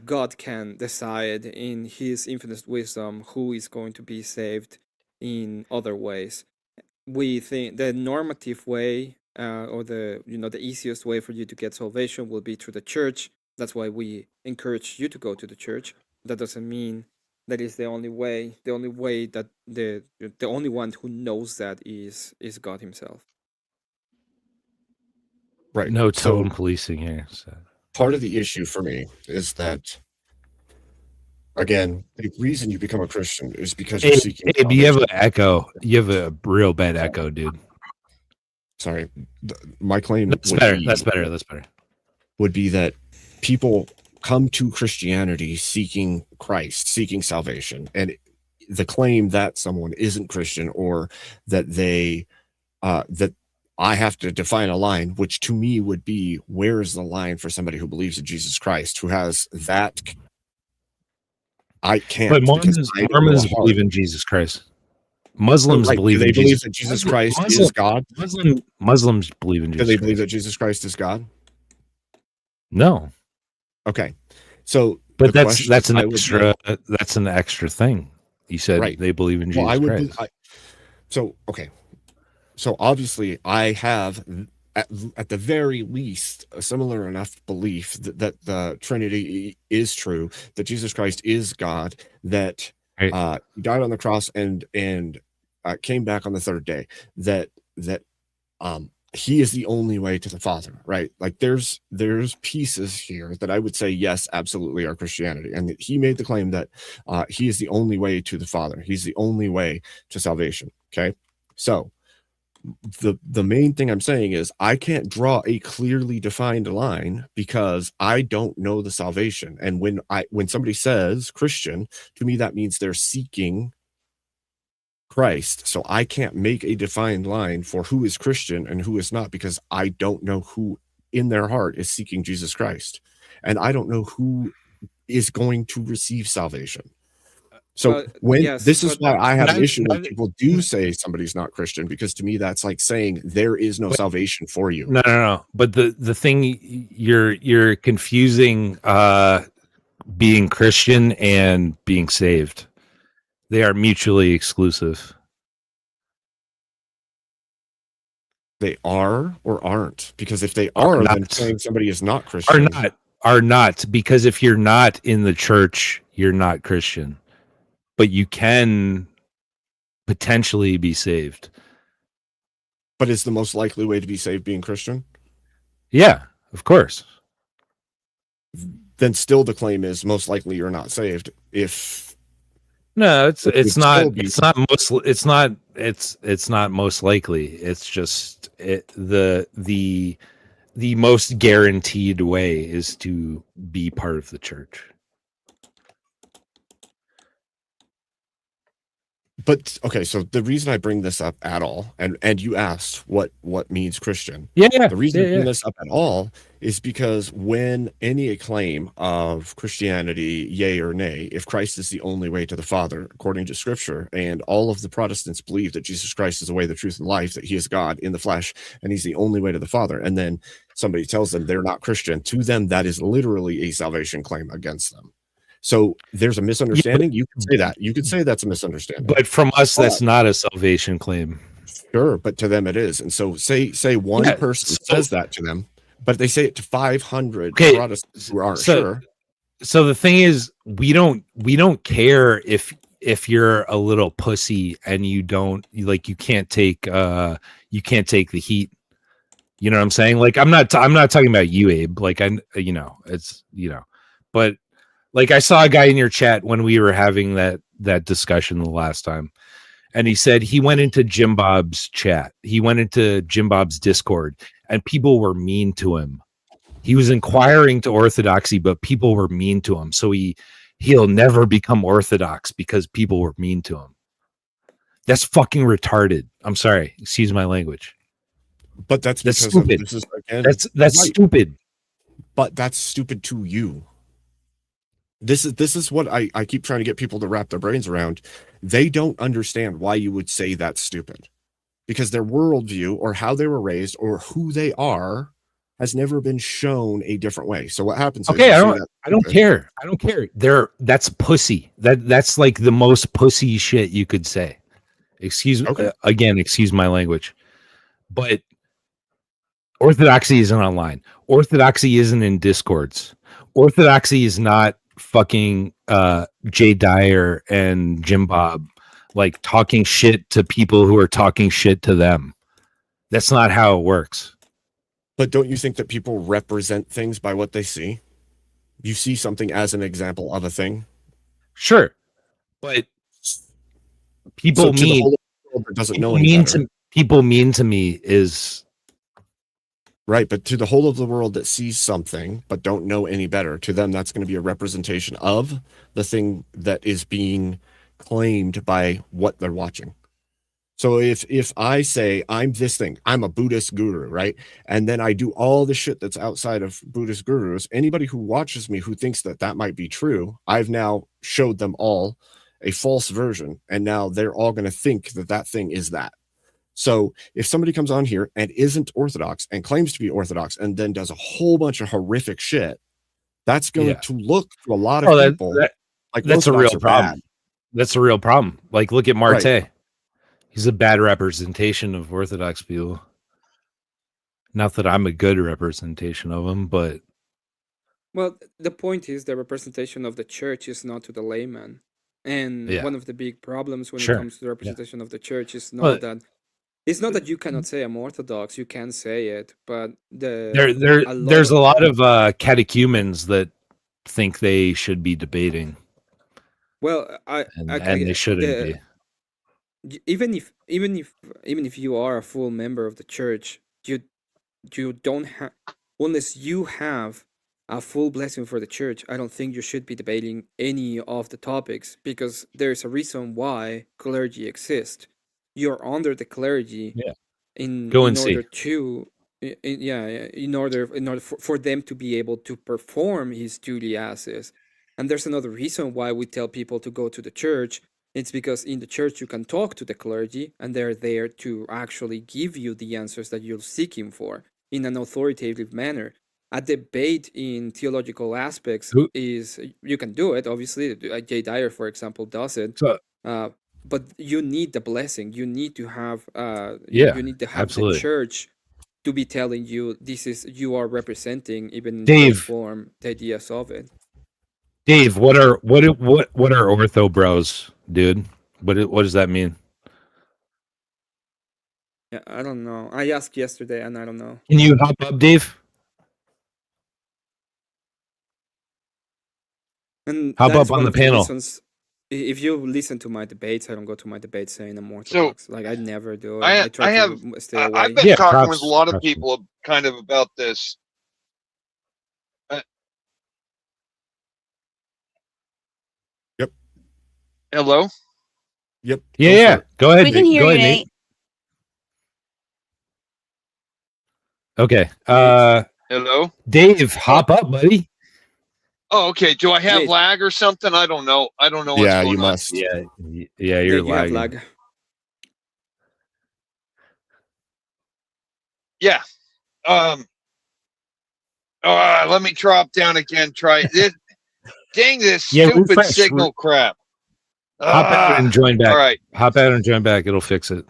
God can decide in His infinite wisdom who is going to be saved in other ways. We think the normative way, or the easiest way for you to get salvation will be through the church. That's why we encourage you to go to the church. That doesn't mean that is the only way. The only way that the only one who knows that is God Himself. Right. No tone policing here. So. Part of the issue for me is that, again, the reason you become a Christian is because you're seeking. Hey, you have an echo. You have a real bad echo, dude. Sorry, my claim. That's better. That's better. That's better. Would be that people come to Christianity seeking Christ, seeking salvation, and the claim that someone isn't Christian or that they that I have to define a line, which to me would be, where is the line for somebody who believes in Jesus Christ, who has that? I can't. But Mormons believe in Jesus Christ. Muslims believe they in believe Jesus. that Jesus Christ is God. Muslims believe in Jesus. Do they believe that Jesus Christ is God? No. Okay, so but that's an extra. That's an extra thing. You said they believe in Jesus Christ. Okay. So obviously, I have, at the very least, a similar enough belief that the Trinity is true, that Jesus Christ is God, that He died on the cross and came back on the third day, that He is the only way to the Father, right? Like there's pieces here that I would say, yes, absolutely are Christianity. And He made the claim that He is the only way to the Father. He's the only way to salvation, okay? So The main thing I'm saying is I can't draw a clearly defined line because I don't know the salvation. And when somebody says Christian, to me that means they're seeking Christ. So I can't make a defined line for who is Christian and who is not because I don't know who in their heart is seeking Jesus Christ. And I don't know who is going to receive salvation. So this is why I have an issue when people do say somebody's not Christian, because to me that's like saying there is no salvation for you. No. But the thing you're confusing being Christian and being saved. They are mutually exclusive. They are or aren't? Because if they are then saying somebody is not Christian. Are not, because if you're not in the church, you're not Christian. But you can potentially be saved. But is the most likely way to be saved being Christian? Yeah, of course. Then still the claim is most likely you're not saved. If no, it's not most likely. It's just the most guaranteed way is to be part of the church. But okay, so the reason I bring this up at all, and you asked what means Christian. Yeah. The reason I bring this up at all is because when any claim of Christianity, yay or nay, if Christ is the only way to the Father, according to Scripture, and all of the Protestants believe that Jesus Christ is the way, the truth, and life, that he is God in the flesh, and he's the only way to the Father, and then somebody tells them they're not Christian, to them that is literally a salvation claim against them. So there's a misunderstanding. You can say that. You could say that's a misunderstanding. But from us, that's not a salvation claim. Sure, but to them it is. And so say one person says that to them, but they say it to 500 Protestants who aren't sure. So the thing is, we don't care if you're a little pussy and you can't take the heat. You know what I'm saying? Like I'm not talking about you, Abe. Like but like I saw a guy in your chat when we were having that discussion the last time, and he said he went into Jim Bob's chat. He went into Jim Bob's Discord, and people were mean to him. He was inquiring to orthodoxy, but people were mean to him. So he'll never become orthodox because people were mean to him. That's fucking retarded. I'm sorry. Excuse my language. But that's stupid. This is, again, that's right. Stupid. But that's stupid to you. This is what I keep trying to get people to wrap their brains around. They don't understand why you would say that's stupid, because their worldview or how they were raised or who they are has never been shown a different way. So what happens? Okay, I don't care. I don't care. That's pussy. That's like the most pussy shit you could say. Excuse my language, but orthodoxy isn't online. Orthodoxy isn't in Discords. Orthodoxy is not fucking Jay Dyer and Jim Bob like talking shit to people who are talking shit to them. That's not how it works. But don't you think that people represent things by what they see? You see something as an example of a thing. Sure, but people mean people mean to me is right, but to the whole of the world that sees something but don't know any better, to them that's going to be a representation of the thing that is being claimed by what they're watching. So if I say I'm this thing, I'm a Buddhist guru, right? And then I do all the shit that's outside of Buddhist gurus, anybody who watches me who thinks that might be true, I've now showed them all a false version, and now they're all going to think that thing is that. So if somebody comes on here and isn't Orthodox and claims to be Orthodox and then does a whole bunch of horrific shit, that's going to look to a lot of people like that's a real problem. Bad. That's a real problem. Like, look at Marte. Right. He's a bad representation of Orthodox people. Not that I'm a good representation of him, but... Well, the point is the representation of the church is not to the layman. And one of the big problems when it comes to the representation of the church is not that... It's not that you cannot say I'm Orthodox. You can say it, but there's a lot of catechumens that think they should be debating. Well, and they shouldn't be. even if you are a full member of the church, you don't have, unless you have a full blessing for the church, I don't think you should be debating any of the topics, because there's a reason why clergy exist. You're under the clergy Yeah. in Go and order see. to in order for them to be able to perform his duty as is. And there's another reason why we tell people to go to the church. It's because in the church you can talk to the clergy, and they're there to actually give you the answers that you're seeking for in an authoritative manner. A debate in theological aspects is, you can do it, obviously. Jay Dyer, for example, does it. So, But you need the blessing. You need to have Yeah, you need to have the absolutely. church to be telling you this is, you are representing, even in Dave. those form, the ideas of it. Dave, what are ortho bros, dude? What does that mean? Yeah, I don't know. I asked yesterday and I don't know. Can you hop up, Dave? And Hop that up is on one the of panel. reasons. If you listen to my debates, I don't go to my debates saying I'm Orthodox. Like, I never do it. I try to stay away. I've been talking with a lot of people kind of about this. Yep. Hello? Yep. Yeah. Go ahead. We can hear Go you, ahead, Nate. Okay. Hello? Dave, hop up, buddy. Oh, okay. Do I have Nate. lag or something? I don't know. I don't know what's Yeah, going you on. must. Yeah, Nate, you're you have lagging. lag. Yeah. Let me drop down again. Try this. Dang this Yeah, stupid refresh. signal crap. Hop out and join back. All right. Hop out and join back. It'll fix it.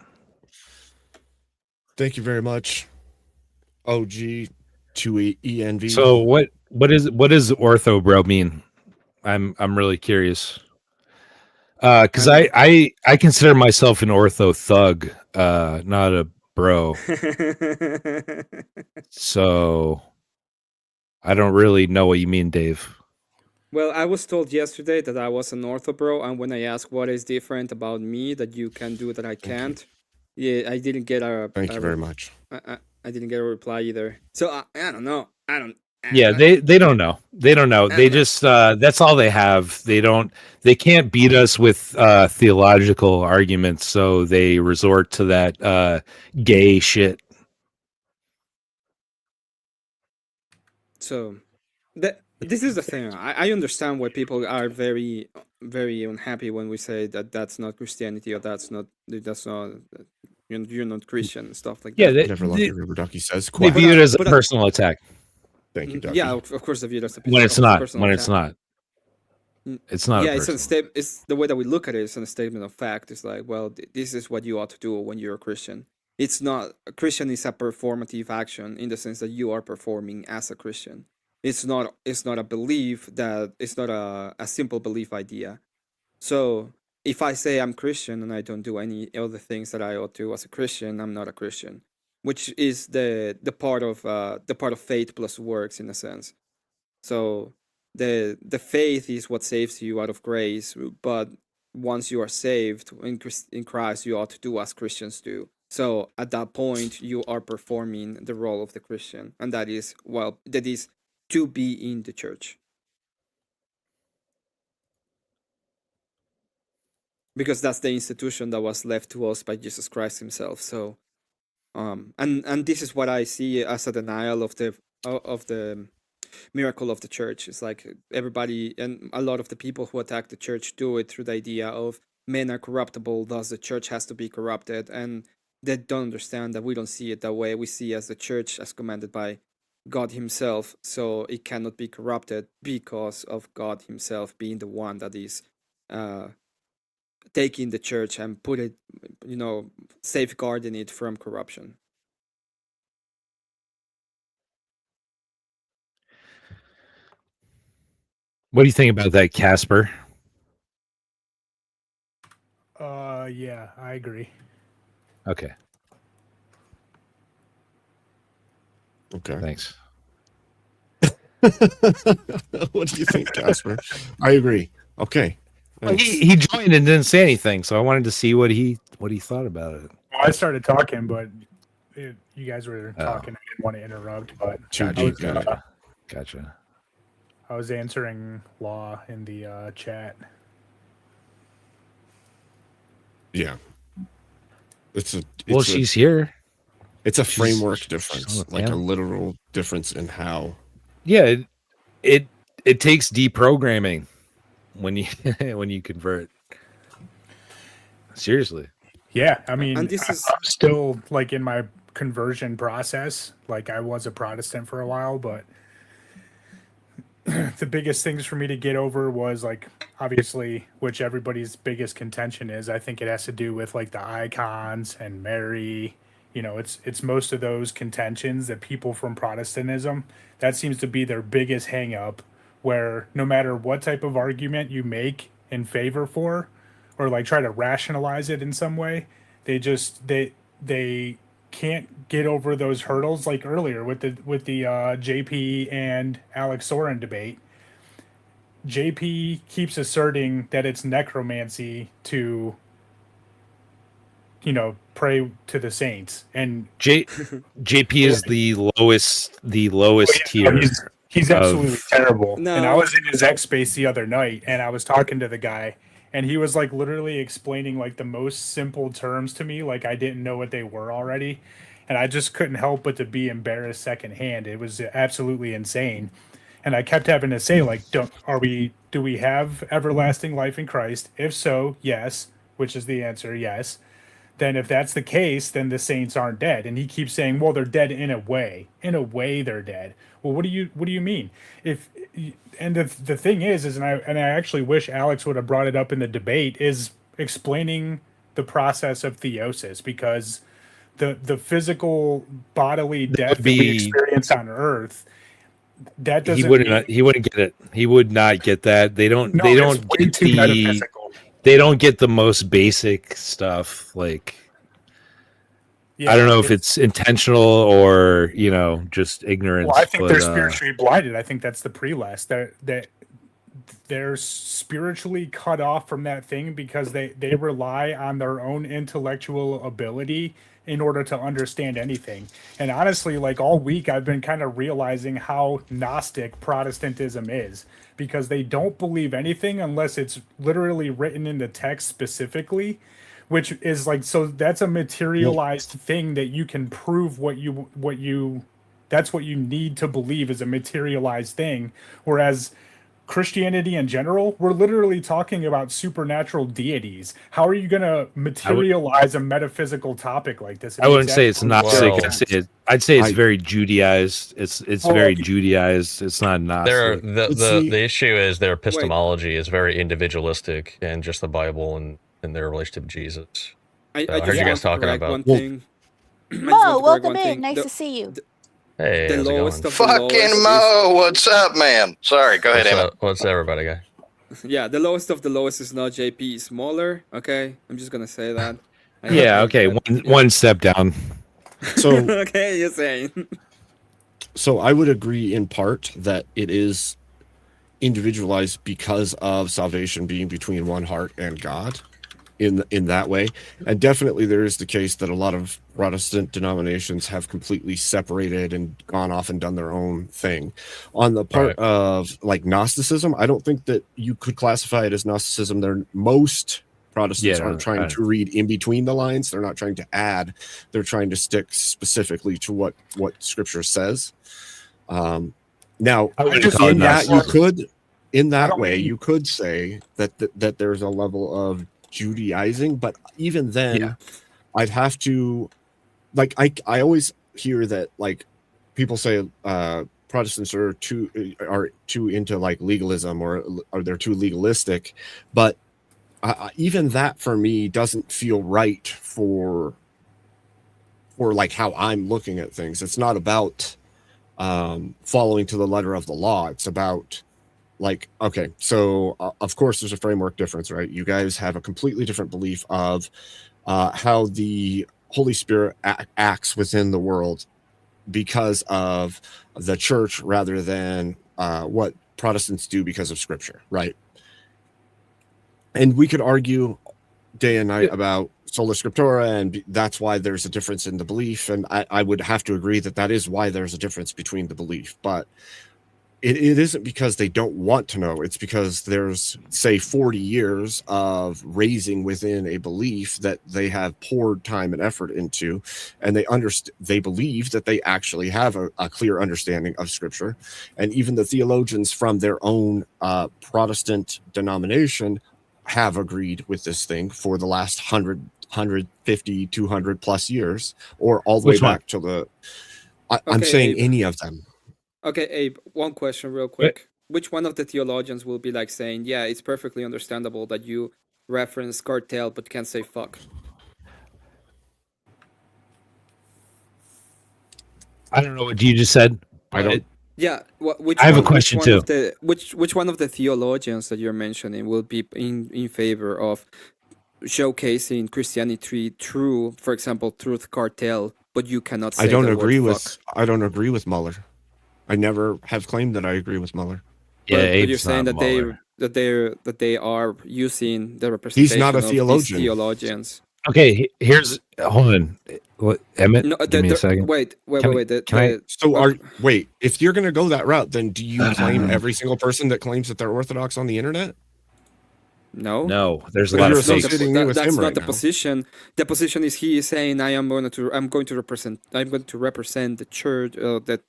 Thank you very much. OG to ENV. So what does ortho bro mean? I'm really curious. Because I consider myself an ortho thug, not a bro. So I don't really know what you mean, Dave. Well, I was told yesterday that I was an ortho bro, and when I asked what is different about me that you can do that I can't, yeah, I didn't get a. Thank you very much. I didn't get a reply either. So I don't know. Yeah, they don't know. They don't know. They just that's all they have. They can't beat us with theological arguments, so they resort to that gay shit. So this is the thing. I understand why people are very, very unhappy when we say that that's not Christianity, or that's not you're not Christian and stuff like that. Whatever Lucky River Ducky says. They view it as a personal attack. Thank you, Ducky. Yeah, of course they view it as a When it's not. personal When it's attack. not. It's not. Yeah, it's the way that we look at it. It's a statement of fact. It's like, well, this is what you ought to do when you're a Christian. It's not, a Christian is a performative action in the sense that you are performing as a Christian. It's not a belief, that it's not a simple belief idea. So if I say I'm Christian and I don't do any other things that I ought to as a Christian, I'm not a Christian, which is the part of faith plus works, in a sense. So the faith is what saves you out of grace, but once you are saved in Christ, you ought to do as Christians do. So at that point, you are performing the role of the Christian, and that is to be in the church, because that's the institution that was left to us by Jesus Christ Himself. So, and this is what I see as a denial of the miracle of the church. It's like everybody and a lot of the people who attack the church do it through the idea of men are corruptible, thus the church has to be corrupted, and they don't understand that we don't see it that way. We see as the church as commanded by God Himself, so it cannot be corrupted because of God Himself being the one that is taking the church and put it, safeguarding it from corruption. What do you think about that, Casper? Yeah, I agree. Okay. Okay. Thanks. What do you think, Casper? I agree. Okay. Well, he joined and didn't say anything, so I wanted to see what he what he thought about it. Well, I started talking, but you guys were talking. I didn't want to interrupt, but Gotcha. I was answering Law in the chat. Yeah. She's here. It's a framework difference, like a literal difference in how. Yeah, it takes deprogramming when you when you convert. Seriously. Yeah, I mean, And this is I'm still like in my conversion process. Like I was a Protestant for a while, but the biggest things for me to get over was like obviously, which everybody's biggest contention is. I think it has to do with like the icons and Mary. You know, it's most of those contentions that people from Protestantism, that seems to be their biggest hang up, where no matter what type of argument you make in favor for, or like try to rationalize it in some way, they can't get over those hurdles. Like earlier with the JP and Alex Soren debate, JP keeps asserting that it's necromancy to, pray to the saints, and JP is the lowest tier. He's absolutely terrible. No. And I was in his X space the other night, and I was talking to the guy, and he was like literally explaining like the most simple terms to me, like I didn't know what they were already, and I just couldn't help but to be embarrassed secondhand. It was absolutely insane, and I kept having to say like, do we have everlasting life in Christ? If so, yes, which is the answer, yes. Then if that's the case, then the saints aren't dead. And he keeps saying, well, they're dead in a way. In a way, they're dead. Well, what do you mean? And the thing is and I actually wish Alex would have brought it up in the debate, is explaining the process of theosis, because the physical bodily death that we experience on Earth, that doesn't. He wouldn't get it. He would not get that. They don't get too metaphysical. They don't get the most basic stuff. Like, I don't know if it's intentional or, just ignorance. Well, I think they're spiritually blinded. I think that's the prelest. That they're spiritually cut off from that thing because they rely on their own intellectual ability in order to understand anything. And honestly, like all week, I've been kind of realizing how Gnostic Protestantism is, because they don't believe anything unless it's literally written in the text specifically, which is like, so that's a materialized thing that you can prove that's what you need to believe is a materialized thing. Whereas Christianity in general, we're literally talking about supernatural deities. How are you going to materialize a metaphysical topic like this? I wouldn't say it's Gnostic. I'd say it's very Judaized. It's very Judaized. It's not Gnostic. The issue is their epistemology is very individualistic, and just the Bible and their relationship with Jesus. I heard you guys talking about one thing. Mo, welcome in. Nice to see you. Hey, the how's it lowest going? of the Fucking lowest Mo, what's up, man? Sorry, go ahead, Emma. What's everybody, guy? Yeah, the lowest of the lowest is not JP, it's smaller. Okay, I'm just gonna say that. Okay, one step down. So okay, you're saying. So I would agree in part that it is individualized because of salvation being between one heart and God in that way. And definitely there is the case that a lot of Protestant denominations have completely separated and gone off and done their own thing. On the part of like Gnosticism, I don't think that you could classify it as Gnosticism. Most Protestants aren't trying to read in between the lines. They're not trying to add. They're trying to stick specifically to what Scripture says. Now, in that way, you could say that there's a level of Judaizing, but even then, I'd have to, like, I always hear that like people say Protestants are too into like legalism or they're too legalistic, but even that for me doesn't feel right for like how I'm looking at things. It's not about following to the letter of the law. It's about like, okay, so of course there's a framework difference, right? You guys have a completely different belief of how the Holy Spirit acts within the world because of the church rather than what Protestants do because of Scripture, right? And we could argue day and night about sola scriptura, and that's why there's a difference in the belief. And I would have to agree that is why there's a difference between the belief. But it isn't because they don't want to know. It's because there's, say, 40 years of raising within a belief that they have poured time and effort into, and they believe that they actually have a clear understanding of Scripture. And even the theologians from their own Protestant denomination have agreed with this thing for the last 150, 200 plus years, or all the way back to the... I'm saying Abe. any of them. Okay, Abe, one question real quick. Which one of the theologians will be like saying, yeah, it's perfectly understandable that you reference cartel but can't say fuck? I don't know what you just said. I don't. Yeah, I have a question too. Which one of the theologians that you're mentioning will be in favor of showcasing Christianity through, for example, truth cartel, but you cannot say I don't the agree word with fuck? I don't agree with Mueller. I never have claimed that I agree with Mueller. But you're saying that they are using the representation He's not a of these theologian. theologians. Okay, here's hold on. What, Emmett? No, give me a second. Wait. Wait, if you're going to go that route, then do you claim every single person that claims that they're Orthodox on the internet? No, there's a lot of fakes. That's not the position. The position is he is saying I'm going to represent the church, the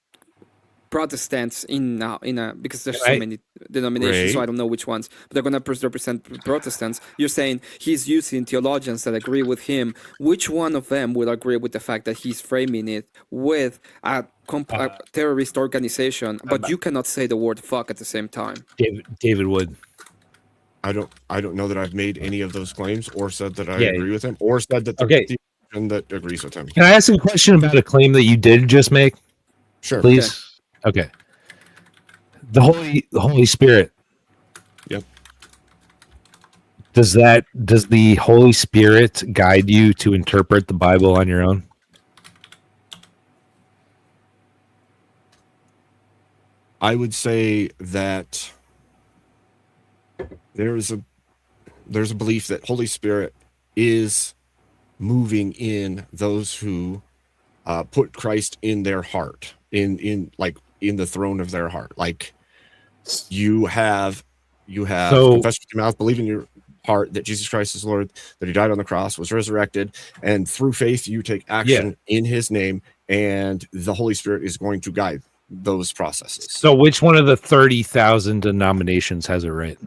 Protestants because there's so many denominations, so I don't know which ones, but they're going to represent Protestants. You're saying he's using theologians that agree with him. Which one of them will agree with the fact that he's framing it with a terrorist organization, but you cannot say the word fuck at the same time? David Wood. I don't know that I've made any of those claims or said that I agree with him or said that the theologian that agrees with him. Can I ask a question about a claim that you did just make? Sure. Please. Okay. The Holy Spirit. Yep. Does the Holy Spirit guide you to interpret the Bible on your own? I would say that there's a belief that Holy Spirit is moving in those who put Christ in their heart, in the throne of their heart. Like you have confess with your mouth, believe in your heart that Jesus Christ is Lord, that he died on the cross, was resurrected, and through faith you take action in his name, and the Holy Spirit is going to guide those processes. So which one of the 30,000 denominations has it right?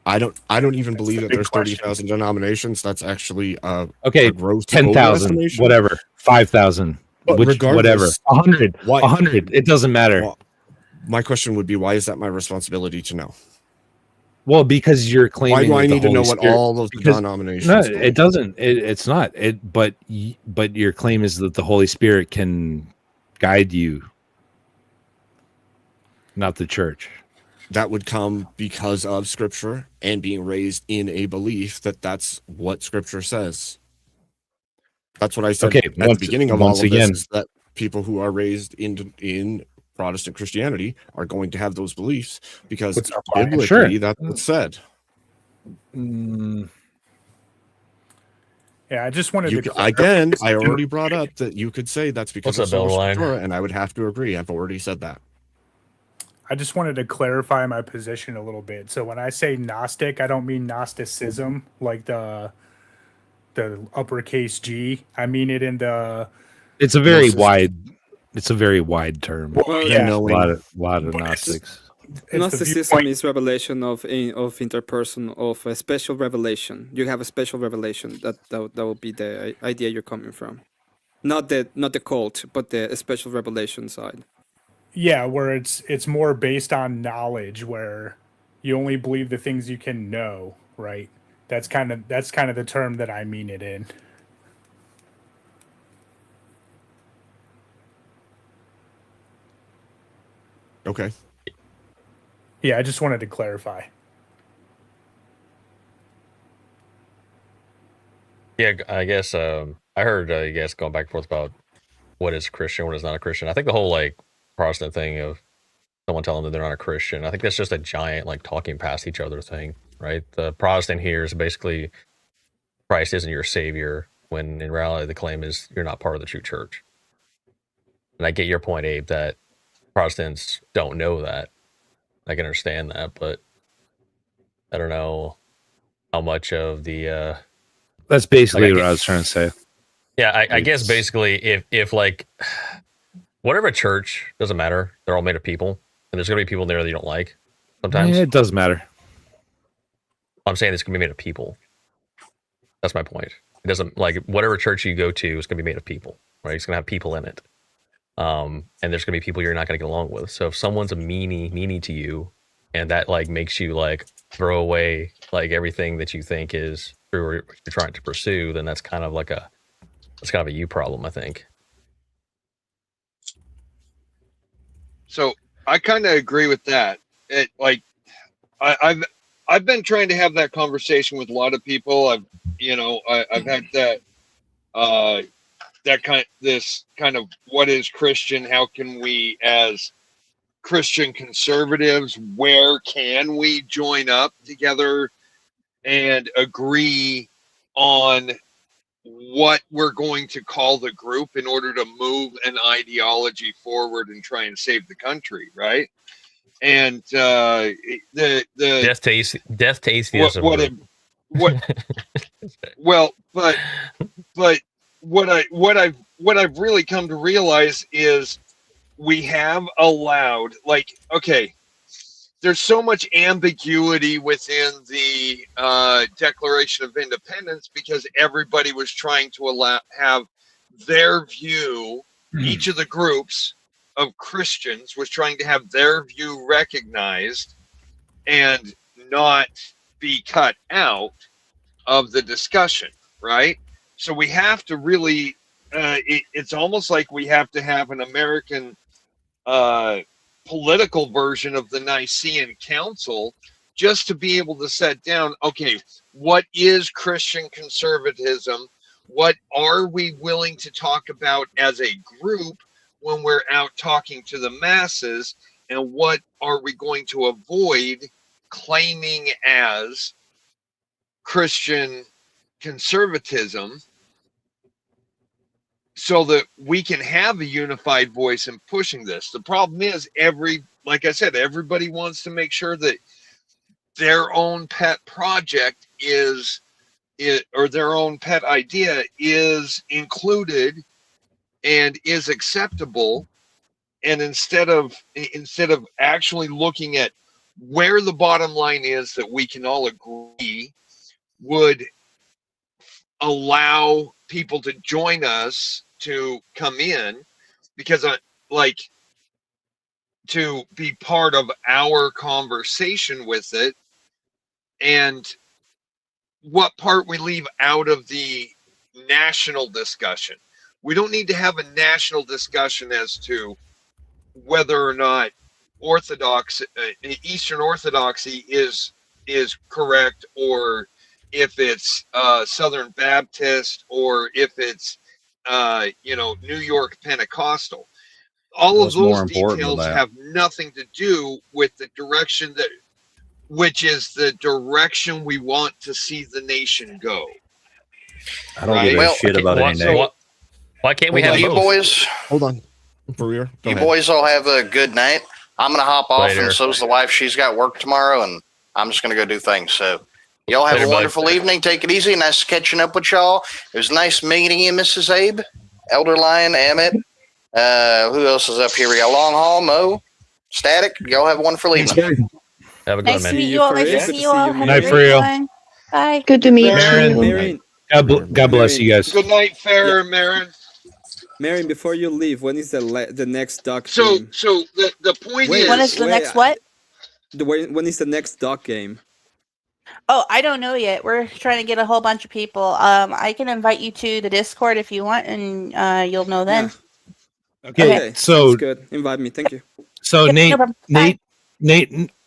I don't even believe that there's 30,000 denominations. That's actually a gross 10,000, whatever, 5,000, whatever, 100. It doesn't matter. Well, my question would be, why is that my responsibility to know? Well, because you're claiming. Why do I need to know Spirit, what all of the denominations? No, it doesn't. It's not. But your claim is that the Holy Spirit can guide you, not the church. That would come because of Scripture and being raised in a belief that that's what Scripture says. That's what I said at the beginning of all of this, is that people who are raised in Protestant Christianity are going to have those beliefs because biblically that's what's said. Yeah, I just wanted to again. I already brought up that you could say that's because of Sola Scriptura, and I would have to agree. I've already said that. I just wanted to clarify my position a little bit. So when I say Gnostic, I don't mean Gnosticism like the uppercase G. I mean it in the. It's a very wide. It's a very wide term. Well, yeah, a lot of Gnostics. Gnosticism is revelation of interperson, of a special revelation. You have a special revelation. That would be the idea you're coming from, not the cult, but the special revelation side. Yeah, where it's more based on knowledge, where you only believe the things you can know, right? That's kind of the term that I mean it in. Okay. Yeah, I just wanted to clarify. Yeah, I guess I heard you guys going back and forth about what is Christian, what is not a Christian. I think the whole Protestant thing of someone telling them they're not a Christian, I think that's just a giant talking past each other thing, right? The Protestant here is basically Christ isn't your savior, when in reality the claim is you're not part of the true church. And I get your point, Abe, that Protestants don't know that. I can understand that, but I don't know how much of the That's basically what I was trying to say. Yeah, I guess basically if like whatever church, doesn't matter, they're all made of people, and there's gonna be people there that you don't like sometimes. Yeah, it doesn't matter. I'm saying it's gonna be made of people. That's my point. It doesn't, like, whatever church you go to is gonna be made of people, right? It's gonna have people in it. And there's gonna be people you're not gonna get along with. So if someone's a meanie to you, and that like makes you like throw away like everything that you think is true or you're trying to pursue, then that's kind of a you problem, I think. So I kind of agree with that. It like I've been trying to have that conversation with a lot of people. I've had that this kind of what is Christian? How can we as Christian conservatives, where can we join up together and agree on what we're going to call the group in order to move an ideology forward and try and save the country, right? And the death to atheism. Well, but what I've really come to realize is we have allowed, like, okay, there's so much ambiguity within the Declaration of Independence because everybody was trying to have their view. Each of the groups of Christians was trying to have their view recognized and not be cut out of the discussion, right? So we have to really, it's almost like we have to have an American political version of the Nicene Council just to be able to set down, okay, what is Christian conservatism? What are we willing to talk about as a group when we're out talking to the masses? And what are we going to avoid claiming as Christian conservatism so that we can have a unified voice in pushing this? The problem is like I said, everybody wants to make sure that their own pet project or their own pet idea is included and is acceptable. And instead of actually looking at where the bottom line is that we can all agree would allow people to join us to come in, because to be part of our conversation with it, and what part we leave out of the national discussion. We don't need to have a national discussion as to whether or not Eastern Orthodoxy is correct, or if it's Southern Baptist, or if it's New York Pentecostal. All of those details have nothing to do with the direction which is the direction we want to see the nation go. I don't give a shit about anything. Why can't we have you both? boys? Hold on. For real. You boys all have a good night. I'm gonna hop off, and so's the wife. She's got work tomorrow, and I'm just gonna go do things. So y'all have a wonderful evening. Take it easy. Nice catching up with y'all. It was nice meeting you, Mrs. Abe, Elder Lion, Emmett. Who else is up here? We got Long Haul, Mo, Static. Y'all have a wonderful evening. Have a good Nice to meet you all. Nice to see you all. Have a Night great for real. one. Bye. Good to meet Marin, you. God bless you guys. Good night, Farrah, Marin. Marin, before you leave, when is the next Duck So game? the point is, When is the next what? When is the next Duck game? Oh, I don't know yet. We're trying to get a whole bunch of people. I can invite you to the Discord if you want, and you'll know then. Okay, so sounds good. Invite me. Thank you. So Nate,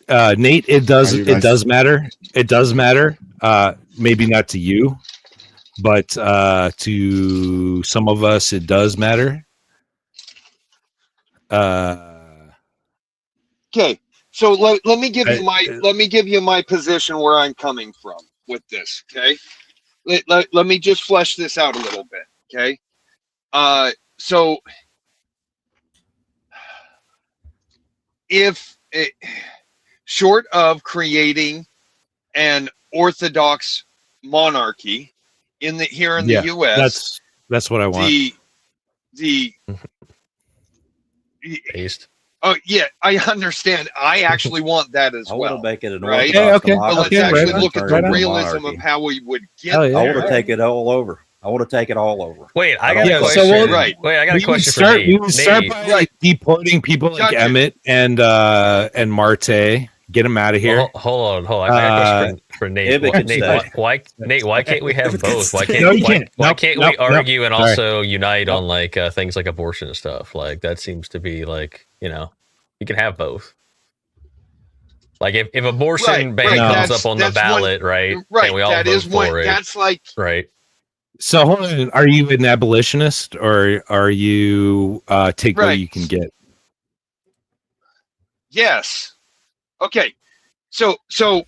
it does matter. It does matter. Maybe not to you, but to some of us, it does matter. Okay, so let me give you my position where I'm coming from with this. Okay, let me just flesh this out a little bit, okay? So if short of creating an orthodox monarchy here in the U.S., that's what I want. The Based. Oh yeah, I understand. I actually want that as I well. want to make it an right? orthodox But let's democracy actually and look at turn the it into a realism monarchy. of how we would get I there. want to take it all over. I want to take it all over. Wait, I don't got a want to- question. Right. Wait, I got a We would question start. for We Nate. would start Nate, by deporting people like Gotcha. Emmett and Marte. Get them out of here. well, hold on. I got a question for Nate. Emmett Why, can Nate, stay. why can't we have both? Why can't No, you can't. why Nope, can't nope, we argue and nope. also unite on like things like abortion and stuff? Like that seems to be like, you can have both. Like if abortion ban comes up on the ballot, right? Right. And we all That vote is one. for it, That's like right? So hold on. Are you an abolitionist or are you take what Right. you can get? yes. Okay. So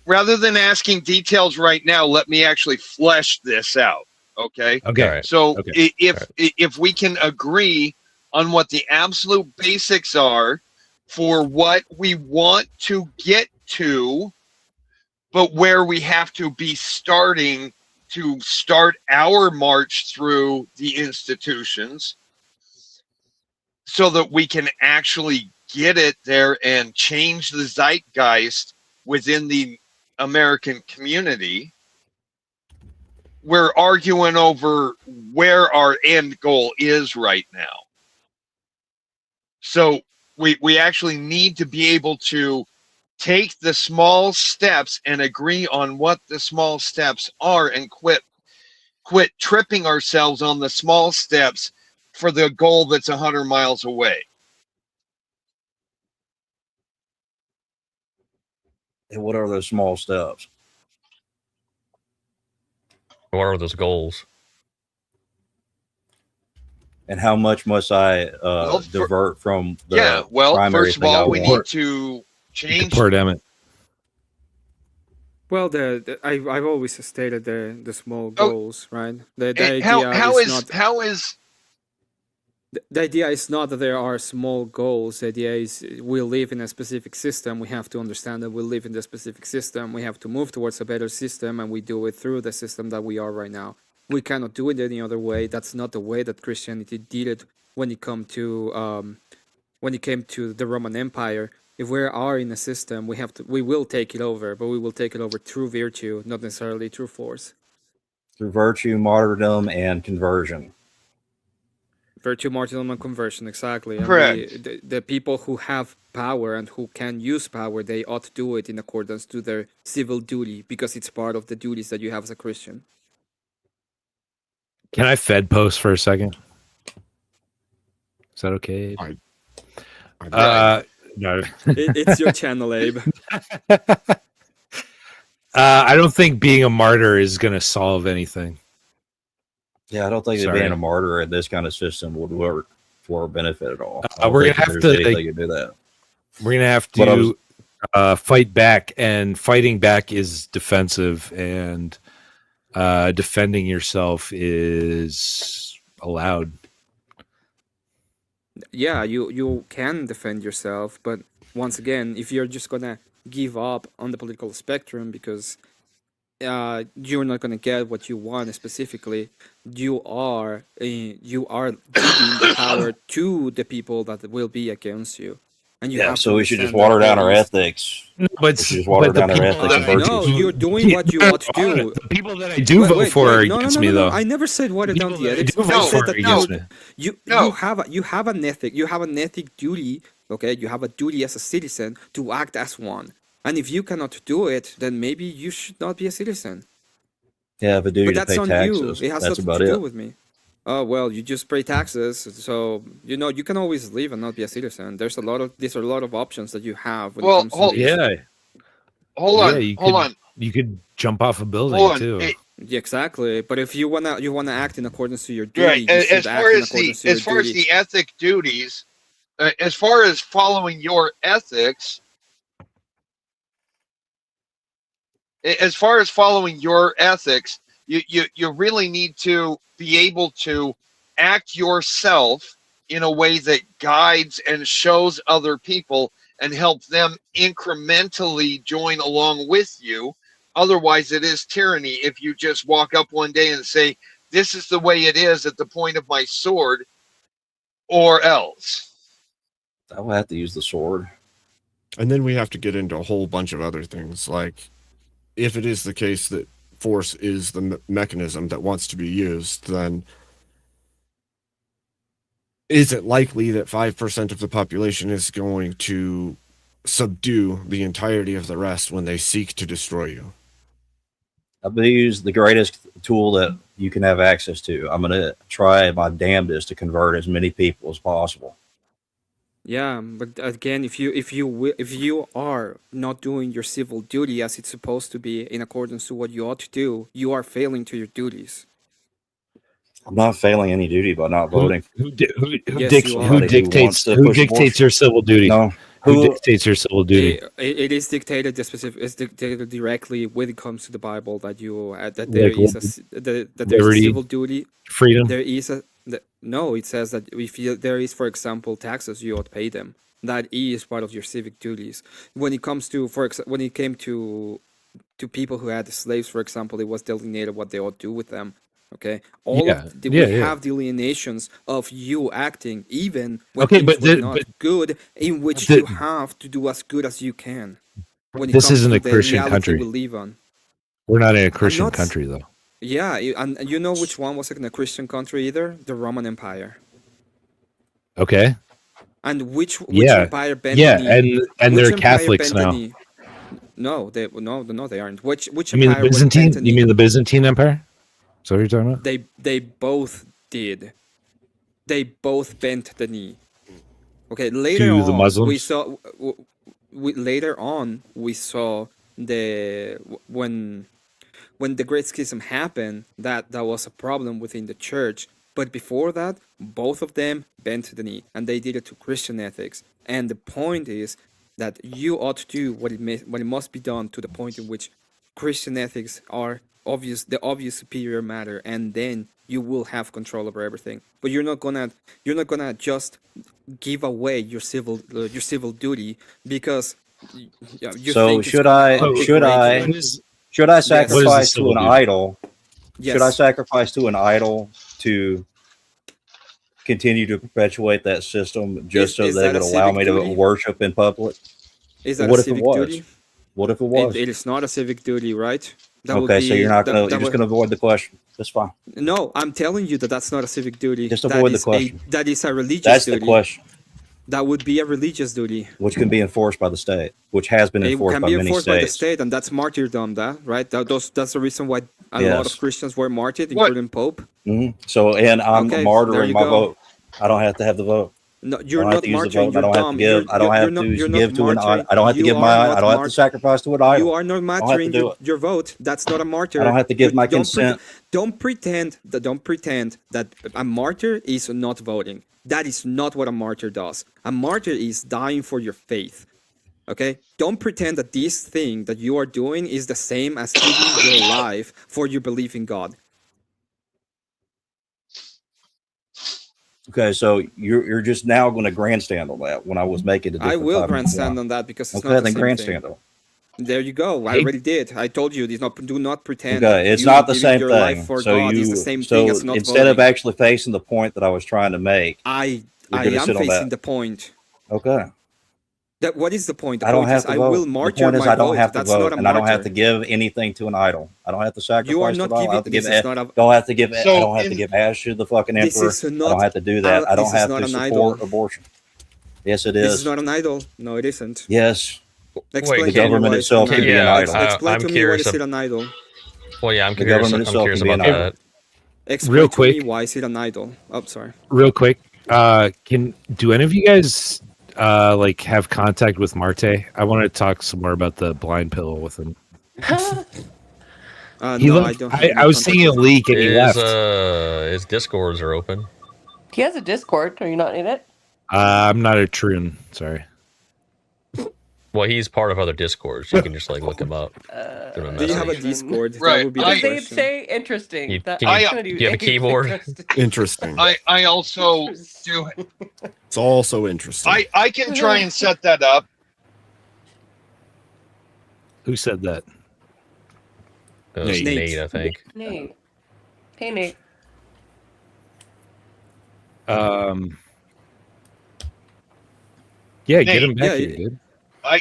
rather than asking details right now, let me actually flesh this out. Okay. Okay. All right. So Okay. if we can agree on what the absolute basics are for what we want to get to, but where we have to be starting to start our march through the institutions so that we can actually get it there and change the zeitgeist within the American community. We're arguing over where our end goal is right now. So we actually need to be able to take the small steps and agree on what the small steps are and quit tripping ourselves on the small steps for the goal that's 100 miles away. And what are those small steps? What are those goals? And how much must I divert from the primary first of thing I all, we want? need to change. Deport Emmett. Well, I've always stated the small goals, right? The idea is not that there are small goals. The idea is we live in a specific system. We have to understand that we live in the specific system. We have to move towards a better system, and we do it through the system that we are right now. We cannot do it any other way. That's not the way that Christianity did it when it came to the Roman Empire. If we are in a system, we will take it over, but we will take it over through virtue, not necessarily through force. Through virtue, martyrdom, and conversion. Virtue, martyrdom, and conversion, exactly. Correct. The people who have power and who can use power, they ought to do it in accordance to their civil duty, because it's part of the duties that you have as a Christian. Can I Fed post for a second? Is that okay? No. It's your channel, Abe. I don't think being a martyr is going to solve anything. Yeah, I don't think that being a martyr in this kind of system would work for our benefit at all. We're going to have to do that. We're going to have to fight back, and fighting back is defensive, and defending yourself is allowed. Yeah, you can defend yourself, but once again, if you're just gonna give up on the political spectrum because you're not gonna get what you want specifically, you are giving the power to the people that will be against you. And you have so to we should just understand water that down our there is- ethics. No, We should just water down our ethics and virtues. No, you're doing what you ought to do. The people that I do vote for are against me, though. I never said water down the ethics. do I vote said for that are against me. you have an ethic. You have an ethic duty. Okay, you have a duty as a citizen to act as one. And if you cannot do it, then maybe you should not be a citizen. Yeah, have a duty But to that's pay on taxes. you. It has That's nothing about to do it. with me. Oh well, you just pay taxes, so you can always leave and not be a citizen. These are a lot of options that you have. When it comes to these. Hold on. You could jump off a building Hold on. too. Yeah, exactly. But if you wanna act in accordance to your duty, Right. you should act in accordance to your As far as duty. the ethic duties, as far as following your ethics, You really need to be able to act yourself in a way that guides and shows other people and help them incrementally join along with you. Otherwise, it is tyranny if you just walk up one day and say, this is the way it is at the point of my sword, or else. I will have to use the sword. And then we have to get into a whole bunch of other things, like if it is the case that force is the mechanism that wants to be used, then is it likely that 5% of the population is going to subdue the entirety of the rest when they seek to destroy you? I'm going to use the greatest tool that you can have access to. I'm going to try my damnedest to convert as many people as possible. Yeah, but again, if you are not doing your civil duty as it's supposed to be in accordance to what you ought to do, you are failing to your duties. I'm not failing any duty by not voting. Who Yes, you are. dictates your civil duty? No. Who dictates your civil duty? It is dictated it's dictated directly when it comes to the Bible that you that there is a civil duty, freedom. There is no. It says that if there is, for example, taxes, you ought to pay them. That is part of your civic duties. When it comes to when it came to people who had slaves, for example, it was delineated what they ought to do with them. Okay, we have delineations of you acting even when things were not good, in which you have to do as good as you can. When This isn't a Christian country. We live on. We're not in a Christian country, though. Yeah, and you know which one wasn't a Christian country either? The Roman Empire. Okay. And which empire bent the knee? and they're Catholics now. No, they aren't. Which You mean the empire Byzantine? You mean the Byzantine Empire? Is that what you're talking about? They both did. They both bent the knee. Okay, later To on the Muslims? we saw. Later on we saw when the Great Schism happened that was a problem within the church. But before that, both of them bent the knee, and they did it to Christian ethics. And the point is that you ought to do what it must be done to the point in which Christian ethics are the obvious superior matter, and then you will have control over everything. But you're not gonna just give away your civil duty because you So think should I sacrifice to an idol? Yes. Should I sacrifice to an idol to continue to perpetuate that system just so they would allow me to worship in public? Is that what a if civic it was? duty? What if it was? It is not a civic duty, right? Okay, so you're you're just going to avoid the question. That's fine. No, I'm telling you that's not a civic duty. Just avoid the question. That is a religious That's duty. the question. That would be a religious duty. Which can be enforced by the state, which has been enforced by many states. It can be enforced by the state, and that's martyrdom, right? That's the reason why a lot of Christians were martyred, including Pope. Mm-hmm. So, and I'm martyring my vote. I don't have to have the vote. No, you're not martyring. You're dumb. I don't have to give to an idol. I don't have to give my. I don't have to sacrifice to an idol. You are not martyring your vote. That's not a martyr. I don't have to give my consent. Don't pretend that a martyr is not voting. That is not what a martyr does. A martyr is dying for your faith. Okay? Don't pretend that this thing that you are doing is the same as giving your life for your belief in God. Okay, so you're just now going to grandstand on that when I was making it. I will grandstand on that because it's not the same grandstand thing. on. There you go. I already did. I told you. Do not pretend. Okay, it's not the same your thing. Life for so God you, is the same so thing as not instead voting. of actually facing the point that I was trying to make, I am facing the point. Okay. What is the point? The I don't point have is to I vote. will martyr the point is my I don't vote. have to That's vote, not a and I don't have martyr. to give anything to an idol. I don't have to sacrifice. You are not to an idol. I don't have to giving. give. This is not a. Don't have to give. So I don't have to give ash to the fucking emperor. This is not. I don't have to do that. I don't have to support idol. abortion. Yes, it This is. is not an idol. No, it isn't. Yes. Explain the to me government why itself it's can an be an idol. idol. Explain to me why is it an idol. Well, yeah, I'm The curious. government I'm itself curious can be about an that. Explain Real to quick. me why is it an idol. Oh, sorry. Real quick, do any of you guys like have contact with Marte? I want to talk some more about the blind pillow with him. No, I don't. I was seeing a leak and he left. His Discords are open. He has a Discord. Are you not in it? I'm not a Troon. Sorry. Well, he's part of other Discords. You can just like look him up. Do you have a Discord? That Right. would be the Because they question. say interesting. You- That can I'm you- gonna do you have a anything keyboard? interesting. Interesting. I also do. It's also interesting. I can try and set that up. Who said that? It was Nate. Nate, I think. Nate. Hey, Nate. Yeah, Nate, get him back yeah, here, dude.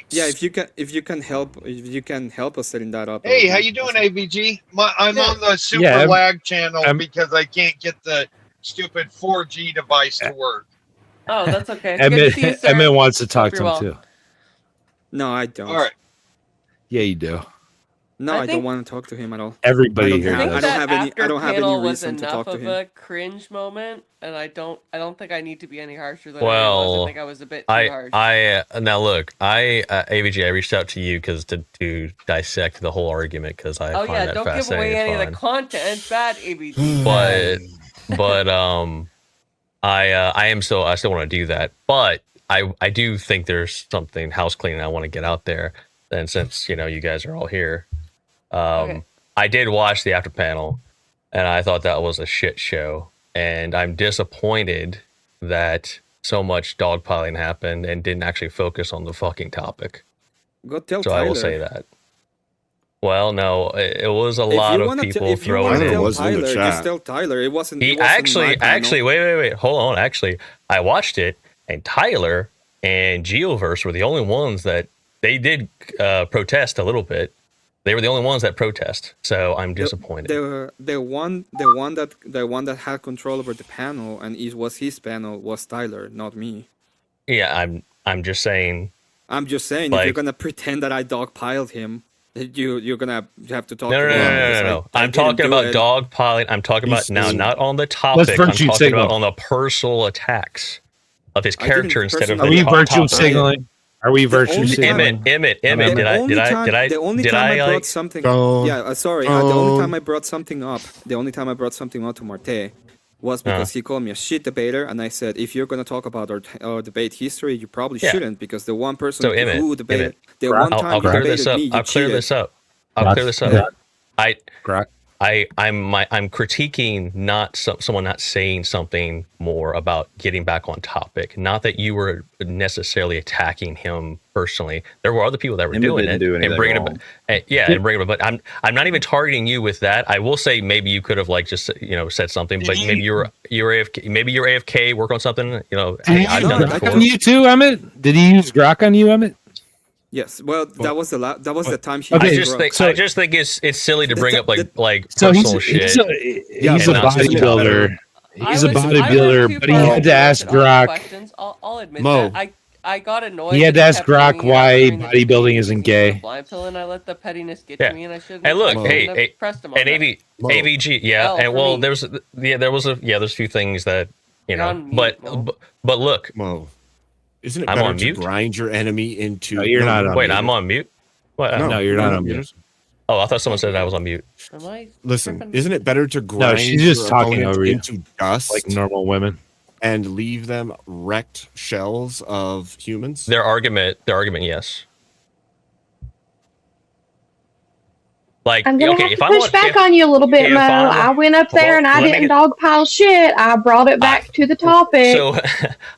Yeah, if you can help us setting that up. that Hey, would how be you doing, awesome. AVG? I'm on the super Yeah, I'm- lag channel because I can't get the stupid 4G device to work. Oh, that's okay. Good to see you, sir. Emmett wants to talk Hope to you're him well. too. No, I don't. All right. Yeah, you do. No, I I don't think- want to talk to him at all. Everybody I don't here have- I think does. don't that have any- after I don't have any panel was reason to enough talk to of him. a cringe moment, and I don't think I need to be any harsher than I was. Well, I think I was a bit too harsh. now look, AVG, I reached out to you because to dissect the whole argument because I Oh find yeah, that don't give fascinating away any and of the fun. content. Bad ABG. but I still want to do that, but I do think there's something house cleaning I want to get out there. And since you guys are all here, Okay. I did watch the after panel, and I thought that was a shit show, and I'm disappointed that so much dogpiling happened and didn't actually focus on the fucking topic. Go tell So Tyler. I will say that. Well, no, it was a If lot you of wanna people if you throwing wanna in. tell was in the Tyler, chat. just tell Tyler. It wasn't. He it wasn't my actually, panel. wait, hold on. Actually, I watched it, and Tyler and Geoverse were the only ones that they did protest a little bit. They were the only ones that protest, so I'm disappointed. The one that had control over the panel and it was his panel was Tyler, not me. Yeah, I'm just saying. I'm just saying, if Like- you're gonna pretend that I dogpiled him, you're gonna have to talk. No, to him because no. I I'm didn't talking do about it. dogpiling. I'm talking about now, He's- not on the topic. I'm virtue talking signal. about on the personal attacks of his I didn't character instead of personally- Are the we top virtue topic. signaling? Are we virtue only signaling? Emmett, The did only time I I brought something, Don't- yeah, sorry. The only time I brought something up, to Marte, was because he called me a shit debater, and I said, if you're gonna talk about our debate history, you probably Yeah. shouldn't, because the one person So, Emmett, who debated, the I'll- one time I'll you clear debated this up. me, you I'll clear cheated. this up. I'm critiquing not someone not saying something more about getting back on topic. Not that you were necessarily attacking him personally. There were other people that were Emmett doing didn't it do anything and bringing wrong. it. And bringing it. But I'm not even targeting you with that. I will say maybe you could have like just said something. But maybe you're AFK. Maybe you're AFK. Work on something. Hey, I've done that before. On you too, Emmett? Did he use Grok on you, Emmett? Yes, well, that was the time he. Okay, I just think it's silly to bring up like So personal shit. he's a and not just bodybuilder. He's a I went bodybuilder, too but he far had to into ask it on the Grok. questions. I'll admit Mo. that. I got annoyed. He had that to ask kept Grok bringing it up why during the debate bodybuilding because isn't he was a gay. blind pill, and I let the pettiness get Yeah. to me, and I shouldn't. And look, I shouldn't have pressed him on and that. AVG, yeah, L and for well, me. there's a few things that You're on mute, but Mo. but look, Mo, isn't it I'm better on to mute? grind your enemy into? No, you're not on Wait, mute. I'm on mute. What? No, you're not on mute. Oh, I thought someone said I was on mute. Am I Listen, tripping? isn't it better to grind she's just your talking opponent over you. into dust Like normal women. and leave them wrecked shells of humans? Their argument, yes. Like, I'm gonna okay, have if to I push want back on you a little bit, if Mo. I- I went up there and I let me didn't get- dogpile shit. I brought it back to the topic. So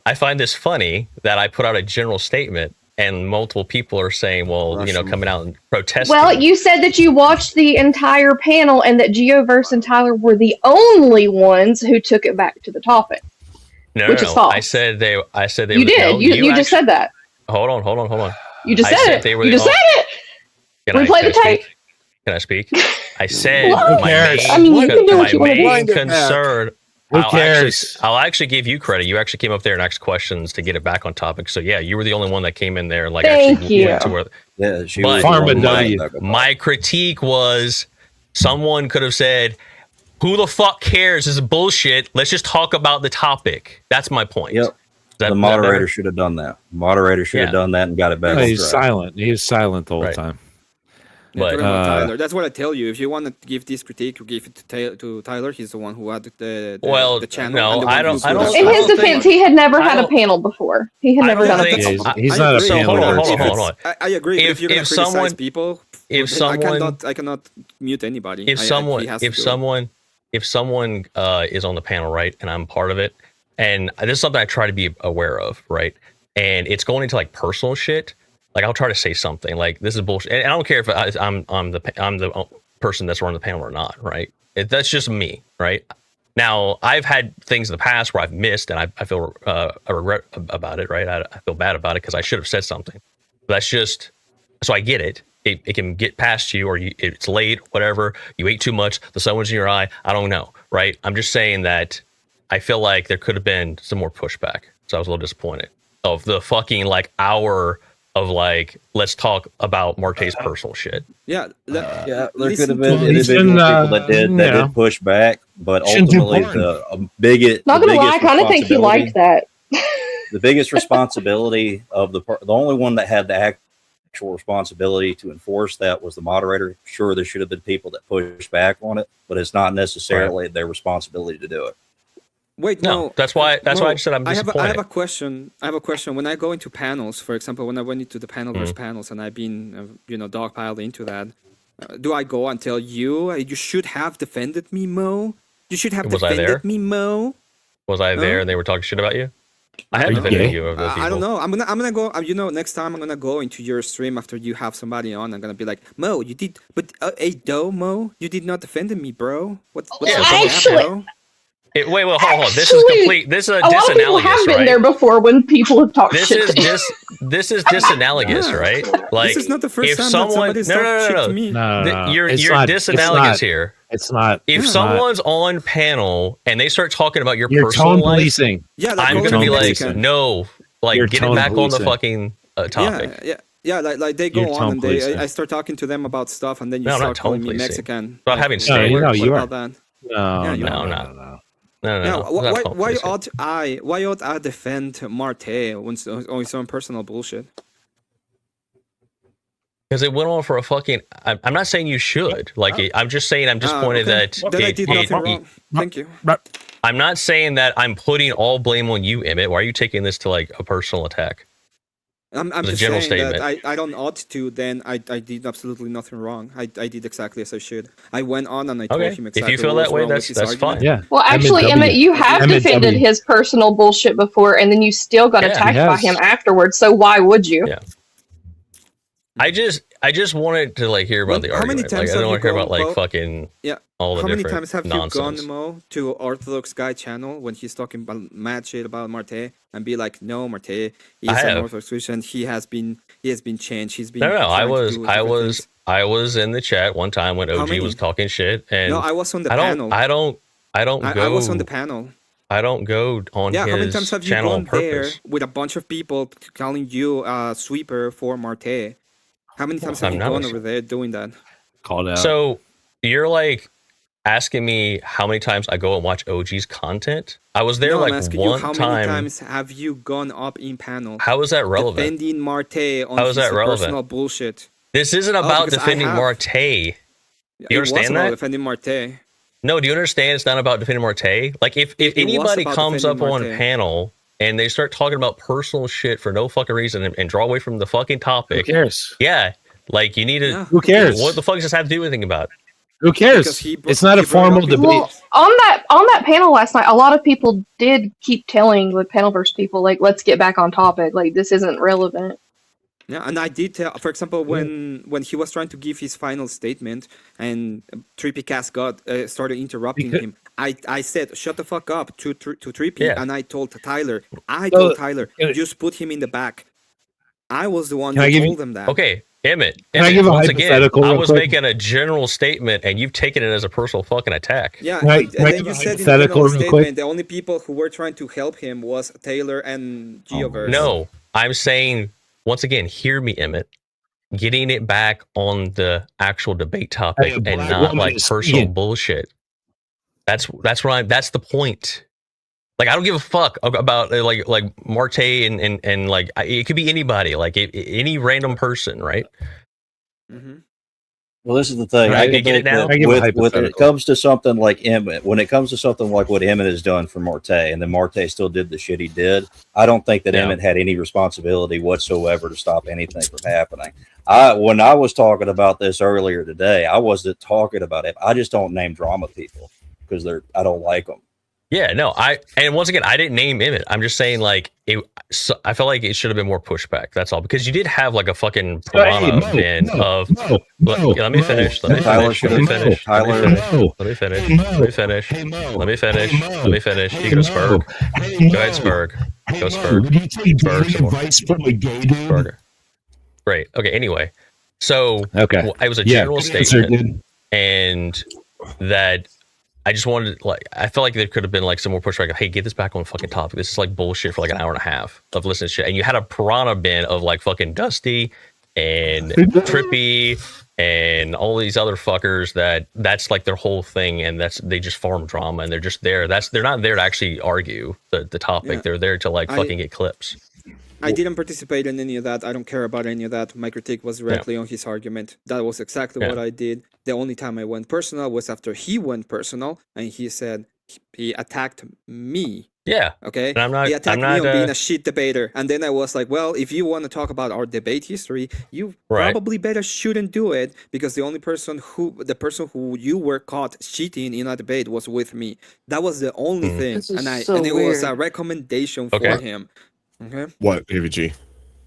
I find this funny that I put out a general statement and multiple people are saying, well, coming out and protesting. Well, you said that you watched the entire panel and that Geoverse and Tyler were the only ones who took it back to the topic. no, which no, is false. I said they You were, did. no, you just actually- said that. Hold on. You just I said it. they were You the just only- said it. Can Replay the can tape. speak? Can I speak? I said Who my cares? main, I mean, you can do what my you wanna do. main Wind it back. concern. Who cares? I'll actually give you credit. You actually came up there and asked questions to get it back on topic. So yeah, you were the only one that came in there and like Thank actually you. went to where. Yeah, she But was the one Pharma who W. wanted that. my critique was someone could have said, "Who the fuck cares? This is bullshit. Let's just talk about the topic." That's my point. Yep. Is that- The is that moderator better? should have done that. Moderator should have Yeah. done that and got it back. No, on he's track. silent. He was silent the whole Right. time. But Tyler, that's what I tell you. If you want to give this critique, you give it to Tyler. He's the one who had the channel. no, and the I one don't. who put In us his on. defense, he had never had a panel before. He had never done a panel. He's not a So panel. hold on. I agree. If you're gonna if criticize someone, people, if someone, I cannot mute anybody. if he someone, has to if do it. someone, if someone is on the panel, right, and I'm part of it, and this is something I try to be aware of, right, and it's going into like personal shit. Like I'll try to say something like this is bullshit, and I don't care if I'm the person that's running the panel or not, right? That's just me, right? Now I've had things in the past where I've missed, and I feel a regret about it, right? I feel bad about it because I should have said something. But that's just so I get it. It can get past you, or it's late, whatever. You ate too much. The sun was in your eye. I don't know, right? I'm just saying that I feel like there could have been some more pushback, so I was a little disappointed of the fucking like hour of like, let's talk about Marte's personal shit. Yeah, there could have been individual people that did push back, but ultimately the biggest. Not gonna lie, I kind of think he liked that. The biggest responsibility of the only one that had the actual responsibility to enforce that was the moderator. Sure, there should have been people that pushed back on it, but it's not necessarily their responsibility to do it. Wait, no, that's why I said I'm disappointed. I have a question. When I go into panels, for example, when I went into the panel versus panels, and I've been, dogpiled into that, do I go and tell you, you should have defended me, Mo? You should have defended me, Mo? Was I there and they were talking shit about you? I have defended you of those people. I don't know. I'm gonna go. Next time I'm gonna go into your stream after you have somebody on. I'm gonna be like, Mo, you did, but Mo, you did not defend me, bro. What's actually? Wait, hold on. This is complete. This is a lot of people have been there before when people have talked shit. This is disanalogous, right? Like, this is not the first if time someone, that somebody's talked shit to me. No. You're not, disanalogous here. It's not. If someone's on panel and they start talking about your You're personal tone life, policing. I'm gonna be like, no, like You're get it tone back policing. on the fucking topic. Yeah, like they go You're on tone and policing. I start talking to them about stuff, and then you No, I'm start not tone calling me policing. Mexican. About having No, standards. you What are. about that? No, Yeah, you no, are. no. No. Why ought I defend Marte on some personal bullshit? Because it went on for a fucking. I'm not saying you should. Like, I'm just saying I'm disappointed that. Then I did nothing wrong. Thank you. I'm not saying that I'm putting all blame on you, Emmett. Why are you taking this to like a personal attack? I'm It's a just general saying that statement. I don't ought to. Then I did absolutely nothing wrong. I did exactly as I should. I went on and I told Okay. him If exactly you feel what that was way, wrong with that's his fine. argument. Well, actually, Emmett, you have defended his personal bullshit before, and then you still got Yeah, attacked he by has. him afterwards. So why would you? Yeah. I just wanted to like hear about the How many argument. times Like, I don't have want to you hear about gone, like Bo? fucking How all the many different times have nonsense. you gone, Mo, to Orthodox Guy channel when he's talking about mad shit about Marte and be like, no, Marte, he's I an have. Orthodox Christian. He has been changed. He's been No. I trying to was do different things. I was in the chat one time when How OG many? was talking shit, and No, I was on the I panel. don't go. I was on the panel. I don't go on Yeah, his how many times have you channel on gone there purpose. with a bunch of people calling you a sweeper for Marte? How many times have I'm you not gone a- over there doing that? Called out. So you're like asking me how many times I go and watch OG's content? I was there No, I'm like asking you, one how time. many times have you gone up in panel? How is that relevant? Defending Marte on How is his that relevant? personal bullshit. This isn't Oh, about because I defending have. Marte. Do you It was understand about that? defending Marte. No, do you understand it's not about defending Marte? Like if It was anybody about comes up defending on Marte. panel and they start talking about personal shit for no fucking reason and draw away from the fucking topic. Who cares? Yeah. Like you need to Yeah. Who cares? What the fuck does this have to do with anything about it? Who cares? Because he It's not a brought formal up debate. Well, on that panel last night, a lot of people did keep telling the panelverse people, like, let's get back on topic. Like, this isn't relevant. Yeah, and I did tell, for example, when he was trying to give his final statement and Trippy Cast God started interrupting him, I said, shut the fuck up to Trippy, Yeah. and I told Tyler, So, Tyler, can I- just put him in the back. I was the one Can I who give told you- them that. Okay, Emmett. Can I Emmett, give a once again, hypothetical I real was quick? making a general statement and you've taken it as a personal fucking attack. Yeah, Can I- and can I then give you a said in the hypothetical general real quick? statement, the only people who were trying to help him was Taylor and Geoverse. No, I'm saying once again, hear me, Emmett. Getting it back on the actual debate topic Hey, and black not woman like is personal speaking. bullshit. That's that's the point. Like I don't give a fuck about like Marte and like it could be anybody, like any random person, right? Mm-hmm. Well, this is the thing. Right, I you can get think it now? that when it comes to something like Emmett, when it comes to something like what Emmett has done for Marte, and then Marte still did the shit he did, I don't think that Yeah. Emmett had any responsibility whatsoever to stop anything from happening. When I was talking about this earlier today, I wasn't talking about it. I just don't name drama people because I don't like them. Yeah, no, and once again, I didn't name Emmett. I'm just saying, like, I felt like it should have been more pushback. That's all, because you did have like a fucking piranha bin of. Let me finish. Let me finish. Let me finish. Let me finish. Let me finish. Let me finish. Let me finish. Let me finish. You go Spurg. Go ahead, Spurg. Go Spurg. Spurg some more. Spurger. Great. Okay. Anyway, so Okay, it was a Yeah, general good answer, statement, and that. I just wanted, like, I felt like there could have been like some more pushback. Hey, get this back on fucking topic. This is like bullshit for like an hour and a half of listening to shit. And you had a piranha bin of like fucking Dusty and Trippy and all these other fuckers that's like their whole thing. And they just farm drama and they're just there. They're not there to actually argue the topic. Yeah. They're there to like fucking get clips. I didn't participate in any of that. I don't care about any of that. My critique was directly on his argument. That was exactly what I did. The only time I went personal was after he went personal and he said he attacked me. Yeah. Okay. And I'm not. He attacked I'm not, me on being a shit debater, and then I was like, "Well, if you want to talk about our debate history, you probably better shouldn't do it because the person who you were caught cheating in a debate was with me. That was the only thing, This is and so it was a weird. recommendation for him. Okay. What, AVG?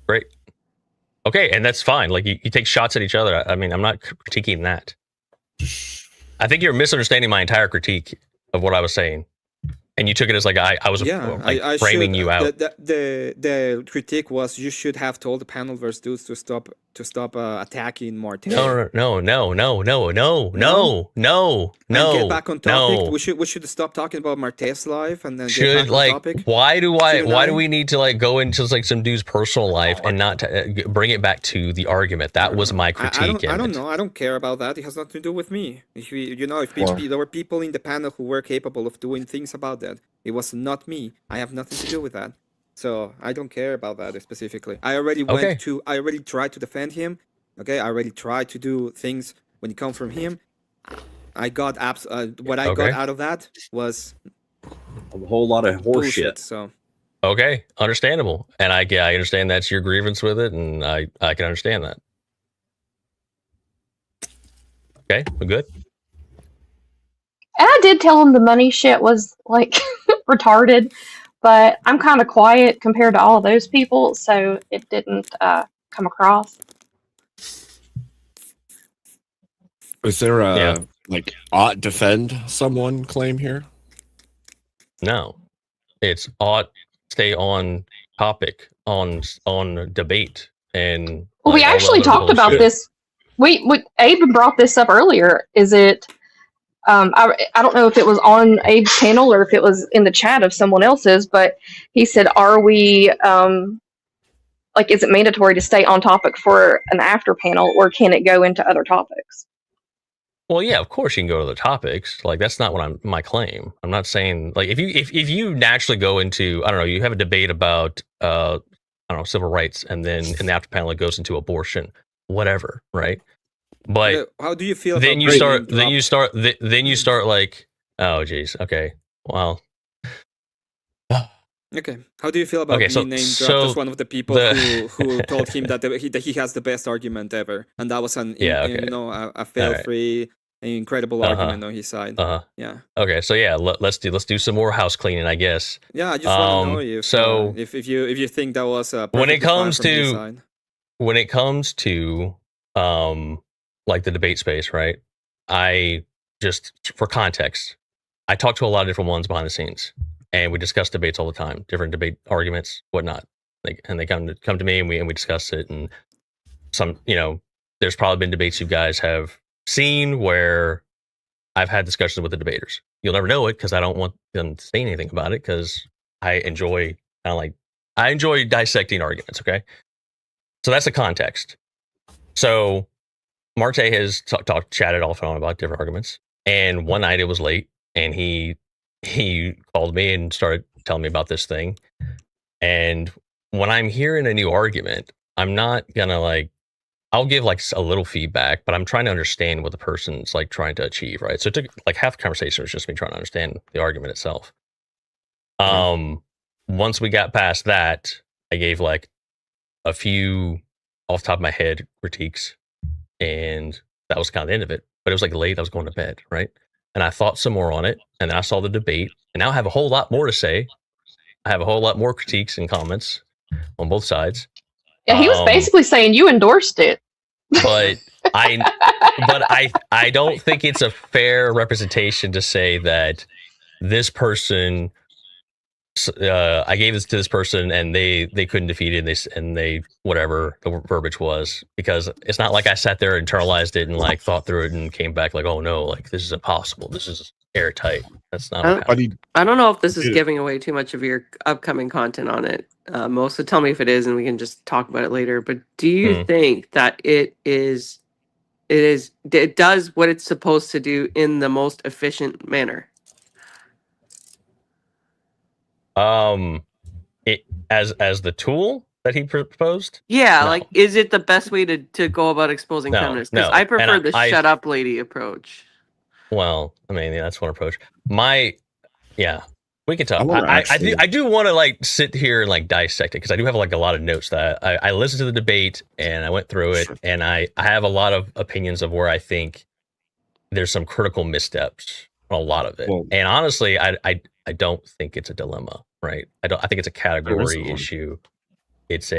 Great. Okay, and that's fine. Like you take shots at each other. I mean, I'm not critiquing that. I think you're misunderstanding my entire critique of what I was saying, and you took it as like I was I framing should, you out. The critique was you should have told the panel versus dudes to stop attacking Martin. No. And get back on topic. We should stop talking about Marte's life and then get back on topic. Why do we need to like go into like some dude's personal life and not bring it back to the argument? That was my critique. I don't know. I don't care about that. It has nothing to do with me. If there were people in the panel who were capable of doing things about that, it was not me. I have nothing to do with that. So I don't care about that specifically. I already tried to defend him. Okay, I already tried to do things when it comes from him. I got what I got out of that was a whole lot of horseshit. So okay, understandable, and I understand that's your grievance with it, and I can understand that. Okay, we're good. And I did tell him the money shit was like retarded, but I'm kind of quiet compared to all of those people, so it didn't come across. Is there a like ought defend someone claim here? Oh. No, it's ought stay on topic on debate and. Well, we actually talked about this. Abe brought this up earlier. Is it? I don't know if it was on Abe's panel or if it was in the chat of someone else's, but he said, "Are we like? Is it mandatory to stay on topic for an after panel, or can it go into other topics?" Well, yeah, of course you can go to the topics. Like that's not what my claim. I'm not saying like if you naturally go into I don't know, you have a debate about I don't know, civil rights, and then in the after panel it goes into abortion, whatever, right? But how do you feel? Then you start like, oh geez, okay, well. Okay, how do you feel about being named dropped as one of the people who told him that he has the best argument ever, and that was a fail-free, incredible argument on his side. Yeah. Okay, so yeah, let's do some more house cleaning, I guess. Yeah, I just want to know if you think that was when it comes to like the debate space, right? I just for context, I talk to a lot of different ones behind the scenes. And we discuss debates all the time, different debate arguments, whatnot. And they come to me and we discuss it. And some, there's probably been debates you guys have seen where I've had discussions with the debaters. You'll never know it because I don't want them to say anything about it because I enjoy dissecting arguments. Okay, so that's the context. So Marte has chatted off and on about different arguments, and one night it was late, and he called me and started telling me about this thing. And when I'm hearing a new argument, I'm not gonna like I'll give like a little feedback, but I'm trying to understand what the person's like trying to achieve, right? So it took like half the conversation was just me trying to understand the argument itself. Once we got past that, I gave like a few off the top of my head critiques, and that was kind of the end of it. But it was like late, I was going to bed, right? And I thought some more on it, and then I saw the debate, and now I have a whole lot more to say. I have a whole lot more critiques and comments on both sides. Yeah, he was basically saying you endorsed it. But I don't think it's a fair representation to say that this person, I gave this to this person and they couldn't defeat it, and they whatever the verbiage was, because it's not like I sat there, internalized it, and like thought through it and came back like, oh no, like this is impossible, this is airtight. That's not what happened. I don't know if this is giving away too much of your upcoming content on it. So tell me if it is, and we can just talk about it later. But do you think that it does what it's supposed to do in the most efficient manner? It as the tool that he proposed? Yeah, No. like, is it the best way to go about exposing No, feminists? Because no. I prefer And the shut up lady approach. Well, I mean, yeah, that's one approach. We can talk. wanna I do want to like sit here and like dissect it, because I do have like a lot of notes that I listened to the debate and I went through it, and I have a lot of opinions of where I think there's some critical missteps on a lot of it. And honestly, I don't think it's a dilemma, right? I think it's a category issue. It's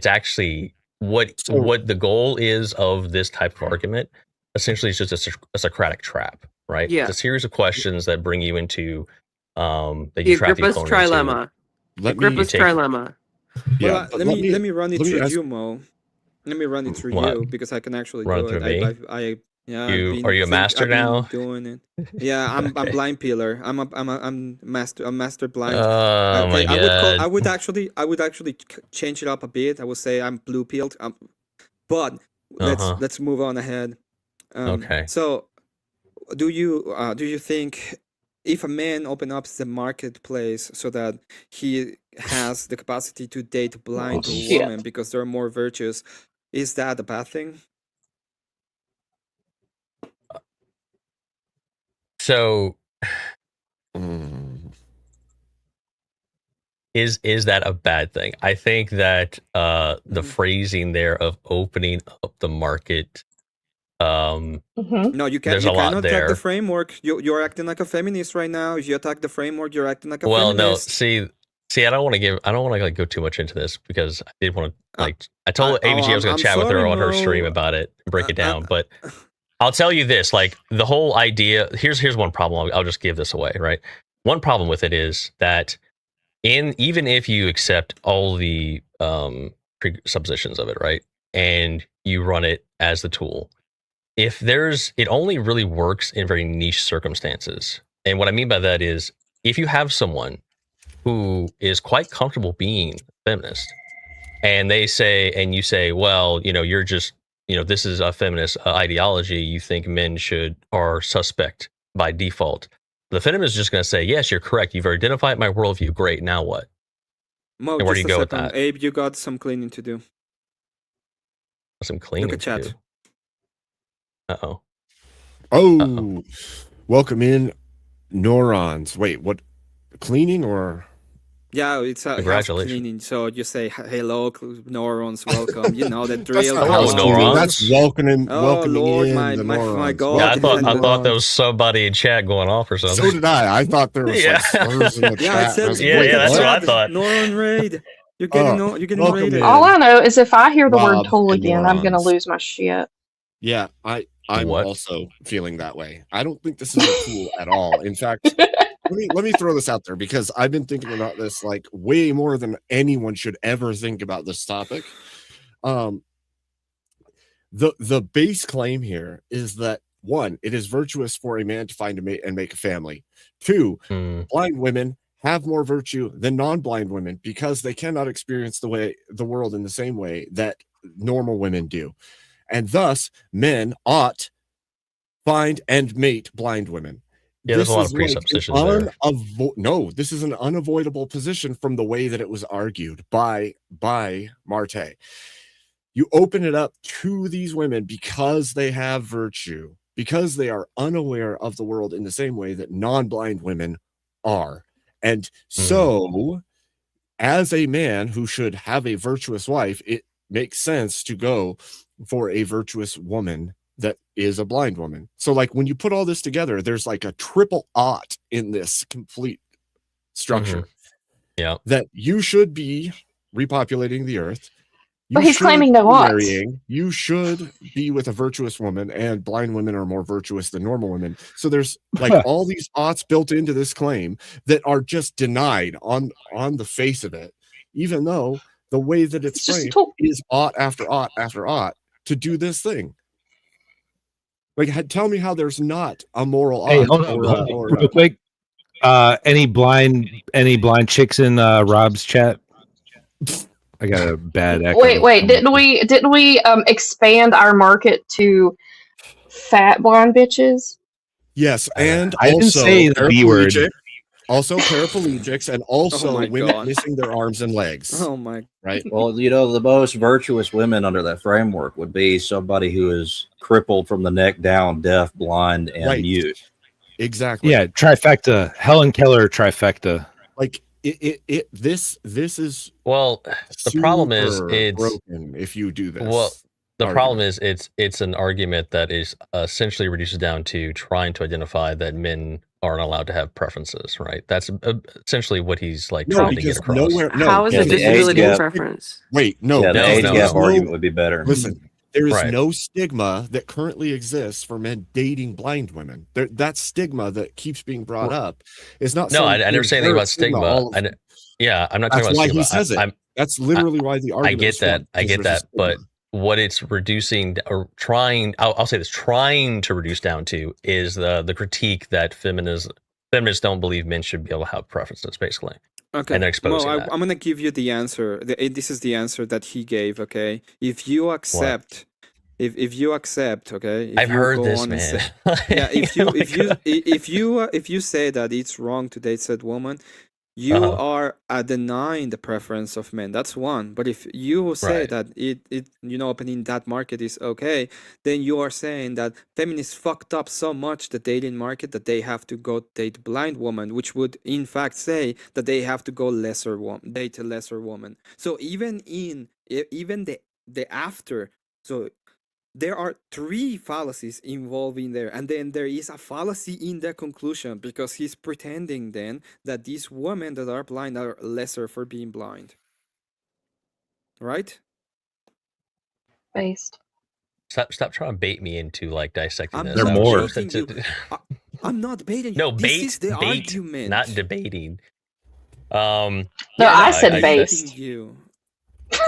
actually what the goal is of this type of argument. Essentially, it's just a Socratic trap, right? Yeah. It's a series of questions that bring you into that The you trap the Agrippa's opponent into. trilemma. Agrippa's trilemma. Well, let me run it through you, Mo. Let me run it through you, because I can actually Run do through it. me? Yeah. Are you a master now? Doing it. Yeah, I'm blind peeler. I'm master blind. Oh my God. I would actually change it up a bit. I would say I'm blue pilled. But let's move on ahead. Okay. So, do you think if a man opens up the marketplace so that he has the capacity to date blind women because they're more virtuous, is that a bad thing? So, is that a bad thing? I think that the phrasing there of opening up the market, No, you there's you a lot cannot attack there. the framework. You're acting like a feminist right now. If you attack the framework, you're acting like a Well, no, feminist. see, I don't want to like go too much into this, because I did want to like I told ABG I was going I'm to chat with her sorry, on her Mo. stream about it and break it down, but I'll tell you this, like the whole idea, here's one problem. I'll just give this away, right? One problem with it is that even if you accept all the presuppositions of it, right, and you run it as the tool, it only really works in very niche circumstances. And what I mean by that is, if you have someone who is quite comfortable being feminist, and you say, well, you're just, this is a feminist ideology, you think men are suspect by default. The feminist is just going to say, yes, you're correct. You've identified my worldview. Great. Now what? Mo, And where do just you a go with second. that? Abe, you got some cleaning to do. Some cleaning Look at to chat. do. Uh-oh. Oh, welcome in, neurons. Wait, what? Cleaning or? Yeah, it's a house Congratulations. cleaning. So you say hello, neurons, welcome. You know the drill. That's Hello, not neurons. That's welcoming Oh, Lord, in my the God. neurons. Yeah, I Welcoming thought there neurons. was somebody in chat going off or something. So did I. I thought there was Yeah. like slurs in the Yeah, chat. it said, I was like, Yeah, wait, that's what I chat, thought. Neuron raid. You're getting you're getting welcome raided. in. All I know is if I hear the word Rob tool and again, I'm gonna neurons. lose my shit. Yeah, I'm What? also feeling that way. I don't think this is a tool at all. In fact, let me throw this out there, because I've been thinking about this like way more than anyone should ever think about this topic. The base claim here is that, one, it is virtuous for a man to find a mate and make a family. Two, blind women have more virtue than non-blind women because they cannot experience the world in the same way that normal women do. And thus, men ought find and mate blind women. Yeah, there's a lot of This is like presuppositions there. no, this is an unavoidable position from the way that it was argued by Marte. You open it up to these women because they have virtue, because they are unaware of the world in the same way that non-blind women are. And so, as a man who should have a virtuous wife, it makes sense to go for a virtuous woman that is a blind woman. So, like, when you put all this together, there's like a triple ought in this complete structure. Yeah. That you should be repopulating the earth. But he's claiming no oughts. marrying. You should be with a virtuous woman, and blind women are more virtuous than normal women. So there's like all these oughts built into this claim that are just denied on the face of it, even though the way that it's framed is ought after ought after ought to do this thing. Like, tell me how there's not a moral ought. Hey, hold on, real quick. Any blind chicks in Rob's chat? I got a bad echo. Wait, didn't we expand our market to fat blonde bitches? Yes, and I didn't also say the B word. Also paraplegics, and also my women God. missing their arms and legs. Oh my. Right. Well, you know, the most virtuous women under that framework would be somebody who is crippled from the neck down, deaf, blind, and mute. Exactly. Yeah, trifecta. Helen Keller trifecta. Like this is well. The problem is super it's broken if you do this. Well, the argument. problem is it's an argument that is essentially reduces down to trying to identify that men aren't allowed to have preferences, right? That's essentially what he's like trying to get across. How is a disability a preference? Wait, no. Yeah, the age there's gap no- argument would be better. Listen, there is Right. no stigma that currently exists for men dating blind women. That stigma that keeps being brought up is not. No, some I never say anything inherent about stigma. all of- Yeah, I'm not talking That's about why stigma. he says it. I'm- That's literally why the I argument. get is that. formed, I because get there's a that. But stigma. what it's reducing or trying, I'll say this, trying to reduce down to is the critique that feminists don't believe men should be able to have preferences, basically. Okay. And they're exposing Mo, that. I'm gonna give you the answer. This is the answer that he gave. Okay, if you accept, if you accept, okay, if I've you heard go this, on and man. say- yeah, if you say that it's wrong to date said woman, you are denying the preference of men. That's one. But if you say Right. that it opening that market is okay, then you are saying that feminists fucked up so much the dating market that they have to go date blind woman, which would in fact say that they have to go date a lesser woman. So even the after, so there are three fallacies involving there, and then there is a fallacy in the conclusion because he's pretending then that these women that are blind are lesser for being blind, right? Based. Stop trying to bait me into like dissecting I'm this. not I was more. supposed baiting you. I'm not baiting you. No, This bait, is the bait, argument. not debating. No, I said I'm based. baiting you.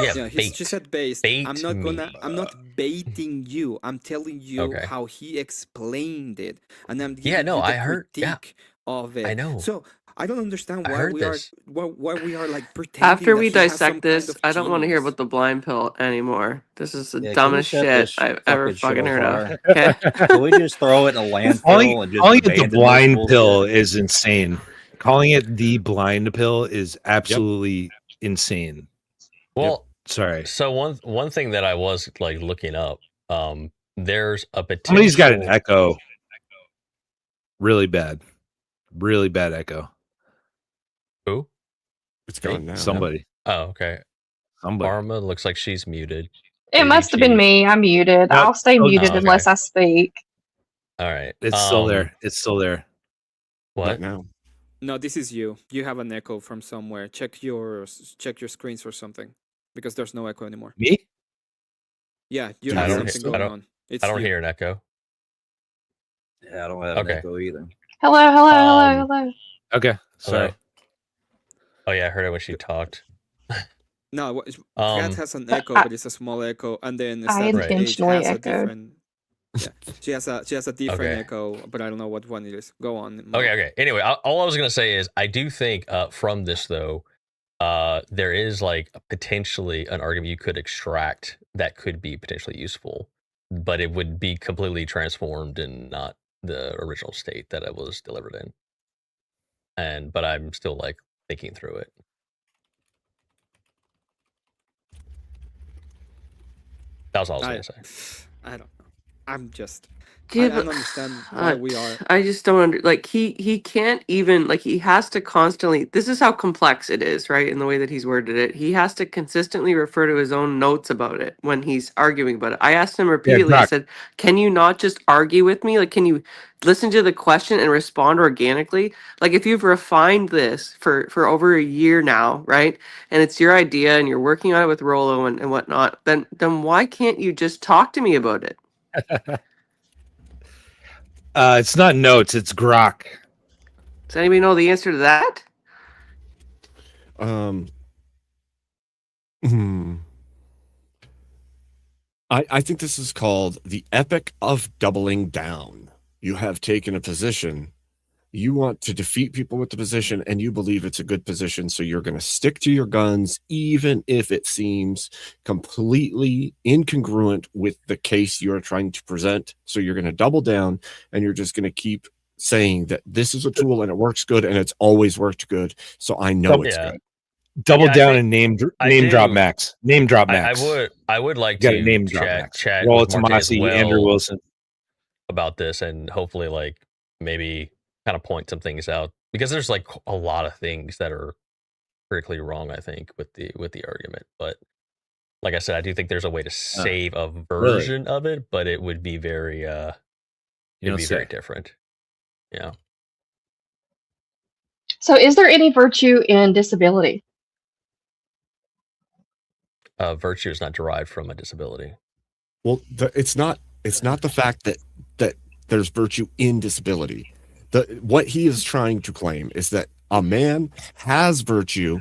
Yeah, Yeah, bait. she said based. Bait I'm not me. I'm not baiting you. I'm telling you Okay. how he explained it, and I'm giving Yeah, no, you the I heard. Yeah, critique of it. I know. So I don't understand I why heard we this. why we are like pretending. After that we he has some dissect this, kind of I don't want to hear genius. about the blind pill anymore. This is the Yeah, can we dumbest set shit this I've ever fucking shit fucking on heard of. fire? Okay. Can we just throw it in a landfill and just Calling it the abandon this blind bullshit? pill is insane. Calling it the blind pill is absolutely insane. Well, Sorry. so one thing that I was like looking up, there's a potential. Somebody's got an echo. Really bad echo. Who? It's gone now. Somebody. Oh, okay. Somebody. Arma looks like she's muted. It must have been me. I'm muted. Nope. I'll stay Oh, muted okay. unless I speak. All right. It's still there. It's still there. What? Not now. No, this is you. You have an echo from somewhere. Check your screens or something, because there's no echo anymore. Me? Yeah, you Dude, have I something don't- going on. It's I don't you. hear an echo. Yeah, I don't have an Okay. echo either. Hello. Okay. Sorry. Hello? Oh yeah, I heard it when she talked. No, Kat has an echo, but it's a small echo, and then I Savage Age intentionally has a echoed. different. Yeah, she has a different Okay. echo, but I don't know what one it is. Go on. Mo. Okay. Anyway, all I was gonna say is I do think from this though, there is like potentially an argument you could extract that could be potentially useful, but it would be completely transformed and not the original state that it was delivered in. But I'm still like thinking through it. That was all I was gonna say. I don't know. I'm just. Yeah, I but- don't understand why we are. I just don't like he can't even like he has to constantly this is how complex it is, right? In the way that he's worded it. He has to consistently refer to his own notes about it when he's arguing about it. I asked him repeatedly, I Doc. said, can you not just argue with me? Like can you listen to the question and respond organically? Like if you've refined this for over a year now, right? And it's your idea and you're working on it with Rolo and whatnot, then why can't you just talk to me about it? It's not notes, it's grok. Does anybody know the answer to that? I think this is called the epic of doubling down. You have taken a position. You want to defeat people with the position, and you believe it's a good position, so you're going to stick to your guns, even if it seems completely incongruent with the case you're trying to present. So you're going to double down, and you're just going to keep saying that this is a tool and it works good, and it's always worked good. So I know it's good. Double Yeah, I down think- and name I drop do- Max. Name drop Max. I would like You gotta to name drop Max. chat Roll with Marte as Tomasi, well Andrew Wilson. about this, and hopefully like maybe kind of point some things out, because there's like a lot of things that are critically wrong, I think, with the argument. But like I said, I do think there's a way to save a version of it, but it would be very don't very say. different. Yeah. So, is there any virtue in disability? Virtue is not derived from a disability. Well, it's not the fact that there's virtue in disability. What he is trying to claim is that a man has virtue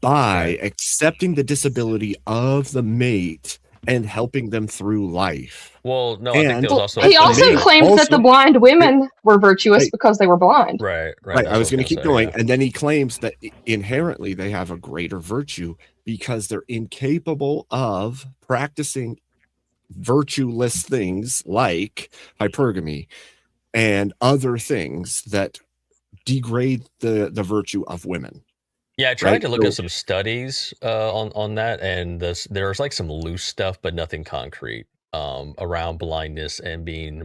by accepting the disability of the mate and helping them through life. Well, no, I think there was also He also claims that the blind women were virtuous because they were blind. Right. I was going to keep going, and then he claims that inherently they have a greater virtue because they're incapable of practicing virtueless things like hypergamy and other things that degrade the virtue of women. Yeah, I tried Right? to look So- at some studies on that, and there's like some loose stuff, but nothing concrete around blindness and being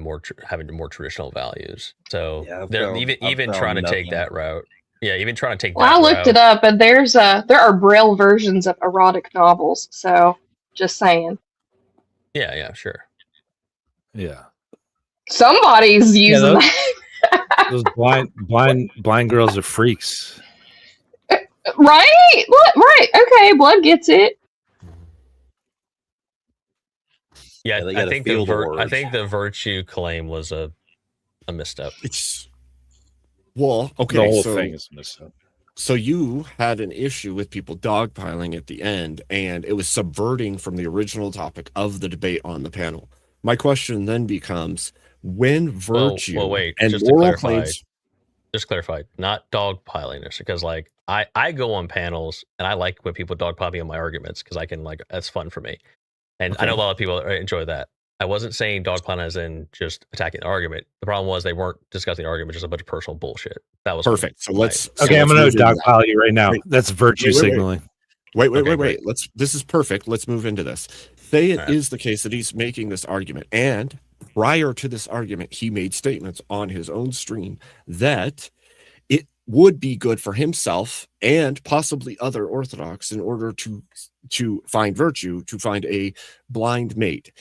having more traditional values. So Yeah, I've they're found- even I've trying to found take nothing. that route. Yeah, even trying to take Well, that I looked route. it up, and there are Braille versions of erotic novels. So, just saying, Yeah, sure. Yeah. somebody's using those- that, Those blind girls are freaks. right? What? Right? Okay, Blood gets it. Yeah, they I gotta think feel the I words. think the virtue claim was a misstep. Well, okay, The whole so, thing is a misstep. So you had an issue with people dogpiling at the end, and it was subverting from the original topic of the debate on the panel. My question then becomes, when virtue Well, wait, and just to moral clarify, claims... not dogpiling this, because like I go on panels and I like when people dogpile me on my arguments, because I can that's fun for me, and I know a lot of people enjoy that. I wasn't saying dogpiling as in just attacking the argument. The problem was they weren't discussing the argument, just a bunch of personal bullshit. That was perfect. So let's Okay, I'm gonna move into dogpile that. you right now. Wait, That's virtue signaling. Wait. Okay, great. This is perfect. Let's move into this. Say it All right. is the case that he's making this argument, and prior to this argument, he made statements on his own stream that it would be good for himself and possibly other Orthodox in order to find virtue, to find a blind mate.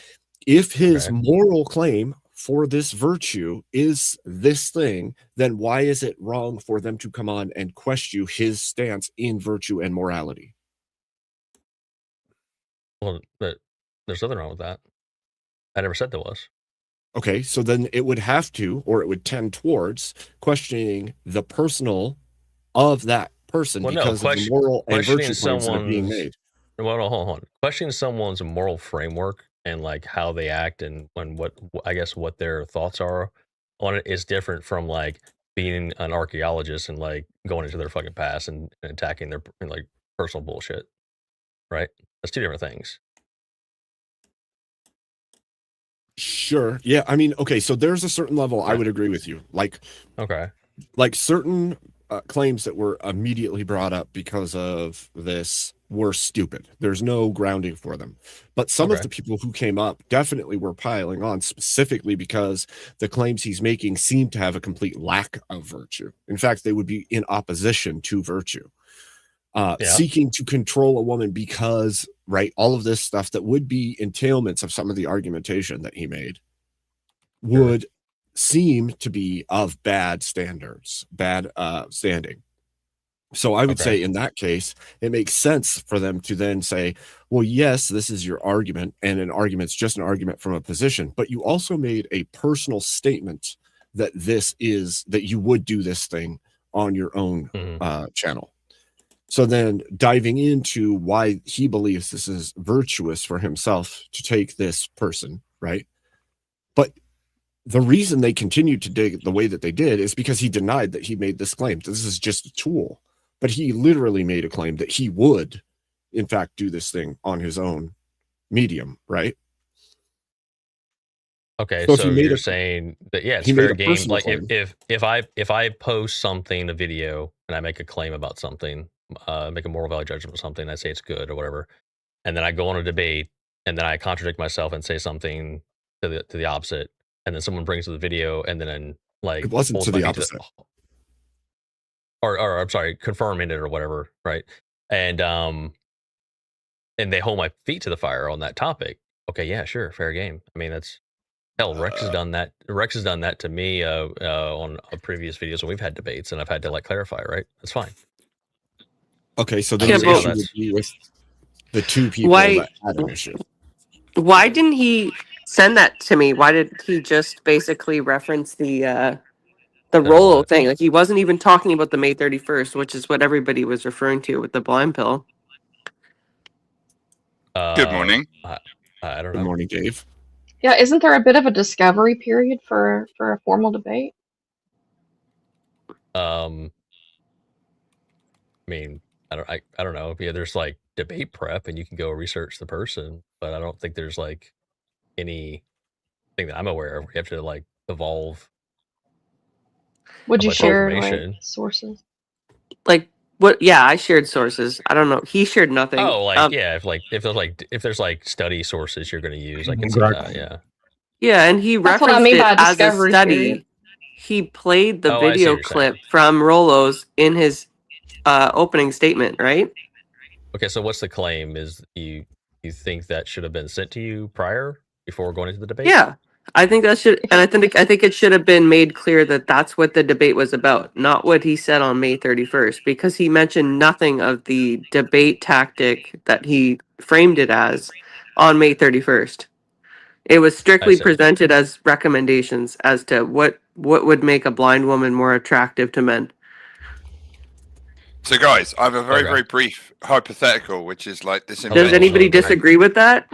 If his moral claim for this virtue is this thing, then why is it wrong for them to come on and question his stance in virtue and morality? Well, but there's nothing wrong with that. I never said there was. Okay, so then it would have to, or it would tend towards questioning the personal of that person because of the moral and virtue claims that are being made. Well, no, hold on. Questioning someone's moral framework and like how they act and what their thoughts are on it is different from like being an archaeologist and like going into their fucking past and attacking their like personal bullshit. Right? That's two different things. Sure. Yeah. I mean, okay. So there's a certain level I would agree with you. Like certain claims that were immediately brought up because of this were stupid. There's no grounding for them. But some of Okay. the people who came up definitely were piling on, specifically because the claims he's making seem to have a complete lack of virtue. In fact, they would be in opposition to virtue. Yeah. Seeking to control a woman because, right, all of this stuff that would be entailments of some of the argumentation that he made would seem to be of bad standards, bad standing. So I would Okay. say in that case, it makes sense for them to then say, well, yes, this is your argument, and an argument's just an argument from a position, but you also made a personal statement that this is, that you would do this thing on your own channel. So then diving into why he believes this is virtuous for himself to take this person, right? But the reason they continued to dig the way that they did is because he denied that he made this claim. This is just a tool. But he literally made a claim that he would, in fact, do this thing on his own medium, right? Okay, So if so he made you're a- saying that it's he made fair a game. personal Like claim. if I post something, a video, and I make a claim about something, make a moral value judgment of something, I say it's good or whatever, and then I go on a debate, and then I contradict myself and say something to the opposite, and then someone brings to the video, and then like It wasn't holds to my the feet opposite. or I'm sorry, confirming it or whatever, right? And they hold my feet to the fire on that topic. Okay, yeah, sure, fair game. I mean, that's hell. Rex has done that. Rex has done that to me on previous videos when we've had debates, and I've had to like clarify. Right, that's fine. Okay, so then Yeah, the but- issue would be with the two people Why- that had an issue. Why didn't he send that to me? Why did he just basically reference the Rolo what? thing? Like he wasn't even talking about the May 31st, which is what everybody was referring to with the blind pill. Good morning. I don't Good know. morning, Dave. Yeah, isn't there a bit of a discovery period for a formal debate? I mean, I don't know. Yeah, there's like debate prep, and you can go research the person, but I don't think there's like anything that I'm aware of. You have to like evolve. Would a you bunch of share like information. sources? Like what? Yeah, I shared sources. I don't know. He shared nothing. Oh, like yeah, if there's like study sources you're going to use, I can see that. Yeah. Yeah, and he That's what I referenced mean it by a as a discovery study. period. He played the Oh, I see what video you're clip saying. from Rolo's in his opening statement, right? Okay, so what's the claim? Is you think that should have been sent to you prior before going into the debate? Yeah, I think that should, and I think it should have been made clear that that's what the debate was about, not what he said on May 31st, because he mentioned nothing of the debate tactic that he framed it as on May 31st. It was strictly see. presented as recommendations as to what would make a blind woman more attractive to men. So, guys, I have a very, Okay. very brief hypothetical, which is like this. Does anybody disagree with that?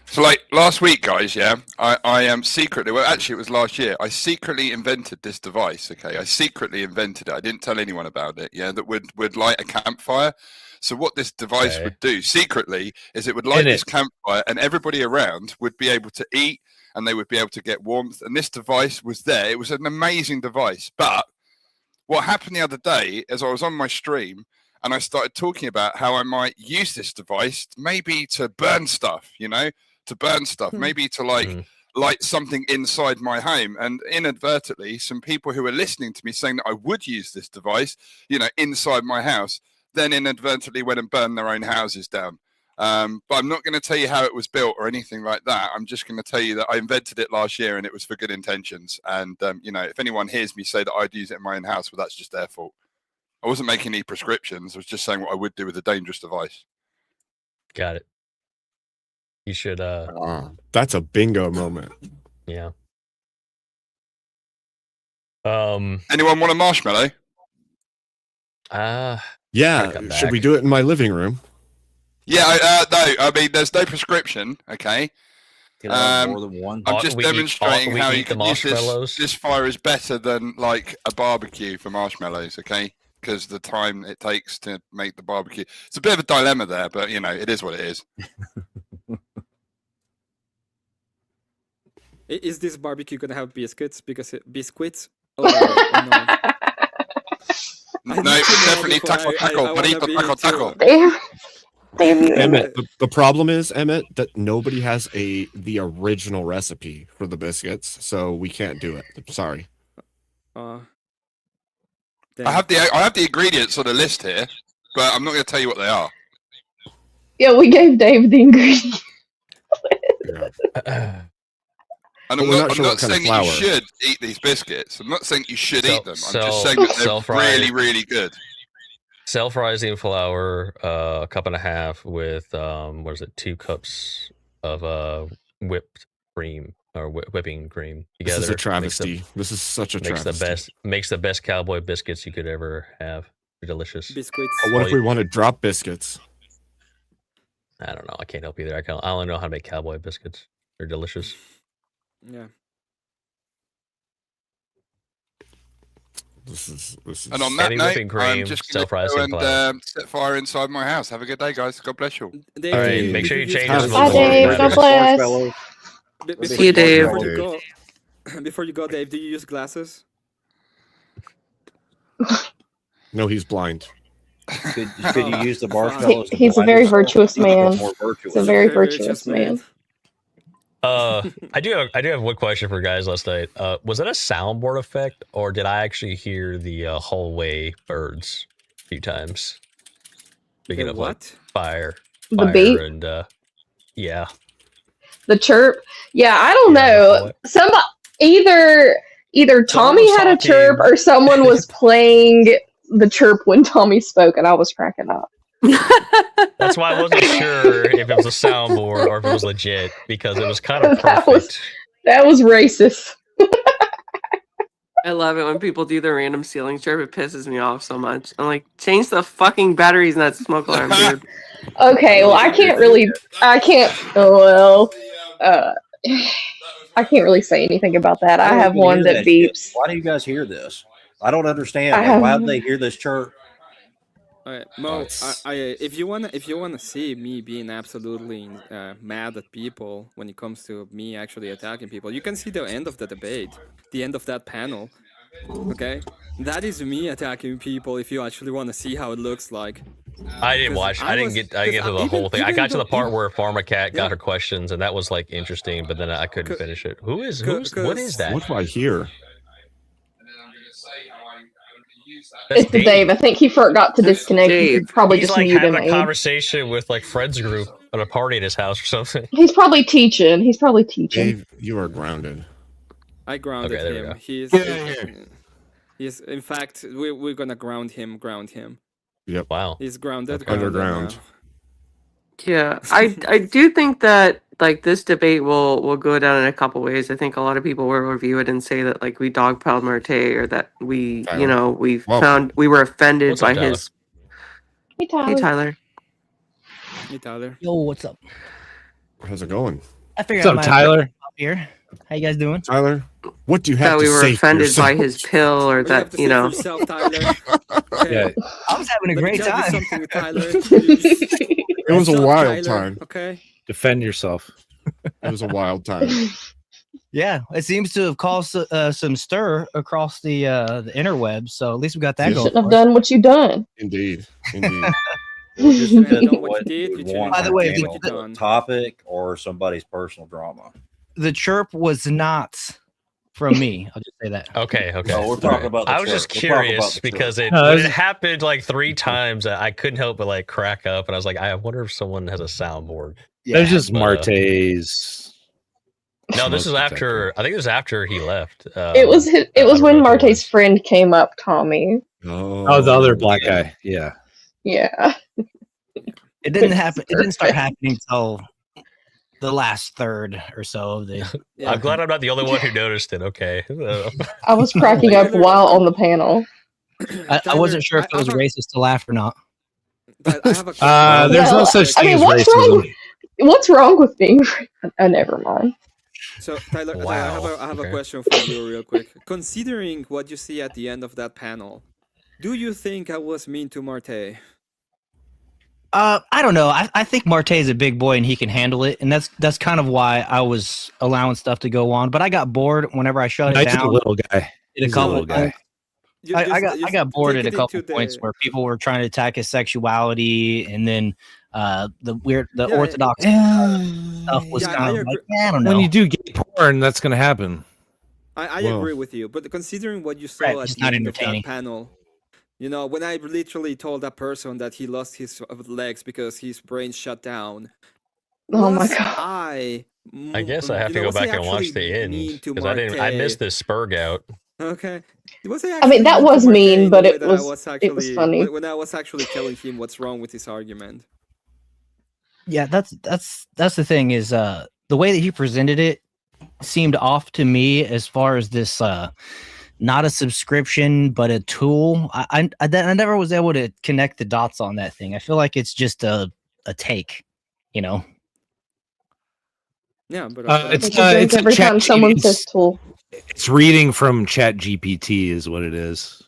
So, like last week, guys, yeah, I am secretly. Well, actually, it was last year. I secretly invented this device. Okay, I secretly invented it. I didn't tell anyone about it. Yeah, that would light a campfire. So, what this device Okay. would do secretly is it would light this campfire, and everybody around would be able to eat, and they would be able to get warmth. And this device was there. It was an amazing device, but what happened the other day is I was on my stream and I started talking about how I might use this device maybe to burn stuff, maybe to light something inside my home. And inadvertently, some people who were listening to me saying that I would use this device, inside my house, then inadvertently went and burned their own houses down. But I'm not going to tell you how it was built or anything like that. I'm just going to tell you that I invented it last year and it was for good intentions. And, if anyone hears me say that I'd use it in my own house, well, that's just their fault. I wasn't making any prescriptions. I was just saying what I would do with a dangerous device. Got it. You should. That's a bingo moment. Yeah. Anyone want a marshmallow? Yeah. Should we do it in my living room? Yeah, no. I mean, there's no prescription. Okay. Can I have more than one? I'm just We eat- demonstrating we how eat you the can use marshmallows? this fire is better than like a barbecue for marshmallows. Okay, because the time it takes to make the barbecue. It's a bit of a dilemma there, but it is what it is. Is this barbecue gonna have biscuits? Because biscuits or not? No, definitely taco taco, burrito taco taco. Damn you, Emmett. The problem is, Emmett, that nobody has the original recipe for the biscuits, so we can't do it. Sorry. I have the ingredients on the list here, but I'm not going to tell you what they are. Yeah, we gave Dave the ingredients. And I'm not saying that you should eat these biscuits. I'm not saying you should eat them. I'm just saying that they're really, really good. Self-rising flour, a cup and a half with 2 cups of whipped cream or whipping cream together. This is a travesty. This is such a travesty. Makes the best cowboy biscuits you could ever have. They're delicious. Biscuits. What if we want to drop biscuits? I don't know. I can't help either. I only know how to make cowboy biscuits. They're delicious. Yeah. This is. And on that note, I'm just going to go and set fire inside my house. Have a good day, guys. God bless you. Dave, all right, make sure you change your Bye, Dave. God bless. See you, Dave. Before you go, Dave, do you use glasses? No, he's blind. Could you use the marshmallows? He's a very virtuous man. He's a very virtuous man. I do have one question for guys last night. Was that a soundboard effect, or did I actually hear the hallway birds a few times? Speaking of what? Like fire beat? And yeah. The chirp? Yeah, I don't know. Somebody either Tommy had a chirp or someone was playing the chirp when Tommy spoke, and I was cracking up. That's why I wasn't sure if it was a soundboard or if it was legit, because it was kind of perfect. That was racist. I love it when people do the random ceiling chirp. It pisses me off so much. I'm like, change the fucking batteries in that smoke alarm, dude. Okay, well, I can't really say anything about that. I have one that beeps. Why do you guys hear this? I don't understand. Why do they hear this chirp? All right, Mo. If you wanna see me being absolutely mad at people when it comes to me actually attacking people, you can see the end of the debate, the end of that panel. Okay, that is me attacking people. If you actually want to see how it looks like. I didn't watch. I didn't get to the whole thing. I got to the part where Pharmacat got her questions, and that was like interesting. But then I couldn't finish it. What is that? What do I hear? It's Dave. I think he forgot to disconnect. You could probably just like mute him. having a conversation with like friends group at a party at his house or something. He's probably teaching. Dave, you are grounded. I grounded him. He's in fact we're gonna ground him. Yep. Wow. He's grounded. Underground. Yeah, I do think that like this debate will go down in a couple ways. I think a lot of people will review it and say that like we dogpiled Marte, or that we we were offended by his. Hey Tyler. Hey Tyler. Hey Tyler. Yo, what's up? How's it going? I figured What's up, Tyler? Up here. How you guys doing? Tyler, what do you have that to say? We were offended by his pill, or that Yeah, I was having a great time. It was a wild time. Okay. Defend yourself. It was a wild time. Yeah, it seems to have caused some stir across the interwebs. So at least we got that You going. shouldn't have done what you done. Indeed. By the way, topic or somebody's personal drama. The chirp was not from me. I'll just say that. Okay. No, we're talking about the I was chirp. just We're talking about curious the because chirp. when it happened like 3 times, I couldn't help but like crack up, and I was like, I wonder if someone has a soundboard. There's just Marte's. No, this is after. I think it was after he left. It was when Marte's friend came up, Tommy. Oh, the other black guy. Yeah. Yeah. It didn't happen. It didn't start happening until the last third or so of the. I'm glad I'm not the only one who noticed it. Okay. I was cracking up while on the panel. I wasn't sure if it was racist to laugh or not. There's no such thing as racism. What's wrong with being? Never mind. So Tyler, Wow. I have a question for you real quick. Considering what you see at the end of that panel, do you think I was mean to Marte? I don't know. I think Marte is a big boy and he can handle it, and that's kind of why I was allowing stuff to go on. But I got bored whenever I shut it Knight's down. a little guy. Did a He's a couple little guy. I got bored take at a it couple into points the where people were trying to attack his sexuality, and then the Yeah, orthodox stuff was yeah, kind I of agree. like, I don't When know. you do gay porn, that's going to happen. I Well- agree with you, but considering what you saw Right, at it's the not end of that entertaining. panel, you know, when I literally told that person that he lost his legs because his brain shut down, Oh my was God. I guess I have to go was I back and watch actually the mean end to because I missed Marte? this Spurg out. Okay. Was I I actually mean, that mean to was Marte mean, in the but way it that I was was it was actually funny. when I was actually telling him what's wrong with his argument? Yeah, that's the thing is the way that he presented it seemed off to me as far as this not a subscription but a tool. I never was able to connect the dots on that thing. I feel like it's just a take, you know. Yeah, but It's Take a drink every time someone says tool. It's reading from Chat GPT is what it is.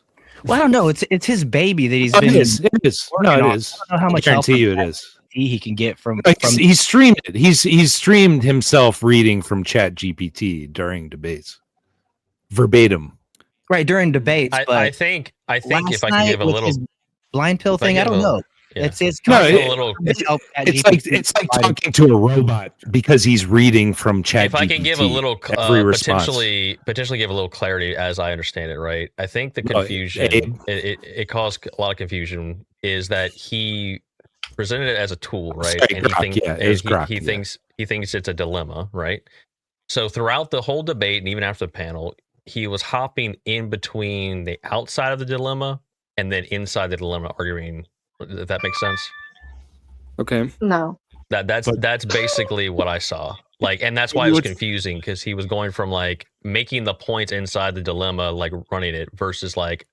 Well, I don't know. It's his baby that he's Oh, been. it is. It is. No, working it on. is. I don't know how I much help guarantee from you it is. he can get from. He's streamed it. He's streamed himself reading from Chat GPT during debates, verbatim. Right during debates, but I think if last I can night give a with little his blind pill if I thing, I give don't a- know. yeah. It's No, I'll give a little. it's like talking to a robot because he's reading from Chat If I can give a little every response. potentially give a little clarity as I understand it, right? I think the No, confusion Abe. it caused a lot of confusion is that he presented it as a tool, right? Sorry, and he Grok, thinks yeah, it was Grok, he yeah. thinks it's a dilemma, right? So throughout the whole debate and even after the panel, he was hopping in between the outside of the dilemma and then inside the dilemma, arguing. If that makes sense. Okay. No. That's basically what I saw. Like, and that's why it was confusing because he was going from like making the points inside the dilemma, like running it, versus like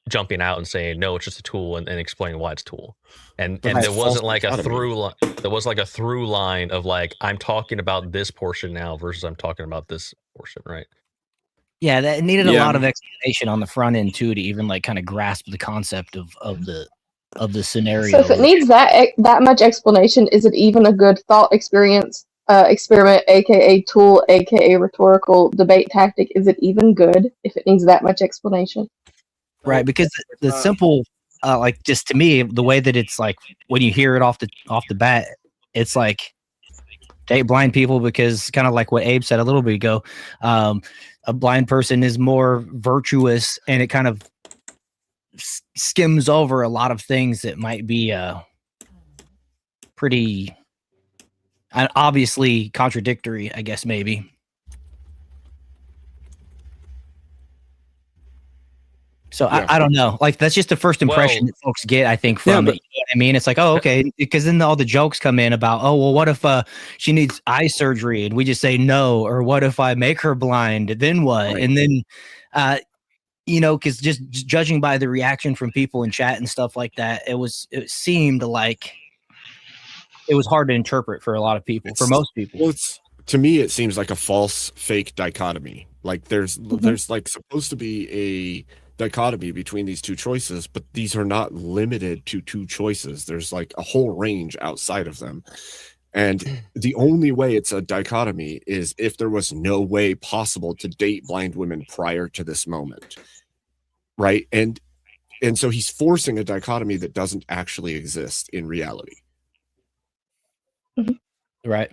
jumping out and saying no, it's just a tool, and explaining why it's a tool. And But there that's wasn't false like a dichotomy. through line. There was like a through line of like I'm talking about this portion now versus I'm talking about this portion, right? Yeah, that needed a Yeah. lot of explanation on the front end too to even like kind of grasp the concept of the scenario. So if it needs that much explanation, is it even a good thought experiment, aka tool, aka rhetorical debate tactic? Is it even good if it needs that much explanation? Right, because the simple, like just to me, the way that it's like when you hear it off the bat, it's like date blind people because kind of like what Abe said a little bit ago, a blind person is more virtuous, and it kind of skims over a lot of things that might be pretty obviously contradictory, I guess maybe. So Yeah. I don't know. Like that's just the first impression that folks get, I think, from it. You know what I mean? It's like, oh, okay, because then all the jokes come in about, oh, well, what if she needs eye surgery, and we just say no, or what if I make her blind? Then what? Right. And then, you know, because just judging by the reaction from people in chat and stuff like that, it seemed like it was hard to interpret for a lot of people, for most people. Well, to me, it seems like a false, fake dichotomy. Like there's like supposed to be a dichotomy between these two choices, but these are not limited to two choices. There's like a whole range outside of them. And the only way it's a dichotomy is if there was no way possible to date blind women prior to this moment. Right? And so he's forcing a dichotomy that doesn't actually exist in reality. Right.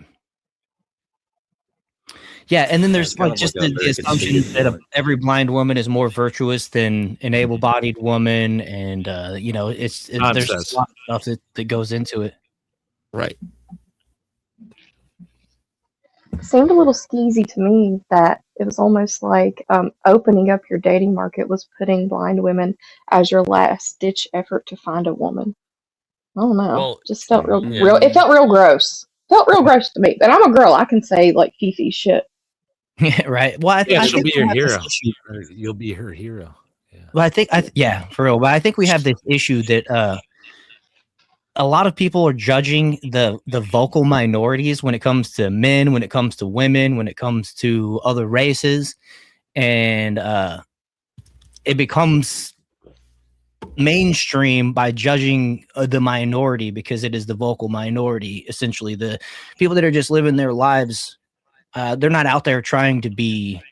Yeah, and then there's like just the assumption that every blind woman is more virtuous than an able-bodied woman, and you know, it's there's just a lot of stuff that goes into it. Right. It seemed a little skeezy to me that it was almost like opening up your dating market was putting blind women as your last ditch effort to find a woman. I don't know. Well, just felt real. yeah. It felt real gross. Felt real gross to me. But I'm a girl. I can say like Fifi shit. Yeah, right. Well, I she'll think be we your have this hero. issue. You'll be her hero. Well, I think yeah, for real. But I think we have this issue that a lot of people are judging the vocal minorities when it comes to men, when it comes to women, when it comes to other races, and it becomes mainstream by judging the minority because it is the vocal minority. Essentially, the people that are just living their lives. They're not out there trying to be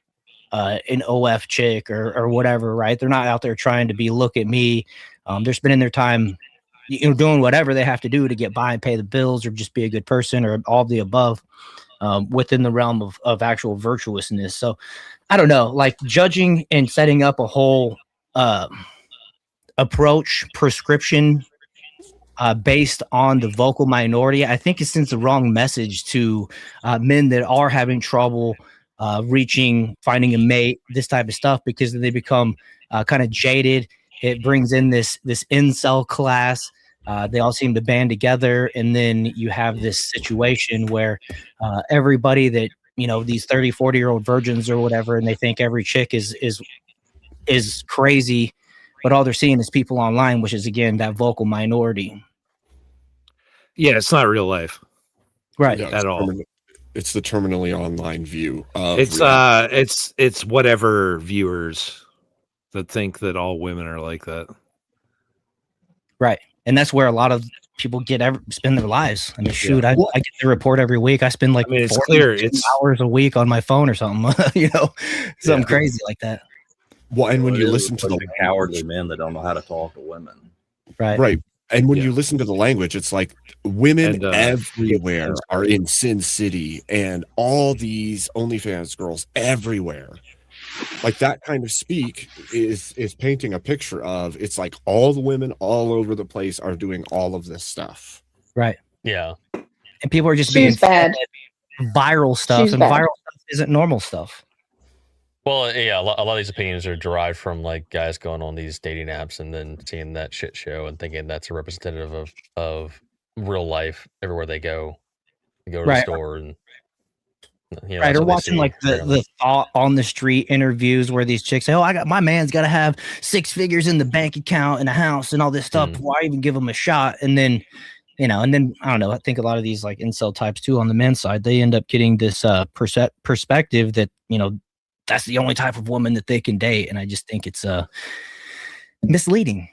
an OF chick or whatever, right? They're not out there trying to be look at me. They're spending their time, doing whatever they have to do to get by and pay the bills or just be a good person or all of the above, within the realm of actual virtuousness. So I don't know, like judging and setting up a whole approach prescription based on the vocal minority, I think it sends the wrong message to men that are having trouble finding a mate, this type of stuff, because they become kind of jaded. It brings in this incel class. They all seem to band together, and then you have this situation where everybody that, these 30, 40-year-old virgins or whatever, and they think every chick is crazy, but all they're seeing is people online, which is again that vocal minority. Yeah, it's not real life, right? Yeah, At all. It's the terminally online view of it's whatever viewers that think that all women are like that. Right. And that's where a lot of people spend their lives. I mean, shoot, Yeah. I get the report every week. I spend like it's 40 clear. It's hours a week on my phone or something, something crazy like that. Well, and when It you is listen to the cowardly men that don't know how to talk to women. Right. And when you listen to the language, it's like women And, everywhere are in Sin City and all these OnlyFans girls everywhere. Like that kind of speak is painting a picture of, it's like all the women all over the place are doing all of this stuff. Right. Yeah. And people are just She's being bad. viral stuff, She's and bad. viral stuff isn't normal stuff. Well, yeah, a lot of these opinions are derived from like guys going on these dating apps and then seeing that shit show and thinking that's a representative of real life everywhere they go. They go to the Right. store and Right, that's or what they watching see, like the thought on the street interviews where these chicks say, "Oh, my man's got to have 6 figures in the bank account and a house and all this stuff before I even give him a shot." And then, and then I don't know. I think a lot of these like incel types too on the men's side, they end up getting this perspective that that's the only type of woman that they can date, and I just think it's misleading.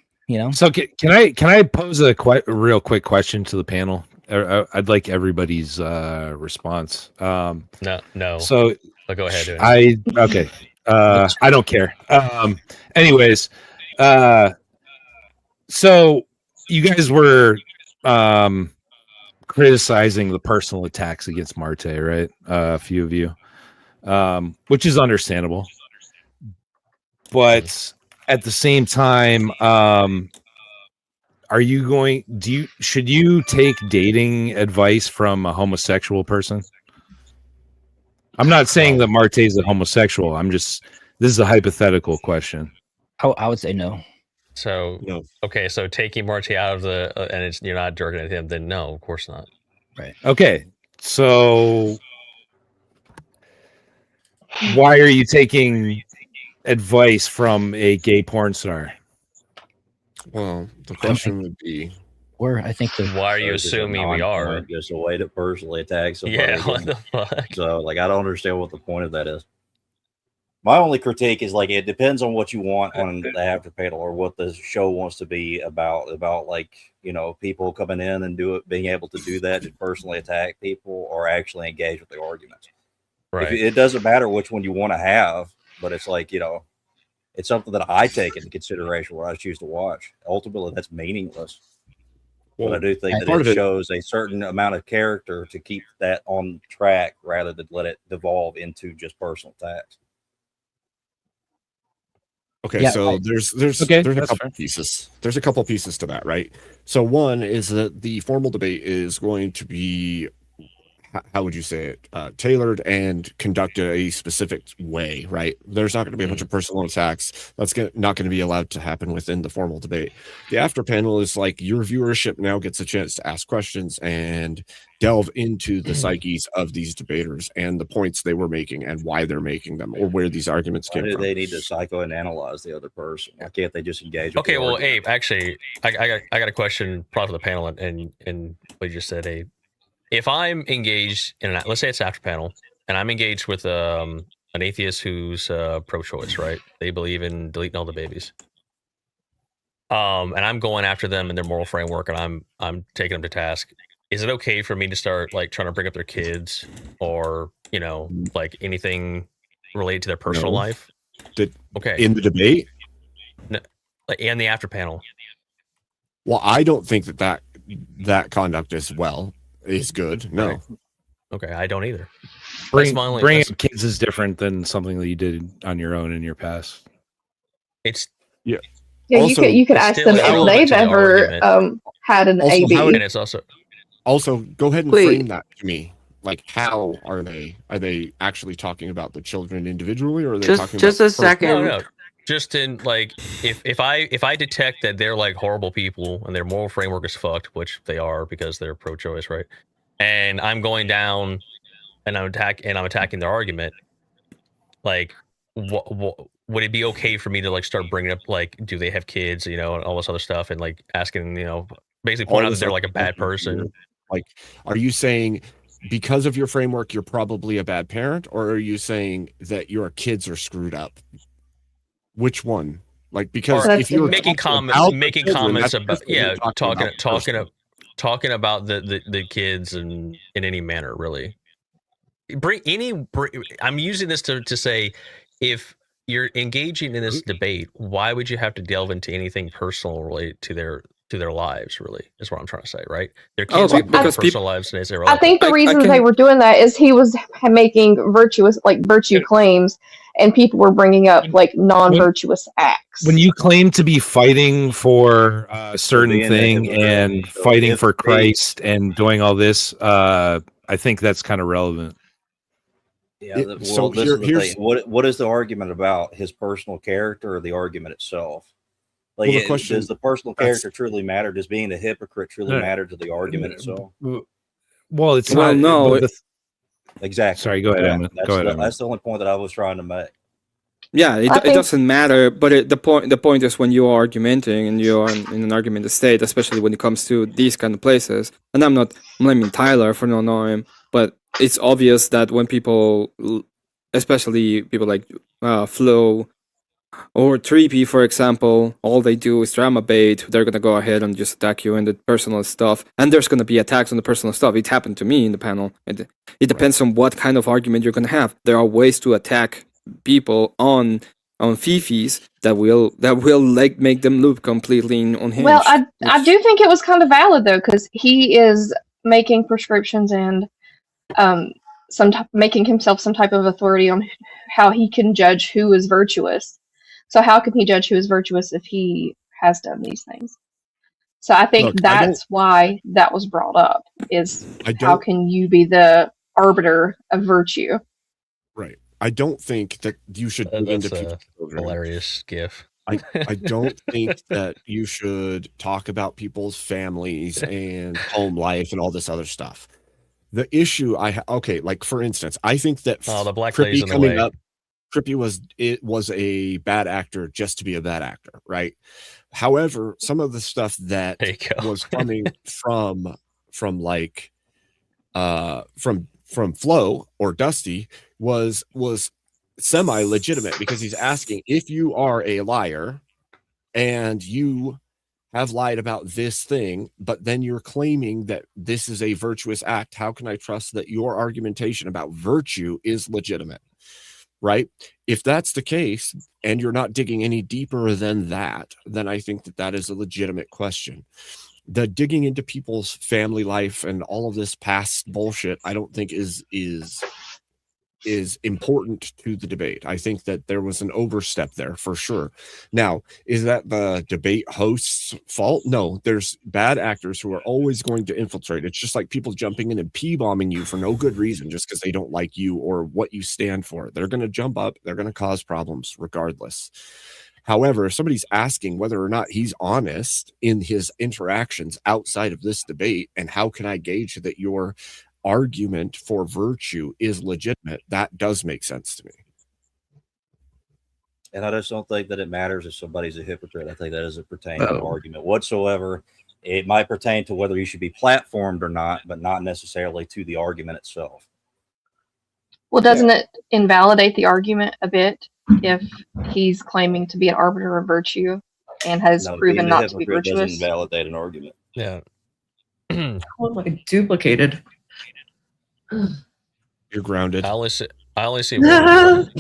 So can I pose a real quick question to the panel? I'd like everybody's response. No. So but go ahead. Okay. I don't care. Anyways, so you guys were criticizing the personal attacks against Marte, right? A few of you, which is understandable. But at the same time, should you take dating advice from a homosexual person? I'm not saying that Marte is a homosexual. This is a hypothetical question. I would say no. So okay, so taking Marte out of the and you're not jerking at him, then no, of course not. Right. Okay. So why are you taking advice from a gay porn star? Well, the question would be, I think why are you assuming we are? Just a way to personally attack somebody. Yeah, what the fuck? So, like, I don't understand what the point of that is. My only critique is like it depends on what you want on the after panel or what the show wants to be about. About like people coming in and being able to do that and personally attack people or actually engage with the arguments. Right. It doesn't matter which one you want to have, but it's like it's something that I take into consideration when I choose to watch. Ultimately, that's meaningless. But I do think that it shows a certain amount of character to keep that on track rather than let it devolve into just personal attacks. Okay, Yeah, so there's a couple pieces. There's a couple pieces to that, right? So one is that the formal debate is going to be, how would you say it, tailored and conducted a specific way, right? There's not going to be a bunch of personal attacks. That's not going to be allowed to happen within the formal debate. The after panel is like your viewership now gets a chance to ask questions and delve into the psyches of these debaters and the points they were making and why they're making them or where these arguments came from. They need to psychoanalyze the other person. Why can't they just engage? Okay, well, Abe, actually, I got a question probably for the panel and what you just said, Abe. If I'm engaged let's say it's after panel, and I'm engaged with an atheist who's pro-choice, right? They believe in deleting all the babies. And I'm going after them in their moral framework, and I'm taking them to task. Is it okay for me to start like trying to bring up their kids, or like anything related to their personal No. life. Okay. In the debate? No, and the after panel. Well, I don't think that conduct is good. No. Okay, I don't either. Bringing up kids is different than something that you did on your own in your past. It's yeah. Yeah, Also, you could ask them if they've ever had an AB. And it's also go ahead and Wait. frame that to me. Like, how are they? Are they actually talking about the children individually, or are they talking just about a second? No. Just in like if I detect that they're like horrible people and their moral framework is fucked, which they are because they're pro-choice, right? And I'm going down and I'm attacking their argument. Like, would it be okay for me to like start bringing up like, do they have kids, and all this other stuff, and like asking, basically point out that they're like a bad person? Like, are you saying because of your framework you're probably a bad parent, or are you saying that your kids are screwed up? Which one? Like, because if you're making comments about talking about the kids in any manner, really. I'm using this to say, if you're engaging in this debate, why would you have to delve into anything personal related to their lives? Really, is what I'm trying to say, right? Their kids have personal lives, and it's irrelevant. I think the reason they were doing that is he was making virtue claims, and people were bringing up like non-virtuous acts. When you claim to be fighting for a certain thing and fighting for Christ and doing all this, I think that's kind of relevant. Yeah. Well, this is the thing. What is the argument about? His personal character or the argument itself? Like, well, the question, does the personal character truly matter? Does being a hypocrite truly matter to the argument itself? Well, it's not. No. Exactly. Sorry, go ahead, Emmett. That's the only point that I was trying to make. Yeah, it doesn't matter, but the point is, when you are argumenting and you are in an argument state, especially when it comes to these kind of places, and I'm not blaming Tyler for not knowing him, but it's obvious that when people, especially people like Flo or 3P, for example, all they do is drama bait, they're going to go ahead and just attack you in the personal stuff, and there's going to be attacks on the personal stuff. It happened to me in the panel. It depends on what kind of argument you're going to have. There are ways to attack people on fifis that will like make them look completely unhinged. Well, I do think it was kind of valid though, because he is making prescriptions and making himself some type of authority on how he can judge who is virtuous. So how can he judge who is virtuous if he has done these things? So I think that's why that was brought up, is how can you be the arbiter of virtue? Right. I don't think that you should dig into people's children. Hilarious gif. I don't think that you should talk about people's families and home life and all this other stuff. The issue like for instance, I think that the black lady's in the way. Trippy was a bad actor just to be a bad actor, right? However, some of the stuff that was coming from Flo or Dusty was semi-legitimate, because he's asking, if you are a liar and you have lied about this thing, but then you're claiming that this is a virtuous act, how can I trust that your argumentation about virtue is legitimate? Right? If that's the case, and you're not digging any deeper than that, then I think that is a legitimate question. The digging into people's family life and all of this past bullshit, I don't think is important to the debate. I think that there was an overstep there for sure. Now, is that the debate host's fault? No, there's bad actors who are always going to infiltrate. It's just like people jumping in and pee-bombing you for no good reason, just because they don't like you or what you stand for. They're going to jump up. They're going to cause problems regardless. However, if somebody's asking whether or not he's honest in his interactions outside of this debate, and how can I gauge that your argument for virtue is legitimate, that does make sense to me. And I just don't think that it matters if somebody's a hypocrite. I think that doesn't pertain to an argument whatsoever. It might pertain to whether you should be platformed or not, but not necessarily to the argument itself. Well, doesn't it invalidate the argument a bit if he's claiming to be an arbiter of virtue and has proven not to be virtuous? Doesn't invalidate an argument. Yeah. Like duplicated. You're grounded. I only see one.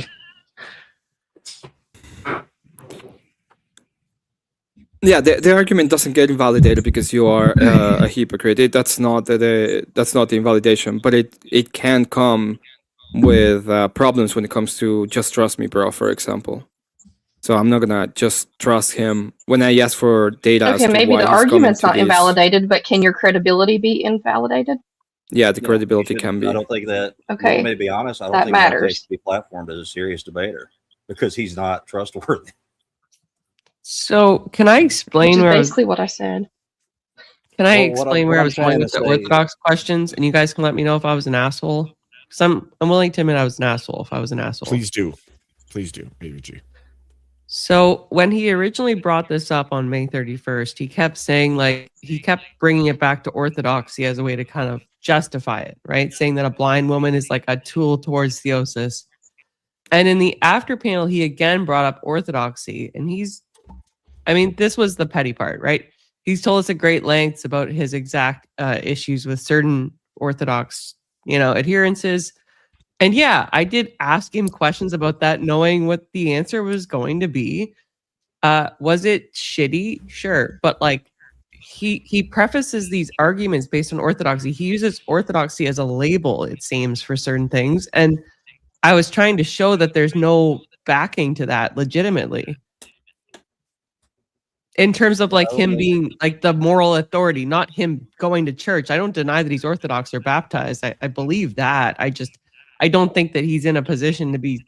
Yeah, the argument doesn't get invalidated because you are a hypocrite. That's not the invalidation, but it can come with problems when it comes to just trust me, bro, for example. So I'm not gonna just trust him when I ask for data as Okay, to maybe why the he's coming argument's to not this. invalidated, but can your credibility be invalidated? Yeah, the No, credibility you can shouldn't. be. I don't think that. Okay, You want me to be honest? I don't that think Marte matters. should be platformed as a serious debater because he's not trustworthy. So, can I Which explain is where I was, basically what I said. can I Well, explain where what I I'm was going trying to with the say, Orthodox questions, and you guys can let me know if I was an asshole? Because I'm willing to admit I was an asshole if I was an asshole. Please do, AVG. So when he originally brought this up on May 31st, he kept saying, like, he kept bringing it back to orthodoxy as a way to kind of justify it, right? Saying that a blind woman is like a tool towards theosis. And in the after panel, he again brought up orthodoxy. And this was the petty part, right? He's told us at great lengths about his exact issues with certain orthodox, adherences. And yeah, I did ask him questions about that, knowing what the answer was going to be. Was it shitty? Sure. But like he prefaces these arguments based on orthodoxy. He uses orthodoxy as a label, it seems, for certain things. And I was trying to show that there's no backing to that legitimately. In terms of like him being like the moral authority, not him going to church. I don't deny that he's Orthodox or baptized. I believe that. I don't think that he's in a position to be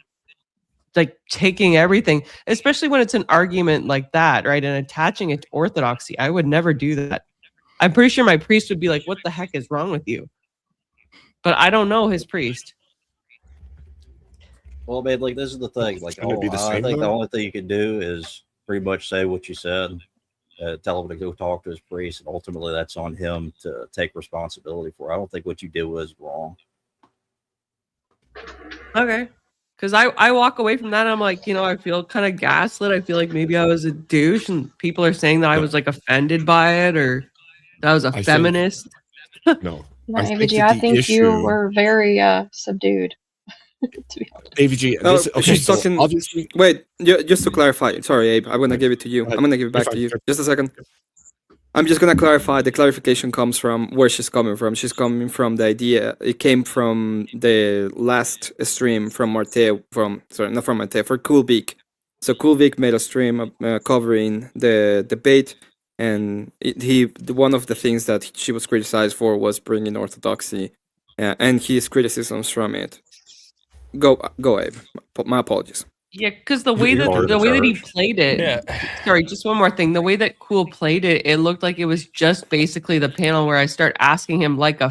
like taking everything, especially when it's an argument like that, right? And attaching it to orthodoxy. I would never do that. I'm pretty sure my priest would be like, what the heck is wrong with you? But I don't know his priest. Well, man, like this is the thing. Like, Shouldn't it be the I same, think the though? only thing you can do is pretty much say what you said, tell him to go talk to his priest, and ultimately that's on him to take responsibility for. I don't think what you did was wrong. Okay. Because I walk away from that and I'm like, I feel kind of gaslit. I feel like maybe I was a douche and people are saying that I was like offended by it or that I was a feminist. No. No, AVG, I think you were very subdued. To be honest. AVG, She's so talking. obviously. Wait, just to clarify. Sorry, Abe. I'm gonna give it to you. I'm gonna give it back to you. Just a second. I'm just gonna clarify. The clarification comes from where she's coming from. She's coming from the idea. It came from the last stream from Marte. Not from Marte. For Coolbeak. So Coolbeak made a stream covering the debate, and one of the things that she was criticized for was bringing orthodoxy, and his criticisms from it. Go, Abe. My apologies. Yeah, because the way that he played it. Sorry, just one more thing. The way that Cool played it, it looked like it was just basically the panel where I start asking him like a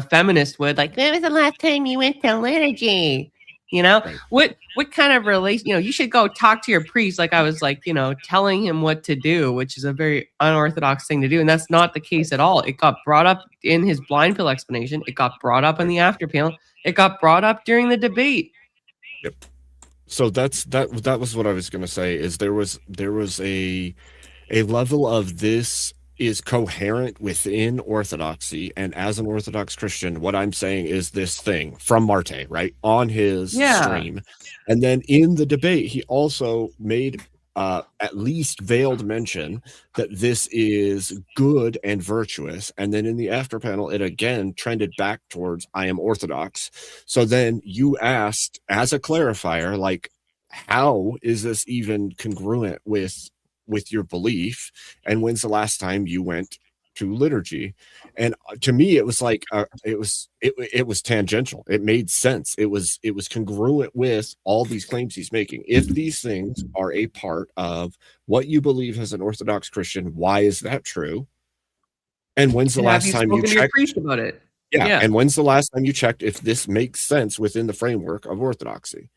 feminist would, like, when was the last time you went to liturgy? What kind of relation? You should go talk to your priest. Like I was like, telling him what to do, which is a very unorthodox thing to do, and that's not the case at all. It got brought up in his blind pill explanation. It got brought up in the after panel. It got brought up during the debate. Yep. So that was what I was going to say. Is there was a level of this is coherent within orthodoxy, and as an Orthodox Christian, what I'm saying is this thing from Marte, right, on his stream, and then in the debate, he also made at least veiled mention that this is good and virtuous, and then in the after panel, it again trended back towards I am Orthodox. So then you asked as a clarifier, like, how is this even congruent with your belief, and when's the last time you went to liturgy? And to me, it was like it was tangential. It made sense. It was congruent with all these claims he's making. If these things are a part of what you believe as an Orthodox Christian, why is that true? And when's the last time you spoken to your checked priest about it? Yeah, and when's the last time you checked if this makes sense within the framework of orthodoxy?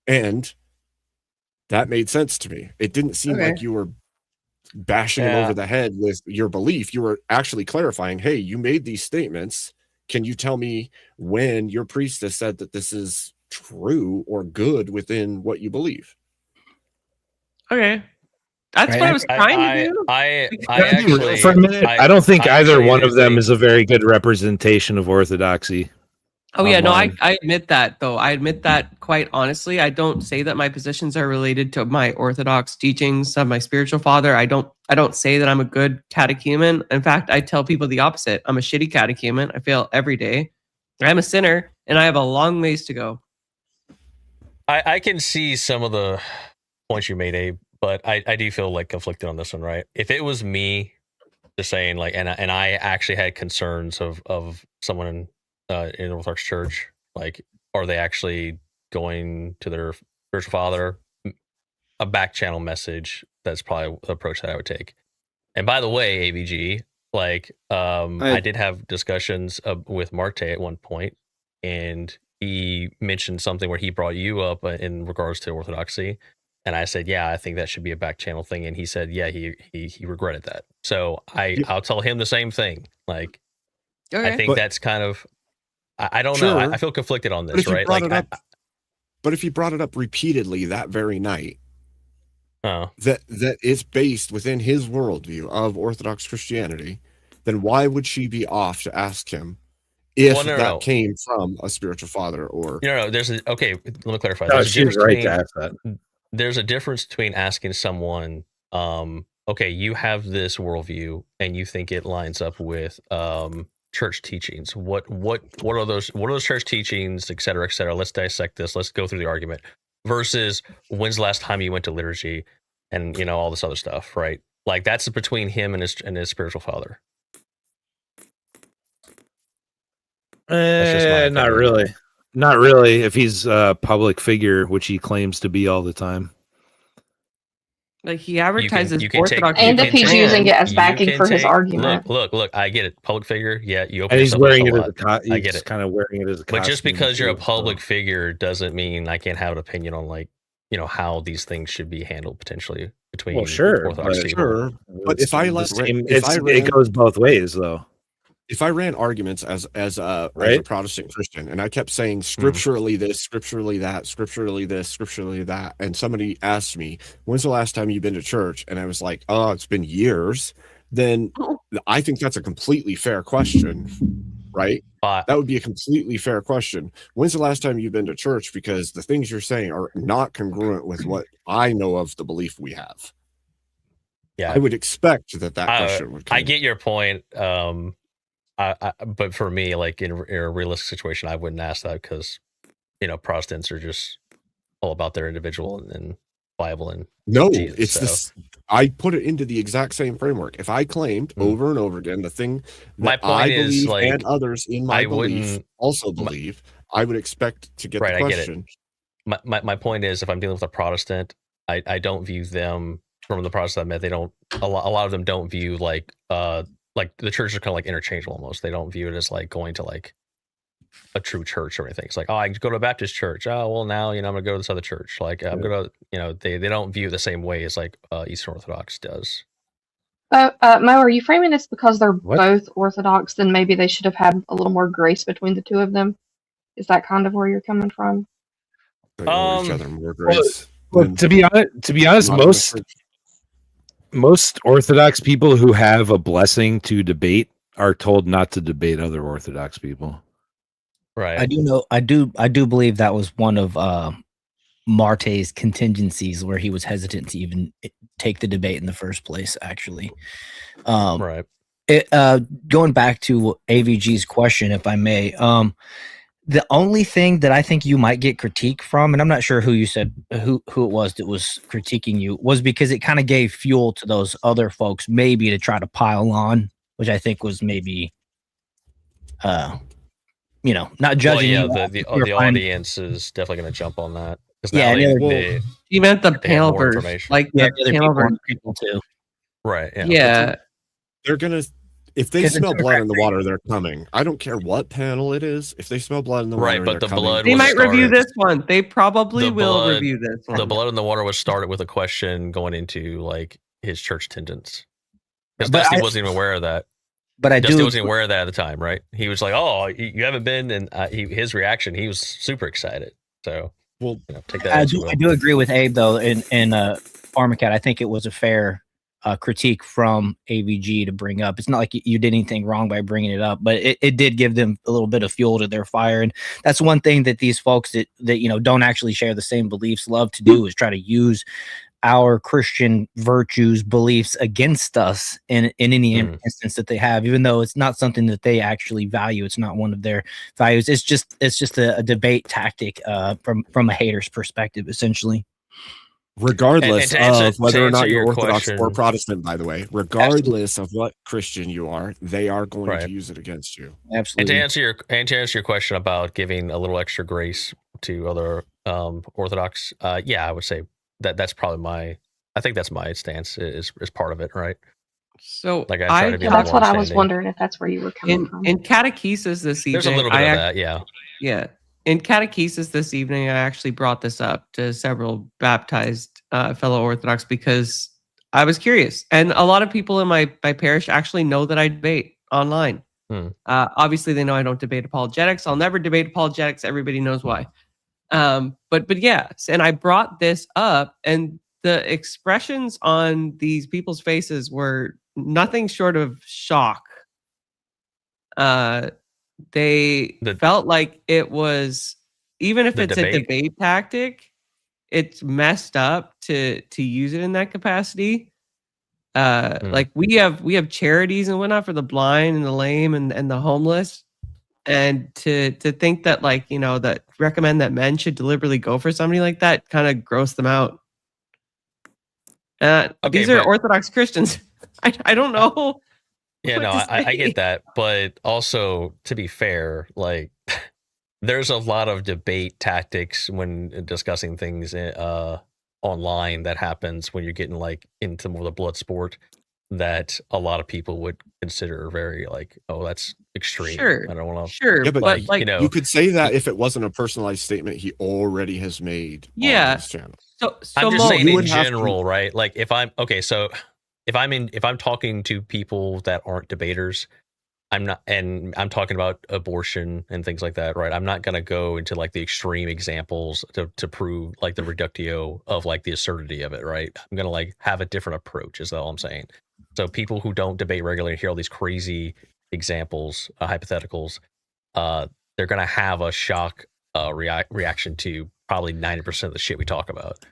And that made sense to me. It didn't seem like you were bashing him over the head with your belief. You were actually clarifying, hey, you made these statements. Can you tell me when your priest has said that this is true or good within what you believe? Okay. That's what I was trying to do. I actually, for a minute, I don't think either one of them agree. is a very good representation of orthodoxy. Oh yeah, no, online. I admit that though. I admit that quite honestly. I don't say that my positions are related to my Orthodox teachings of my spiritual father. I don't I don't say that I'm a good catechumen. In fact, I tell people the opposite. I'm a shitty catechumen. I fail every day. I'm a sinner, and I have a long ways to go. I can see some of the points you made, Abe, but I do feel like conflicted on this one, right? If it was me just saying like, and I actually had concerns of someone in Orthodox Church, like, are they actually going to their spiritual father? A back channel message, that's probably the approach that I would take. And by the way, AVG, like, I did have discussions with Marte at one point, and he mentioned something where he brought you up in regards to Orthodoxy, and I said, yeah, I think that should be a back channel thing, and he said, yeah, he regretted that. So I'll tell him the same thing. Like, Okay. I think that's kind of, I don't know. I feel conflicted on this, right? Like, but if you brought it up repeatedly that very night, oh, that is based within his worldview of Orthodox Christianity, then why would she be off to ask him if that came from a spiritual father or no? There's okay. Let me clarify. No, There's a she was difference right between, to ask that. There's a difference between asking someone, okay, you have this worldview and you think it lines up with church teachings. What are those? What are those church teachings, et cetera, et cetera? Let's dissect this. Let's go through the argument. Versus, when's the last time you went to liturgy, and all this other stuff, right? Like, that's between him and his spiritual father. That's just my Not opinion. really. Not really. If he's a public figure, which he claims to be all the time. Like, he advertises you can Orthodox. And if he's using it as backing for his argument. Look, I get it. Public figure, yeah, you open And he's yourself wearing up it a as lot. a I get it. kind of wearing it as a costume. But just because you're a too, public figure doesn't mean I can't have an opinion on, like, how these things should be handled potentially between Orthodox people. But if I let it goes both ways though. If I ran arguments as a Protestant Christian and I kept saying scripturally this, scripturally that, scripturally this, scripturally that, and somebody asked me, when's the last time you've been to church? And I was like, oh, it's been years. Then I think that's a completely fair question, right? That would be a completely fair question. When's the last time you've been to church? Because the things you're saying are not congruent with what I know of the belief we have. Yeah, I would expect that question would come. I get your point. But for me, like, in a realistic situation, I wouldn't ask that because, Protestants are just all about their individual and Bible and Jesus, it's this. I put it into the exact same framework. If I claimed over and over again the thing that I believe and others in my belief also believe, I would expect to get the question. I get it. My point is, if I'm dealing with a Protestant, I don't view them from the Protestant I met. They don't. A lot of them don't view like the churches are kind of like interchangeable almost. They don't view it as like going to like a true church or anything. It's like, oh, I go to a Baptist church. Oh, well, now I'm gonna go to this other church. Like, I'm gonna, they don't view it the same way as like Eastern Orthodox does. Mo, are you framing this because they're both Orthodox? Then maybe they should have had a little more grace between the two of them. Is that kind of where you're coming from? They owe each other more grace. Well, to be honest, most Orthodox people who have a blessing to debate are told not to debate other Orthodox people. Right. I do believe that was one of Marte's contingencies where he was hesitant to even take the debate in the first place, actually. Right. Going back to AVG's question, if I may, the only thing that I think you might get critique from, and I'm not sure who you said who it was that was critiquing you, was because it kind of gave fuel to those other folks maybe to try to pile on, which I think was maybe not judging you. The audience is definitely going to jump on that. Yeah, you meant the panelverse, like the panelverse people too. Right. Yeah. They're gonna. If they smell blood in the water, they're coming. I don't care what panel it is. If they smell blood in the water, but the blood. They might review this one. They probably will review this one. The blood in the water was started with a question going into like his church attendance. Because Dusty wasn't even aware of that. But Dusty wasn't aware of that at the time, right? He was like, "Oh, you haven't been," and his reaction, he was super excited. So, take that. I do agree with Abe though. In Pharmacat, I think it was a fair critique from AVG to bring up. It's not like you did anything wrong by bringing it up, but it did give them a little bit of fuel to their fire. And that's one thing that these folks that don't actually share the same beliefs love to do, is try to use our Christian virtues, beliefs against us in any instance that they have, even though it's not something that they actually value. It's not one of their values. It's just a debate tactic from a hater's perspective, essentially. Regardless of whether or not you're Orthodox question, or Protestant, by the way, regardless of what Christian you are, they are going to use it against you. Absolutely. And to answer your question about giving a little extra grace to other Orthodox, yeah, I would say that's probably I think that's my stance is part of it, right? So like I try to be a that's little what I was understanding. wondering, if that's where you were coming from. In catechesis this evening, There's a little bit of that, yeah. Yeah. In catechesis this evening, I actually brought this up to several baptized fellow Orthodox because I was curious. And a lot of people in my parish actually know that I debate online. Obviously, they know I don't debate apologetics. I'll never debate apologetics. Everybody knows why. But yes, and I brought this up, and the expressions on these people's faces were nothing short of shock. They felt like it was, even if it's a debate tactic, it's messed up to use it in that capacity. Like we have charities and whatnot for the blind and the lame and the homeless, and to think that, like, you know, that recommend that men should deliberately go for somebody like that kind of gross them out. These are Orthodox Christians. I don't know. Yeah, no, I get that, but also, to be fair, like there's a lot of debate tactics when discussing things online that happens when you're getting like into more of the blood sport that a lot of people would consider very like, oh, that's extreme. Sure, I don't want to. Sure, Yeah, but like, you know, you could say that if it wasn't a personalized statement he already has made on his channel. So I'm just saying you in would have general, right? Like if I'm if I'm talking to people that aren't debaters, I'm talking about abortion and things like that, right? I'm not gonna go into like the extreme examples to prove like the reductio of like the absurdity of it, right? I'm gonna like have a different approach, is all I'm saying. So people who don't debate regularly hear all these crazy examples, hypotheticals, they're gonna have a shock reaction to probably 90% of the shit we talk about.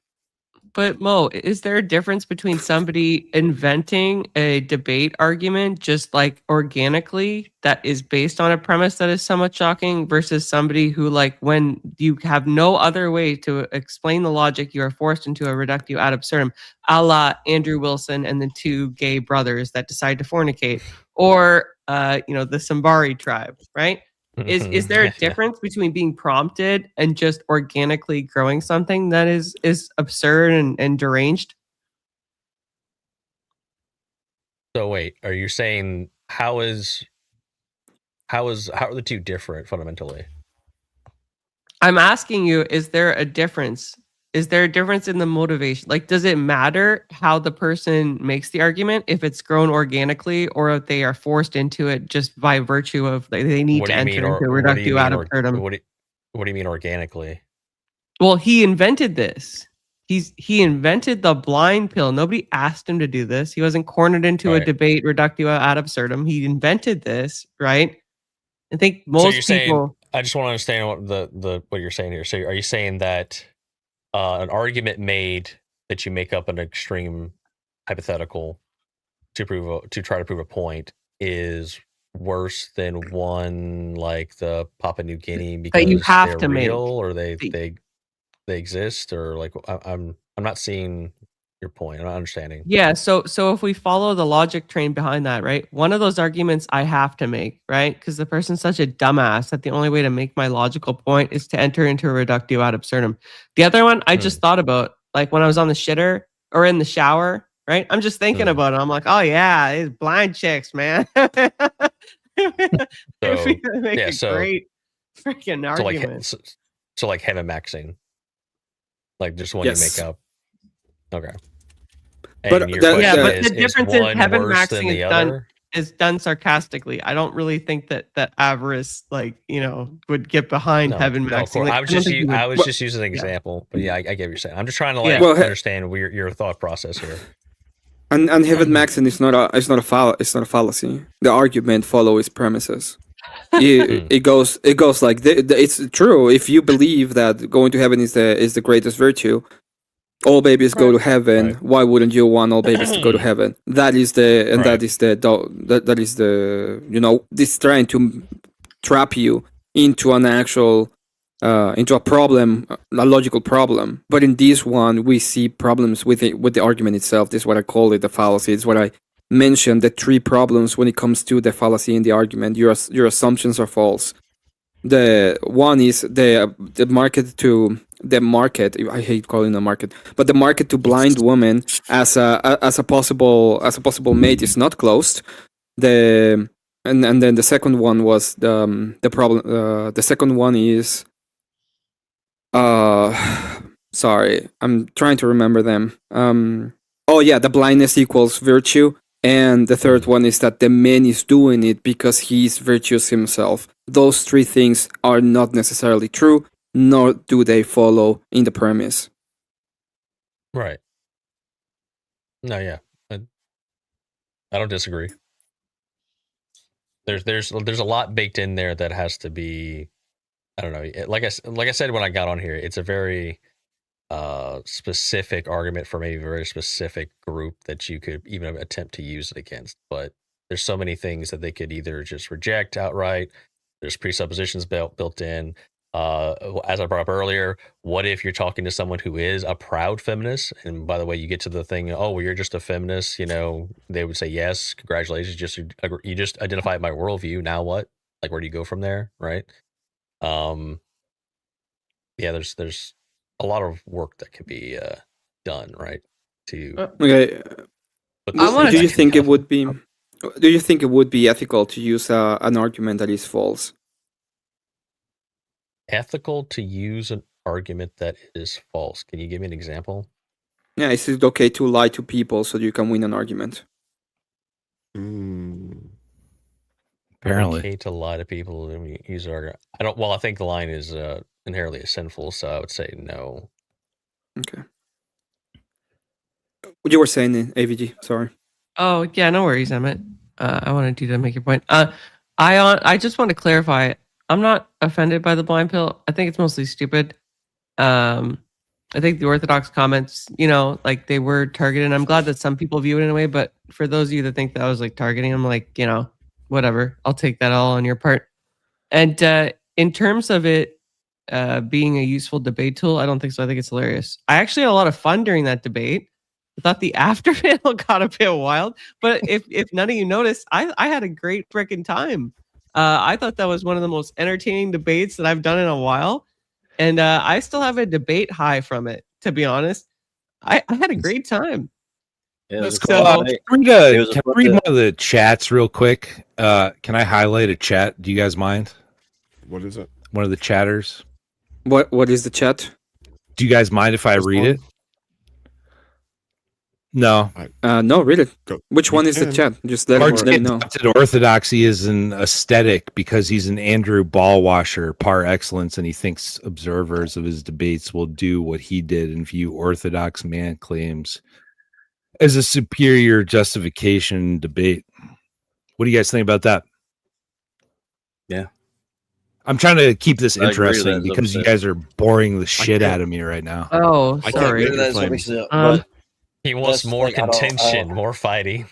But Mo, is there a difference between somebody inventing a debate argument just like organically that is based on a premise that is somewhat shocking versus somebody who, like, when you have no other way to explain the logic, you are forced into a reductio ad absurdum, a la Andrew Wilson and the two gay brothers that decide to fornicate, or you know, the Sambari tribe, right? Is there a difference between being prompted and just organically growing something that is absurd and deranged? So wait, are you saying how are the two different fundamentally? I'm asking you, is there a difference? Is there a difference in the motivation? Like, does it matter how the person makes the argument if it's grown organically or if they are forced into it just by virtue of they need to enter into reductio ad absurdum? What do you mean organically? Well, he invented this. He invented the blind pill. Nobody asked him to do this. He wasn't cornered into a debate reductio ad absurdum. He invented this, right? I think most people. I just want to understand what you're saying here. So, are you saying that an argument made that you make up an extreme hypothetical to try to prove a point is worse than one like the Papua New Guinea because you have they're to real make. or they exist, or like I'm not seeing your point. I'm not understanding. Yeah, so if we follow the logic train behind that, right? One of those arguments I have to make, right? Because the person's such a dumbass that the only way to make my logical point is to enter into a reductio ad absurdum. The other one I just thought about, like when I was on the shitter or in the shower, right? I'm just thinking about it. I'm like, oh yeah, these blind chicks, man. Great freaking argument. So like heaven maxing, like just one you make up. Okay. But the difference is heaven maxing is done sarcastically. I don't really think that avarice, like, you know, would get behind heaven maxing. I was just using an example, but yeah, I get what you're saying. I'm just trying to understand your thought process here. And heaven maxing is not a fallacy. The argument follows premises. It goes like it's true. If you believe that going to heaven is the greatest virtue, all babies go to heaven. Why wouldn't you want all babies to go to heaven? That is the that is the this trying to trap you into an actual into a problem, a logical problem. But in this one, we see problems with the argument itself. This is what I call it, the fallacy. It's what I mentioned, the 3 problems when it comes to the fallacy in the argument. Your assumptions are false. The one is the market. I hate calling it a market, but the market to blind women as a possible mate is not closed. And then the second one was the problem. The second one is sorry, I'm trying to remember them. Oh yeah, the blindness equals virtue. And the third one is that the man is doing it because he's virtuous himself. Those 3 things are not necessarily true, nor do they follow in the premise. Right. No, yeah. I don't disagree. There's a lot baked in there that has to be, I don't know. Like I said when I got on here, it's a very specific argument for maybe a very specific group that you could even attempt to use it against. But there's so many things that they could either just reject outright. There's presuppositions built in. As I brought up earlier, what if you're talking to someone who is a proud feminist? And by the way, you get to the thing, oh, well, you're just a feminist. They would say, yes, congratulations. You just identified my worldview. Now what? Like, where do you go from there? Right. Yeah, there's a lot of work that can be done, right? Okay. Do you think it would be ethical to use an argument that is false? Ethical to use an argument that is false? Can you give me an example? Yeah, is it okay to lie to people so you can win an argument? Apparently. Okay to lie to people and use an argument. I think the line is inherently sinful, so I would say no. Okay. What you were saying, AVG? Sorry. Oh yeah, no worries, Emmett. I wanted you to make your point. I just want to clarify. I'm not offended by the blind pill. I think it's mostly stupid. I think the Orthodox comments, like they were targeted. And I'm glad that some people view it in a way, but for those of you that think that I was like targeting, I'm like, whatever. I'll take that all on your part. And in terms of it being a useful debate tool, I don't think so. I think it's hilarious. I actually had a lot of fun during that debate. I thought the after panel got a bit wild, but if none of you noticed, I had a great freaking time. I thought that was one of the most entertaining debates that I've done in a while. And I still have a debate high from it, to be honest. I had a great time. Let's go. Can I read one of the chats real quick? Can I highlight a chat? Do you guys mind? What is it? One of the chatters. What is the chat? Do you guys mind if I read it? No. No, read it. Which one is the chat? Just let me know. Orthodoxy is an aesthetic because he's an Andrew Ballwasher par excellence, and he thinks observers of his debates will do what he did and view Orthodox man claims as a superior justification debate. What do you guys think about that? Yeah. I'm trying to keep this interesting because you guys are boring the shit out of me right now. Oh, sorry. He wants more contention, more fighting.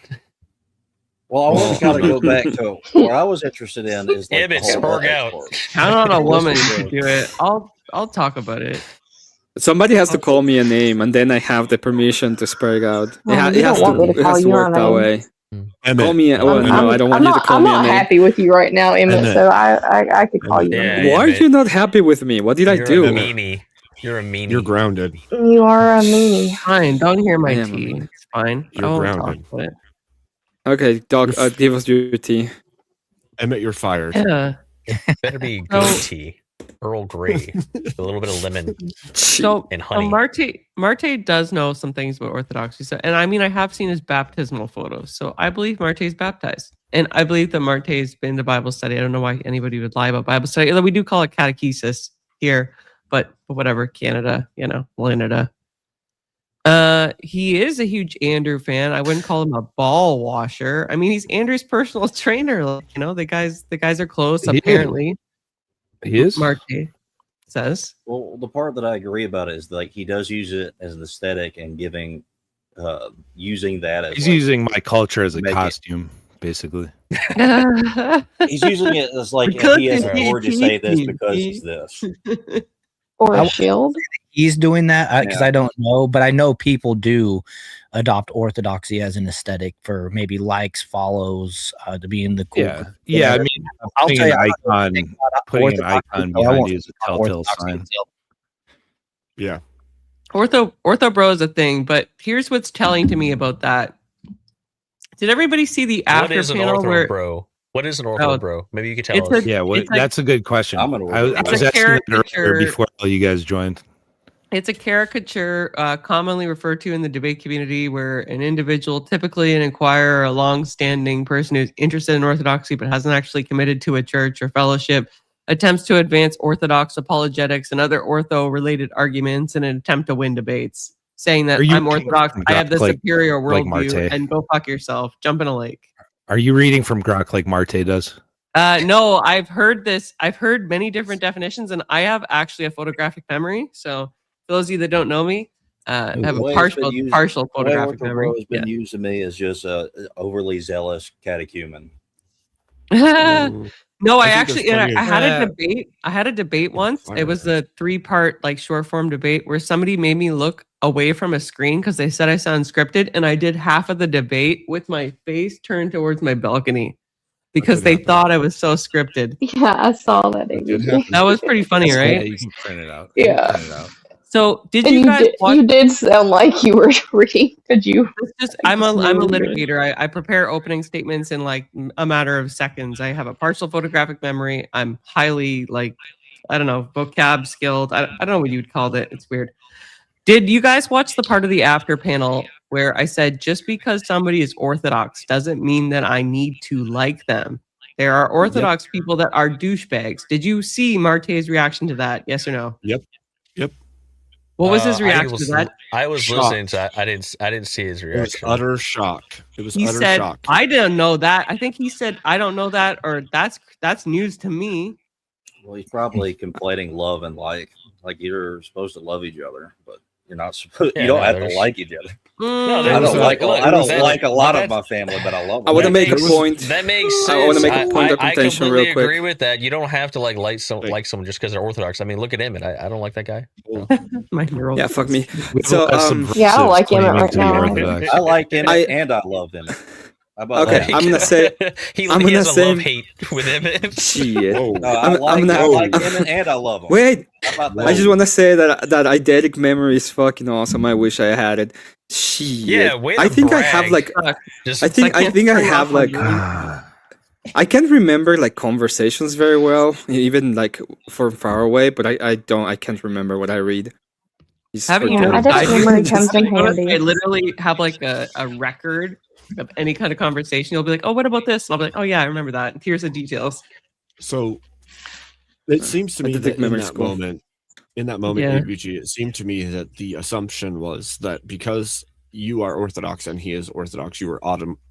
Well, I want to kind of go back to what I was interested in is like Emmett, spurg out. Count on a woman to do it. I'll talk about it. Somebody has to call me a name, and then I have the permission to spurg out. It has to work that way. Call me. No, I don't want you to call me a name. I'm not happy with you right now, Emmett. So I could call you. Why are you not happy with me? What did I do? You're a meanie. You're a meanie. You're grounded. You are a meanie. Fine. Don't hear my tea. It's fine. You're grounded. Okay, dog. Give us your tea. Emmett, you're fired. Yeah. Better be good tea. Earl Grey. A little bit of lemon and honey. Marte does know some things about Orthodoxy. So, and I mean, I have seen his baptismal photos. So I believe Marte's baptized. And I believe that Marte's been to Bible study. I don't know why anybody would lie about Bible study. Although we do call it catechesis here. But whatever, Canada, Canada. He is a huge Andrew fan. I wouldn't call him a ball washer. I mean, he's Andrew's personal trainer. The guys are close, apparently. He is? Marte. says. Well, the part that I agree about it is like he does use it as an aesthetic and using that as He's like, using my culture as a make it- costume, basically. he's using it as like Because he has it's authority to say this because easy. he's this. Or I a wouldn't shield. say that he's doing that because Yeah. I don't know, but I know people do adopt orthodoxy as an aesthetic for maybe likes, follows, to be in the cool. Yeah, yeah. I whatever. mean, I'll putting tell an you, I don't know icon, anything about putting an orthodoxy, icon so I behind won't you is speak a about telltale orthodoxy sign. until- Yeah. Ortho bro is a thing, but here's what's telling to me about that. Did everybody see the What after is an panel ortho where bro? What is an ortho Oh, bro? Maybe you could tell it's us. a Yeah, it's a, that's a good question. I'm an I was it's asking a that earlier caricature. before all you guys joined. It's a caricature commonly referred to in the debate community where an individual, typically an inquirer, a long-standing person who's interested in orthodoxy but hasn't actually committed to a church or fellowship, attempts to advance orthodox apologetics and other ortho-related arguments in an attempt to win debates, saying that Are you I'm orthodox, I have the like superior like worldview, Marte? and go fuck yourself, jump in a lake. Are you reading from Grok like Marte does? No, I've heard this. I've heard many different definitions, and I have actually a photographic memory. So, for those of you that don't know me, I have a partial The way photographic ortho memory. bro has been used to me as just a overly zealous catechumen. No, I I think actually there's plenty I of- had a debate. I had a debate once. It was a 3-part like short form debate where somebody made me look away from a screen because they said I sound scripted, and I did half of the debate with my face turned towards my balcony because they thought I was so scripted. Yeah, I saw that. That was pretty funny, Yeah, right? you can print it out. Yeah. Print it out. So, did And you guys watch? you did sound like you were reading. Could you? It's just I'm a litigator. I prepare opening statements in like a matter of seconds. I have a partial photographic memory. I'm highly like I don't know vocab skilled. I don't know what you'd call it. It's weird. Did you guys watch the part of the after panel where I said just because somebody is Orthodox doesn't mean that I need to like them? There are Orthodox people that are douchebags. Did you see Marte's reaction to that? Yes or no? Yep. What was his reaction to that? I was Shock. listening to that. I didn't see his It was reaction. utter shock. It was He utter said, shock. "I didn't know that." I think he said, "I don't know that," or "That's news to me." Well, he's probably conflating love and like you're supposed to love each other, but you're not supposed. Yeah, you don't no, have to there's- like each other. No, I there's don't a- like look, I don't that- like a lot but of my family, but I love them. I want to make a makes- point. That makes sense. I want to make a point of I contention completely real quick. agree with that. You don't have to like someone just because they're Orthodox. I mean, look at Emmett. I don't like that guy. No. My hero. Yeah, fuck me. We So, have some Yeah, I don't like Emmett claiming right to be now. Orthodox. I like him I- and I love him. How about Okay, that? I'm gonna say. he I'm he gonna has a say- love hate with Emmett. Shit. Whoa. No, I like him and I love him. Wait, How about that? I just want to say that eidetic memory is fucking awesome. I wish I had it. Shit. Yeah, way to I think I have brag. like. Just I think I can't turn have off on like. you. I can't remember like conversations very well, even like from far away. But I can't remember what I read. It's Having for no damn- Eidetic memory comes in handy. I literally have like a record of any kind of conversation. You'll be like, "Oh, what about this?" And I'll be like, "Oh yeah, I remember that. And here's the details." So it seems to me Eidetic that in memory that school. moment, Yeah. ABG, it seemed to me that the assumption was that because you are Orthodox and he is Orthodox, you were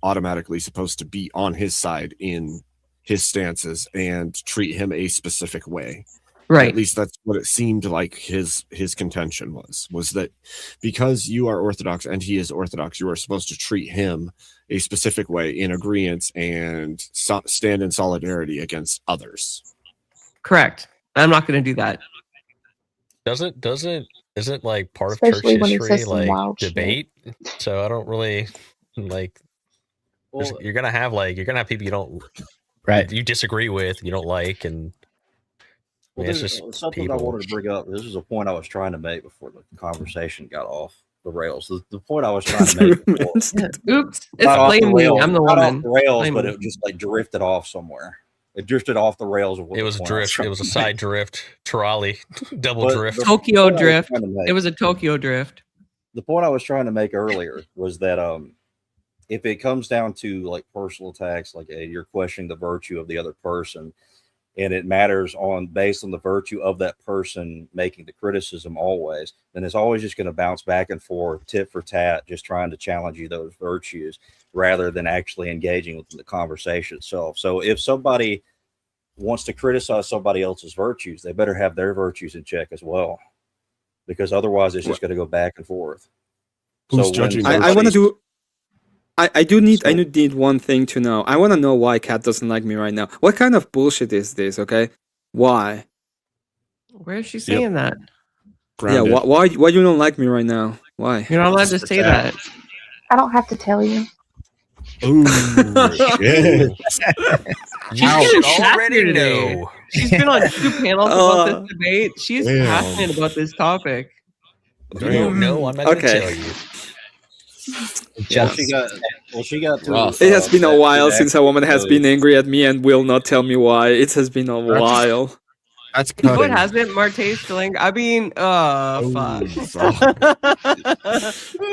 automatically supposed to be on his side in his stances and treat him a specific way. Right. At least that's what it seemed like his contention was that because you are Orthodox and he is Orthodox, you are supposed to treat him a specific way in agreement and stand in solidarity against others. Correct. I'm not going to do that. Isn't like part of Especially church when he history says some like wild shit. debate? So I don't really like. Well, You're gonna have people you don't you disagree with, you don't like, and I mean, it's there's just something people. I wanted to bring up. This is a point I was trying to make before the conversation got off the rails. The point I was trying to make before, Oops. It's not off the blame me. rails, I'm the not woman. off the rails, Blame but me. it just like drifted off somewhere. It drifted off the rails of what It the was a point I drift. It trying was a to side make. drift, trolley, double But drift. the Tokyo point I was drift. trying to make- It was a Tokyo drift. The point I was trying to make earlier was that if it comes down to like personal attacks, like you're questioning the virtue of the other person, and it matters based on the virtue of that person making the criticism always, then it's always just going to bounce back and forth, tit for tat, just trying to challenge you those virtues rather than actually engaging with the conversation itself. So if somebody wants to criticize somebody else's virtues, they better have their virtues in check as well, because otherwise it's just going to go back and forth. Who's So judging? I want to do. I need one thing to know. I want to know why Kat doesn't like me right now. What kind of bullshit is this? Okay, why? Where is she saying that? Grounded. Yeah, why you don't like me right now? Why? You're not allowed to say that. I don't have to tell you. Ooh, shit. She's getting already know. She's been on 2 panels about this debate. She's Damn. passionate about this topic. If you don't know, I'm not going to tell you. She got to. It has been a while since a woman has been angry at me and will not tell me why. It has been a while. That's No, cutting. it hasn't. Marte's still angry. I mean, fuck.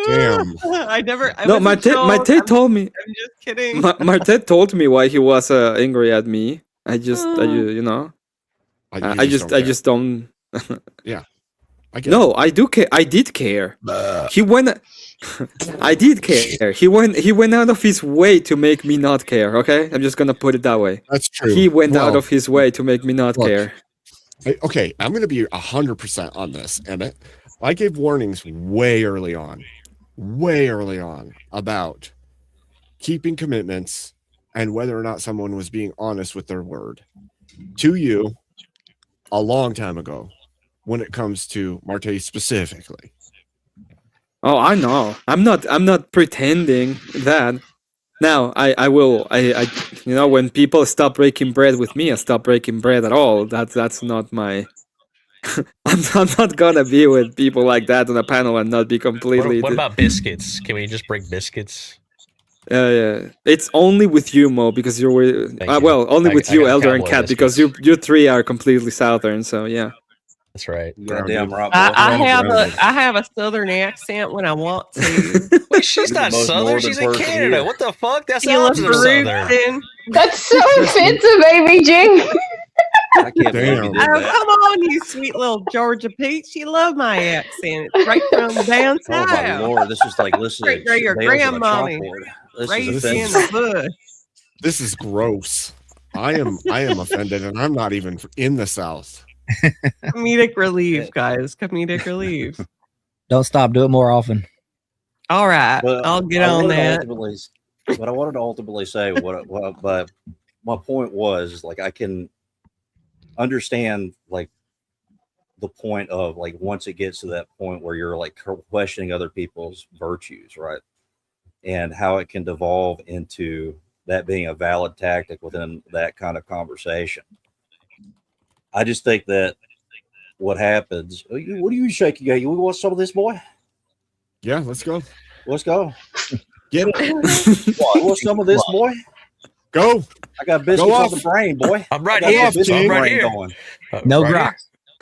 Damn. I never. I No, wasn't told. Marte told me. I'm just kidding. Marte told me why he was angry at me. I you know. I just don't. Yeah. I get No, I do care. I did care. He went. I did care. He went out of his way to make me not care. Okay, I'm just gonna put it that way. That's true. He went out Well, of his way to make me not care. Okay, I'm going to be 100% on this, Emmett. I gave warnings way early on about keeping commitments and whether or not someone was being honest with their word to you a long time ago when it comes to Marte specifically. Oh, I know. I'm not pretending that. Now, I will. You know, when people stop breaking bread with me, I stop breaking bread at all. That's not my. I'm not gonna be with people like that on a panel and not be completely. What about biscuits? Can we just break biscuits? Yeah. It's only with you, Mo, because you're with. Thank you. Well, only with I you, got Elder and cowboy Cat, because you three are completely Southern. So yeah. That's right. Goddamn right. I have a Southern accent when I want to. Wait, she's You're the not most Southern. northern She's in person Canada. here. What the fuck? That's the You look opposite of Southern. Southern. That's so offensive, Amy G. I can't believe you did Oh, that. come on, you sweet little Georgia Peach. You love my accent. It's right from down Oh my south. lord, this is like listening Straight to to your nails on a grandmommy. chalkboard. This Raised is in offensive. the bush. This is gross. I am offended, and I'm not even in the South. Comedic relief, guys. Comedic relief. Don't stop. Do it more often. All right, But I'll get I on wanted to that. What I wanted to ultimately say, but my point was, like, I can understand, like, the point of, like, once it gets to that point where you're like questioning other people's virtues, right, and how it can devolve into that being a valid tactic within that kind of conversation. I just think that what happens. What are you shaking? You want some of this, boy? Yeah, let's go. Let's go. Get it. You want some of this, boy? Go. I got biscuits on the brain, boy. I'm right I got here. my biscuit I'm right brain here. going. No Right Grok.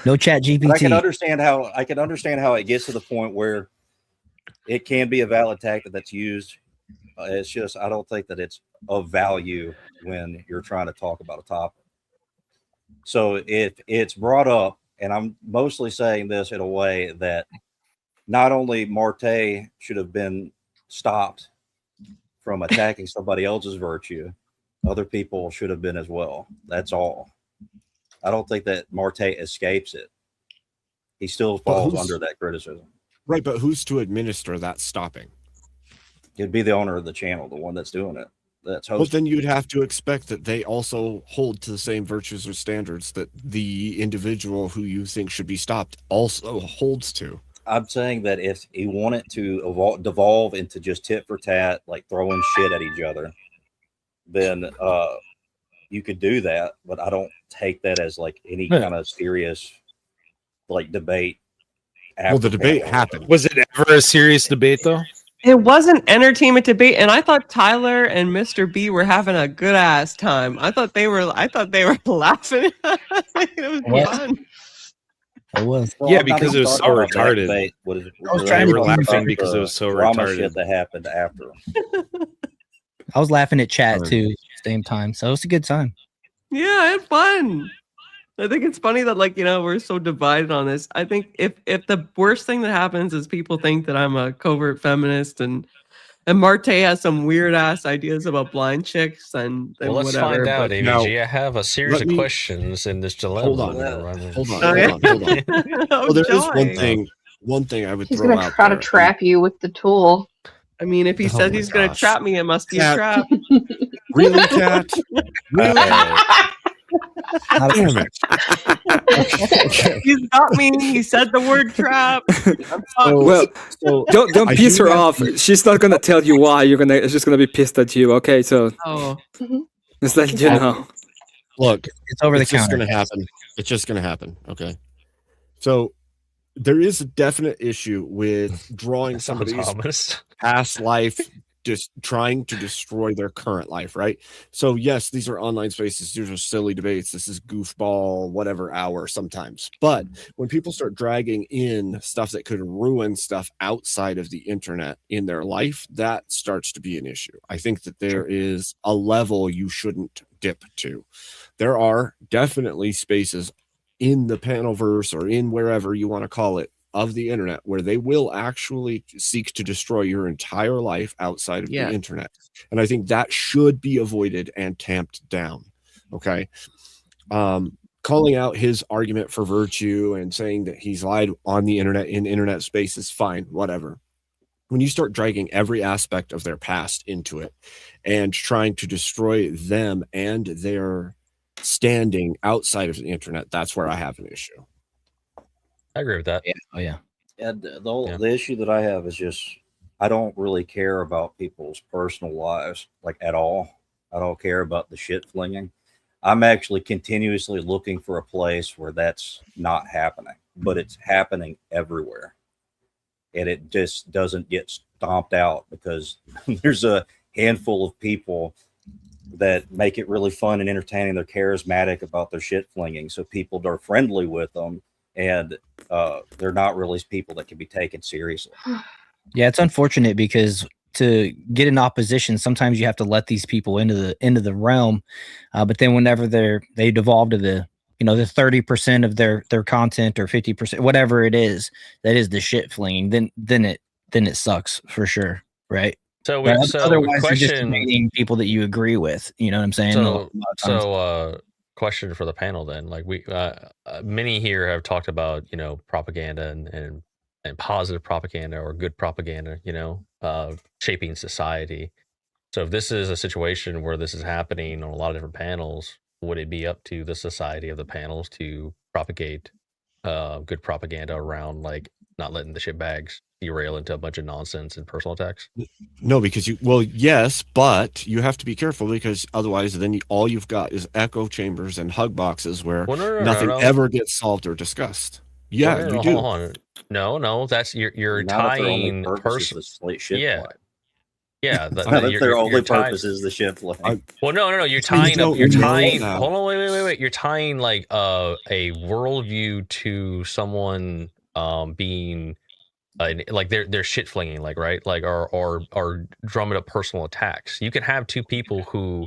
No Chat But I can GPT. understand how it gets to the point where it can be a valid tactic that's used. It's just I don't think that it's of value when you're trying to talk about a topic. So if it's brought up, and I'm mostly saying this in a way that not only Marte should have been stopped from attacking somebody else's virtue, other people should have been as well. That's all. I don't think that Marte escapes it. He still falls under that criticism. Right, but who's to administer that stopping? It'd be the owner of the channel, the one that's doing it. That's But hosting. then you'd have to expect that they also hold to the same virtues or standards that the individual who you think should be stopped also holds to. I'm saying that if you want it to devolve into just tit for tat, like throwing shit at each other, then you could do that. But I don't take that as like any kind of serious like debate. Well, the debate happened. Was it ever a serious debate though? It was an entertainment debate, and I thought Tyler and Mr. B were having a good ass time. I thought they were laughing. It was fun. It was. Well, Yeah, I'm not because it even was so talking about that retarded. debate. I was trying to They were keep laughing up because it was so drama retarded. shit that happened after. I was laughing at chat too at the same time, so it was a good time. Yeah, I had fun. I think it's funny that we're so divided on this. I think if the worst thing that happens is people think that I'm a covert feminist and and Marte has some weird ass ideas about blind chicks and Well, let's whatever. find out, but- AVG. I have a series let of me- questions in this dilemma. Hold on. I'm gonna run in. Hold on. Oh, yeah? Hold on. Oh, Well, there is one joy. thing I would He's throw gonna out try to there. trap you with the tool. I mean, if he Oh says my he's going to gosh. trap me, it must be a Cat. trap. Really, Cat? Really? Damn it. Okay. He's got me. He said the word trap. I'm fucked. Well, don't I piss do her have off. to- She's not gonna tell you why. She's just gonna be pissed at you. Okay, so Oh. just let you know. Look, It's over the it's just counter. going to happen. It's just going to happen. Okay. So there is a definite issue with drawing somebody's Thomas. past life, just trying to destroy their current life, right? So yes, these are online spaces. These are silly debates. This is goofball, whatever hour sometimes. But when people start dragging in stuff that could ruin stuff outside of the internet in their life, that starts to be an issue. I think that there is a level you shouldn't dip to. There are definitely spaces in the panelverse or in wherever you want to call it of the internet where they will actually seek to destroy your entire life outside of Yeah. the internet. And I think that should be avoided and tamped down. Okay. Calling out his argument for virtue and saying that he's lied on the internet in internet space is fine, whatever. When you start dragging every aspect of their past into it and trying to destroy them and their standing outside of the internet, that's where I have an issue. I agree with that. Yeah. Oh yeah. And the issue that I have is just I don't really care about people's personal lives like at all. I don't care about the shit flinging. I'm actually continuously looking for a place where that's not happening, but it's happening everywhere. And it just doesn't get stomped out because there's a handful of people that make it really fun and entertaining. They're charismatic about their shit flinging, so people are friendly with them, and they're not really people that can be taken seriously. Yeah, it's unfortunate because to get an opposition, sometimes you have to let these people into the realm, but then whenever they devolve to the the 30% of their content or 50%, whatever it is, that is the shit flinging, then it sucks for sure, right? So Right? so Otherwise, you're just question. debating people that you agree with. You know what I'm saying? Question for the panel then. Like we many here have talked about propaganda and positive propaganda or good propaganda, shaping society. So if this is a situation where this is happening on a lot of different panels, would it be up to the society of the panels to propagate good propaganda around like not letting the shitbags derail into a bunch of nonsense and personal attacks? No, because yes, but you have to be careful because otherwise then all you've got is echo chambers and hug boxes where nothing ever gets solved or discussed. Yeah, you do. Hold on. No, that's you're tying Yeah, their only purpose is the shit flame. Well, no. You're tying up. You're tying. Hold on, wait. You're tying like a worldview to someone being like they're shit flinging, like right, like or drumming up personal attacks. You can have two people who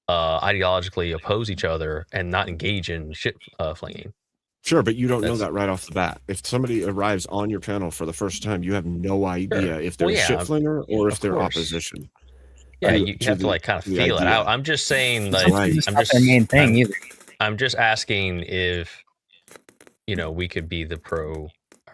ideologically oppose each other and not engage in shit flinging. Sure, but you don't know that right off the bat. If somebody arrives on your panel for the first time, you have no idea if they're a shit flinger or if they're opposition. Yeah, you have to like kind of feel it out. I'm just saying, like, I'm just asking if we could be the pro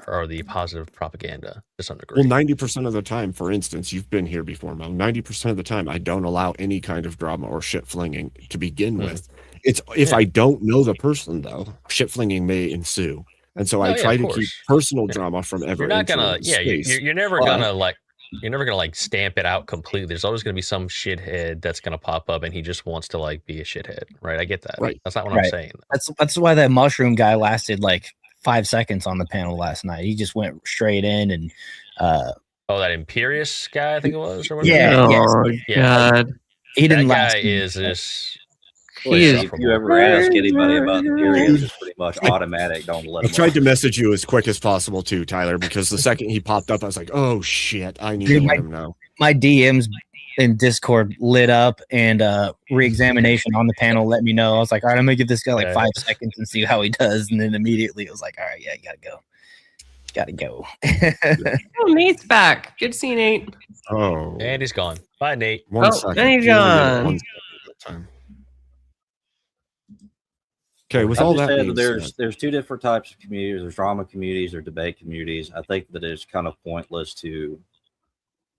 or the positive propaganda to some degree. Well, 90% of the time, for instance, you've been here before, Mo. 90% of the time, I don't allow any kind of drama or shit flinging to begin with. It's if I don't know the person, though, shit flinging may ensue, and so I try to keep personal drama from ever. You're not gonna, you're never gonna stamp it out completely. There's always gonna be some shithead that's gonna pop up, and he just wants to like be a shithead, right? I get that. Right. That's not what I'm saying. That's why that mushroom guy lasted like 5 seconds on the panel last night. He just went straight in and. That Imperious guy, I think it was, or whatever. God. He didn't. That guy is just. If you ever ask anybody about the Imperious, it's pretty much automatic. Don't let I them. tried to message you as quick as possible too, Tyler, because the second he popped up, I was like, "Oh shit, I need to let him know." My DMs in Discord lit up, and re-examination on the panel let me know. I was like, "All right, I'm gonna give this guy like 5 seconds and see how he does," and then immediately it was like, "All right, yeah, you gotta go." Oh, Nate's back. Good to see you, Nate. Oh. And he's gone. Bye, Nate. One second. And he's Give me gone. 1 second at a time. Okay, with I all just that said being that said, there's two different types of communities. There's drama communities or debate communities. I think that it's kind of pointless to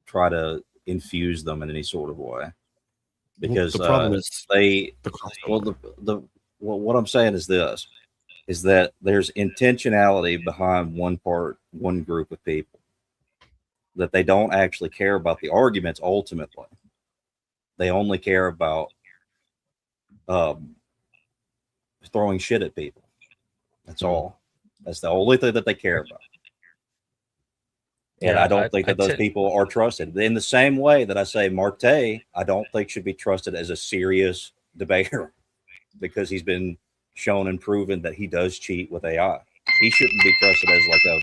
try to infuse them in any sort of way because the problem is they the crossover. What I'm saying is this is that there's intentionality behind one group of people, that they don't actually care about the arguments ultimately. They only care about throwing shit at people. That's all. That's the only thing that they care about. And Yeah, I don't think that those people are trusted. In the same way that I say Marte, I don't think should be trusted as a serious debater because he's been shown and proven that he does cheat with AI. He shouldn't be trusted as like a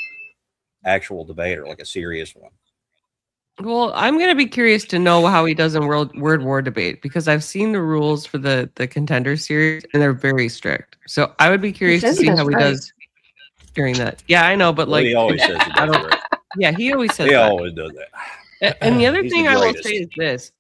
actual debater, like a serious one. Well, I'm going to be curious to know how he does in Word War debate because I've seen the rules for the Contender series and they're very strict. So I would be curious to says he see does how he great. does during that. Yeah, I know, but Well, like he always says he I does don't. great. Yeah, he always says He that. always does that. And the other He's thing the I will greatest. say is this.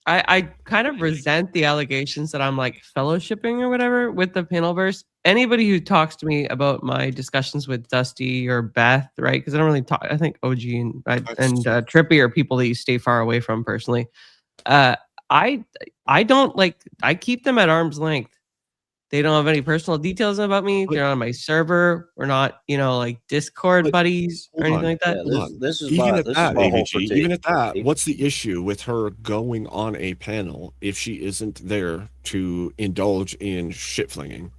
I kind of resent the allegations that I'm like fellowshipping or whatever with the panelverse. Anybody who talks to me about my discussions with Dusty or Beth, right? Because I don't really talk. I think OG and Trippy are people that you stay far away from personally. I don't like. I keep them at arm's length. They don't have any personal details about me. They're on my server. We're not, like Discord buddies or anything like that. Yeah, this is even my at this that, is my whole AVG, critique. even at that, what's the issue with her going on a panel if she isn't there to indulge in shit flinging?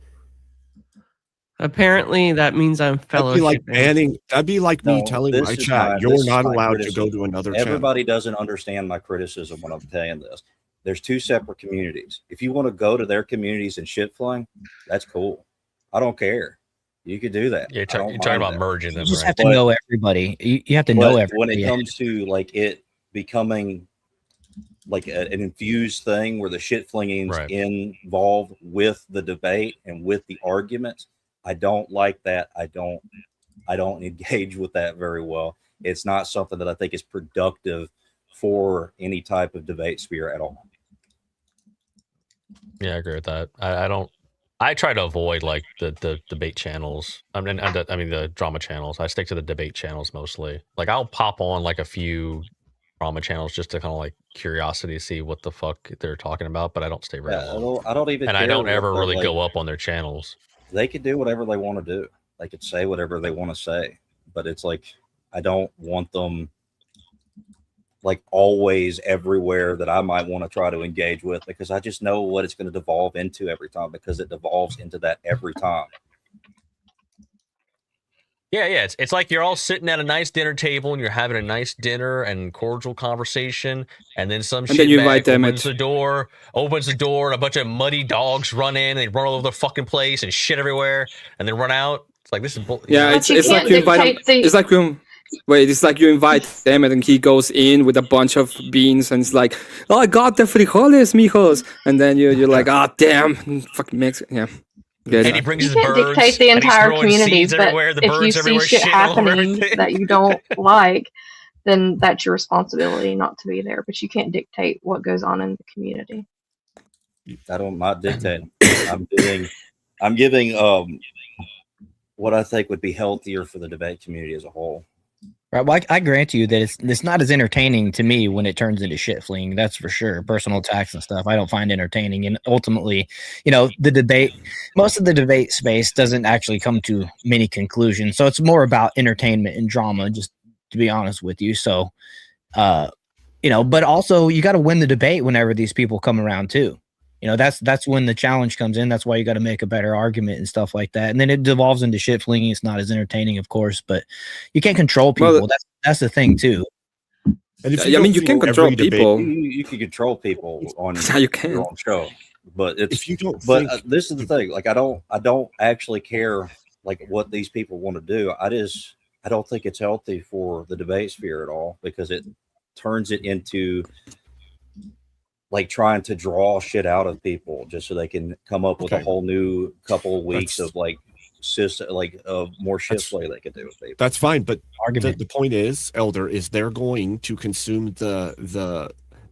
Apparently, that means I'm That'd be like fellowshipping. banning. That'd be like me No, telling this my is chat, my- "You're this is not my allowed to go criticism. to another channel." Everybody doesn't understand my criticism when I'm saying this. There's two separate communities. If you want to go to their communities and shit flying, that's cool. I don't care. You could do that. You're I don't talking about mind that. merging You them, just right? have to But- know everybody. You have to know But everybody. when it comes to like it becoming like an infused thing where the shit flinging's involved with the debate and with the arguments, I don't like that. I don't engage with that very well. It's not something that I think is productive for any type of debate sphere at all. Yeah, I agree with that. I don't. I try to avoid like the debate channels. I mean the drama channels. I stick to the debate channels mostly. Like I'll pop on like a few drama channels just to kind of like curiosity to see what the fuck they're talking about, but I don't stay very long. I don't even and care I don't what ever they're, really like- go up on their channels. They could do whatever they want to do. They could say whatever they want to say, but it's like I don't want them like always everywhere that I might want to try to engage with because I just know what it's going to devolve into every time because it devolves into that every time. Yeah. It's like you're all sitting at a nice dinner table and you're having a nice dinner and cordial conversation, and then some And then shit you invite them opens the door, and a bunch of muddy dogs run in, and they run all over the fucking place and shit everywhere, and then run out. It's like this is Yeah, But you it's like can't you invite him. dictate the- It's like it's like you invite them and he goes in with a bunch of beans and it's like, oh, I got the frijoles, mijos, and then you're like, ah, damn, fucking Mexican, yeah. Get And it. he brings You his can't birds, dictate the and he's entire throwing community, seeds but everywhere. The if you birds see everywhere, shit shitting all over happening everything. that you don't like, then that's your responsibility not to be there. But you can't dictate what goes on in the community. I'm not dictating. I'm giving what I think would be healthier for the debate community as a whole. Right. Well, I grant you that it's not as entertaining to me when it turns into shit fleeing. That's for sure. Personal attacks and stuff I don't find entertaining. And ultimately, the debate, most of the debate space doesn't actually come to many conclusions. So it's more about entertainment and drama, just to be honest with you. So, but also you got to win the debate whenever these people come around too. That's when the challenge comes in. That's why you got to make a better argument and stuff like that. And then it devolves into shit flinging. It's not as entertaining, of course, but you can't control people. Well, that's the thing too. And if you can control people. You can control people on you can. your own show, but it's if you don't. But this is the thing. Like I don't actually care like what these people want to do. I don't think it's healthy for the debate sphere at all because it turns it into like trying to draw shit out of people just so they can come up with a whole new couple of weeks of like more shit play they could do with people. That's fine, but argument. The point is, Elder, is they're going to consume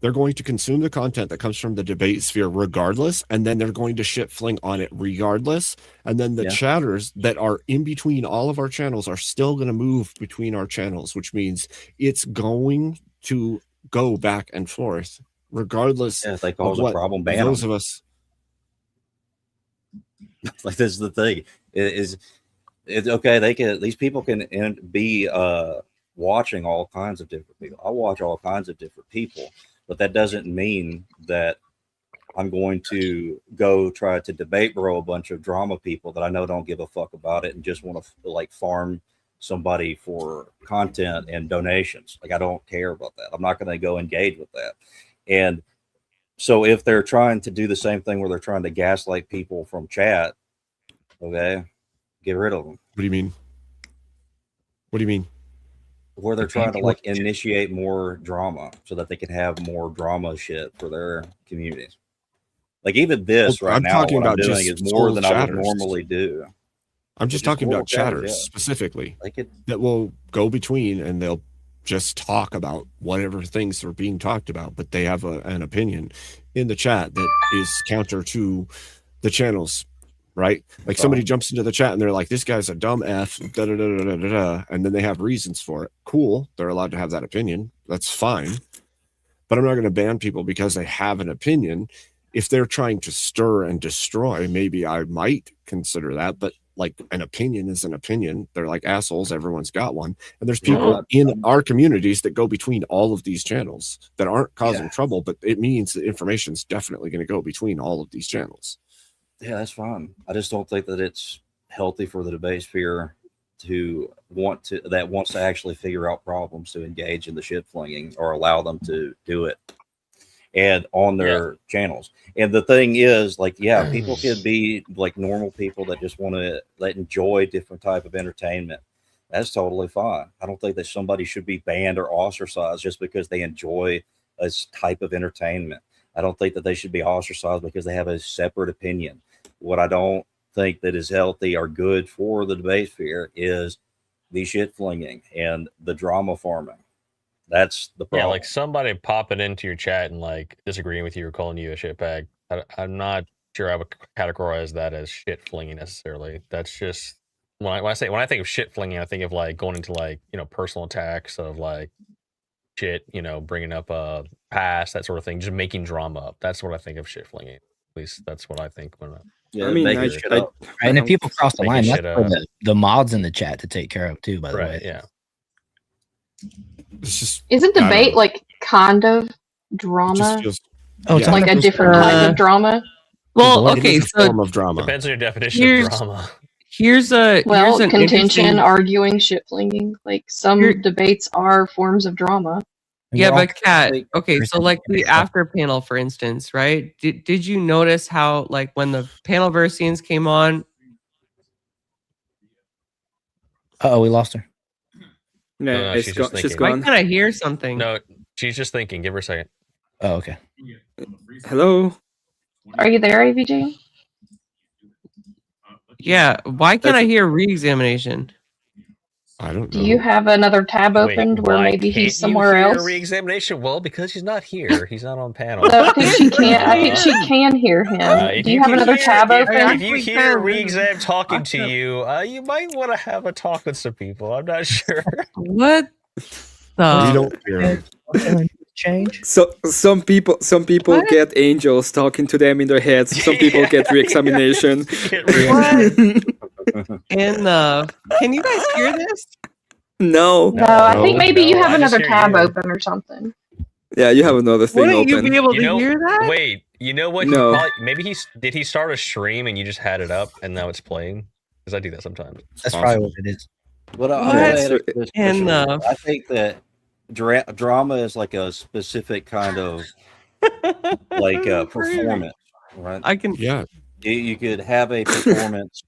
they're going to consume the content that comes from the debate sphere regardless, and then they're going to shit fling on it regardless. And then the chatters that are in between all of our channels are still going to move between our channels, which means it's going to go back and forth regardless if they of cause a what problem, ban those them. of us. Like, this is the thing. It's okay. These people can be watching all kinds of different people. I watch all kinds of different people, but that doesn't mean that I'm going to go try to debate bro a bunch of drama people that I know don't give a fuck about it and just want to like farm somebody for content and donations. Like, I don't care about that. I'm not going to go engage with that. And so if they're trying to do the same thing where they're trying to gaslight people from chat, okay, get rid of them. What do you mean? What do you mean? Where they're trying to like initiate more drama so that they can have more drama shit for their communities. Like, even this right now, talking what I'm about doing just is more than I would chatters. normally do. I'm just talking about chatters specifically that will go between and they'll just talk about whatever things are being talked about, but they have an opinion in the chat that is counter to the channels, right? Like somebody jumps into the chat and they're like, this guy's a dumb F, da, da, da, da, da, da, and then they have reasons for it. Cool. They're allowed to have that opinion. That's fine. But I'm not going to ban people because they have an opinion. If they're trying to stir and destroy, maybe I might consider that, but like, an opinion is an opinion. They're like assholes. Everyone's got one. And there's people in our communities that go between all of these channels that aren't causing trouble, but it means that information is definitely going to go between all of these channels. Yeah, that's fine. I just don't think that it's healthy for the debate sphere to wants to actually figure out problems to engage in the shit flinging or allow them to do it and on their channels. And the thing is, like, people can be like normal people that just want to enjoy different type of entertainment. That's totally fine. I don't think that somebody should be banned or ostracized just because they enjoy a type of entertainment. I don't think that they should be ostracized because they have a separate opinion. What I don't think that is healthy or good for the debate sphere is the shit flinging and the drama farming. That's the problem. Yeah, like somebody popping into your chat and like disagreeing with you or calling you a shitbag. I'm not sure I would categorize that as shit flinging necessarily. That's just when I think of shit flinging, I think of like going into like, you know, personal attacks of like shit, you know, bringing up past, that sort of thing, just making drama up. That's what I think of shit flinging. At least that's what I think when I mean, and if people cross the Making line, shit that's for up. the mods in the chat to take care of too, by the Right, way. yeah. It's just Isn't debate like kind of drama? It's like a different type of drama? Well, okay, so form of drama. Depends on your definition of drama. Here's an contention, interesting- arguing, shit flinging. Like some debates are forms of drama. Yeah, but Kat, okay, so like the after panel, for instance, right? Did you notice how like when the panel Versians came on? Oh, we lost her. Yeah, she's just thinking. she's gone. Why can't I hear something? No, she's just thinking. Give her a second. Oh, okay. Hello. Are you there, AVG? Yeah, why can't I hear re-examination? I don't Do you have another tab opened where why maybe can't he's somewhere you hear else? Re-examination. Well, because he's not here. He's not on panel. No, I think she can't. I think she can hear him. If Do you have can another hear- tab if- open? If you hear re-exam talking to you, you might want to have a talk with some people. I'm not sure. What? You don't hear him. Change. So some people get angels talking to them in their heads. Some people get re-examination. And can you guys hear this? No. No, I think maybe you have I just another hear tab you. open or something. Yeah, you have another thing Wouldn't you open. be able to You know, hear that? wait, you know what? No. Maybe did he start a stream and you just had it up and now it's playing? Because I do that sometimes. That's probably what it is. But I think that drama is like a specific kind of like performance, right? I can. Yeah. You could have a performance.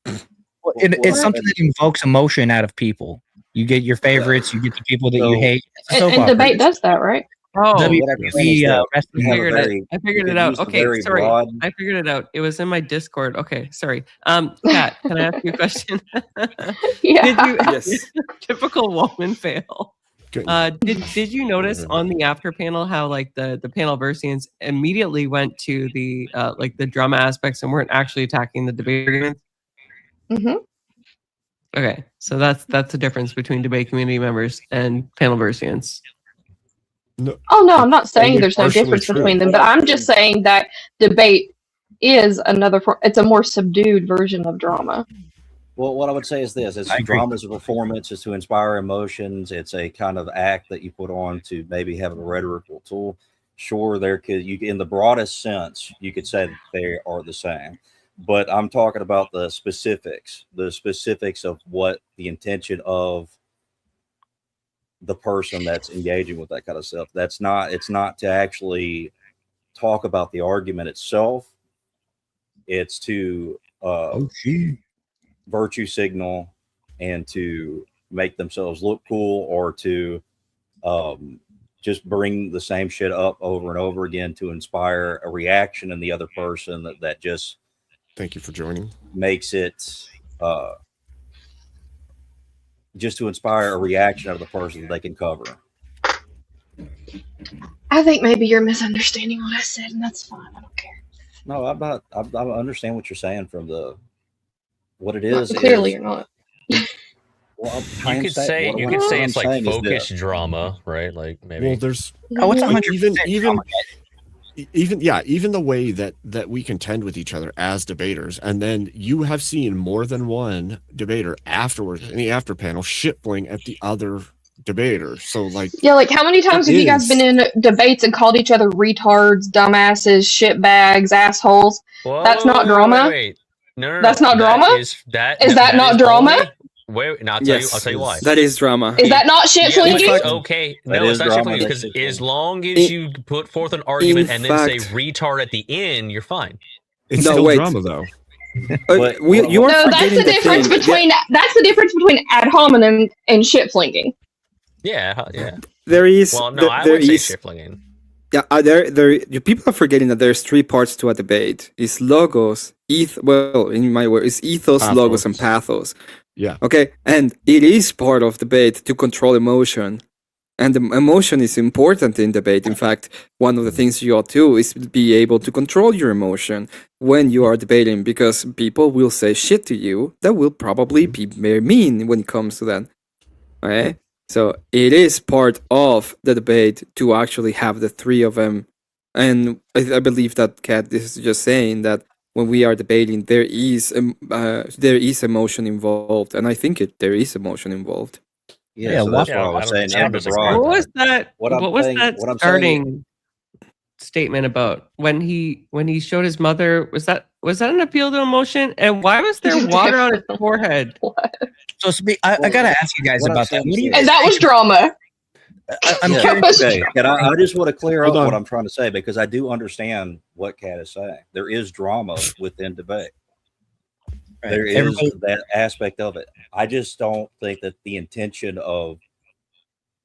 It's something that invokes emotion out of people. You get your favorites, you get the people that you hate. It's a soap And opera. debate does that, right? Oh, what I'm saying is that wrestling. you have a very, I figured you it could out. use the Okay, very sorry. broad. I figured it out. It was in my Discord. Okay, sorry. Kat, can I ask you a question? Yeah. Did you Yes. typical woman fail? Did you notice on the after panel how like the panel versians immediately went to the like the drama aspects and weren't actually attacking the debate arguments? Mm-hmm. Okay, so that's the difference between debate community members and panel versians. No, Oh no, I'm not saying only there's no partially difference true. between them, but I'm just saying that debate is it's a more subdued version of drama. Well, what I would say is this: it's drama is a performance, it's to inspire emotions, it's a kind of act that you put on to maybe have a rhetorical tool. Sure, in the broadest sense, you could say that they are the same, but I'm talking about the specifics of what the intention of the person that's engaging with that kind of stuff. It's not to actually talk about the argument itself. It's to virtue signal and to make themselves look cool, or to just bring the same shit up over and over again to inspire a reaction in the other person that just thank you for joining makes it just to inspire a reaction out of the person that they can cover. I think maybe you're misunderstanding what I said, and that's fine. I don't care. No, I'm not. I understand what you're saying from what it Well, is. clearly, you're not. Well, You could say it's like focus drama, right? Like maybe. Well, there's Oh, it's 100% even the way that we contend with each other as debaters, and then you have seen more than one debater afterwards in the after panel shitbling at the other debater. So like, Yeah, like how many times have you guys been in debates and called each other retards, dumbasses, shitbags, assholes? That's not drama. Wait. No, that's not drama. Is that not drama? Wait, no, I'll tell you why. That is drama. Is that not shit flinging? Okay, no, it's not shit flinging because as long as you put forth an argument and then say retard at the end, you're fine. It's still drama though. You are no, that's the difference between ad hominem and shit flinging. Yeah. There is. Well, no, I would say shit flinging. Yeah, people are forgetting that there's three parts to a debate. It's logos, in my word, it's ethos, pathos. logos, and pathos. Yeah. Okay, and it is part of debate to control emotion. And the emotion is important in debate. In fact, one of the things you ought to do is be able to control your emotion when you are debating, because people will say shit to you that will probably be very mean when it comes to that. Okay? So it is part of the debate to actually have the three of them. And I believe that Kat is just saying that when we are debating, there is emotion involved, and I think there is emotion involved. Yeah, so that's what I was saying. What was that? What was that starting statement about when he showed his mother? Was that an appeal to emotion? And why was there water on his forehead? So I gotta ask you guys about that. And that was drama. I'm curious. Okay, I just want to clear up what I'm trying to say, because I do understand what Kat is saying. There is drama within debate. Right. There is that aspect of it. I just don't think that the intention of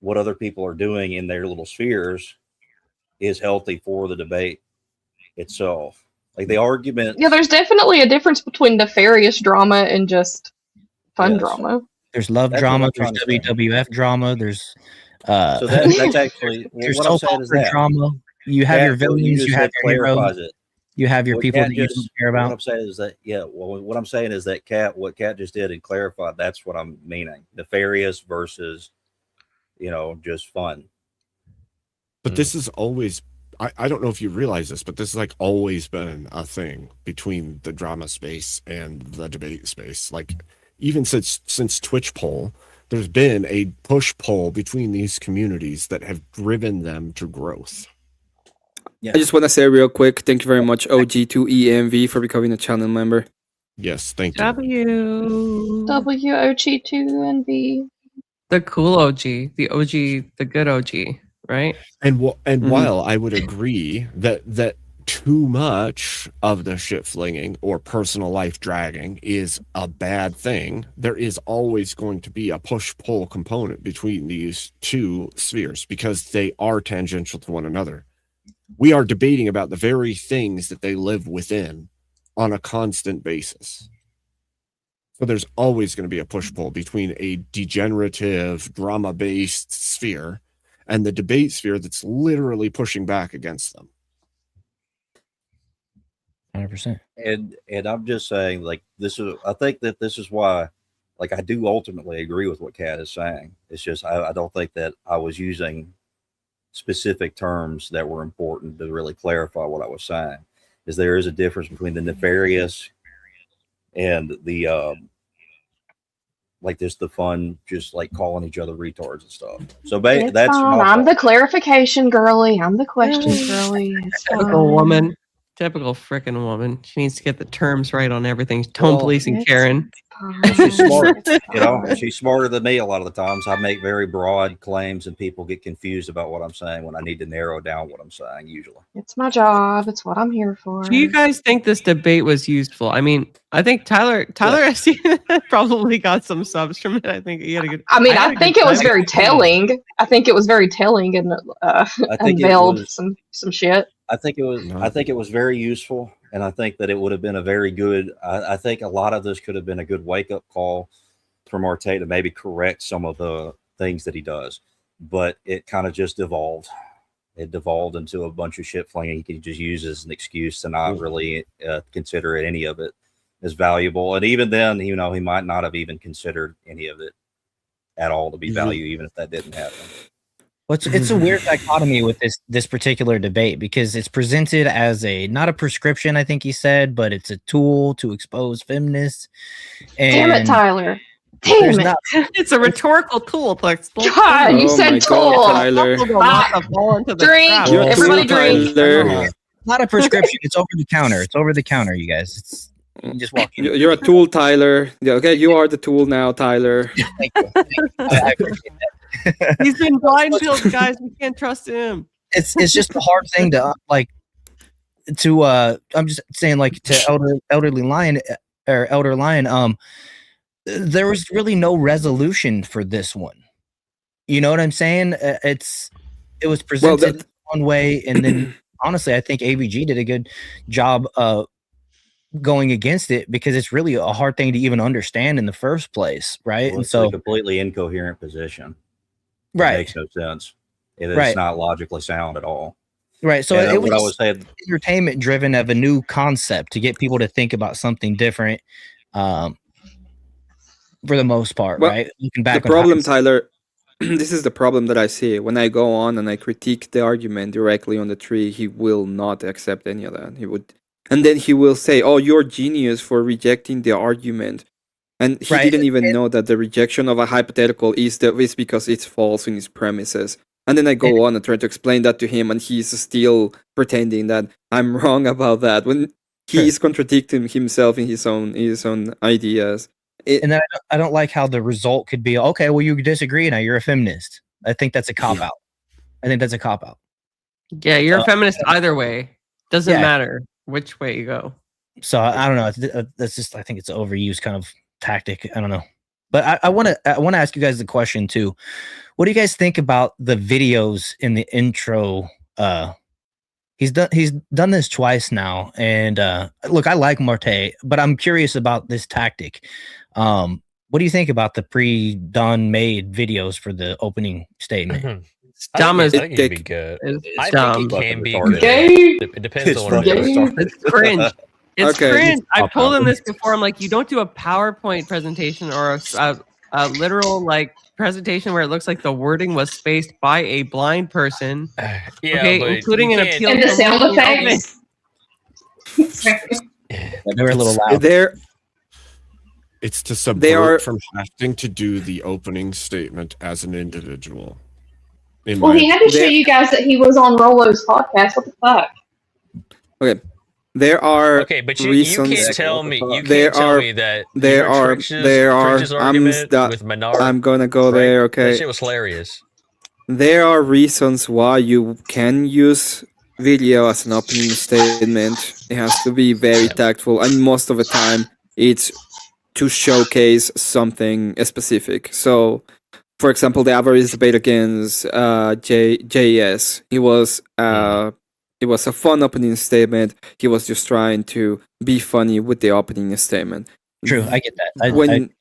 what other people are doing in their little spheres is healthy for the debate itself. Like the argument. Yeah, there's definitely a difference between nefarious drama and just fun drama. There's love drama. There's WWF drama. There's so that's actually there's what I'm soap saying is opera that drama. You have your villains. You have your heroes. It. You have your people that you don't care about. What I'm saying is that what I'm saying is that what Kat just did and clarified. That's what I'm meaning. Nefarious versus, just fun. But this is always. I don't know if you realize this, but this has like always been a thing between the drama space and the debate space. Like even since Twitch poll, there's been a push-pull between these communities that have driven them to growth. Yeah. I just want to say real quick, thank you very much, OG2EMV, for becoming a channel member. Yes, thank you. WOG2NV. The cool OG, the OG, the good OG, right? And while I would agree that too much of the shit flinging or personal life dragging is a bad thing. There is always going to be a push-pull component between these two spheres because they are tangential to one another. We are debating about the very things that they live within on a constant basis. So there's always going to be a push-pull between a degenerative, drama-based sphere and the debate sphere that's literally pushing back against them. 100%. And I'm just saying, like, this is, I think that this is why, like, I do ultimately agree with what Kat is saying. It's just I don't think that I was using specific terms that were important to really clarify what I was saying. Is there is a difference between the nefarious and the like just the fun, just like calling each other retards and stuff. So It's that's fine. my I'm thought. the clarification girly. I'm the questions girly. It's Typical fine. woman. Typical frickin' woman. She needs to get the terms right on everything. Tone policing it's Karen. And she's smart, you know. She's smarter than me a lot of the times. I make very broad claims, and people get confused about what I'm saying when I need to narrow down what I'm saying. Usually, It's my job. It's what I'm here for. Do you guys think this debate was useful? I mean, I think Tyler probably got some subs from it. I think he had a good. I mean, had I a think good it was time. very telling. I think it was very telling and I think it unveiled was. some shit. I think it was. I think it was very useful, and I think that it would have been a very good. I think a lot of this could have been a good wake up call from Arte to maybe correct some of the things that he does, but it kind of just devolved. It devolved into a bunch of shit flinging he could just use as an excuse to not really consider any of it as valuable. And even then, you know, he might not have even considered any of it at all to be value, even if that didn't happen. Well, it's a weird dichotomy with this particular debate because it's presented as not a prescription, I think he said, but it's a tool to expose feminists. Damn it, And Tyler. Damn it. It's a rhetorical tool to expose. God, you Oh said my tool. God, Tyler. Drink. You're Everybody too, drink. Tyler. Not a prescription. It's over the counter. It's over the counter, you guys. It's you just walk in. You're a tool, Tyler. Yeah, okay, you are the tool now, Tyler. Thank you. I appreciate that. He's been blind pilled, guys. We can't trust him. It's just a hard thing to I'm just saying, like, to elderly lion or elder lion, there was really no resolution for this one. You know what I'm saying? It was presented one way, and then honestly, I think AVG did a good job going against it because it's really a hard thing to even understand in the first place, right? Well, And it's so, a completely incoherent position. right, It makes no sense. It's right, not logically sound at all. right. So And it was what I was saying, entertainment driven of a new concept to get people to think about something different. For the most part, Well, right? Looking back the on problem, hindsight. Tyler, this is the problem that I see when I go on and I critique the argument directly on the tree. He will not accept any of that. He would, and then he will say, "Oh, you're genius for rejecting the argument," and he didn't even know that the rejection of a hypothetical is because it's false in its premises. And then I go on and try to explain that to him, and he's still pretending that I'm wrong about that when he is contradicting himself in his own ideas. And then I don't like how the result could be, okay, well, you disagree now, you're a feminist. I think that's a cop out. I think that's a cop out. Yeah, you're a feminist either way. Doesn't Yeah. matter which way you go. So I don't know. That's just, I think it's an overused kind of tactic. I don't know. But I want to ask you guys the question too. What do you guys think about the videos in the intro? He's done this twice now, and look, I like Marte, but I'm curious about this tactic. What do you think about the pre-done made videos for the opening statement? It's dumb as I think it'd be good. It's I dumb. think it can be Retarded. good. It depends It's on what it is. It's cringe. It's Okay. cringe. I've told him this before. I'm like, you don't do a PowerPoint presentation or a literal like presentation where it looks like the wording was spaced by a blind person. Yeah, okay, but including you an can't- appeal. And the to sound opening- effects. They were a little loud. It's to subvert They are- from having to do the opening statement as an individual. In Well, my he had to show you guys that he was on Rolo's podcast. What the fuck? Okay, there are Okay, but you reasons. can't tell me you there can't tell are me that there your are Trench's I'm argument with Menard. I'm gonna go right? there. That Okay, shit was hilarious. there are reasons why you can use video as an opening statement, it has to be very tactful, and most of the time, it's to showcase something specific. So, for example, the Avarice debate against JS, it was a fun opening statement. He was just trying to be funny with the opening statement. True, I get that.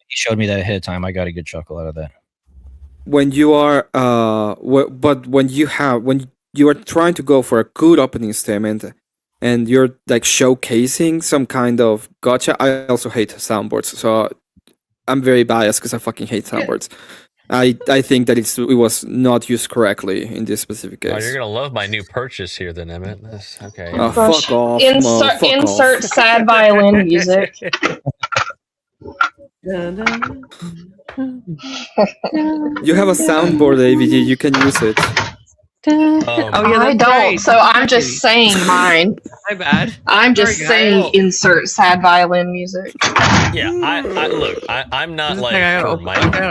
He showed me that ahead of time. I got a good chuckle out of that. When you are, but when you are trying to go for a good opening statement, and you're like showcasing some kind of gotcha. I also hate soundboards, so I'm very biased because I fucking hate soundboards. I think that it was not used correctly in this specific case. Oh, you're gonna love my new purchase here, then, Emmett. Okay. Oh, fuck off! Insert sad violin music. You have a soundboard, AVG. You can use it. I don't, right. so I'm just saying mine. My bad. I'm just saying insert sad violin music. Yeah, I'm not like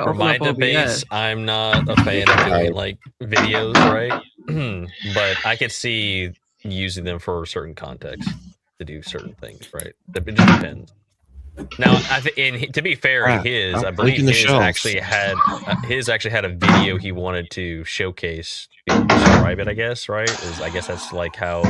for my debates. I'm not a fan of doing like videos, right? But I could see using them for certain contexts to do certain things, right? It just depends. Now, to be fair, I believe his actually had a video he wanted to showcase, describe it. I guess, right? I guess that's like how.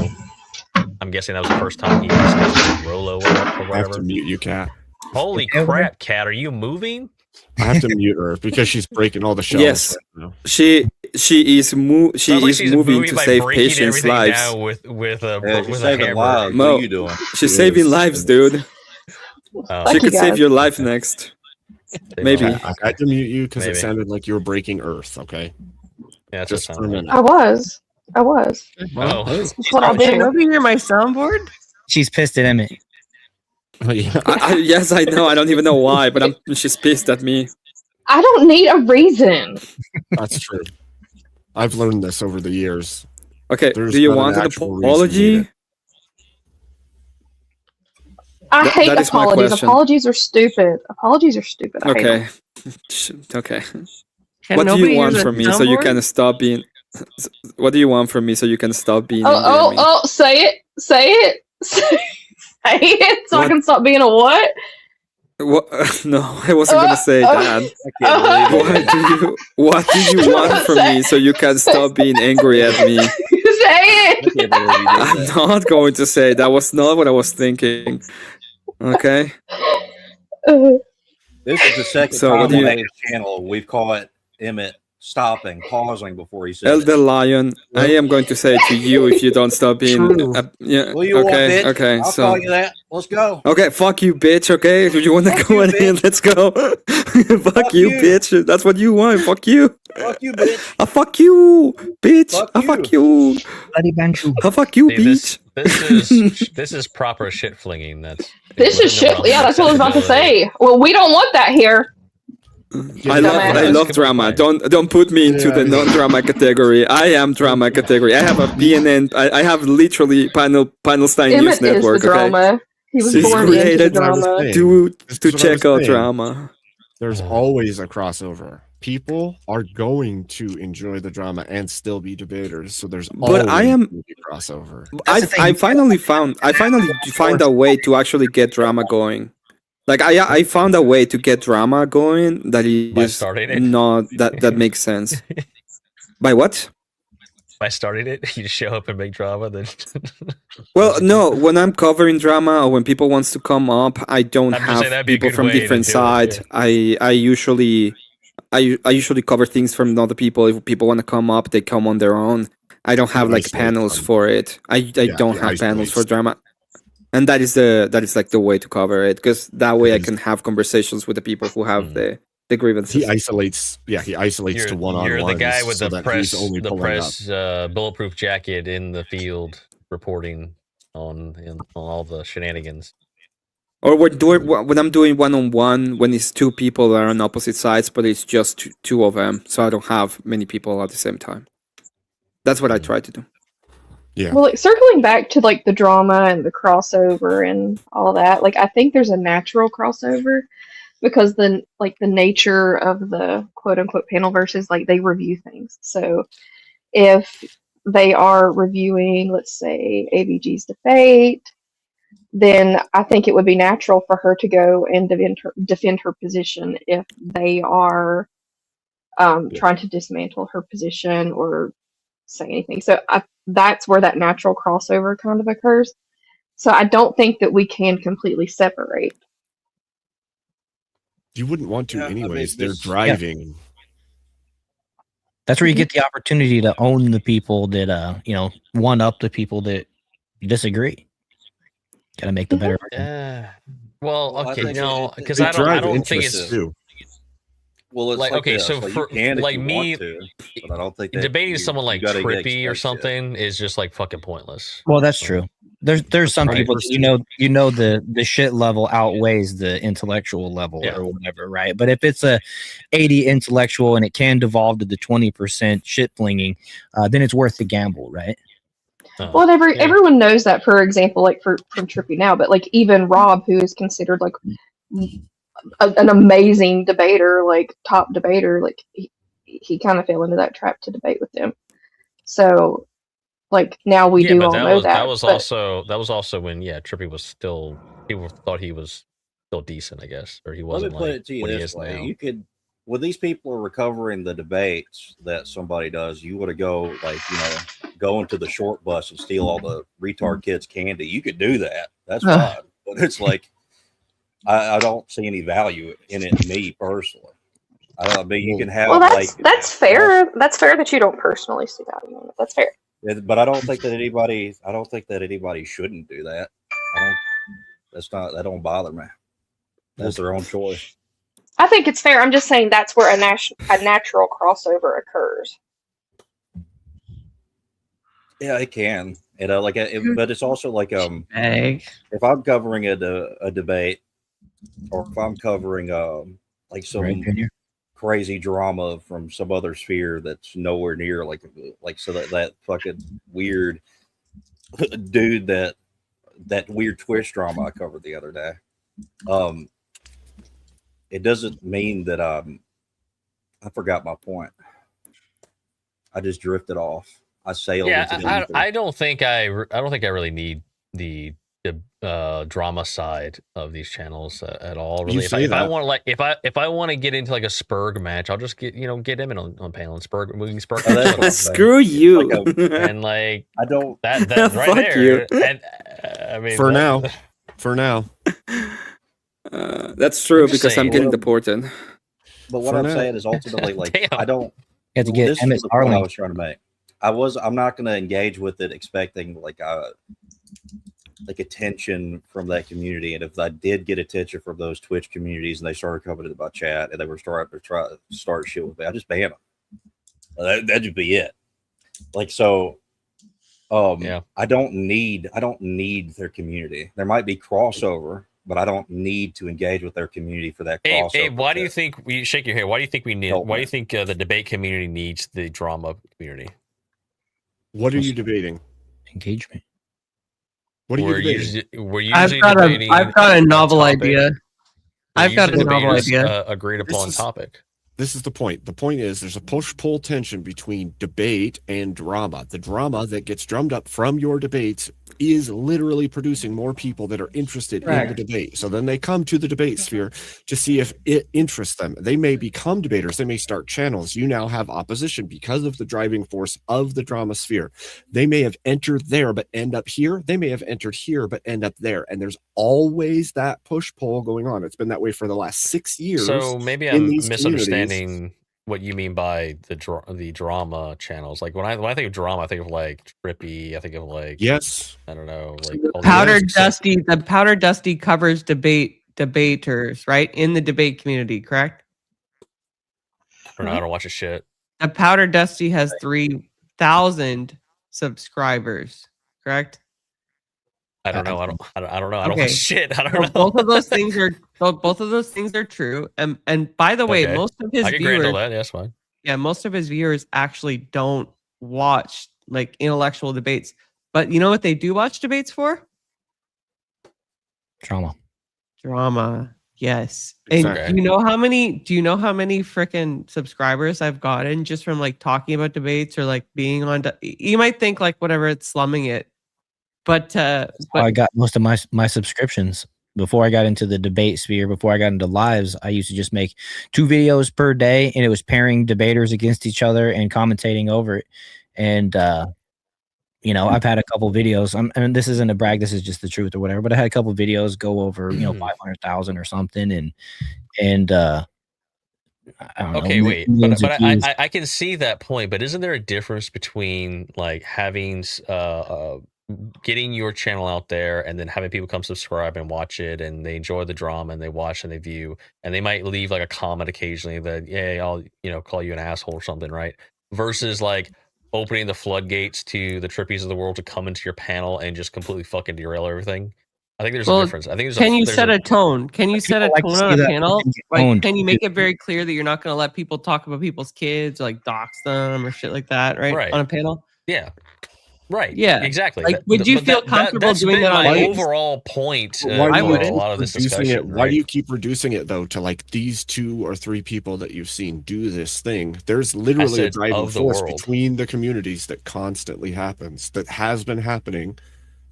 I'm guessing that was the first time he discussed Rolo or whatever. I have to mute you, Cat. Holy crap, Cat! Are you moving? I have to mute her because she's breaking all the shelves. Yes, right now. she is moving to save patients' lives. Now with a saving hammer. lives. Mo, What are you doing? She's saving lives, dude. She could save your life Yeah. next. Maybe. I had to mute you because it Maybe. sounded like you were breaking Earth. Okay. Yeah, just for a minute. I was. Oh, That's what I Did do. nobody hear my soundboard? She's pissed at Emmett. Oh, yeah. Yes, I know. I don't even know why, but she's pissed at me. I don't need a reason. That's true. I've learned this over the years. Okay, There's do you not want an actual reason apology? needed. I hate that is my apologies. question. Apologies are stupid. Apologies are stupid. I hate Okay. them. Okay. Can What do nobody you want use a from me so you soundboard? can stop being? What do you want from me so you can stop being angry at me? Oh, say it. Say it. Say it so I What? can stop being a what? What? No, I wasn't gonna say that. What do you want from me so you can stop being angry at me? Say it. I'm not going to say that was not what I was thinking. Okay. This is the second So what time do on you- Dave's channel we've caught Emmett stopping, pausing before he says Elder it. Lion, I am going to say it to you if you don't stop being. True. Yeah. What do you want, Okay. bitch? Okay. I'll So. call you that. Let's go. Okay, fuck you, bitch. Okay, do you want to go in? Let's go. Fuck you, bitch. That's what you want. Fuck you. Fuck you, bitch. I fuck you, bitch. Fuck I fuck you. Bloody Banshee. I fuck you, See, bitch. this is proper shit flinging. This is shit. Yeah, that's what I was about to say. Well, we don't want that here. I love drama. Don't put me into the non-drama category. I am drama category. I have a BNN. I have literally Panelstein Emmett News is the Network. drama. Okay. He was It's born into the created drama. to check out drama. There's always a crossover. People are going to enjoy the drama and still be debaters. So there's But I always am- going to be crossover. I finally find a way to actually get drama going. Like I found a way to get drama going that By is starting it? not that makes sense. By what? By starting it, you just show up and make drama. Then Well, no. When I'm covering drama or when people wants to come up, I don't I'm just saying have that'd be a people good from way to different do it, sides. I usually cover things from other people. If people want to come up, they come on their own. I don't have like isolate panels them. for it. I don't he have panels for isolates drama. And that is like the way to cover it, because that way I can have conversations with the people who have the grievances. He isolates. Yeah, he isolates to one on one. You're the guy with the press bulletproof jacket in the field reporting on all the shenanigans. Or when I'm doing one-on-one, when it's two people that are on opposite sides, but it's just two of them, so I don't have many people at the same time. That's what I try to do. Yeah. Well, like, circling back to like the drama and the crossover and all that, like I think there's a natural crossover because the nature of the quote unquote panel versus like they review things. So if they are reviewing, let's say, AVG's debate, then I think it would be natural for her to go and defend her position if they are trying to dismantle her position or say anything. So that's where that natural crossover kind of occurs. So I don't think that we can completely separate. You wouldn't want to, Yeah, I mean, anyways. They're this- driving. That's where you get the opportunity to own the people that one up the people that disagree. Got to make the better. Well, I okay, think no, because They I drive don't think interests it's too. Well, it's like, like okay, this. so Like, for you can if like you me, want to, but I don't think that debating someone like gotta get Trippy or expect shit. something is just like fucking pointless. Well, that's true. There's some Right. people that the shit level outweighs the intellectual level or whatever, right? But if it's a 80 intellectual and it can devolve to the 20% shit flinging, then it's worth the gamble, right? Well, everyone knows that, for example, like from Trippy now, but like even Rob, who is considered like an amazing debater, like top debater, like he kind of fell into that trap to debate with them. So, like now we do but all know that. that was but also when Trippy was still, people thought he was still decent, I guess, or he Let me wasn't put like it to you what he this is way: now. you could, when these people are recovering the debates that somebody does, you want to go go into the short bus and steal all the retard kids' candy. You could do that. That's fine. But it's like I don't see any value in it. Me personally, I mean, you can have that's fair. That's fair that you don't personally see value in it. That's fair. but I don't think that anybody shouldn't do that. That don't bother me. That's their own choice. I think it's fair. I'm just saying that's where a natural crossover occurs. Yeah, it can. But it's also like if I'm covering a debate, or if I'm covering like some crazy drama from some other sphere that's nowhere near like so that fucking weird dude that weird Twitch drama I covered the other day. It doesn't mean that I forgot my point. I just drifted off. I sailed into the ether. I don't think I really need the drama side of these channels at all. Really, if I want if I want to get into like a Spurg match, I'll just get him in on panel and Spurg. We can Spurg. Screw you. And like I don't that right Fuck there. you. And I mean, For now. That's true I'm just because I'm saying. getting deported. But what I'm saying is ultimately, like, I don't. You have to get this Emmett is the point I Starling. was trying to make. I'm not going to engage with it expecting like attention from that community. And if I did get attention from those Twitch communities and they started coming into my chat and they were starting to start shit with me, I just ban them. That'd be it. Like, so, I don't need their community. There might be crossover, but I don't need to engage with their community for that crossover. Abe, why do you think we shake your head? Why do you think we need? Why do you think the debate community needs the drama community? What are you debating? Engagement. What are you debating? We're usually debating. I've got a novel topic. idea. I've got a novel idea. Agreed upon topic. This is the point. The point is there's a push-pull tension between debate and drama. The drama that gets drummed up from your debates is literally producing more people that are interested in the debate. So then they come to the debate sphere to see if it interests them. They may become debaters. They may start channels. You now have opposition because of the driving force of the drama sphere. They may have entered there but end up here. They may have entered here but end up there. And there's always that push-pull going on. It's been that way for the last 6 years. So maybe I'm misunderstanding what you mean by the drama channels. Like when I think of drama, I think of like Trippy. I think of like I don't know, like The Powder Dusty covers debaters, right? In the debate community, correct? I don't know. I don't watch a shit. The Powder Dusty has 3,000 subscribers, correct? I don't know. I don't know. I don't watch shit. I don't know. Both of those things are true. And by the way, most of his I can viewers, grant all that. Yeah, that's fine. Yeah, most of his viewers actually don't watch like intellectual debates. But you know what they do watch debates for? Drama. Yes. Exactly. And do you know how many freaking subscribers I've gotten just from like talking about debates or like being on you might think like whatever, it's slumming it. But I got most of my subscriptions. Before I got into the debate sphere, before I got into lives, I used to just make 2 videos per day, and it was pairing debaters against each other and commentating over it. And you know, I've had a couple videos. And this isn't a brag, this is just the truth or whatever. But I had a couple videos go over, 500,000 or something, and I don't Okay, know, wait, millions but of views. I can see that point, but isn't there a difference between like having getting your channel out there and then having people come subscribe and watch it and they enjoy the drama and they watch and they view and they might leave like a comment occasionally that, yeah, I'll call you an asshole or something, right? Versus like opening the floodgates to the Trippies of the world to come into your panel and just completely fucking derail everything. I think there's a difference. I think there's can you set a tone? Can you set a like to tone see on a that panel? person get Like, owned. can you make it very clear that you're not going to let people talk about people's kids, or like dox them or shit like that, right? Right. On a panel? Yeah. Right. Yeah. Exactly. Like, would you feel comfortable that's doing been that on my live? overall point Why do for you a keep lot of this reducing discussion. it? Why do right? you keep reducing it though to like these 2 or 3 people that you've seen do this thing? There's literally a said driving of the force world. between the communities that constantly happens, that has been happening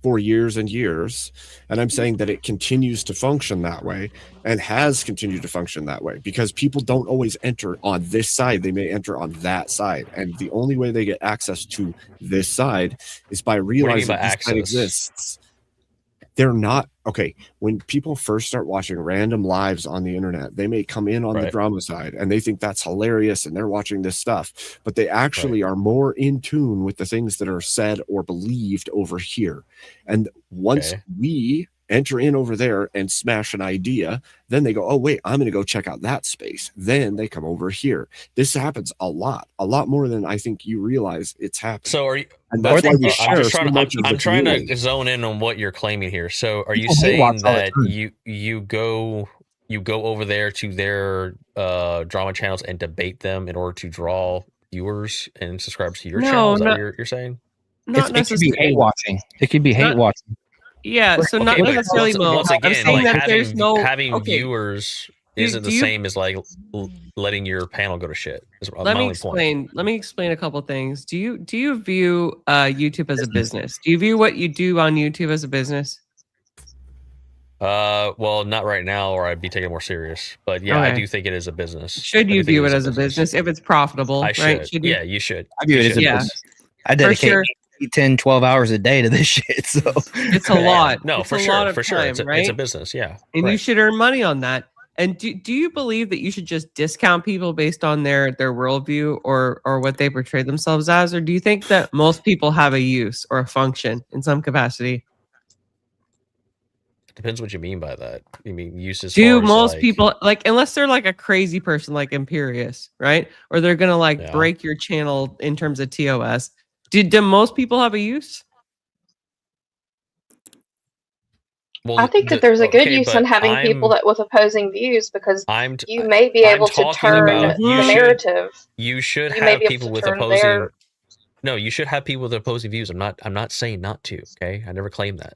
for years and years. And I'm saying that it continues to function that way and has continued to function that way because people don't always enter on this side. They may enter on that side. And the only way they get access to this side is by realizing by this access? side exists. They're not okay. When people first start watching random lives on the internet, they may come in on the drama side and they think that's hilarious and they're watching this stuff, but they actually are more in tune with the things that are said or believed over here. And once we enter in over there and smash an idea, then they go, oh wait, I'm going to go check out that space. Then they come over here. This happens a lot more than I think you realize it's happening. So are you? And that's why we I'm share just so trying. much of the I'm trying to community. zone in on what you're claiming here. So are you People hate watch saying all the that time. you go over there to their drama channels and debate them in order to draw viewers and subscribers to your channel? Is that what you're saying? Not It could be necessarily. hate watching. It could be hate watching. Yeah, so not but necessarily Mo. once I'm again, saying like that there's no having viewers isn't the do you- same as like letting your panel go to shit. Is my Let me only point. explain. Let me explain a couple things. Do you view YouTube as a business? Do you view what you do on YouTube as a business? Well, not right now, or I'd be taken more serious. But yeah, I Okay. do think it is a business. Should I you do think view it as a business if it's profitable? I right? should. Should you? Yeah, you should. I view it You as a should. business. I For dedicate sure. 10, 12 hours a day to this shit. So It's a lot. No, It's for a sure, lot of for sure. time, It's a right? business. Yeah, And you right. should earn money on that. And do you believe that you should just discount people based on their worldview or what they portray themselves as, or do you think that most people have a use or a function in some capacity? Depends what you mean by that. You mean use as Do far as most like, people like, unless they're like a crazy person like Imperious, right? Or they're gonna like break your channel in terms of TOS. Do most people have a use? I think that there's a good use in having people that with opposing views because you may be able to turn the narrative. You should You may have be able people to with turn opposing. their. No, you should have people with opposing views. I'm not saying not to. Okay, I never claimed that.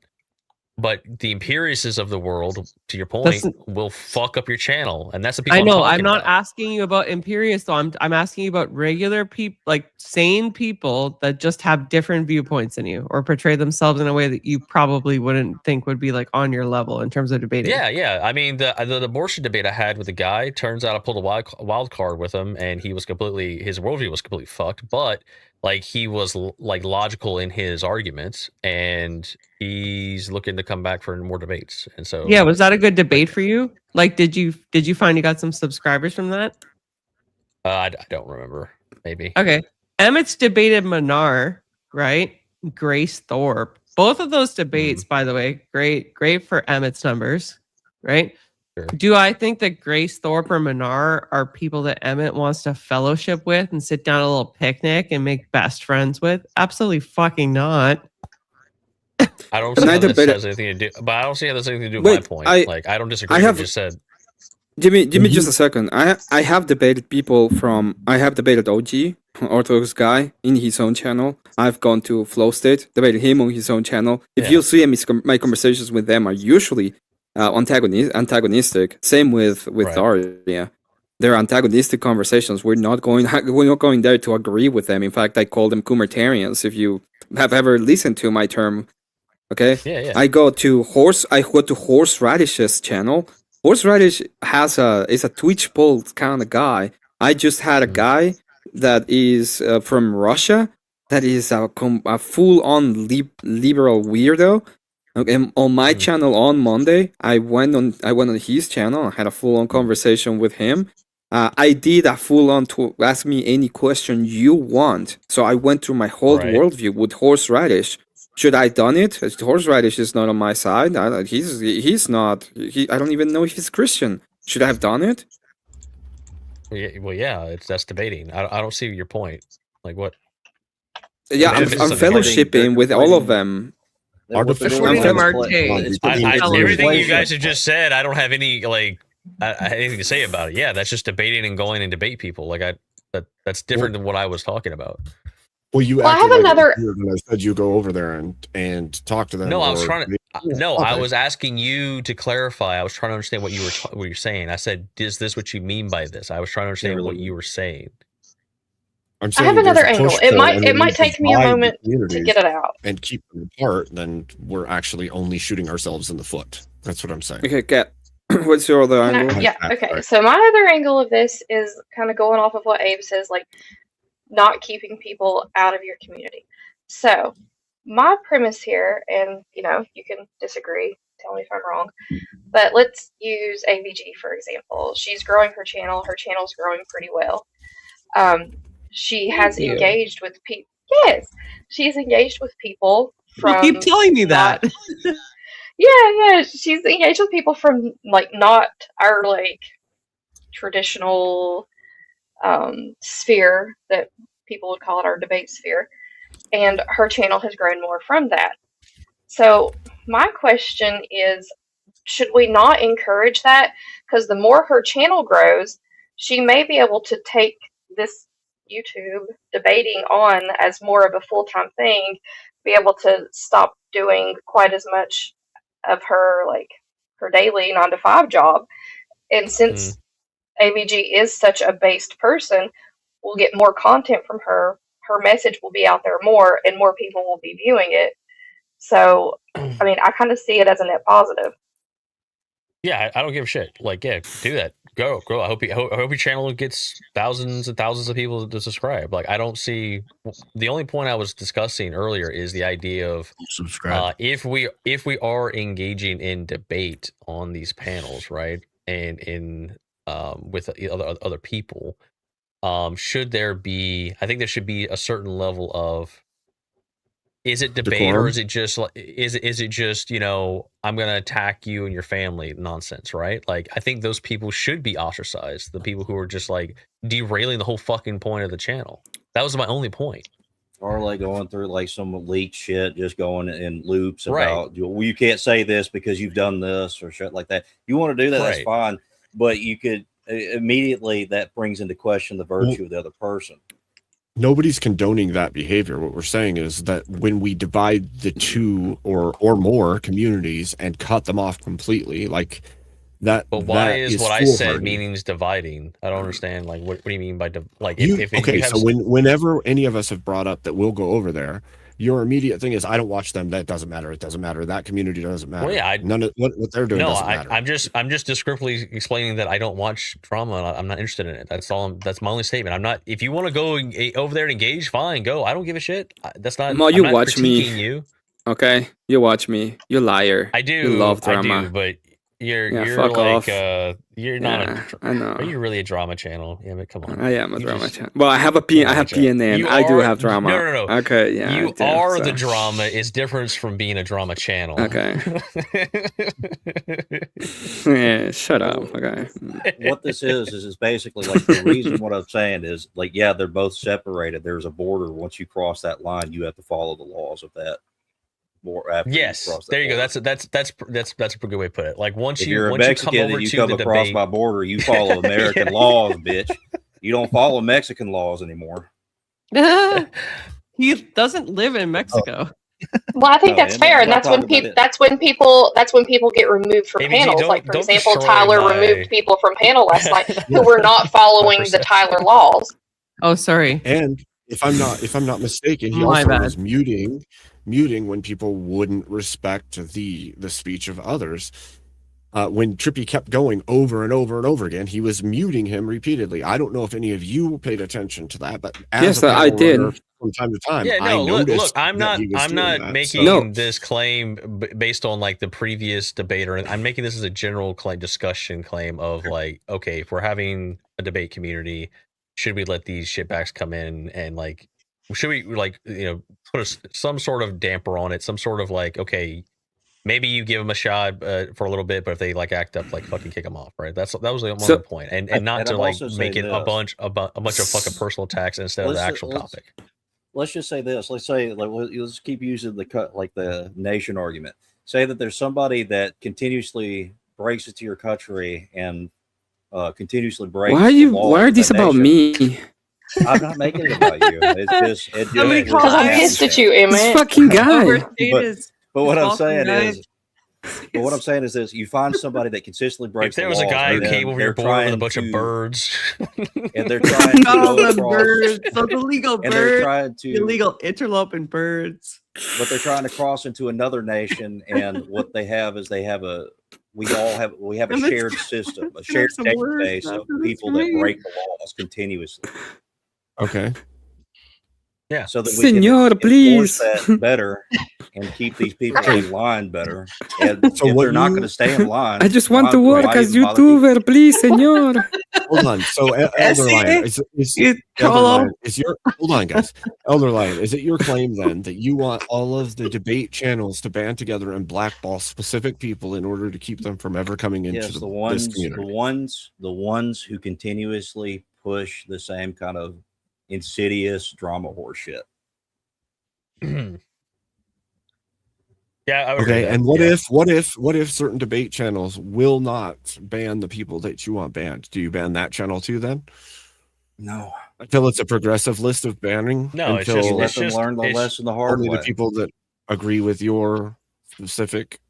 But the Imperiuses of the world, to your point, will fuck up your channel, and that's the people I know. I'm I'm not talking asking you about Imperious though. I'm asking you about regular people, like sane people that just have different viewpoints than you, or portray themselves in a way that you probably wouldn't think would be like on your level in terms of debating. Yeah. I mean, the abortion debate I had with the guy, turns out I pulled a wild card with him, and he was his worldview was completely fucked. But like, he was like logical in his arguments, and he's looking to come back for more debates. And so, Yeah, was that a good debate for you? Like, did you find you got some subscribers from that? I don't remember. Maybe. Okay. Emmett's debated Manar, right? Grace Thorpe. Both of those debates, by the way, great for Emmett's numbers, right? Sure. Do I think that Grace Thorpe or Manar are people that Emmett wants to fellowship with and sit down at a little picnic and make best friends with? Absolutely fucking not. I don't see how this has anything to do. But I don't see how this has anything to do with my point. Like, I don't disagree with what you just said. Give me just a second. I have debated people from. I have debated OG, Orthodox guy, in his own channel. I've gone to Flow State, debated him on his own channel. If you see my conversations with them are usually antagonistic. Same with Daria. They're antagonistic conversations. We're not going there to agree with them. In fact, I call them Kumertarians. If you have ever listened to my term, okay? Yeah. I go to Horseradish's channel. Horseradish is a Twitch poll kind of guy. I just had a guy that is from Russia that is a full-on liberal weirdo. Okay, on my channel on Monday, I went on his channel. I had a full-on conversation with him. I did a full-on to ask me any question you want. So I went through my whole worldview with Horseradish. Should I done it? Horseradish is not on my side. He's not. I don't even know if he's Christian. Should I have done it? Well, yeah, that's debating. I don't see your point. Like what? Yeah, I'm fellowshipping with all of them. Everything you guys have just said, I don't have any anything to say about it. Yeah, that's just debating and going and debate people. Like that's different than what I was talking about. Well, I have another. I said you go over there and talk to them. No, I was trying to. No, I was asking you to clarify. I was trying to understand what you're saying. I said, "Is this what you mean by this?" I was trying to understand what you were saying. I have another angle. It might take me a moment to get it out and keep them apart. Then we're actually only shooting ourselves in the foot. That's what I'm saying. Okay, Kat, what's your other angle? Yeah. Okay. So my other angle of this is kind of going off of what Abe says, like not keeping people out of your community. So my premise here, and you can disagree, tell me if I'm wrong, but let's use AVG for example. She's growing her channel. Her channel's growing pretty well. She has engaged with people. Yes, she's engaged with people from. You keep telling me that. Yeah, she's engaged with people from not our traditional sphere that people would call it, our debate sphere, and her channel has grown more from that. So my question is, should we not encourage that? Because the more her channel grows, she may be able to take this YouTube debating on as more of a full-time thing, be able to stop doing quite as much of her her daily 9-to-5 job. And since AVG is such a based person, we'll get more content from her. Her message will be out there more, and more people will be viewing it. So, I mean, I kind of see it as a net positive. Yeah, I don't give a shit. Like, yeah, do that. Go. I hope your channel gets thousands and thousands of people to subscribe. Like, I don't see. The only point I was discussing earlier is the idea of subscribe. If we are engaging in debate on these panels, right, and in with other people, should there be? I think there should be a certain level of. Is it debate Decorum? or is it just I'm gonna attack you and your family nonsense, right? Like, I think those people should be ostracized. The people who are just derailing the whole fucking point of the channel. That was my only point. Or going through some leaked shit, just going in loops about, well, you can't say this because you've done this or shit like that. You want to do that, that's fine, but you could immediately that brings into question the virtue of the other person. Nobody's condoning that behavior. What we're saying is that when we divide the two or more communities and cut them off completely, that. But why is what I said meanings dividing? I don't understand. What do you mean by whenever any of us have brought up that we'll go over there, your immediate thing is, I don't watch them. That doesn't matter. It doesn't matter. That community doesn't matter. Well, yeah, none of what they're doing doesn't matter. I'm just descriptively explaining that I don't watch drama. I'm not interested in it. That's all. That's my only statement. I'm not. If you want to go over there and engage, fine, go. I don't give a shit. That's not. Mo, you watch me. You. Okay, you watch me. You liar. I do. You love drama. I do, but you're fuck off. You're not. I know. Are you really a drama channel? Yeah, but come on. I am a drama channel. Well, I have PNN. I do have drama. No. Okay, yeah. You are the drama. Is different from being a drama channel. Okay. Yeah, shut up. Okay. What this is basically the reason what I'm saying is they're both separated. There's a border. Once you cross that line, you have to follow the laws of that. Yes, there you go. That's a pretty good way to put it. Once you're a Mexican and you come across my border, you follow American laws, bitch. You don't follow Mexican laws anymore. He doesn't live in Mexico. Well, I think No, that's I'm fair, and not that's when talking about people it. that's when people get removed from ABG, panels. Like for don't example, destroy Tyler my removed people from panel last night who were not following the Tyler laws. Oh, sorry. And if I'm not mistaken, he My also bad. was muting when people wouldn't respect the speech of others. When Trippy kept going over and over and over again, he was muting him repeatedly. I don't know if any of you paid attention to that, but as Yes, a I panel did. runner from time to time, Yeah, I no, look, noticed I'm that not he was I'm doing not that. making So, this claim based on like the previous debate, or I'm making this as a general discussion claim of like, okay, if we're having a debate community, should we let these shitbags come in and like, should we like, put some sort of damper on it, some sort of like, okay, maybe you give them a shot for a little bit, but if they like act up, like fucking kick them off, right? That was one of the point, and not And to I'm like also make saying it a this. bunch of fucking personal attacks instead of the actual topic. Let's just say this. Let's say let's keep using the nation argument. Say that there's somebody that continuously breaks into your country and continuously breaks the laws Why are of this that about nation. me? I'm not making it about you. It's just Somebody because I'm pissed at you, Emmett. This fucking guy. But what I'm saying is, what I'm saying is this: you find somebody that consistently breaks. If there the was a laws, guy who and came over they're your border with a trying bunch of to- birds, and they're trying to Not all go the across, birds, those illegal and they're birds, trying to illegal interloping birds. but they're trying to cross into another nation, and what they have is we have a And it's- shared system, a shared some words database of after this people for that me. break the laws continuously. okay. Yeah. So that we can Senor, enforce please. that better and keep these people in line better. And So if what they're not you- going to stay in line, I just want why- to work why as even bother YouTuber, please, senor. Hold on. So Elder Lion, hold on, guys. Elder Lion, is it your claim then that you want all of the debate channels to band together and blackball specific people in order to keep them from ever coming into Yes, this the community? ones who continuously push the same kind of insidious drama horse shit. Yeah, I would agree Okay, with that. and Yeah. what if certain debate channels will not ban the people that you want banned? Do you ban that channel too then? No. Until it's a progressive list of banning? No, it's until just- Let them learn the lesson the hard only way. the people that agree with your specific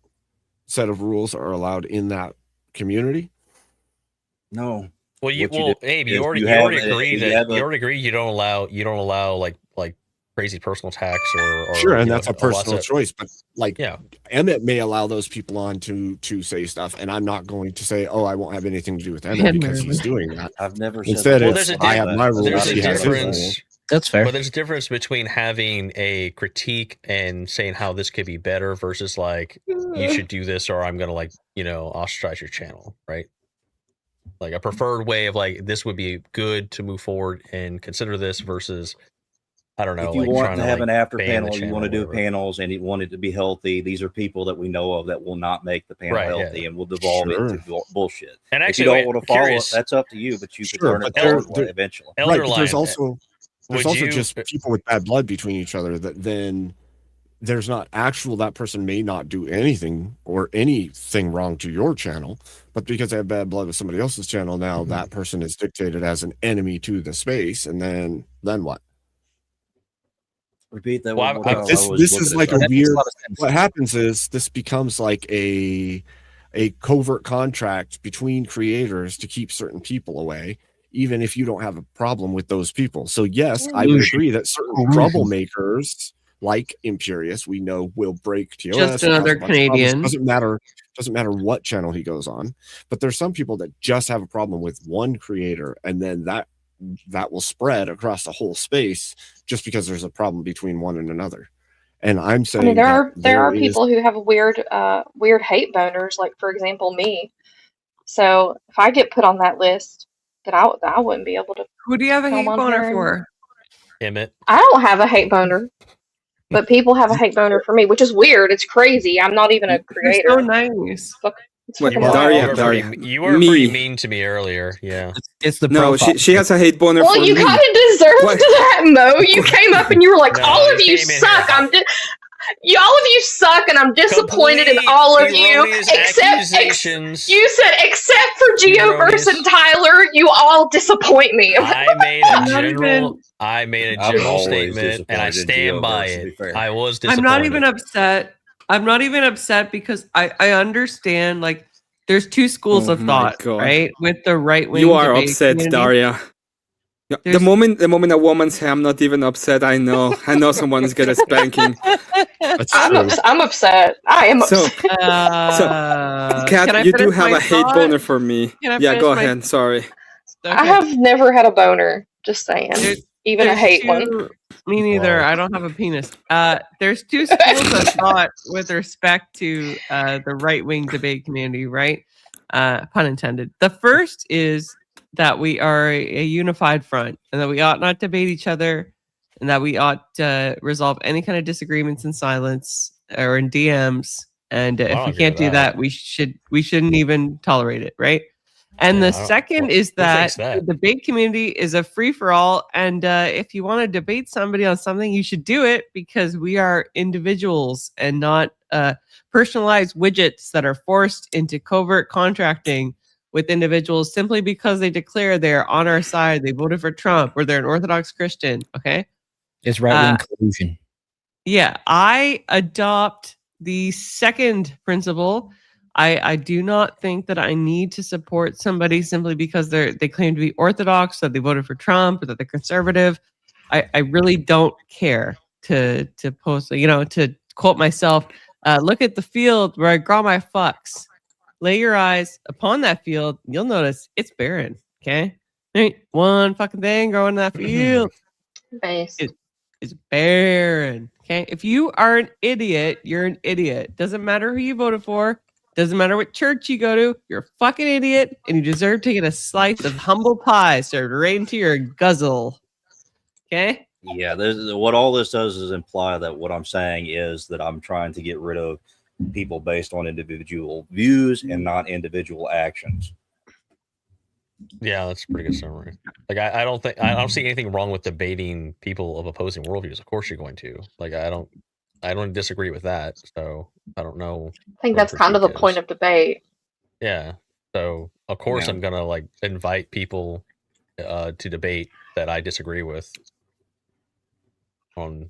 set of rules are allowed in that community? No. Well, Abe, is you already agree you don't allow like crazy personal attacks or Sure, and you know, that's a lots personal of- choice, but like Yeah. Emmett may allow those people on to say stuff, and I'm not going to say, oh, I won't have anything to do with Emmett because he's doing that. I've never said Instead, that. it's I have my rules, There's a he has his difference. rules. That's fair. But there's a difference between having a critique and saying how this could be better versus like you should do this or I'm gonna ostracize your channel, right? Like a preferred way of like this would be good to move forward and consider this versus I don't know. If you like want trying to have like, an after ban the panel, you channel want to or do whatever. panels, and you want it to be healthy. These are people that we know of that will not make the panel Right, yeah. healthy and will devolve Sure. into bullshit. And if actually, you don't wait, want to I'm follow curious. it, that's up to you. But you could Sure, learn it but the there- hard way there- eventually. Elder right, but there's Lion, also would you- just people with bad blood between each other that then there's not that person may not do anything or anything wrong to your channel, but because they have bad blood with somebody else's channel, now that person is dictated as an enemy to the space, and then what? Repeat that Well, one more Like time. this is like a That makes a weird. lot of sense. What happens is this becomes like a covert contract between creators to keep certain people away, even if you don't have a problem with those people. So yes, I would agree that certain troublemakers like Imperious, we know will break TOS. Just will cause another a bunch of problems. Canadian. Doesn't matter what channel he goes on. But there's some people that just have a problem with one creator, and then that will spread across the whole space just because there's a problem between one and another. And I'm saying I mean, there that are is- people who have weird hate boners, like for example me. So if I get put on that list, then I wouldn't be able to. Who do you have a hate come on boner here and- for? Emmett. I don't have a hate boner, but people have a hate boner for me, which is weird. It's crazy. I'm not even a You're creator. so nice. It's Wait, freaking You Daria, were Daria. pretty, you were Me. pretty mean to me earlier. Yeah. It's the No, profile. she has a hate boner Well, for you me. kind of deserved What? that, Mo. You came up and you were like, No, "All of you you came in suck." here Y'all of you suck, and I'm disappointed in all of you. Erroneous accusations. You said except for Gio Erroneous. and Tyler, you all disappoint me. I made I'm a not general. I made a I'm general always statement, and I disappointed in stand by Geoverse, to be it. fair. I was disappointed. I'm not even upset. I'm not even upset because I understand like there's two schools Oh of my thought, God. right? With the right wing You are debate upset, community. Daria. Yeah, the There's- moment a woman say I'm not even upset, I know someone's gonna spanking. That's true. I'm upset. I am So, upset. Kat, can I you do finish have my a hate thought? boner for me. Can I Yeah, go finish my- ahead. Sorry. I have never had a boner. Just saying. Even a There's hate two, one. Me neither. I don't have a penis. There's two schools of thought with respect to the right wing debate community, right? Pun intended. The first is that we are a unified front and that we ought not debate each other and that we ought to resolve any kind of disagreements in silence or in DMs. And I if don't we agree can't with do that. that, we shouldn't even tolerate it, right? And Yeah, the I don't- second well, is who thinks that that? the debate community is a free for all. And if you want to debate somebody on something, you should do it because we are individuals and not personalized widgets that are forced into covert contracting with individuals simply because they declare they're on our side, they voted for Trump, or they're an Orthodox Christian. Okay. It's right wing collusion. Yeah, I adopt the second principle. I do not think that I need to support somebody simply because they claim to be Orthodox, that they voted for Trump, or that they're conservative. I really don't care to post, to quote myself, look at the field where I grow my fucks. Lay your eyes upon that field. You'll notice it's barren. Okay. There ain't one fucking thing growing in that field. Nice. It's barren. Okay. If you are an idiot, you're an idiot. Doesn't matter who you voted for. Doesn't matter what church you go to. You're a fucking idiot, and you deserve to get a slice of humble pie served right into your guzzle. Okay. Yeah, what all this does is imply that what I'm saying is that I'm trying to get rid of people based on individual views and not individual actions. Yeah, that's a pretty good summary. Like, I don't see anything wrong with debating people of opposing worldviews. Of course, you're going to. Like, I don't disagree with that. So I don't know. I think that's kind of the point of debate. Yeah. So of course Yeah. I'm gonna like invite people to debate that I disagree with on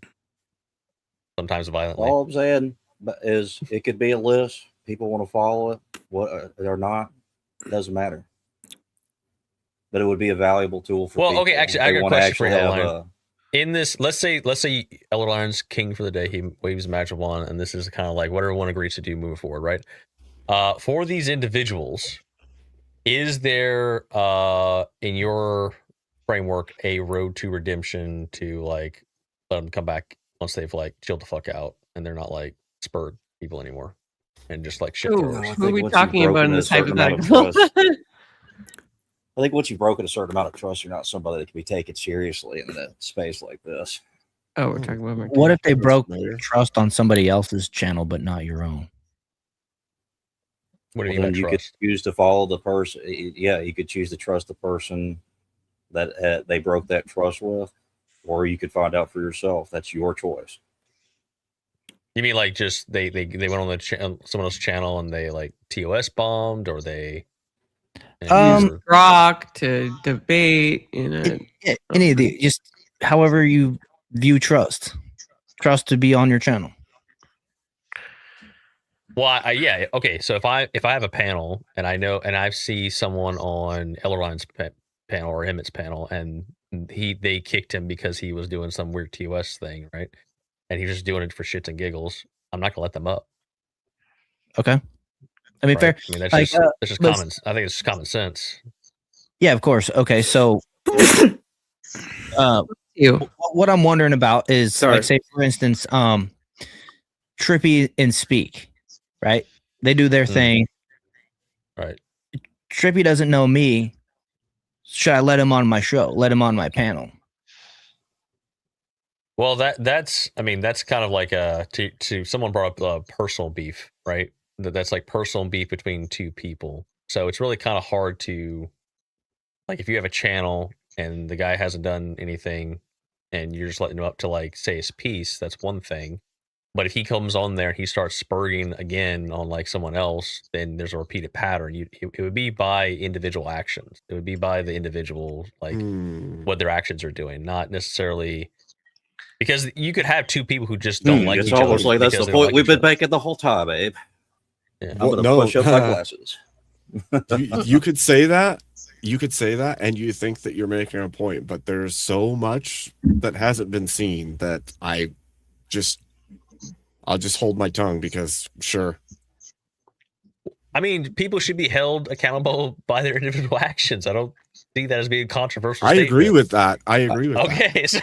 sometimes violently. All I'm saying is it could be a list. People want to follow it, what or not, it doesn't matter. But it would be a valuable tool for people. Okay, actually, if I they got a wanna question for you, actually have Elderline. In this, let's say Elderline's king for the day. He waves a magic wand, and this is kind of like what everyone agrees to do moving forward, right? For these individuals, is there in your framework a road to redemption to like let them come back once they've like chilled the fuck out and they're not like spurred people anymore and just like shit Who throwers? are we talking about in this hypothetical? I think once you've broken a certain amount of trust, you're not somebody that can be taken seriously in a space like this. Oh, we're talking about What if they broke trust on somebody else's channel but not your own? What do you Well, mean then by you trust? could choose to follow the person. Yeah, you could choose to trust the person that they broke that trust with, or you could find out for yourself. That's your choice. You mean like just they went on the someone else's channel and they like TOS bombed or they Use rock to debate in a Any of the just however you view trust to be on your channel. Well, yeah, okay. So if I have a panel and I know and I see someone on Elrond's panel or Emmett's panel and they kicked him because he was doing some weird TOS thing, right? And he's just doing it for shits and giggles. I'm not gonna let them up. Okay. I mean, right? fair. I mean, that's Like, just but- common. I think it's just common sense. Yeah, of course. Okay, so what I'm wondering about is like, say for instance, Trippy and Speak, right? They do their thing. Right. Trippy doesn't know me. Should I let him on my show? Let him on my panel? Well, that's kind of like to someone brought up personal beef, right? That's like personal beef between two people. So it's really kind of hard to, like, if you have a channel and the guy hasn't done anything and you're just letting him up to like say his piece, that's one thing. But if he comes on there and he starts spurring again on like someone else, then there's a repeated pattern. It would be by individual actions. It would be by the individual, like what their actions are doing, not necessarily because you could have two people who just don't like it's each other. almost like that's the because they point like we've each been other. making the whole time, Abe. Yeah. I'm going to push up my glasses. You could say that. You could say that, and you think that you're making a point, but there's so much that hasn't been seen that I'll just hold my tongue because sure. I mean, people should be held accountable by their individual actions. I don't see that as being a controversial. I statement. agree with that. I agree with Okay, that. so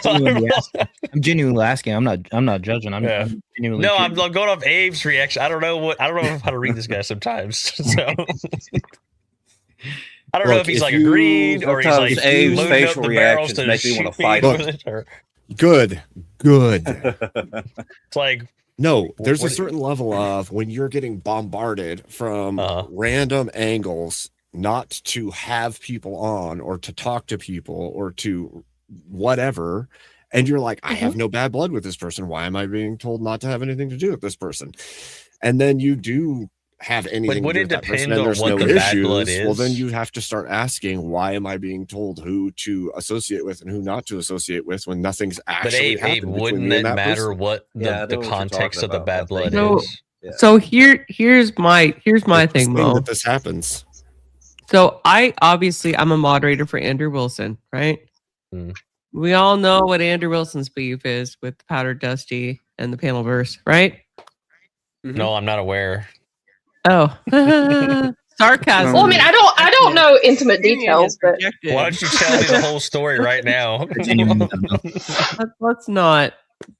I'm genuinely asking. I'm not judging. I'm genuinely no, curious. I'm going off Abe's reaction. I don't know how to read this guy sometimes. So I don't know if he's like agreed or he's like Abe's loading facial up the barrels reactions to make me shoot want to fight with him. it, or Good. it's like no, there's a certain level of when you're getting bombarded from random angles, not to have people on or to talk to people or to whatever. And you're like, I have no bad blood with this person. Why am I being told not to have anything to do with this person? And then you do have anything to do with that person and there's no issues. Well, then you have to start asking, why am I being told who to associate with and who not to associate with when nothing's actually happened between wouldn't me and it that matter person? what the context of the bad blood So, is? so here's my thing, Mo. That this happens. So I'm a moderator for Andrew Wilson, right? We all know what Andrew Wilson's beef is with Powder Dusty and the panel verse, right? No, I'm not aware. Oh, sarcasm. Well, I mean, I don't know intimate details, but Why don't you tell me the whole story right now? Let's not.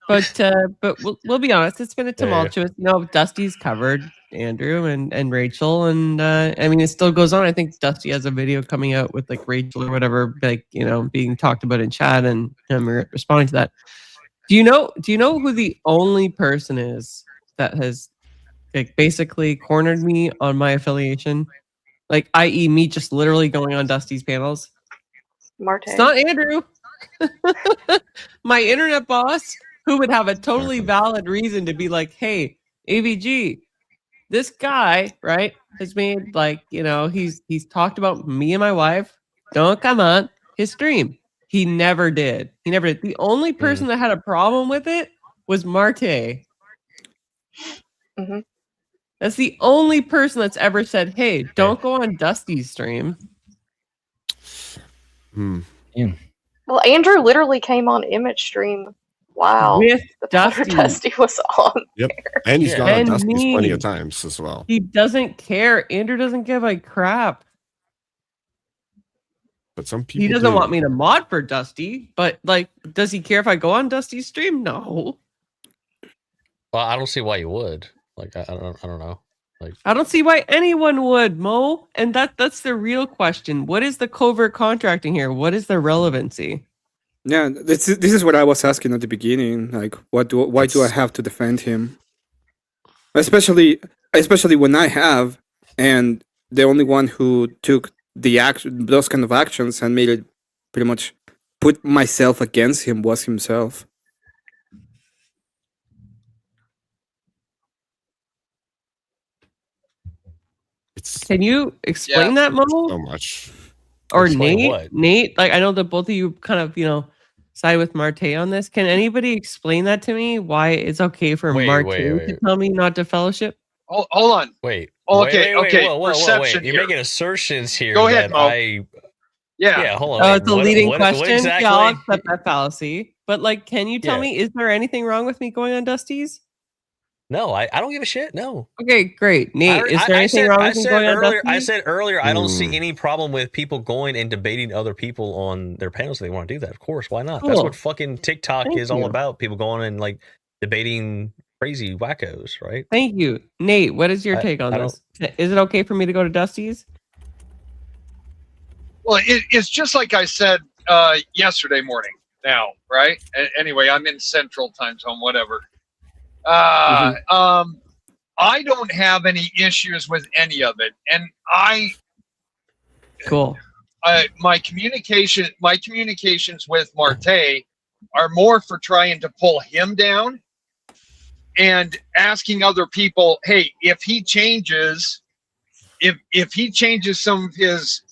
But we'll be honest. It's been a tumultuous. You know, Dusty's covered Andrew and Rachel, and I mean, it still goes on. I think Dusty has a video coming out with like Rachel or whatever, like being talked about in chat, and him responding to that. Do you know who the only person is that has like basically cornered me on my affiliation? Like, i.e., me just literally going on Dusty's panels. Marte. It's not Andrew. My internet boss, who would have a totally valid reason to be like, hey, AVG, this guy, right, has made like, he's talked about me and my wife. Don't come on his stream. He never did. The only person that had a problem with it was Marte. That's the only person that's ever said, hey, don't go on Dusty's stream. Well, Andrew literally came on Image Stream. Wow, with the Dusty was on. Yep, there. and he's gone on And Dusty's me. plenty of times as well. He doesn't care. Andrew doesn't give a crap. But some people He doesn't do. want me to mod for Dusty, but like, does he care if I go on Dusty's stream? No. Well, I don't see why you would. Like, I don't know. Like, I don't see why anyone would, Mo. And that's the real question. What is the covert contracting here? What is the relevancy? Yeah, this is what I was asking at the beginning. Like, why do I have to defend him? Especially when I have, and the only one who took those kind of actions and made it pretty much put myself against him was himself. Can you explain that, Mo? So much. Or Explain Nate? what? Nate, like, I know that both of you kind of, side with Marte on this. Can anybody explain that to me? Why it's okay for Wait, Marte wait. to tell me not to fellowship? Hold on. Wait. Okay, okay. Whoa, Perception You're here. making assertions here. Go ahead, that Mo. Yeah. Hold on. Oh, wait, it's a what- leading what question. exactly? Yeah, I'll accept that fallacy. But like, can you tell Yeah. me, is there anything wrong with me going on Dusty's? No, I don't give a shit. No. Okay, great. Nate, is there anything wrong with me going on earlier, Dusty's? I said earlier, I don't see any problem with people going and debating other people on their panels if they want to do that. Of course, why not? That's Cool. what fucking TikTok Thank is all you. about. People going and like debating crazy wackos, right? Thank you. Nate, what is your I- take on I this? Is it okay for me to go to Dusty's? Well, it's just like I said yesterday morning now, right? Anyway, I'm in Central Time Zone, whatever. I don't have any issues with any of it. And Cool. my communications with Marte are more for trying to pull him down and asking other people, hey, if he changes some of his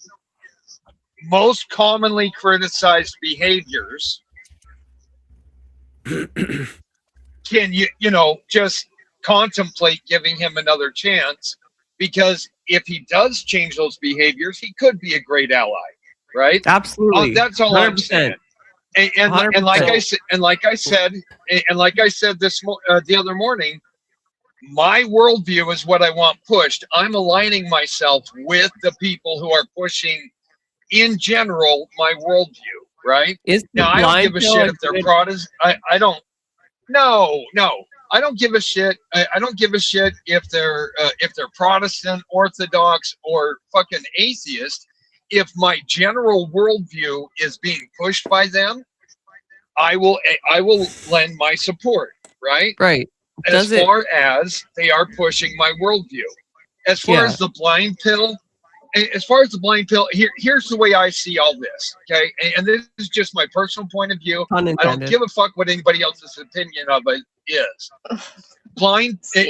most commonly criticized behaviors, can you just contemplate giving him another chance? Because if he does change those behaviors, he could be a great ally, right? Absolutely. That's all 100%. I'm saying. And like I said, this the other morning, my worldview is what I want pushed. I'm aligning myself with the people who are pushing, in general, my worldview. Right now, I don't give a shit if they're Protestant. I don't. No, I don't give a shit. I don't give a shit if they're Protestant, Orthodox, or fucking atheist. If my general worldview is being pushed by them, I will lend my support. Right. As far as they are pushing my worldview. As far as the blind pill, here's the way I see all this. Okay, and this is just my personal point of view. I don't give a fuck what anybody else's opinion of it is.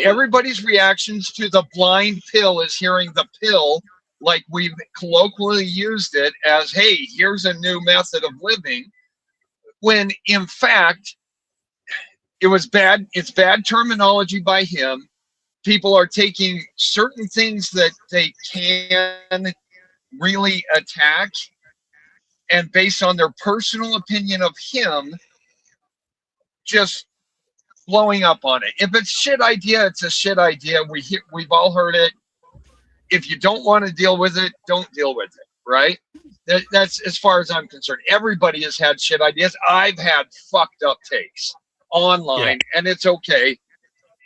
Everybody's reactions to the blind pill is hearing the pill like we've colloquially used it as, hey, here's a new method of living, when in fact it's bad terminology by him. People are taking certain things that they can really attack, and based on their personal opinion of him, just blowing up on it. If it's shit idea, it's a shit idea. We've all heard it. If you don't want to deal with it, don't deal with it, right? That's as far as I'm concerned. Everybody has had shit ideas. I've had fucked up takes online, and it's okay.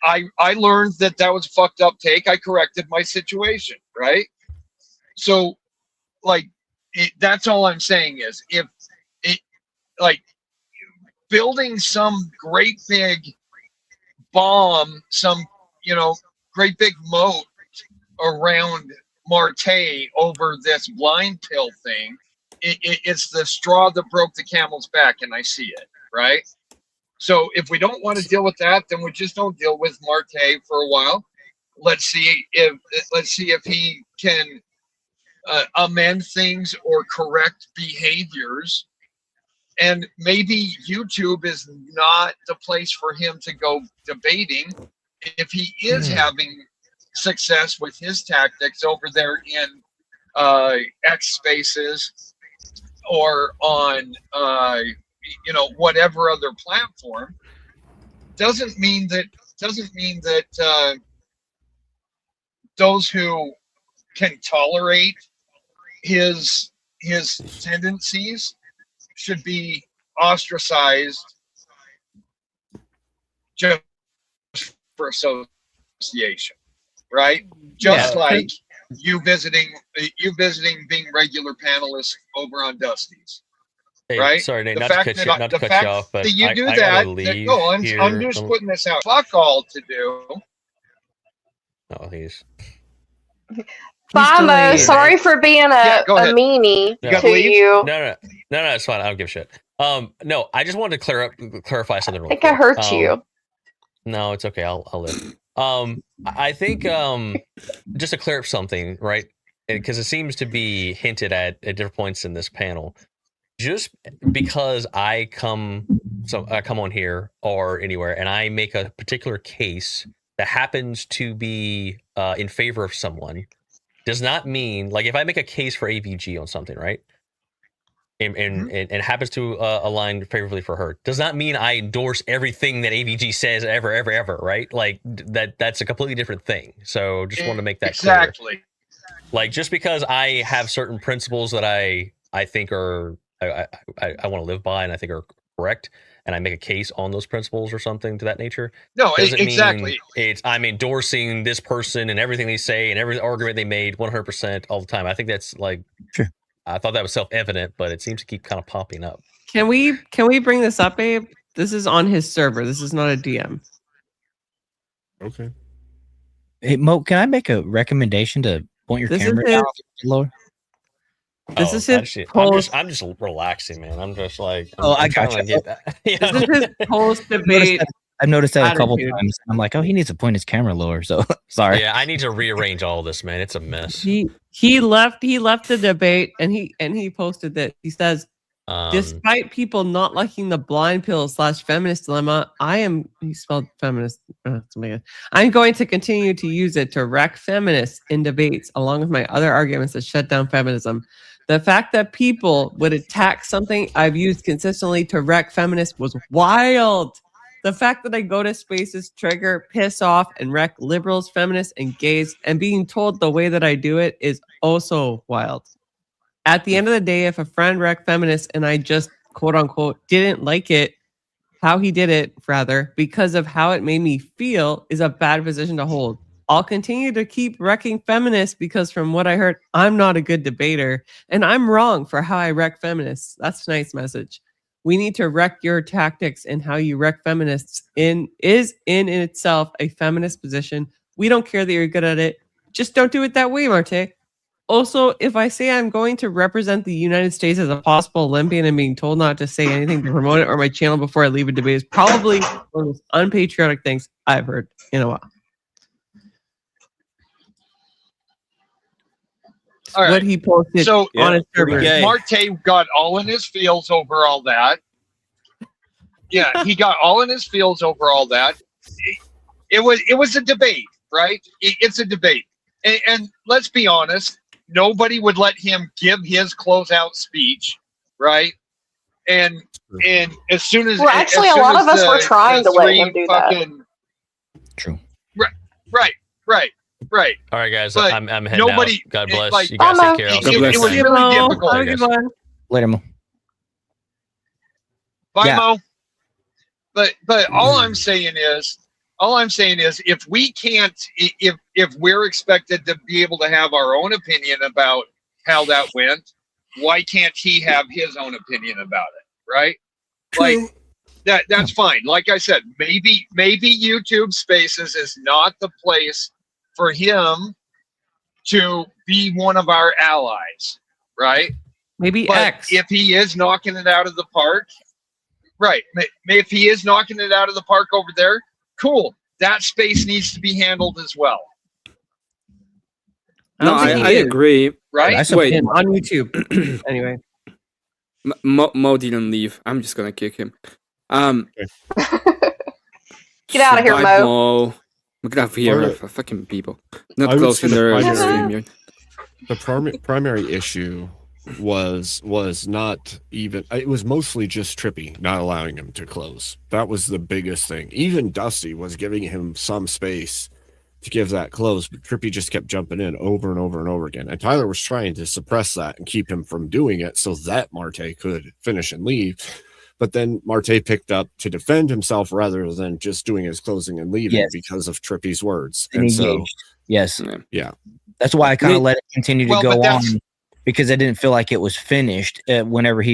I learned that was a fucked up take. I corrected my situation, right? So, like, that's all I'm saying is, if it, like, building some great big bomb, some great big moat around Marte over this blind pill thing, it's the straw that broke the camel's back, and I see it, right? So if we don't want to deal with that, then we just don't deal with Marte for a while. Let's see if he can amend things or correct behaviors. And maybe YouTube is not the place for him to go debating. If he is having success with his tactics over there in X Spaces or on whatever other platform, doesn't mean that those who can tolerate his tendencies should be ostracized just for association, right? Just like you visiting being regular panelists over on Dusty's. Hey, right? sorry, Nate, The not to fact cut that you off, but that you I do gotta that. leave No, I'm here. just putting this out. Fuck all to do. Oh, he's. Bye, Mo. Sorry for being a meanie to you. No, it's fine. I don't give a shit. No, I just wanted to clarify something real I think quick. I hurt you. No, it's okay. I'll live. I think just to clear up something, right? Because it seems to be hinted at different points in this panel. Just because I come on here or anywhere and I make a particular case that happens to be in favor of someone, does not mean, like, if I make a case for AVG on something, right, and happens to align favorably for her, does not mean I endorse everything that AVG says ever, right? Like, that's a completely different thing. So just want to make that clear. Like, just because I have certain principles that I think are I want to live by and I think are correct, and I make a case on those principles or something to that nature. No, doesn't exactly. mean I'm endorsing this person and everything they say and every argument they made 100% all the time. I think that's like, sure. I thought that was self-evident, but it seems to keep kind of popping up. Can we bring this up, Abe? This is on his server. This is not a DM. Okay. Hey, Mo, can I make a recommendation to point your camera down lower? This is his post. I'm just relaxing, man. I'm just like, I got you. Get that. This is his post debate. I've noticed that a couple attitude. times. I'm like, oh, he needs to point his camera lower. So sorry. Yeah, I need to rearrange all this, man. It's a mess. He left the debate and he posted that he says, despite people not liking the blind pill / feminist dilemma, he spelled feminist. I'm going to continue to use it to wreck feminists in debates, along with my other arguments that shut down feminism. The fact that people would attack something I've used consistently to wreck feminists was wild. The fact that I go to spaces, trigger, piss off, and wreck liberals, feminists, and gays, and being told the way that I do it is also wild. At the end of the day, if a friend wrecked feminists and I just, quote unquote, didn't like it, how he did it, rather, because of how it made me feel, is a bad position to hold. I'll continue to keep wrecking feminists because from what I heard, I'm not a good debater, and I'm wrong for how I wreck feminists. That's tonight's message. We need to wreck your tactics, and how you wreck feminists is in itself a feminist position. We don't care that you're good at it. Just don't do it that way, Marte. Also, if I say I'm going to represent the United States as a possible Olympian and being told not to say anything to promote it or my channel before I leave a debate is probably one of the most unpatriotic things I've heard in a while. All right. What he posted on his server. Marte got all in his feels over all that. Yeah, he got all in his feels over all that. It was a debate, right? It's a debate, and let's be honest, nobody would let him give his closeout speech, right? And as soon as Well, actually, a lot of us were trying to let him do that. True. Right. All right, guys. But I'm heading nobody- out. God bless. like- you guys take care. It was really difficult. Later, Mo. Bye, Mo. But all I'm saying is, if we can't, if we're expected to be able to have our own opinion about how that went, why can't he have his own opinion about it, right? Like that's fine. Like I said, maybe YouTube Spaces is not the place for him to be one of our allies, right? Maybe but X. If he is knocking it out of the park, right? If he is knocking it out of the park over there, cool. That space needs to be handled as well. No, I agree. Right? Wait. On YouTube. Anyway. Mo didn't leave. I'm just gonna kick him. Get out of here, Mo. Get out of here, fucking people. Not I would closing say their the stream yet. The primary issue was not even, it was mostly just Trippy not allowing him to close. That was the biggest thing. Even Dusty was giving him some space to give that close, but Trippy just kept jumping in over and over and over again. And Tyler was trying to suppress that and keep him from doing it so that Marte could finish and leave. But then Marte picked up to defend himself rather than just doing his closing and leaving because of Trippy's words. And so, yes. Yeah. That's why I kind of let it continue to go on, because I didn't feel like it was finished whenever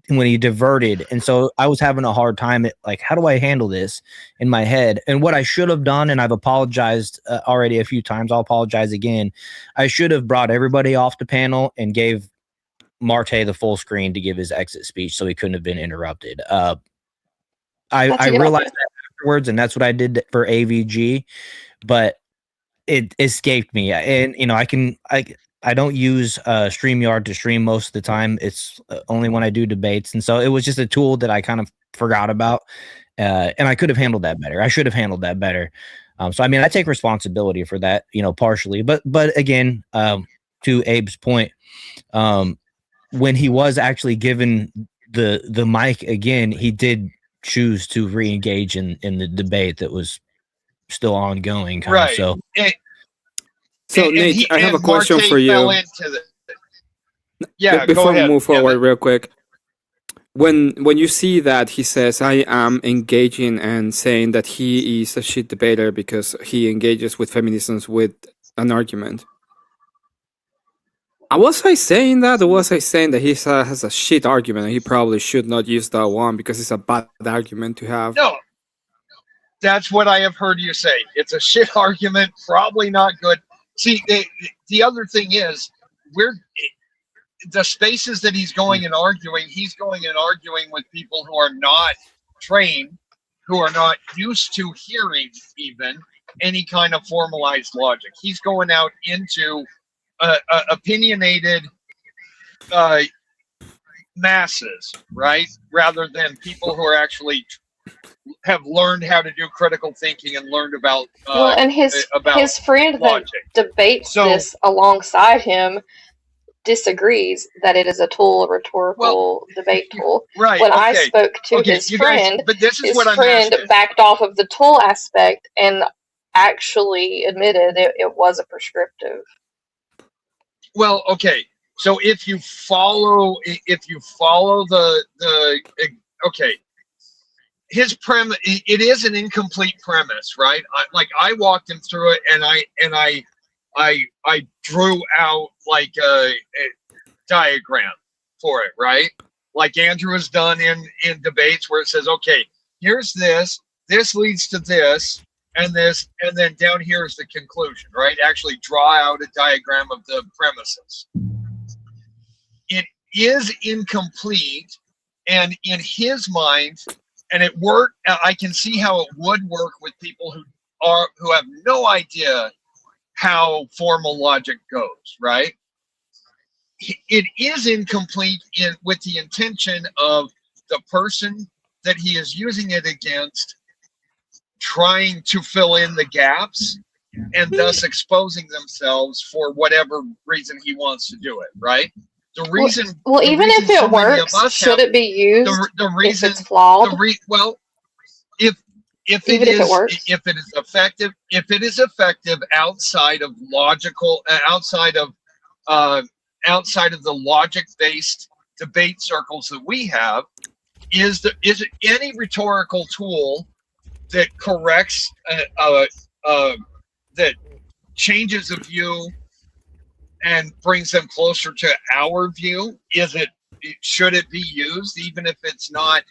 when he diverted. And so I was having a hard time at, like, how do I handle this in my head? And what I should have done, and I've apologized already a few times, I'll apologize again. I should have brought everybody off the panel and gave Marte the full screen to give his exit speech so he couldn't have been interrupted. I realized that afterwards, and that's what I did for AVG, but it escaped me. And I don't use StreamYard to stream most of the time. It's only when I do debates. And so it was just a tool that I kind of forgot about. And I could have handled that better. I should have handled that better. So, I mean, I take responsibility for that, partially. But again, to Abe's point, when he was actually given the mic again, he did choose to re-engage in the debate that was still ongoing. Right. So, Nate, I have a question for you. Before we move forward, real quick. When you see that he says, I am engaging and saying that he is a shit debater because he engages with feminisms with an argument. Was I saying that, or was I saying that he has a shit argument and he probably should not use that one because it's a bad argument to have? No, that's what I have heard you say. It's a shit argument, probably not good. See, the other thing is, the spaces that he's going and arguing with people who are not trained who are not used to hearing even any kind of formalized logic. He's going out into opinionated masses, right? Rather than people who are actually have learned how to do critical thinking and learned about well, and his friend logic. that debates this alongside him disagrees that it is a tool, a rhetorical debate tool. Right. When I spoke to his friend, but this is his what I'm friend asking. backed off of the tool aspect and actually admitted it was a prescriptive. Well, okay. So if you follow the okay, his premise, it is an incomplete premise, right? I walked him through it, and I drew out like a diagram for it, right? Like Andrew has done in debates where it says, okay, here's this leads to this, and then down here is the conclusion, right? Actually draw out a diagram of the premises. It is incomplete, and in his mind, and it worked. I can see how it would work with people who have no idea how formal logic goes, right? It is incomplete with the intention of the person that he is using it against trying to fill in the gaps and thus exposing themselves for whatever reason he wants to do it, right? The reason, even if it works, should it be used the reason, if it's flawed? If it is effective outside of logical, outside of the logic-based debate circles that we have, is any rhetorical tool that corrects that changes a view and brings them closer to our view? Should it be used, even if it's not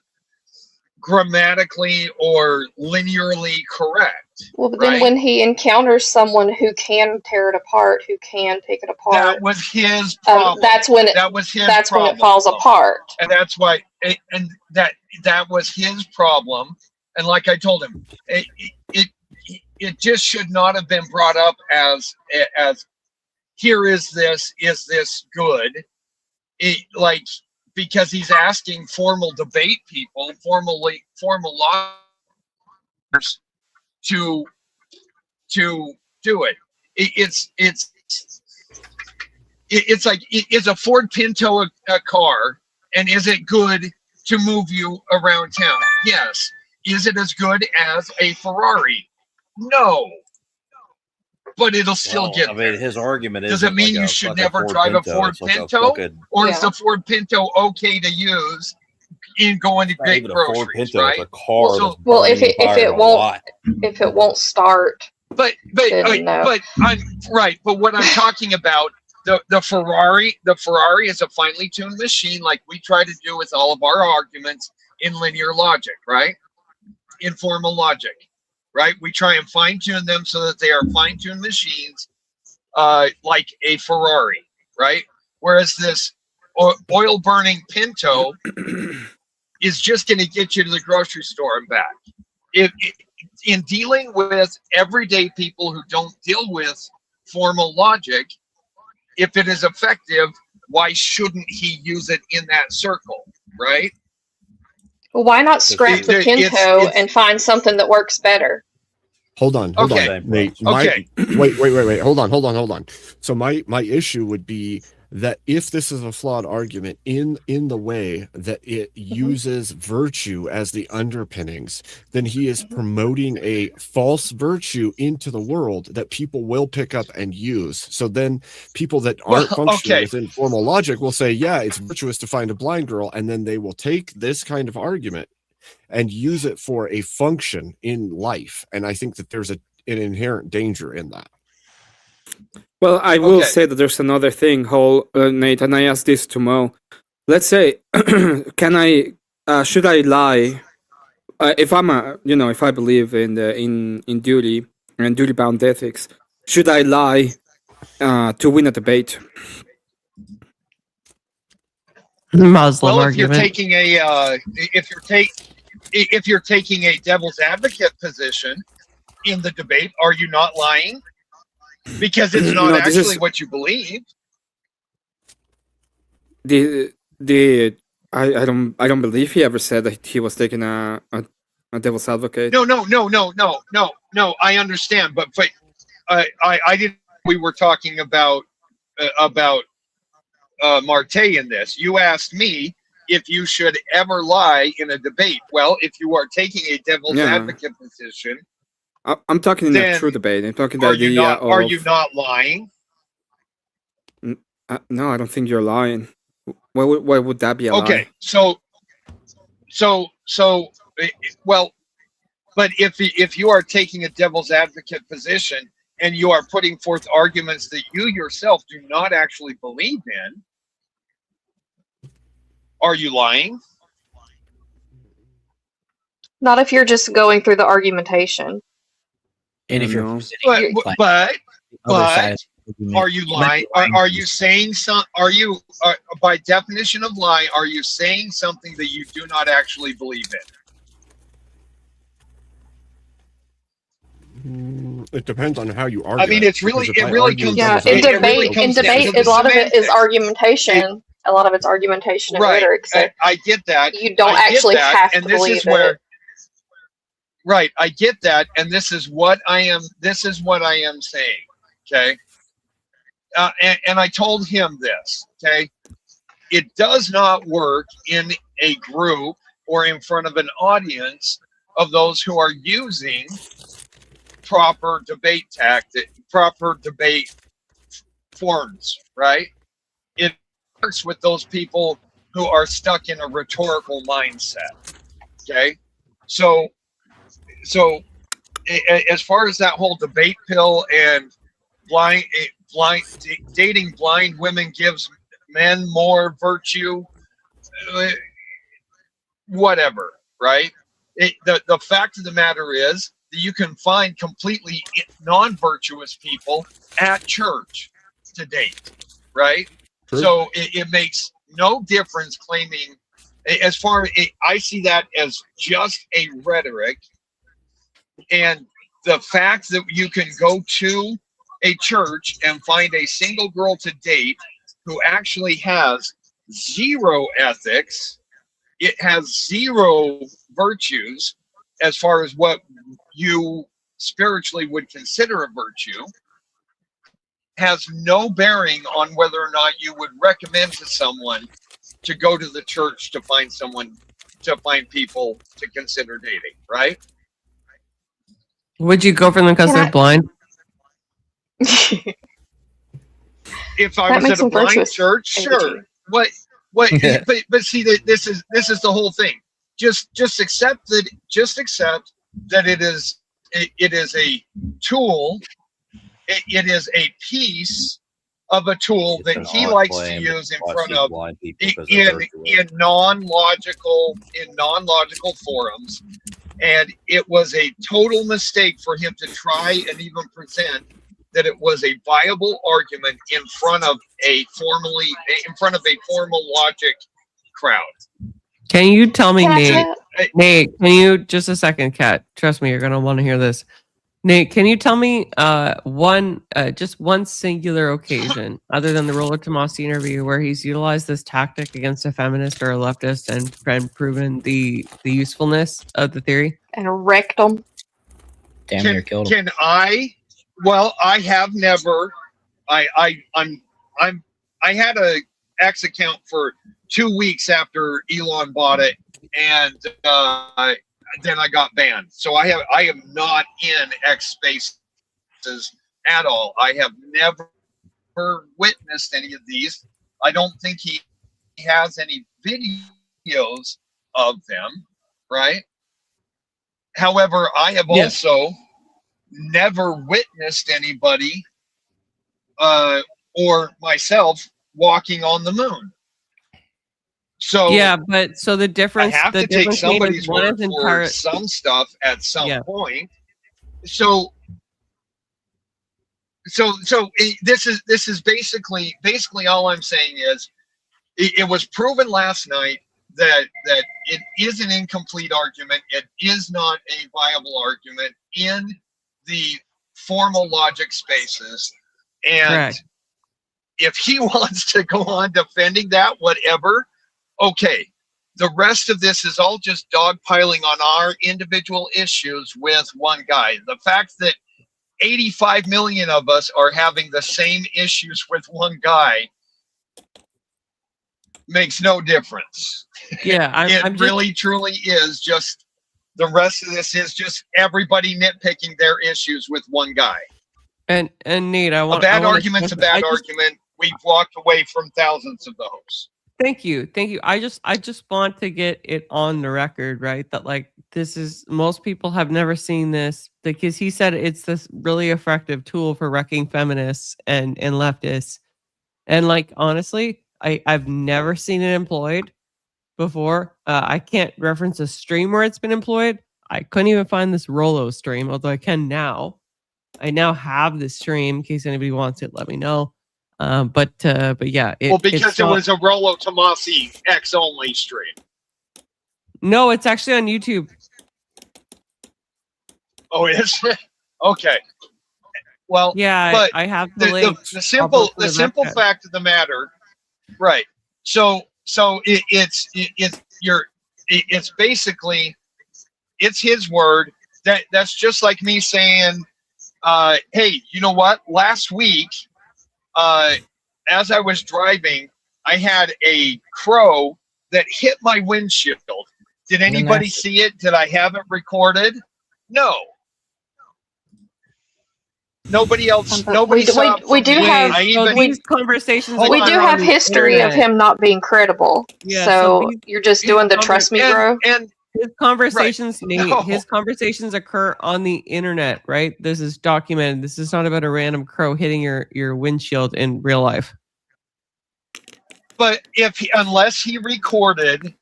grammatically or linearly correct? Well, but then when he encounters someone who can tear it apart, who can take it apart, that was his problem. That's when it falls apart. And that's why, and that was his problem. And like I told him, it just should not have been brought up as here is this good? Because he's asking formal debate people, formal lawyers to do it. It's like, is a Ford Pinto a car, and is it good to move you around town? Yes. Is it as good as a Ferrari? No. But it'll still get there. His argument is, does it mean you should never drive a Ford Pinto? Or is the Ford Pinto okay to use in going to great groceries, right? Well, if it won't start. But I'm right. But what I'm talking about, the Ferrari is a finely tuned machine, like we try to do with all of our arguments in linear logic, right? In formal logic, right? We try and fine tune them so that they are fine tuned machines, like a Ferrari, right? Whereas this oil burning Pinto is just going to get you to the grocery store and back. In dealing with everyday people who don't deal with formal logic, if it is effective, why shouldn't he use it in that circle, right? Well, why not scrap the Pinto and find something that works better? Hold on, Nate. Wait. Hold on. So my issue would be that if this is a flawed argument in the way that it uses virtue as the underpinnings, then he is promoting a false virtue into the world that people will pick up and use. So then people that aren't functioning within formal logic will say, yeah, it's virtuous to find a blind girl, and then they will take this kind of argument and use it for a function in life. And I think that there's an inherent danger in that. Well, I will say that there's another thing, Nate, and I asked this to Mo. Let's say, should I lie if I believe in duty and duty-bound ethics? Should I lie to win a debate? Muslim well, argument. If you're if you're taking a devil's advocate position in the debate, are you not lying? Because it's not No, actually what you believe. I don't believe he ever said that he was taking a devil's advocate. No. I understand, but I didn't. We were talking about Marte in this. You asked me if you should ever lie in a debate. Well, if you are taking a devil's advocate position, I'm talking in a true debate. I'm talking the are idea of. Are you not lying? No, I don't think you're lying. Why would that be a Okay, lie? well, but if you are taking a devil's advocate position and you are putting forth arguments that you yourself do not actually believe in, are you lying? Not if you're just going through the argumentation. And if you're but are you lying? Are you saying some? By definition of lie, are you saying something that you do not actually believe in? It depends on how you argue. I mean, it really comes. Yeah, in debate, a lot of it is argumentation. A lot of it's argumentation and rhetoric. So I get that. You don't actually have to believe it. Right, I get that, and this is what I am saying. Okay. And I told him this, okay? It does not work in a group or in front of an audience of those who are using proper debate proper debate forms, right? It works with those people who are stuck in a rhetorical mindset, okay? So as far as that whole debate pill and dating blind women gives men more virtue, whatever, right? The fact of the matter is that you can find completely non-virtuous people at church to date, right? True. So it makes no difference claiming, as far as I see that as just a rhetoric, and the fact that you can go to a church and find a single girl to date who actually has zero ethics, it has zero virtues as far as what you spiritually would consider a virtue, has no bearing on whether or not you would recommend to someone to go to the church to find people to consider dating, right? Would you go for them because they're blind? If I was at a blind church, sure. What? But see, this is the whole thing. Just accept that. Just accept that it is a tool. It is a piece of a tool that he likes to use in front of in non-logical forums. And it was a total mistake for him to try and even present that it was a viable argument in front of a formal logic crowd. Can you tell me, Nate? Nate, can you just a second, Kat? Trust me, you're gonna want to hear this. Nate, can you tell me just one singular occasion, other than the Roller Tomasi interview, where he's utilized this tactic against a feminist or a leftist and proven the usefulness of the theory? And wrecked them. Damn near killed him. Can I? Well, I have never. I had a X account for 2 weeks after Elon bought it, and then I got banned. So I am not in X Spaces at all. I have never witnessed any of these. I don't think he has any videos of them, right? However, I have also never witnessed anybody or myself walking on the moon. So yeah, but so the difference, I have to take somebody's word for is some stuff at some point. So this is basically all I'm saying is it was proven last night that it is an incomplete argument. It is not a viable argument in the formal logic spaces. And Correct. if he wants to go on defending that, whatever, okay. The rest of this is all just dogpiling on our individual issues with one guy. The fact that 85 million of us are having the same issues with one guy makes no difference. Yeah, It really truly is just, the rest of this is just everybody nitpicking their issues with one guy. And Nate, A bad argument's a bad argument. We've walked away from thousands of those. Thank you. I just want to get it on the record, right? That like this is, most people have never seen this, because he said it's this really effective tool for wrecking feminists and leftists. And like honestly, I've never seen it employed before. I can't reference a stream where it's been employed. I couldn't even find this Rolo stream, although I can now. I now have this stream. In case anybody wants it, let me know. But yeah. Because it was a Rollo Tomasi X only stream. No, it's actually on YouTube. Oh, is it? Okay. Well, yeah, but I have the link. The simple fact of the matter, right? So it's basically, it's his word. That's just like me saying, hey, you know what? Last week, as I was driving, I had a crow that hit my windshield. Did anybody see it? Did I have it recorded? No. Nobody else. Nobody saw. We do have these conversations. We do have history of him not being credible. Yeah, so you're just doing the trust me, bro. And his conversations, right. Nate, No. his conversations occur on the internet, right? This is documented. This is not about a random crow hitting your windshield in real life. But unless he recorded,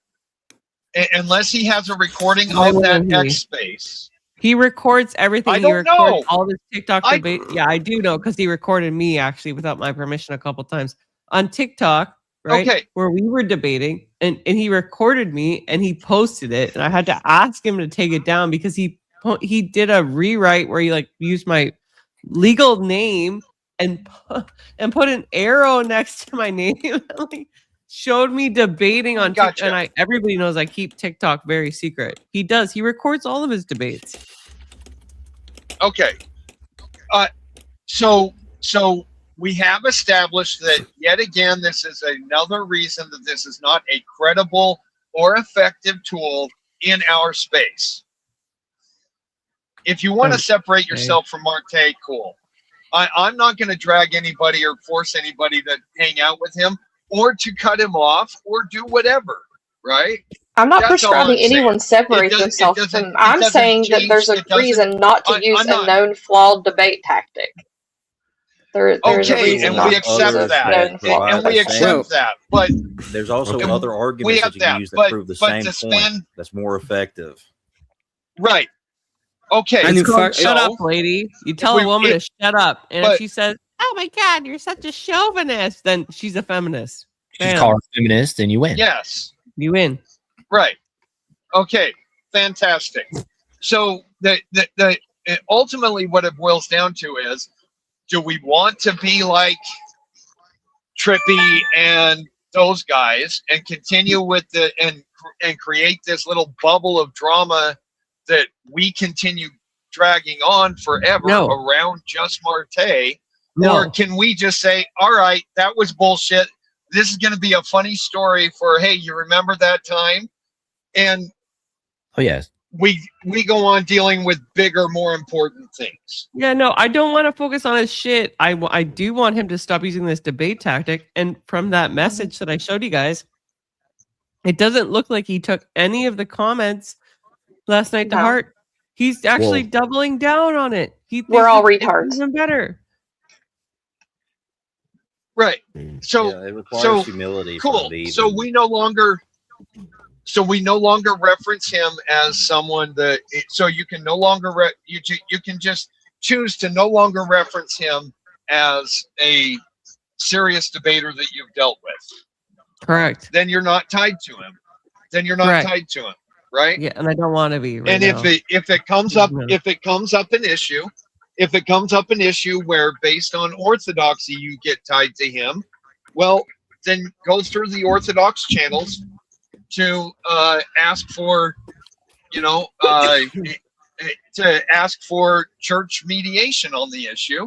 unless he has a recording of that X space. He records everything. I He don't records know. all this TikTok debate. Yeah, I do know, because he recorded me actually without my permission a couple times on TikTok, right? Okay. Where we were debating, and he recorded me and he posted it, and I had to ask him to take it down because he did a rewrite where he like used my legal name and put an arrow next to my name. Like, showed me debating on Gotcha. TikTok, and everybody knows I keep TikTok very secret. He does. He records all of his debates. Okay. So we have established that yet again, this is another reason that this is not a credible or effective tool in our space. If you want to separate yourself from Marte, cool. I'm not going to drag anybody or force anybody to hang out with him or to cut him off or do whatever, right? I'm not That's all prescribing I'm saying. anyone separate themselves from. I'm saying that there's a reason not to use a known flawed debate tactic. There's a reason and not we to accept use that. known flawed And we debate accept tactics. that. But there's also Okay. other We arguments have that you can that, use that but- prove the but same to point. spend- That's more effective. right. Okay. And so- shut up, lady. You tell a woman to shut up, and if she says, "Oh my God, you're such a chauvinist," then she's a feminist. Just call her a feminist and you win. Yes. You win. Right. Okay. Fantastic. So the ultimately what it boils down to is, do we want to be like Trippy and those guys and continue with and create this little bubble of drama that we continue dragging on forever around just Marte? No. Or can we just say, all right, that was bullshit. This is going to be a funny story for, hey, you remember that time? And Oh yes. we go on dealing with bigger, more important things. Yeah, no, I don't want to focus on his shit. I do want him to stop using this debate tactic. And from that message that I showed you guys, it doesn't look like he took any of the comments last night to No. heart. He's actually doubling down on it. We're all it's retards. even better. Right. So Yeah, it requires humility. for cool. him to even- So we no longer reference him as someone that. So you can no longer you can just choose to no longer reference him as a serious debater that you've dealt with. Correct. Then you're not tied to him. then you're not Correct. tied to him, right? Yeah, and I don't want to be right And now. if it comes up No. if it comes up an issue where based on orthodoxy you get tied to him, well, then go through the Orthodox channels to ask for, to ask for church mediation on the issue,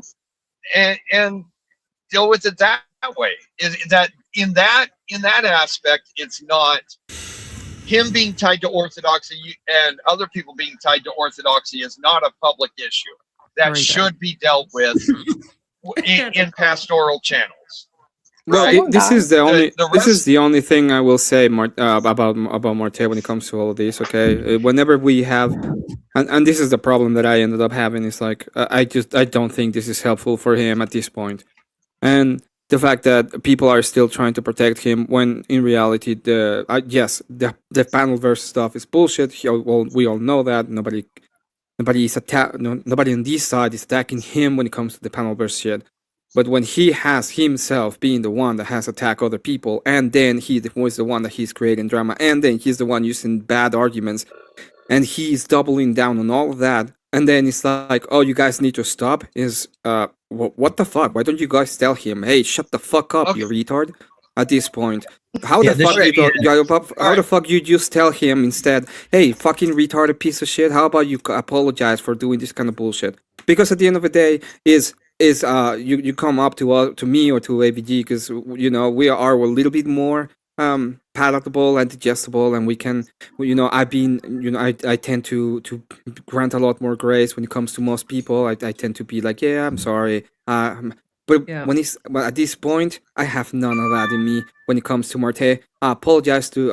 and deal with it that way. In that aspect, it's not him being tied to orthodoxy and other people being tied to orthodoxy is not a public issue that should be dealt with in pastoral channels. Well, Right? this is the only the this is rest- the only thing I will say about Marte when it comes to all of this. Okay, whenever we have, and this is the problem that I ended up having is like I don't think this is helpful for him at this point, and the fact that people are still trying to protect him when in reality the panel verse stuff is bullshit. We all know that nobody on this side is attacking him when it comes to the panel verse shit. But when he has himself being the one that has attacked other people, and then he was the one that he's creating drama, and then he's the one using bad arguments, and he's doubling down on all of that, and then it's like, oh, you guys need to stop. What the fuck? Why don't you guys tell him, hey, shut the fuck up, you retard? At this point, how the fuck you just tell him instead, hey, fucking retarded piece of shit? How about you apologize for doing this kind of bullshit? Because at the end of the day, you come up to me or to AVG because we are a little bit more palatable and digestible, and we can I tend to grant a lot more grace when it comes to most people. I tend to be like, yeah, I'm sorry, but at this point I have none of that in me when it comes to Marte. I apologize to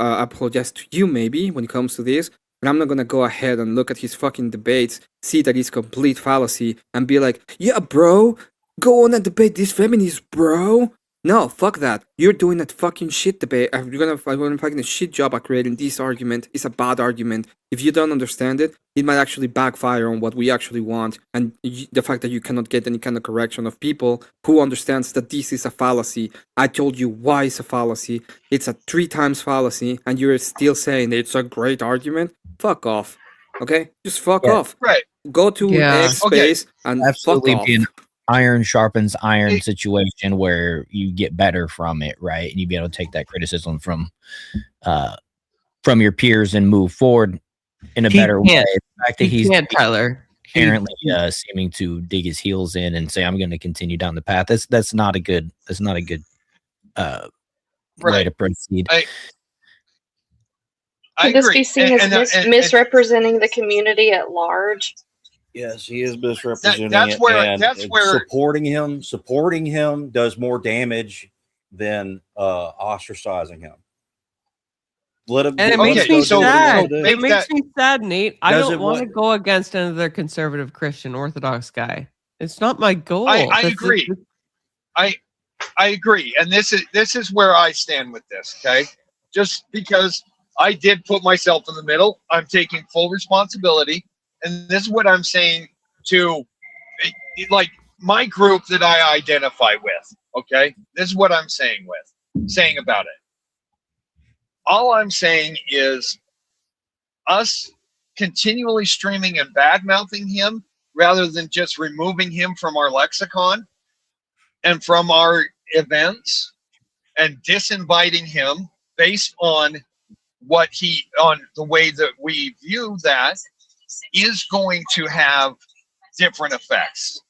you maybe when it comes to this, but I'm not gonna go ahead and look at his fucking debates, see that it's complete fallacy, and be like, yeah, bro, go on and debate this feminist, bro. No, fuck that. You're doing that fucking shit debate. You're gonna fucking a shit job at creating this argument. It's a bad argument. If you don't understand it, it might actually backfire on what we actually want. And the fact that you cannot get any kind of correction of people who understands that this is a fallacy. I told you why it's a fallacy. It's a 3 times fallacy, and you're still saying it's a great argument. Fuck off. Okay, just fuck off. Right. Go to X space and absolutely fuck off. be an iron sharpens iron situation where you get better from it, right? And you be able to take that criticism from your peers and move forward in a better way. The fact that he's Tyler apparently seeming to dig his heels in and say, I'm going to continue down the path. That's not a good way to proceed. Could this be seen as misrepresenting the community at large? Yes, he is misrepresenting that's it, where- and that's where- supporting him does more damage than ostracizing him. Let him. And it let makes him me go do what he sad. wants to do. It makes me sad, Nate. I Does don't it want to what? go against another conservative Christian Orthodox guy. It's not my goal. I agree. I agree, and this is where I stand with this. Okay, just because I did put myself in the middle, I'm taking full responsibility, and this is what I'm saying to, like, my group that I identify with. Okay, this is what I'm saying about it. All I'm saying is us continually streaming and bad mouthing him rather than just removing him from our lexicon and from our events and disinviting him based on on the way that we view that is going to have different effects.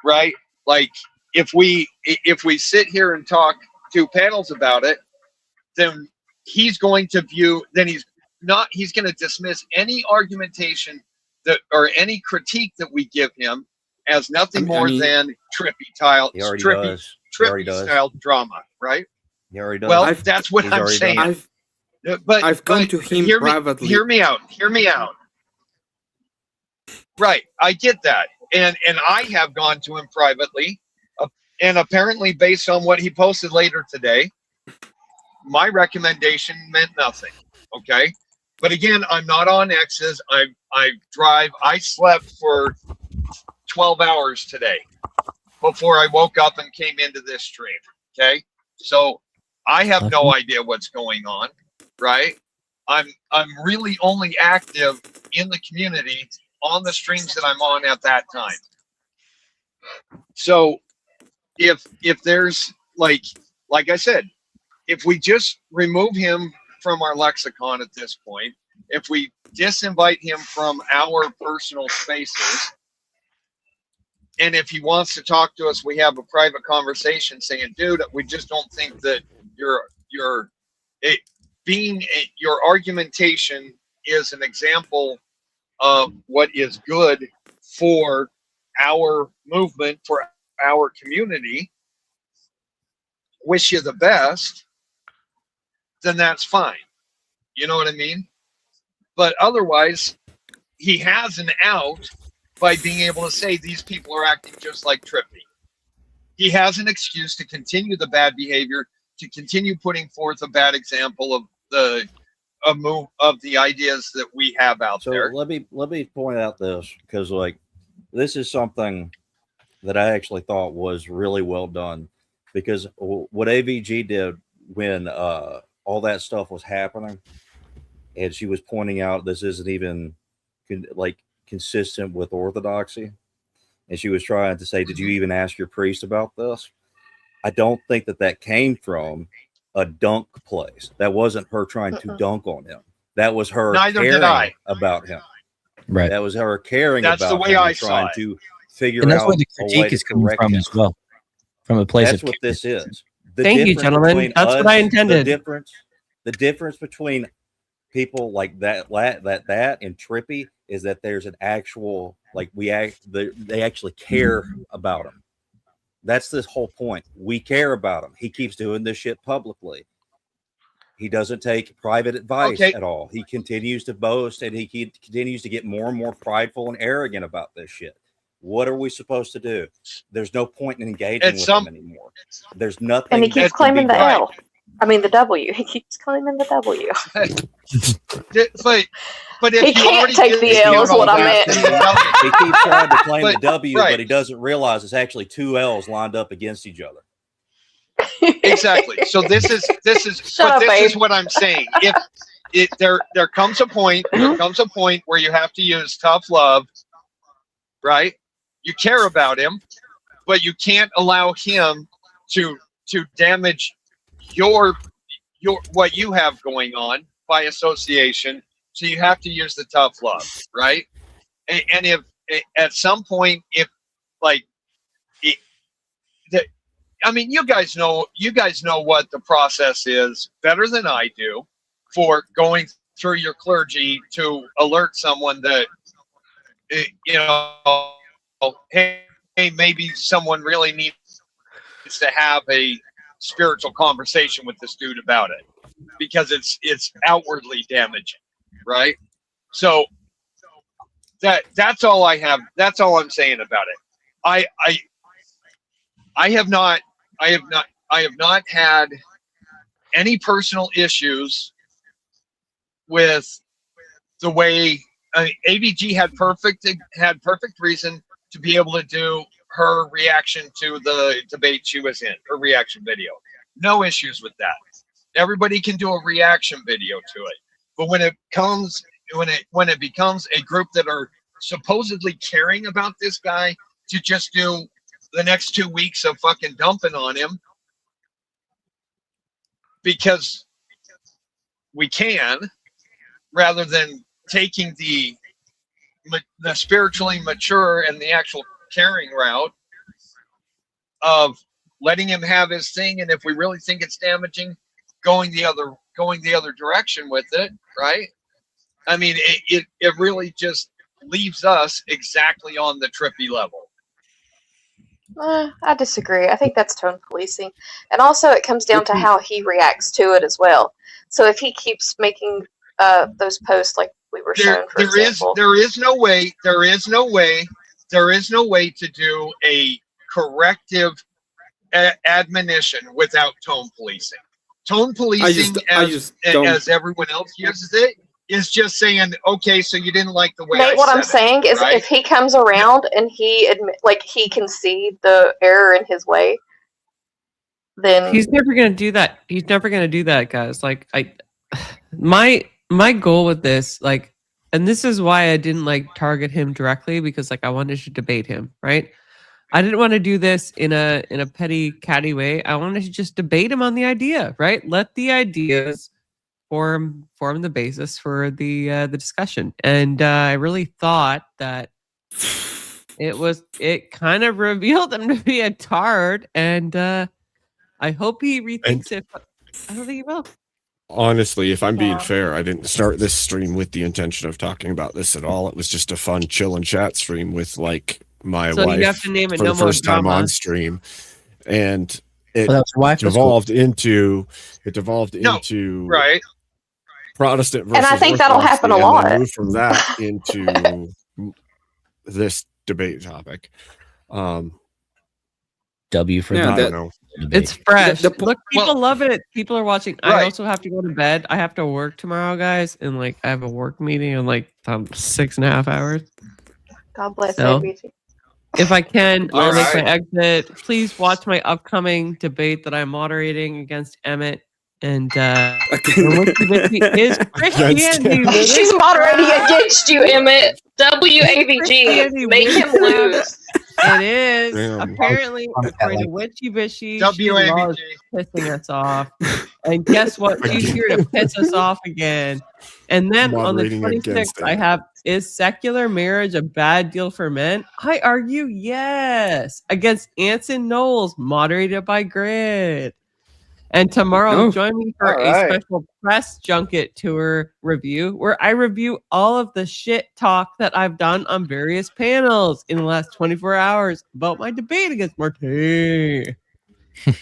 Right? Like if we sit here and talk 2 panels about it, then he's going to dismiss any argumentation that or any critique that we give him as nothing more than trippy style drama, right? He already does. Well, that's what I'm saying. I've gone to him privately. Hear me out. Right, I get that, and I have gone to him privately, and apparently, based on what he posted later today, my recommendation meant nothing. Okay, but again, I'm not on X's. I drive. I slept for 12 hours today before I woke up and came into this stream. Okay, so I have no idea what's going on, right? I'm really only active in the community on the streams that I'm on at that time. So if there's like I said, if we just remove him from our lexicon at this point, if we disinvite him from our personal spaces, and if he wants to talk to us, we have a private conversation saying, dude, we just don't think that your argumentation is an example of what is good for our movement, for our community. Wish you the best, then that's fine. You know what I mean? But otherwise, he has an out by being able to say these people are acting just like Trippy. He has an excuse to continue the bad behavior, to continue putting forth a bad example of the ideas that we have out there. Let me point out this, because like this is something that I actually thought was really well done, because what AVG did when all that stuff was happening, and she was pointing out this isn't even like consistent with orthodoxy, and she was trying to say, did you even ask your priest about this? I don't think that came from a dunk place. That wasn't her trying to dunk on him. That was her caring about him. Right. That was her caring That's about the way him I and trying to figure And that's out where the a way critique to is coming correct from him. as well. From a place That's of what this is. The Thank you, difference gentlemen. between That's what I intended. The difference between people like that and Trippy is that there's an actual, like, they actually care about him. That's this whole point. We care about him. He keeps doing this shit publicly. He doesn't take private advice at all. He continues to boast, and he continues to get more and more prideful and arrogant about this shit. What are we supposed to do? There's no point in engaging with him anymore. There's nothing. And he keeps claiming the L. I mean the W. He keeps claiming the W. But if he you can't already take the L is what I meant. He keeps trying to claim the W, but he doesn't realize it's actually two L's lined up against each other. Exactly. So this is what I'm saying. If there comes a point where you have to use tough love, right? You care about him, but you can't allow him to damage your what you have going on by association. So you have to use the tough love, right? And if at some point, I mean, you guys know what the process is better than I do for going through your clergy to alert someone that, hey, maybe someone really needs to have a spiritual conversation with this dude about it, because it's outwardly damaging, right? So that's all I have. That's all I'm saying about it. I have not had any personal issues with the way AVG had perfect reason to be able to do her reaction to the debate she was in, her reaction video. No issues with that. Everybody can do a reaction video to it. But when it becomes a group that are supposedly caring about this guy to just do the next 2 weeks of fucking dumping on him because we can, rather than taking the spiritually mature and the actual caring route of letting him have his thing, and if we really think it's damaging, going the other direction with it, right? I mean, it really just leaves us exactly on the Trippy level. I disagree. I think that's tone policing. And also it comes down to how he reacts to it as well. So if he keeps making those posts like we were shown, for example. There is no way to do a corrective admonition without tone policing. Tone policing, as everyone else uses it, is just saying, okay, so you didn't like the way Nate, what I'm saying is if he comes around and he can see the error in his way, then He's never gonna do that. He's never gonna do that, guys. Like my goal with this, like, and this is why I didn't like target him directly, because like I wanted to debate him, right? I didn't want to do this in a petty catty way. I wanted to just debate him on the idea, right? Let the ideas form the basis for the discussion. And I really thought that it kind of revealed him to be a tard, and I hope he rethinks it, but I don't think he will. Honestly, if I'm being fair, I didn't start this stream with the intention of talking about this at all. It was just a fun chill and chat stream with like my So wife you have to name it for No the More first time Drama. on stream, and it Well, that's wife, that's devolved into right Protestant versus And I think that'll Orthodoxy, happen a and lot. then moved from that into this debate topic. W for Yeah, I don't know. It's fresh. The Look, people love it. People are watching. I Right. also have to go to bed. I have to work tomorrow, guys, and like I have a work meeting in like 6.5 hours. God bless So, ABC. if I can, I'll make my Alright. exit. Please watch my upcoming debate that I'm moderating against Emmett. And is Christianity. She's moderating against you, Emmett. WAVG. Christianity Make him winning? lose. It is. Damn. Apparently, according to Witchy Bishy, she loves WAVG. pissing us off. And guess what? She's here to piss us off again. And then Moderating on the against 26th, I have, is secular marriage a bad deal for men? I argue yes. Against Anson Knowles, moderated by Grid. And tomorrow, Oh. join me for All a right. special press junket tour review where I review all of the shit talk that I've done on various panels in the last 24 hours about my debate against Marte.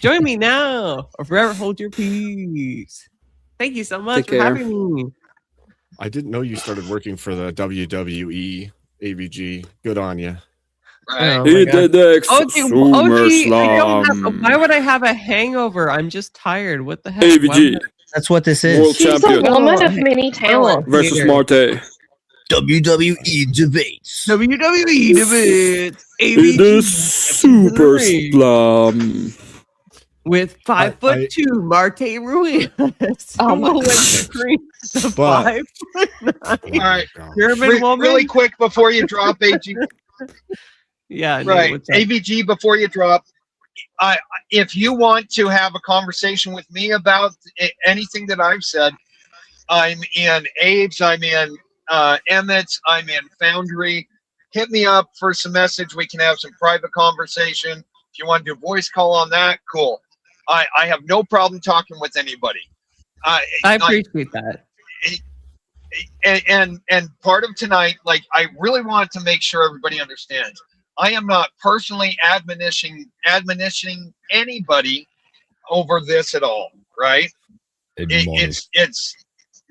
Join me now or forever hold your peace. Thank you so much Take for care. having me. I didn't know you started working for the WWE AVG. Good on you. Right. Oh my He God. did the OG, SummerSlam. why would I have a hangover? I'm just tired. What the heck? Why AVG would That's what this World is. She's a Champion woman of many talents. versus hater. Marte. WWE debates. WWE debates. In the AVG Super Slam. with 5'2" Marte Ruiz. Oh Who my will win gosh. the But- 5'9" All right. German woman? Really quick before you drop AG. Yeah, Nate, Right. what's up? AVG before you drop. If you want to have a conversation with me about anything that I've said, I'm in Abe's, I'm in Emmett's, I'm in Foundry. Hit me up for some message. We can have some private conversation. If you want to do a voice call on that, cool. I have no problem talking with anybody. I appreciate that. And part of tonight, like, I really want to make sure everybody understands. I am not personally admonitioning anybody over this at all, right? It's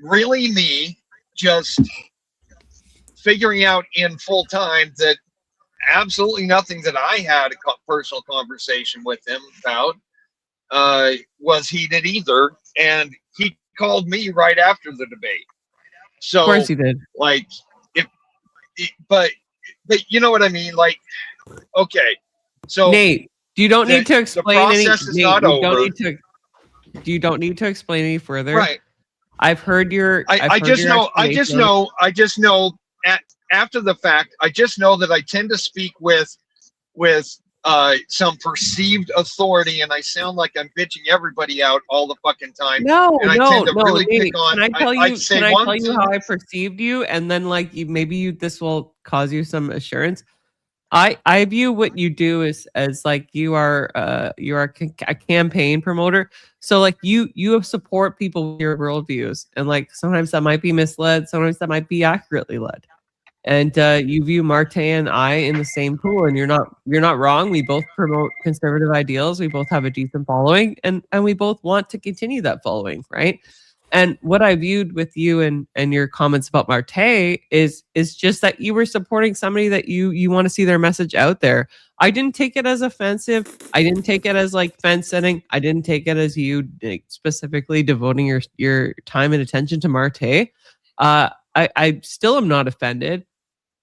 really me just figuring out in full time that absolutely nothing that I had a personal conversation with him about was heated either, and he called me right after the debate. So, Of course he did. like, but you know what I mean? Like, okay, so Nate, you don't need to explain any. process is Nate, not you over. don't need to. You don't need to explain any further. Right. I've heard your. I just know after the fact, I just know that I tend to speak with some perceived authority, and I sound like I'm bitching everybody out all the fucking time. No, and I no, tend to no. really Nate, pick on. can I tell you? I'd say Can I one tell you thing- how I perceived you, and then like this will cause you some assurance. I view what you do as like you are a campaign promoter. So like you support people with your worldviews, and like sometimes that might be misled, sometimes that might be accurately led. And you view Marte and I in the same pool, and you're not wrong. We both promote conservative ideals. We both have a decent following, and we both want to continue that following, right? And what I viewed with you and your comments about Marte is just that you were supporting somebody that you want to see their message out there. I didn't take it as offensive. I didn't take it as like fence setting. I didn't take it as you specifically devoting your time and attention to Marte. I still am not offended.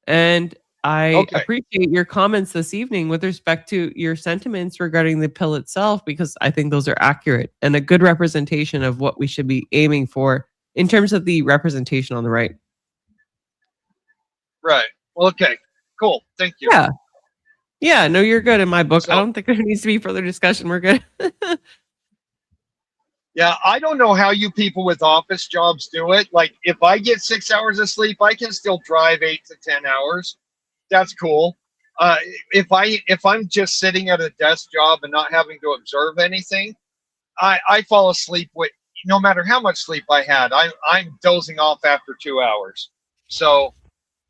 And I appreciate your comments this evening with respect to your sentiments regarding the pill itself, because I think those are accurate and a good representation of what we should be aiming for in terms of the representation on the right. Right. Okay. Cool. Thank you. Yeah. Yeah. No, you're good in my book. I don't think there needs to be further discussion. We're good. Yeah, I don't know how you people with office jobs do it. Like, if I get 6 hours of sleep, I can still drive 8 to 10 hours. That's cool. If I'm just sitting at a desk job and not having to observe anything, I fall asleep with no matter how much sleep I had. I'm dozing off after 2 hours. So,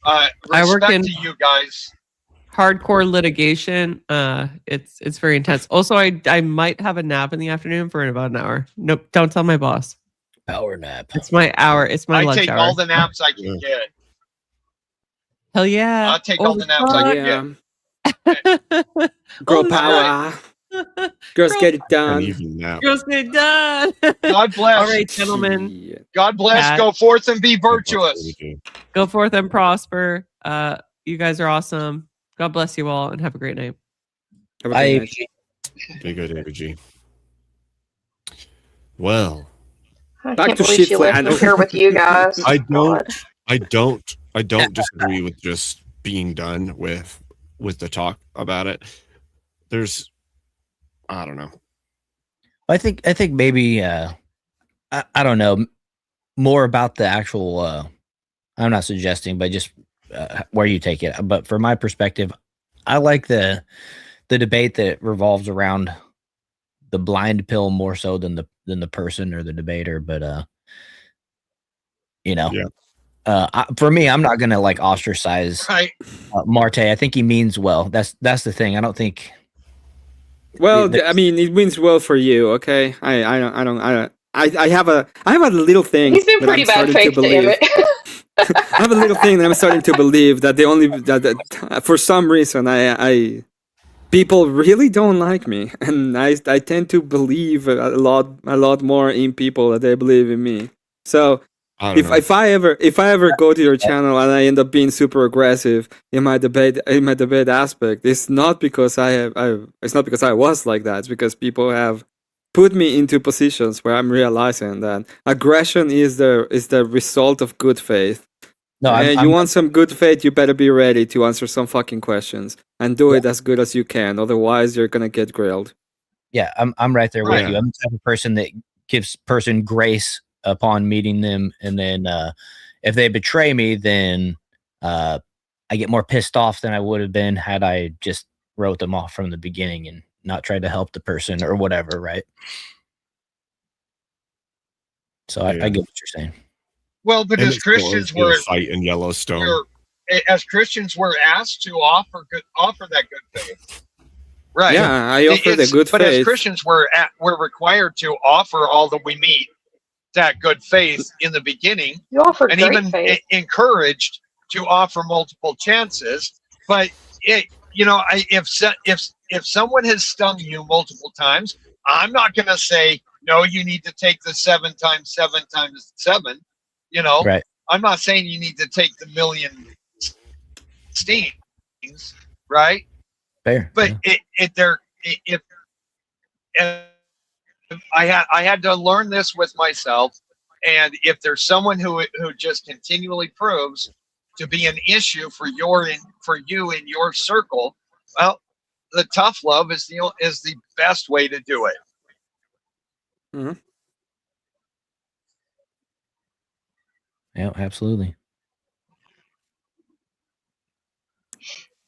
I work respect in to you guys. hardcore litigation. It's very intense. Also, I might have a nap in the afternoon for about an hour. Nope, don't tell my boss. Power nap. It's my hour. It's my I lunch take hour. all the naps I can get. Hell yeah! I'll take all the naps I can get. Girl Oh, power. Girls get it done. Girls get it done. God bless. All right, gentlemen. God bless. Pat. Go forth and be virtuous. Go forth and prosper. You guys are awesome. God bless you all and have a great night. Have a good night. Be good, ABG. Well, I Back can't to believe shit she lives flannel. here with you guys. I God. don't disagree with just being done with the talk about it. I don't know. I think maybe I don't know more about the actual. I'm not suggesting, but just where you take it. But from my perspective, I like the debate that revolves around the blind pill more so than the person or the debater. But for me, I'm not gonna like ostracize Marte. I think he means well. That's the thing. I don't think. Well, I mean, it means well for you, okay? I have a little thing. He's been that pretty I'm bad starting faith, to damn believe. it. I have a little thing that I'm starting to believe that that for some reason I people really don't like me, and I tend to believe a lot more in people than they believe in me. So if I ever go to your channel and I end up being super aggressive in my debate aspect, it's not because it's not because I was like that. It's because people have put me into positions where I'm realizing that aggression is the result of good faith. No, and you want some good faith, you better be ready to answer some fucking questions and do it as good as you can. Otherwise, you're gonna get grilled. Yeah, I'm right there with you. I'm the type of person that gives person grace upon meeting them, and then if they betray me, then I get more pissed off than I would have been had I just wrote them off from the beginning and not tried to help the person or whatever, right? So I get what you're saying. Well, but as Christians, we're fight in Yellowstone. As Christians, we're asked to offer that good faith. Right. Yeah, I offer the good but faith. as Christians, we're required to offer all that we meet that good faith in the beginning, You offer and great even faith. encouraged to offer multiple chances. But if someone has stung you multiple times, I'm not going to say no. You need to take the 7 times 7 times 7. Right. I'm not saying you need to take the million stings, right? Fair. But if I had to learn this with myself, and if there's someone who just continually proves to be an issue for you in your circle, well, the tough love is the best way to do it. Mm-hmm. Yeah, absolutely.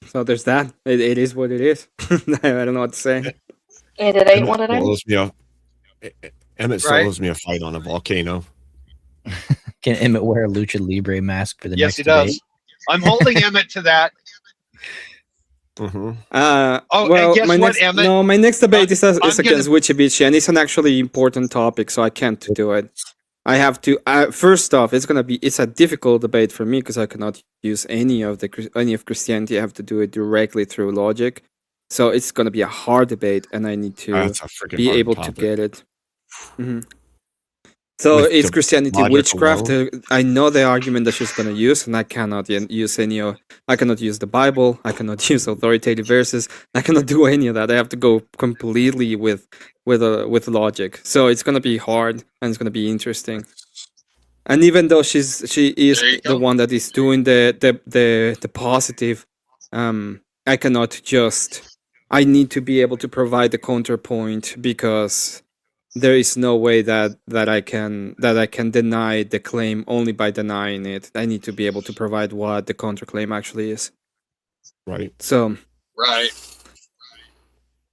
So there's that. It is what it is. I don't know what to say. And it ain't what it ain't. Emmett still owes me a fight on a volcano. Can Emmett wear a lucha libre mask for the Yes, next he debate? does. I'm holding Emmett to that. Well, and guess my what, next, Emmett? no, my next debate is I'm against Witchy, and it's an actually important topic, so I can't do it. I have to. First off, it's a difficult debate for me because I cannot use any of Christianity. I have to do it directly through logic, so it's gonna be a hard debate, and I need to be able to get it. Mm-hmm. So With is the Christianity logic witchcraft? alone? I know the argument that she's going to use, and I cannot use any of. I cannot use the Bible. I cannot use authoritative verses. I cannot do any of that. I have to go completely with logic. So it's going to be hard, and it's going to be interesting. And even though she is the one that is doing the positive, I cannot just. I need to be able to provide the counterpoint because there is no way that I can deny the claim only by denying it. I need to be able to provide what the counterclaim actually is. Right. So Right.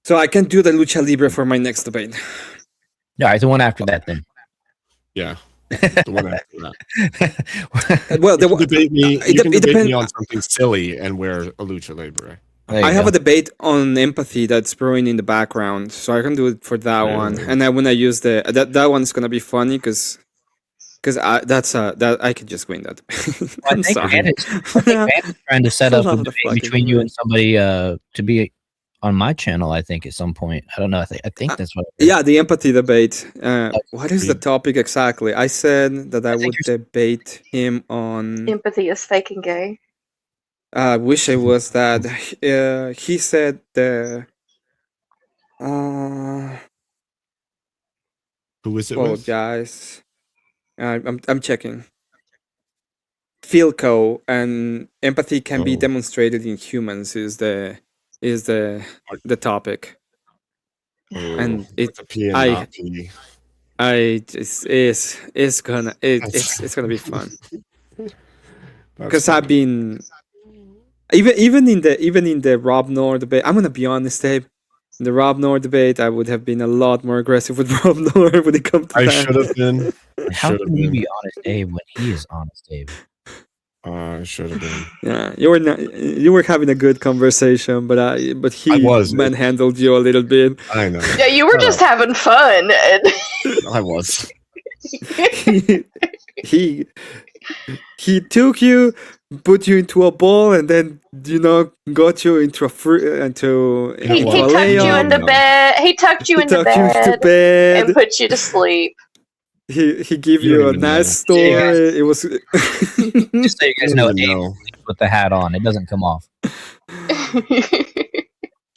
So I can do the lucha libre for my next debate. Yeah, right, the one after that then. Yeah. The one after that. Well, you can debate me. You can debate me on something silly and wear a lucha libre. I have a debate on empathy that's brewing in the background, so I can do it for that one. And then when I use that one's gonna be funny because I could just win that. I'm sorry. I think Van's trying to set up a debate between you and somebody to be on my channel. I think at some point. I don't know. I think that's what. Yeah, the empathy debate. What is the topic exactly? I said that I would debate him on. Empathy is fake and gay. I wish it was that. He said the. Who is it? Oh, with? guys, I'm checking. Philco and empathy can be demonstrated in humans is the topic. And it's a P and not P. It's gonna be fun. Because I've been even in the Rob Noor debate. I'm gonna be honest, Abe. In the Rob Noor debate, I would have been a lot more aggressive with Rob Noor when it comes to that. I should have been. How can you be honest, Abe, when he is honest, Abe? I should have been. Yeah, you were having a good conversation, but he manhandled you a little bit. I know. Yeah, you were just having fun. I was. He took you, put you into a ball, and then got you into a he tucked you into bed. He tucked you into bed and put you to sleep. He gave you a nice story. It was just so you guys know, Abe with the hat on, it doesn't come off.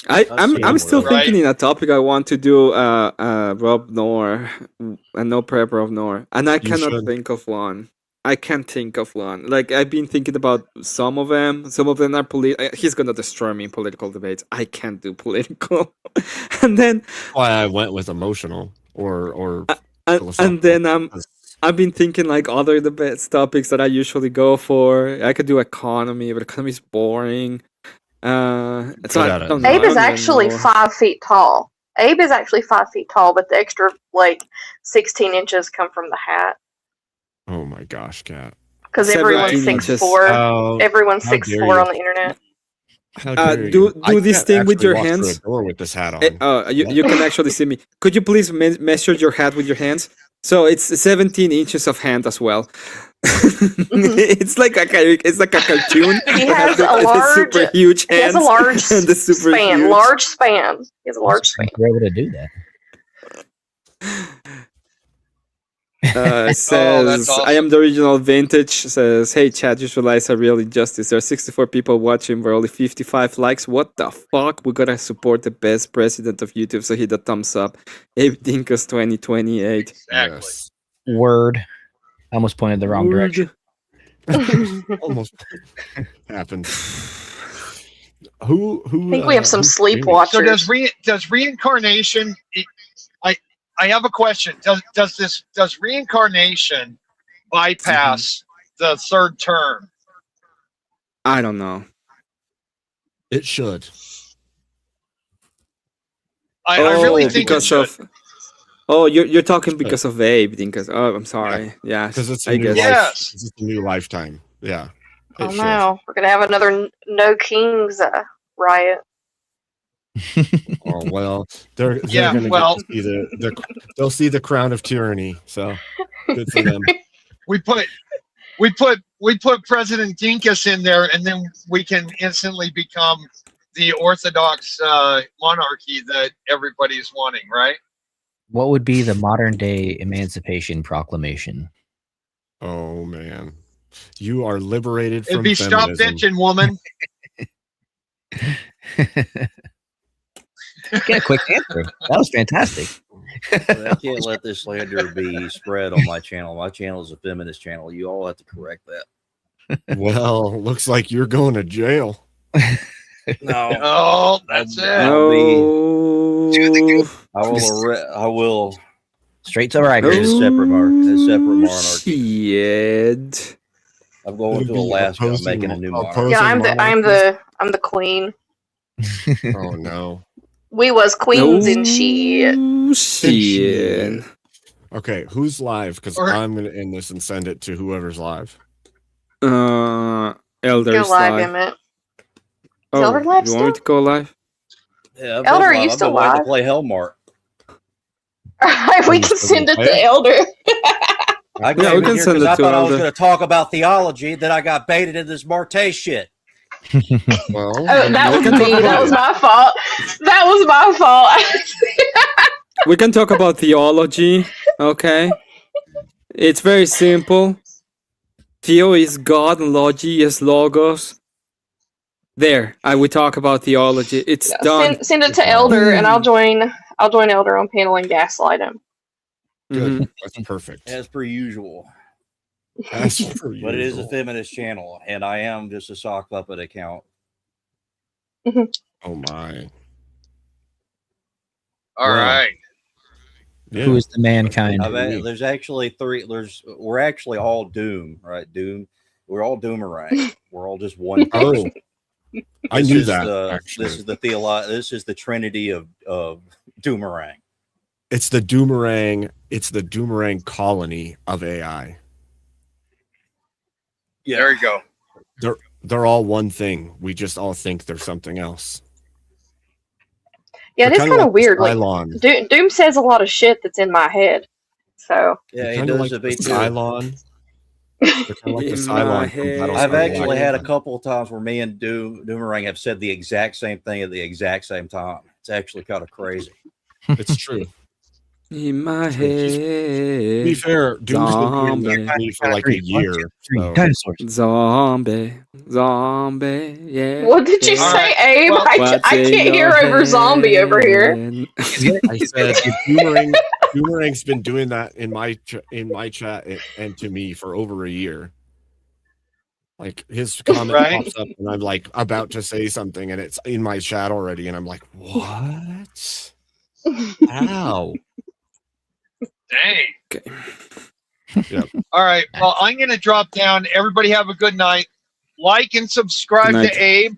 I'm still thinking in a topic I want to do Rob Noor and no prep Rob Noor, and I cannot think of one. I can't think of one. Like I've been thinking about some of them. Some of them are he's gonna destroy me in political debates. I can't do political. And then why I went with emotional or and then I've been thinking like other debates topics that I usually go for. I could do economy, but economy is boring. Abe is actually 5 feet tall. Abe is actually 5 feet tall, but the extra 16 inches come from the hat. Oh my gosh, Kat. Because everyone's 6'4". Everyone's 6'4" on the internet. Do this thing with your hands. With this hat on. You can actually see me. Could you please measure your hat with your hands? So it's 17 inches of hand as well. It's like a cartoon. He has a large, super huge hands. He has a large and the super span. Huge. Large span. He has a large span. You're able to do that. Says awesome. I am the original vintage. Says, hey Chad, just realized a real injustice. There are 64 people watching, but only 55 likes. What the fuck? We gotta support the best president of YouTube, so hit the thumbs up. Abe Dinkus 2028. Exactly. Yes. Word. I almost pointed the wrong direction. Almost happened. Who? I think we have some sleepwalkers. So does reincarnation? I have a question. Does reincarnation bypass the third term? I don't know. It should. I really think because it should. You're talking because of Abe. Because I'm sorry. Yeah, because it's I guess. Yes. This is a new lifetime. Yeah. Oh no, we're gonna have another No Kings riot. Oh well, they're gonna they'll see the crown of tyranny. So good for them. We put President Dinkus in there, and then we can instantly become the orthodox monarchy that everybody's wanting, right? What would be the modern day Emancipation Proclamation? Oh man, you are liberated It'd from be stop feminism. bitching, woman. Get a quick answer. That was fantastic. I can't let this slander be spread on my channel. My channel is a feminist channel. You all have to correct that. Well, looks like you're going to jail. No. Oh, that's it. I will. Straight to right. It's separate monarchy. Shit. I'm going to Alaska. I'm making a new monarchy. Yeah, I'm the queen. Oh no. We was queens and shit. Shit. Okay, who's live? Because I'm gonna end this and send it to whoever's live. Elder's Go live, live. Emmett. Oh, Elder live you want me to go live? Yeah, I've Elder, been are you live. I've still been waiting live? to play Hellmark. We can send it to Elder. I Yeah, came we in can here send because it I to thought I was Elder. going to talk about theology. Then I got baited into this Marte shit. Well, Oh, that was me. That was my fault. That was my fault. We can talk about theology, okay? It's very simple. Theo is God and Logi is Logos. There, we talk about theology. It's Yeah, done. send it to Elder, and I'll join Elder on panel and gaslight him. Good. That's perfect. As per usual. As per But it is a usual. feminist channel, and I am just a sock puppet account. Oh my. All right. Yeah. Who is the mankind? There's actually three. We're actually all Doom, right? Doom. We're all Doomerang. We're all just one person. I This knew is that, actually. This is this is the trinity of Doomerang. It's the Doomerang. It's the Doomerang colony of AI. Yeah. There you go. They're all one thing. We just all think they're something else. Yeah, They're it is kinda kind of like weird. Like Cylon. Doom says a lot of shit that's in my head. So Yeah, They're he kinda does like a bit the too. Cylon. They're kind of like the Cylon from Battlestar I've actually Galactica. had a couple of times where me and Doomerang have said the exact same thing at the exact same time. It's actually kind of crazy. It's true. In my To head. be fair, Doom's been doing that Zombie. to me for like a year. So. Zombie. Yeah. what did you say, Abe? I can't hear over zombie over here. I said Boomerang's been doing that in my chat and to me for over a year. Like his comment pops up and I'm like about to say something and it's in my chat already and I'm like, what? How? Dang. Okay. Yeah. All right. Well, I'm going to drop down. Everybody have a good night. Like and subscribe Good night. to Abe.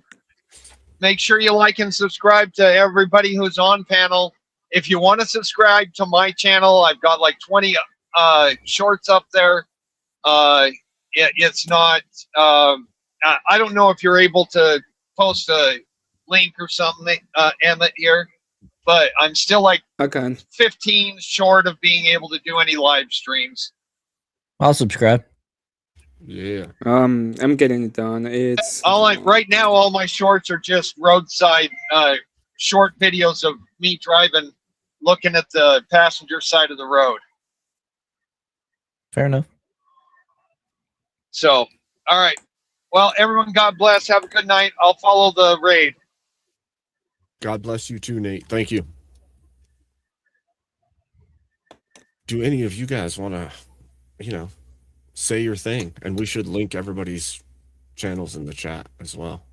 Make sure you like and subscribe to everybody who's on panel. If you want to subscribe to my channel, I've got like 20 shorts up there. It's not, I don't know if you're able to post a link or something, Emmett, here, but I'm still like 15 short of being able to do any live streams. I'll subscribe. Yeah. I'm getting it done. It's Right now, all my shorts are just roadside short videos of me driving, looking at the passenger side of the road. Fair enough. So, all right. Well, everyone, God bless. Have a good night. I'll follow the raid. God bless you too, Nate. Thank you. Do any of you guys want to, say your thing? And we should link everybody's channels in the chat as well.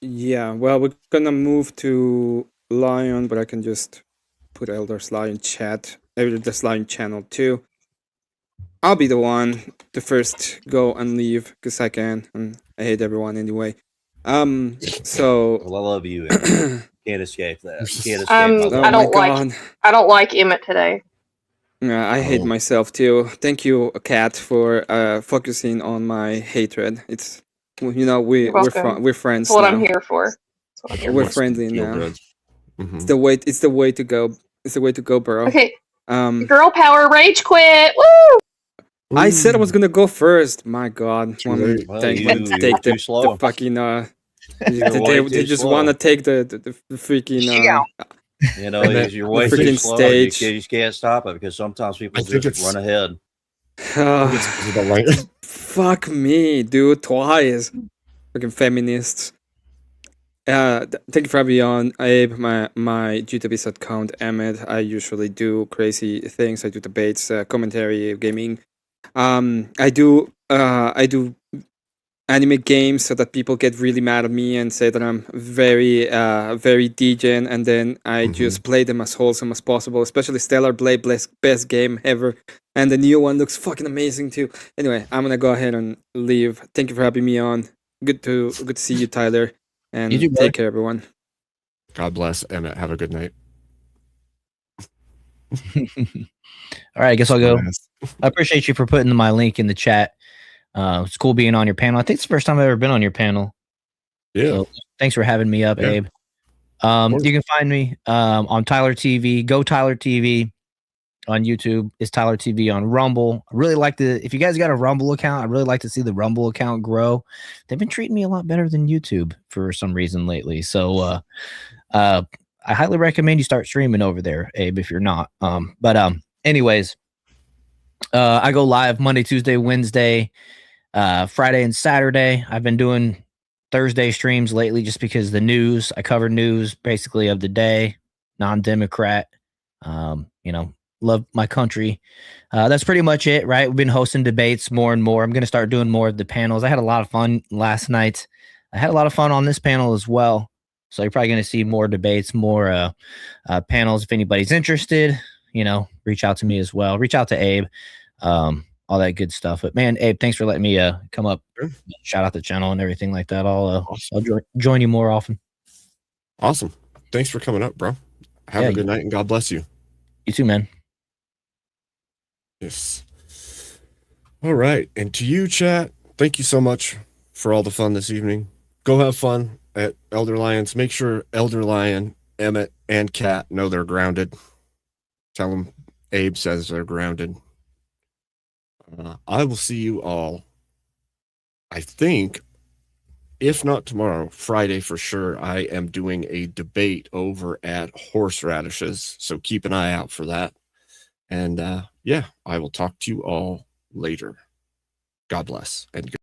Yeah, well, we're gonna move to Lion, but I can just put Elder's Lion chat, Elder's Lion channel too. I'll be the one to first go and leave because I can, and I hate everyone anyway. So Well, I love you. Emmett. Can't escape that. Can't escape I don't like Emmett today. Yeah, I hate myself too. Thank you, Kat, for focusing on my hatred. It's we're friends. That's what now. I'm here for. We're friendly now. Mm-hmm. It's the way. It's the way to go. It's the way to go, bro. Okay. Girl power rage quit. Woo! I said I was gonna go first. My God. Well, Take you were the too slow. fucking They just want to take the freaking you know, the you're way too freaking slow. You stage. can't stop it because sometimes people I think just it's- run ahead. Fuck me, dude. Twice. Fucking feminists. Thank you for having me on, Abe. My GTB account, Emmett. I usually do crazy things. I do debates, commentary, gaming. I do anime games so that people get really mad at me and say that I'm very degen, and then I just play them as wholesome as possible. Especially Stellar Blade, best game ever, and the new one looks fucking amazing too. Anyway, I'm gonna go ahead and leave. Thank you for having me on. Good to see you, Tyler, and You too, brother. take care, everyone. God bless, Emmett. Have a good night. All right, I guess I'll go. I appreciate you for putting my link in the chat. It's cool being on your panel. I think it's the first time I've ever been on your panel. Yeah. So thanks for having me up, Yeah. Abe. You can find me on Tyler TV. Go Tyler TV on YouTube. It's Tyler TV on Rumble. I really like if you guys got a Rumble account, I'd really like to see the Rumble account grow. They've been treating me a lot better than YouTube for some reason lately. So I highly recommend you start streaming over there, Abe, if you're not. Anyways, I go live Monday, Tuesday, Wednesday, Friday, and Saturday. I've been doing Thursday streams lately just because the news. I cover news basically of the day, non-Democrat. Love my country. That's pretty much it, right? We've been hosting debates more and more. I'm going to start doing more of the panels. I had a lot of fun last night. I had a lot of fun on this panel as well. So you're probably going to see more debates, more panels. If anybody's interested, reach out to me as well. Reach out to Abe, all that good stuff. But man, Abe, thanks for letting me come up, shout out the channel and everything like that. I'll join you more often. Awesome. Thanks for coming up, bro. Have a good night and God bless you. You too, man. Yes. All right. And to you, chat, thank you so much for all the fun this evening. Go have fun at Elder Lions. Make sure Elder Lion, Emmett, and Kat know they're grounded. Tell them Abe says they're grounded. I will see you all, I think, if not tomorrow, Friday for sure. I am doing a debate over at Horseradishes, so keep an eye out for that. And I will talk to you all later. God bless and good.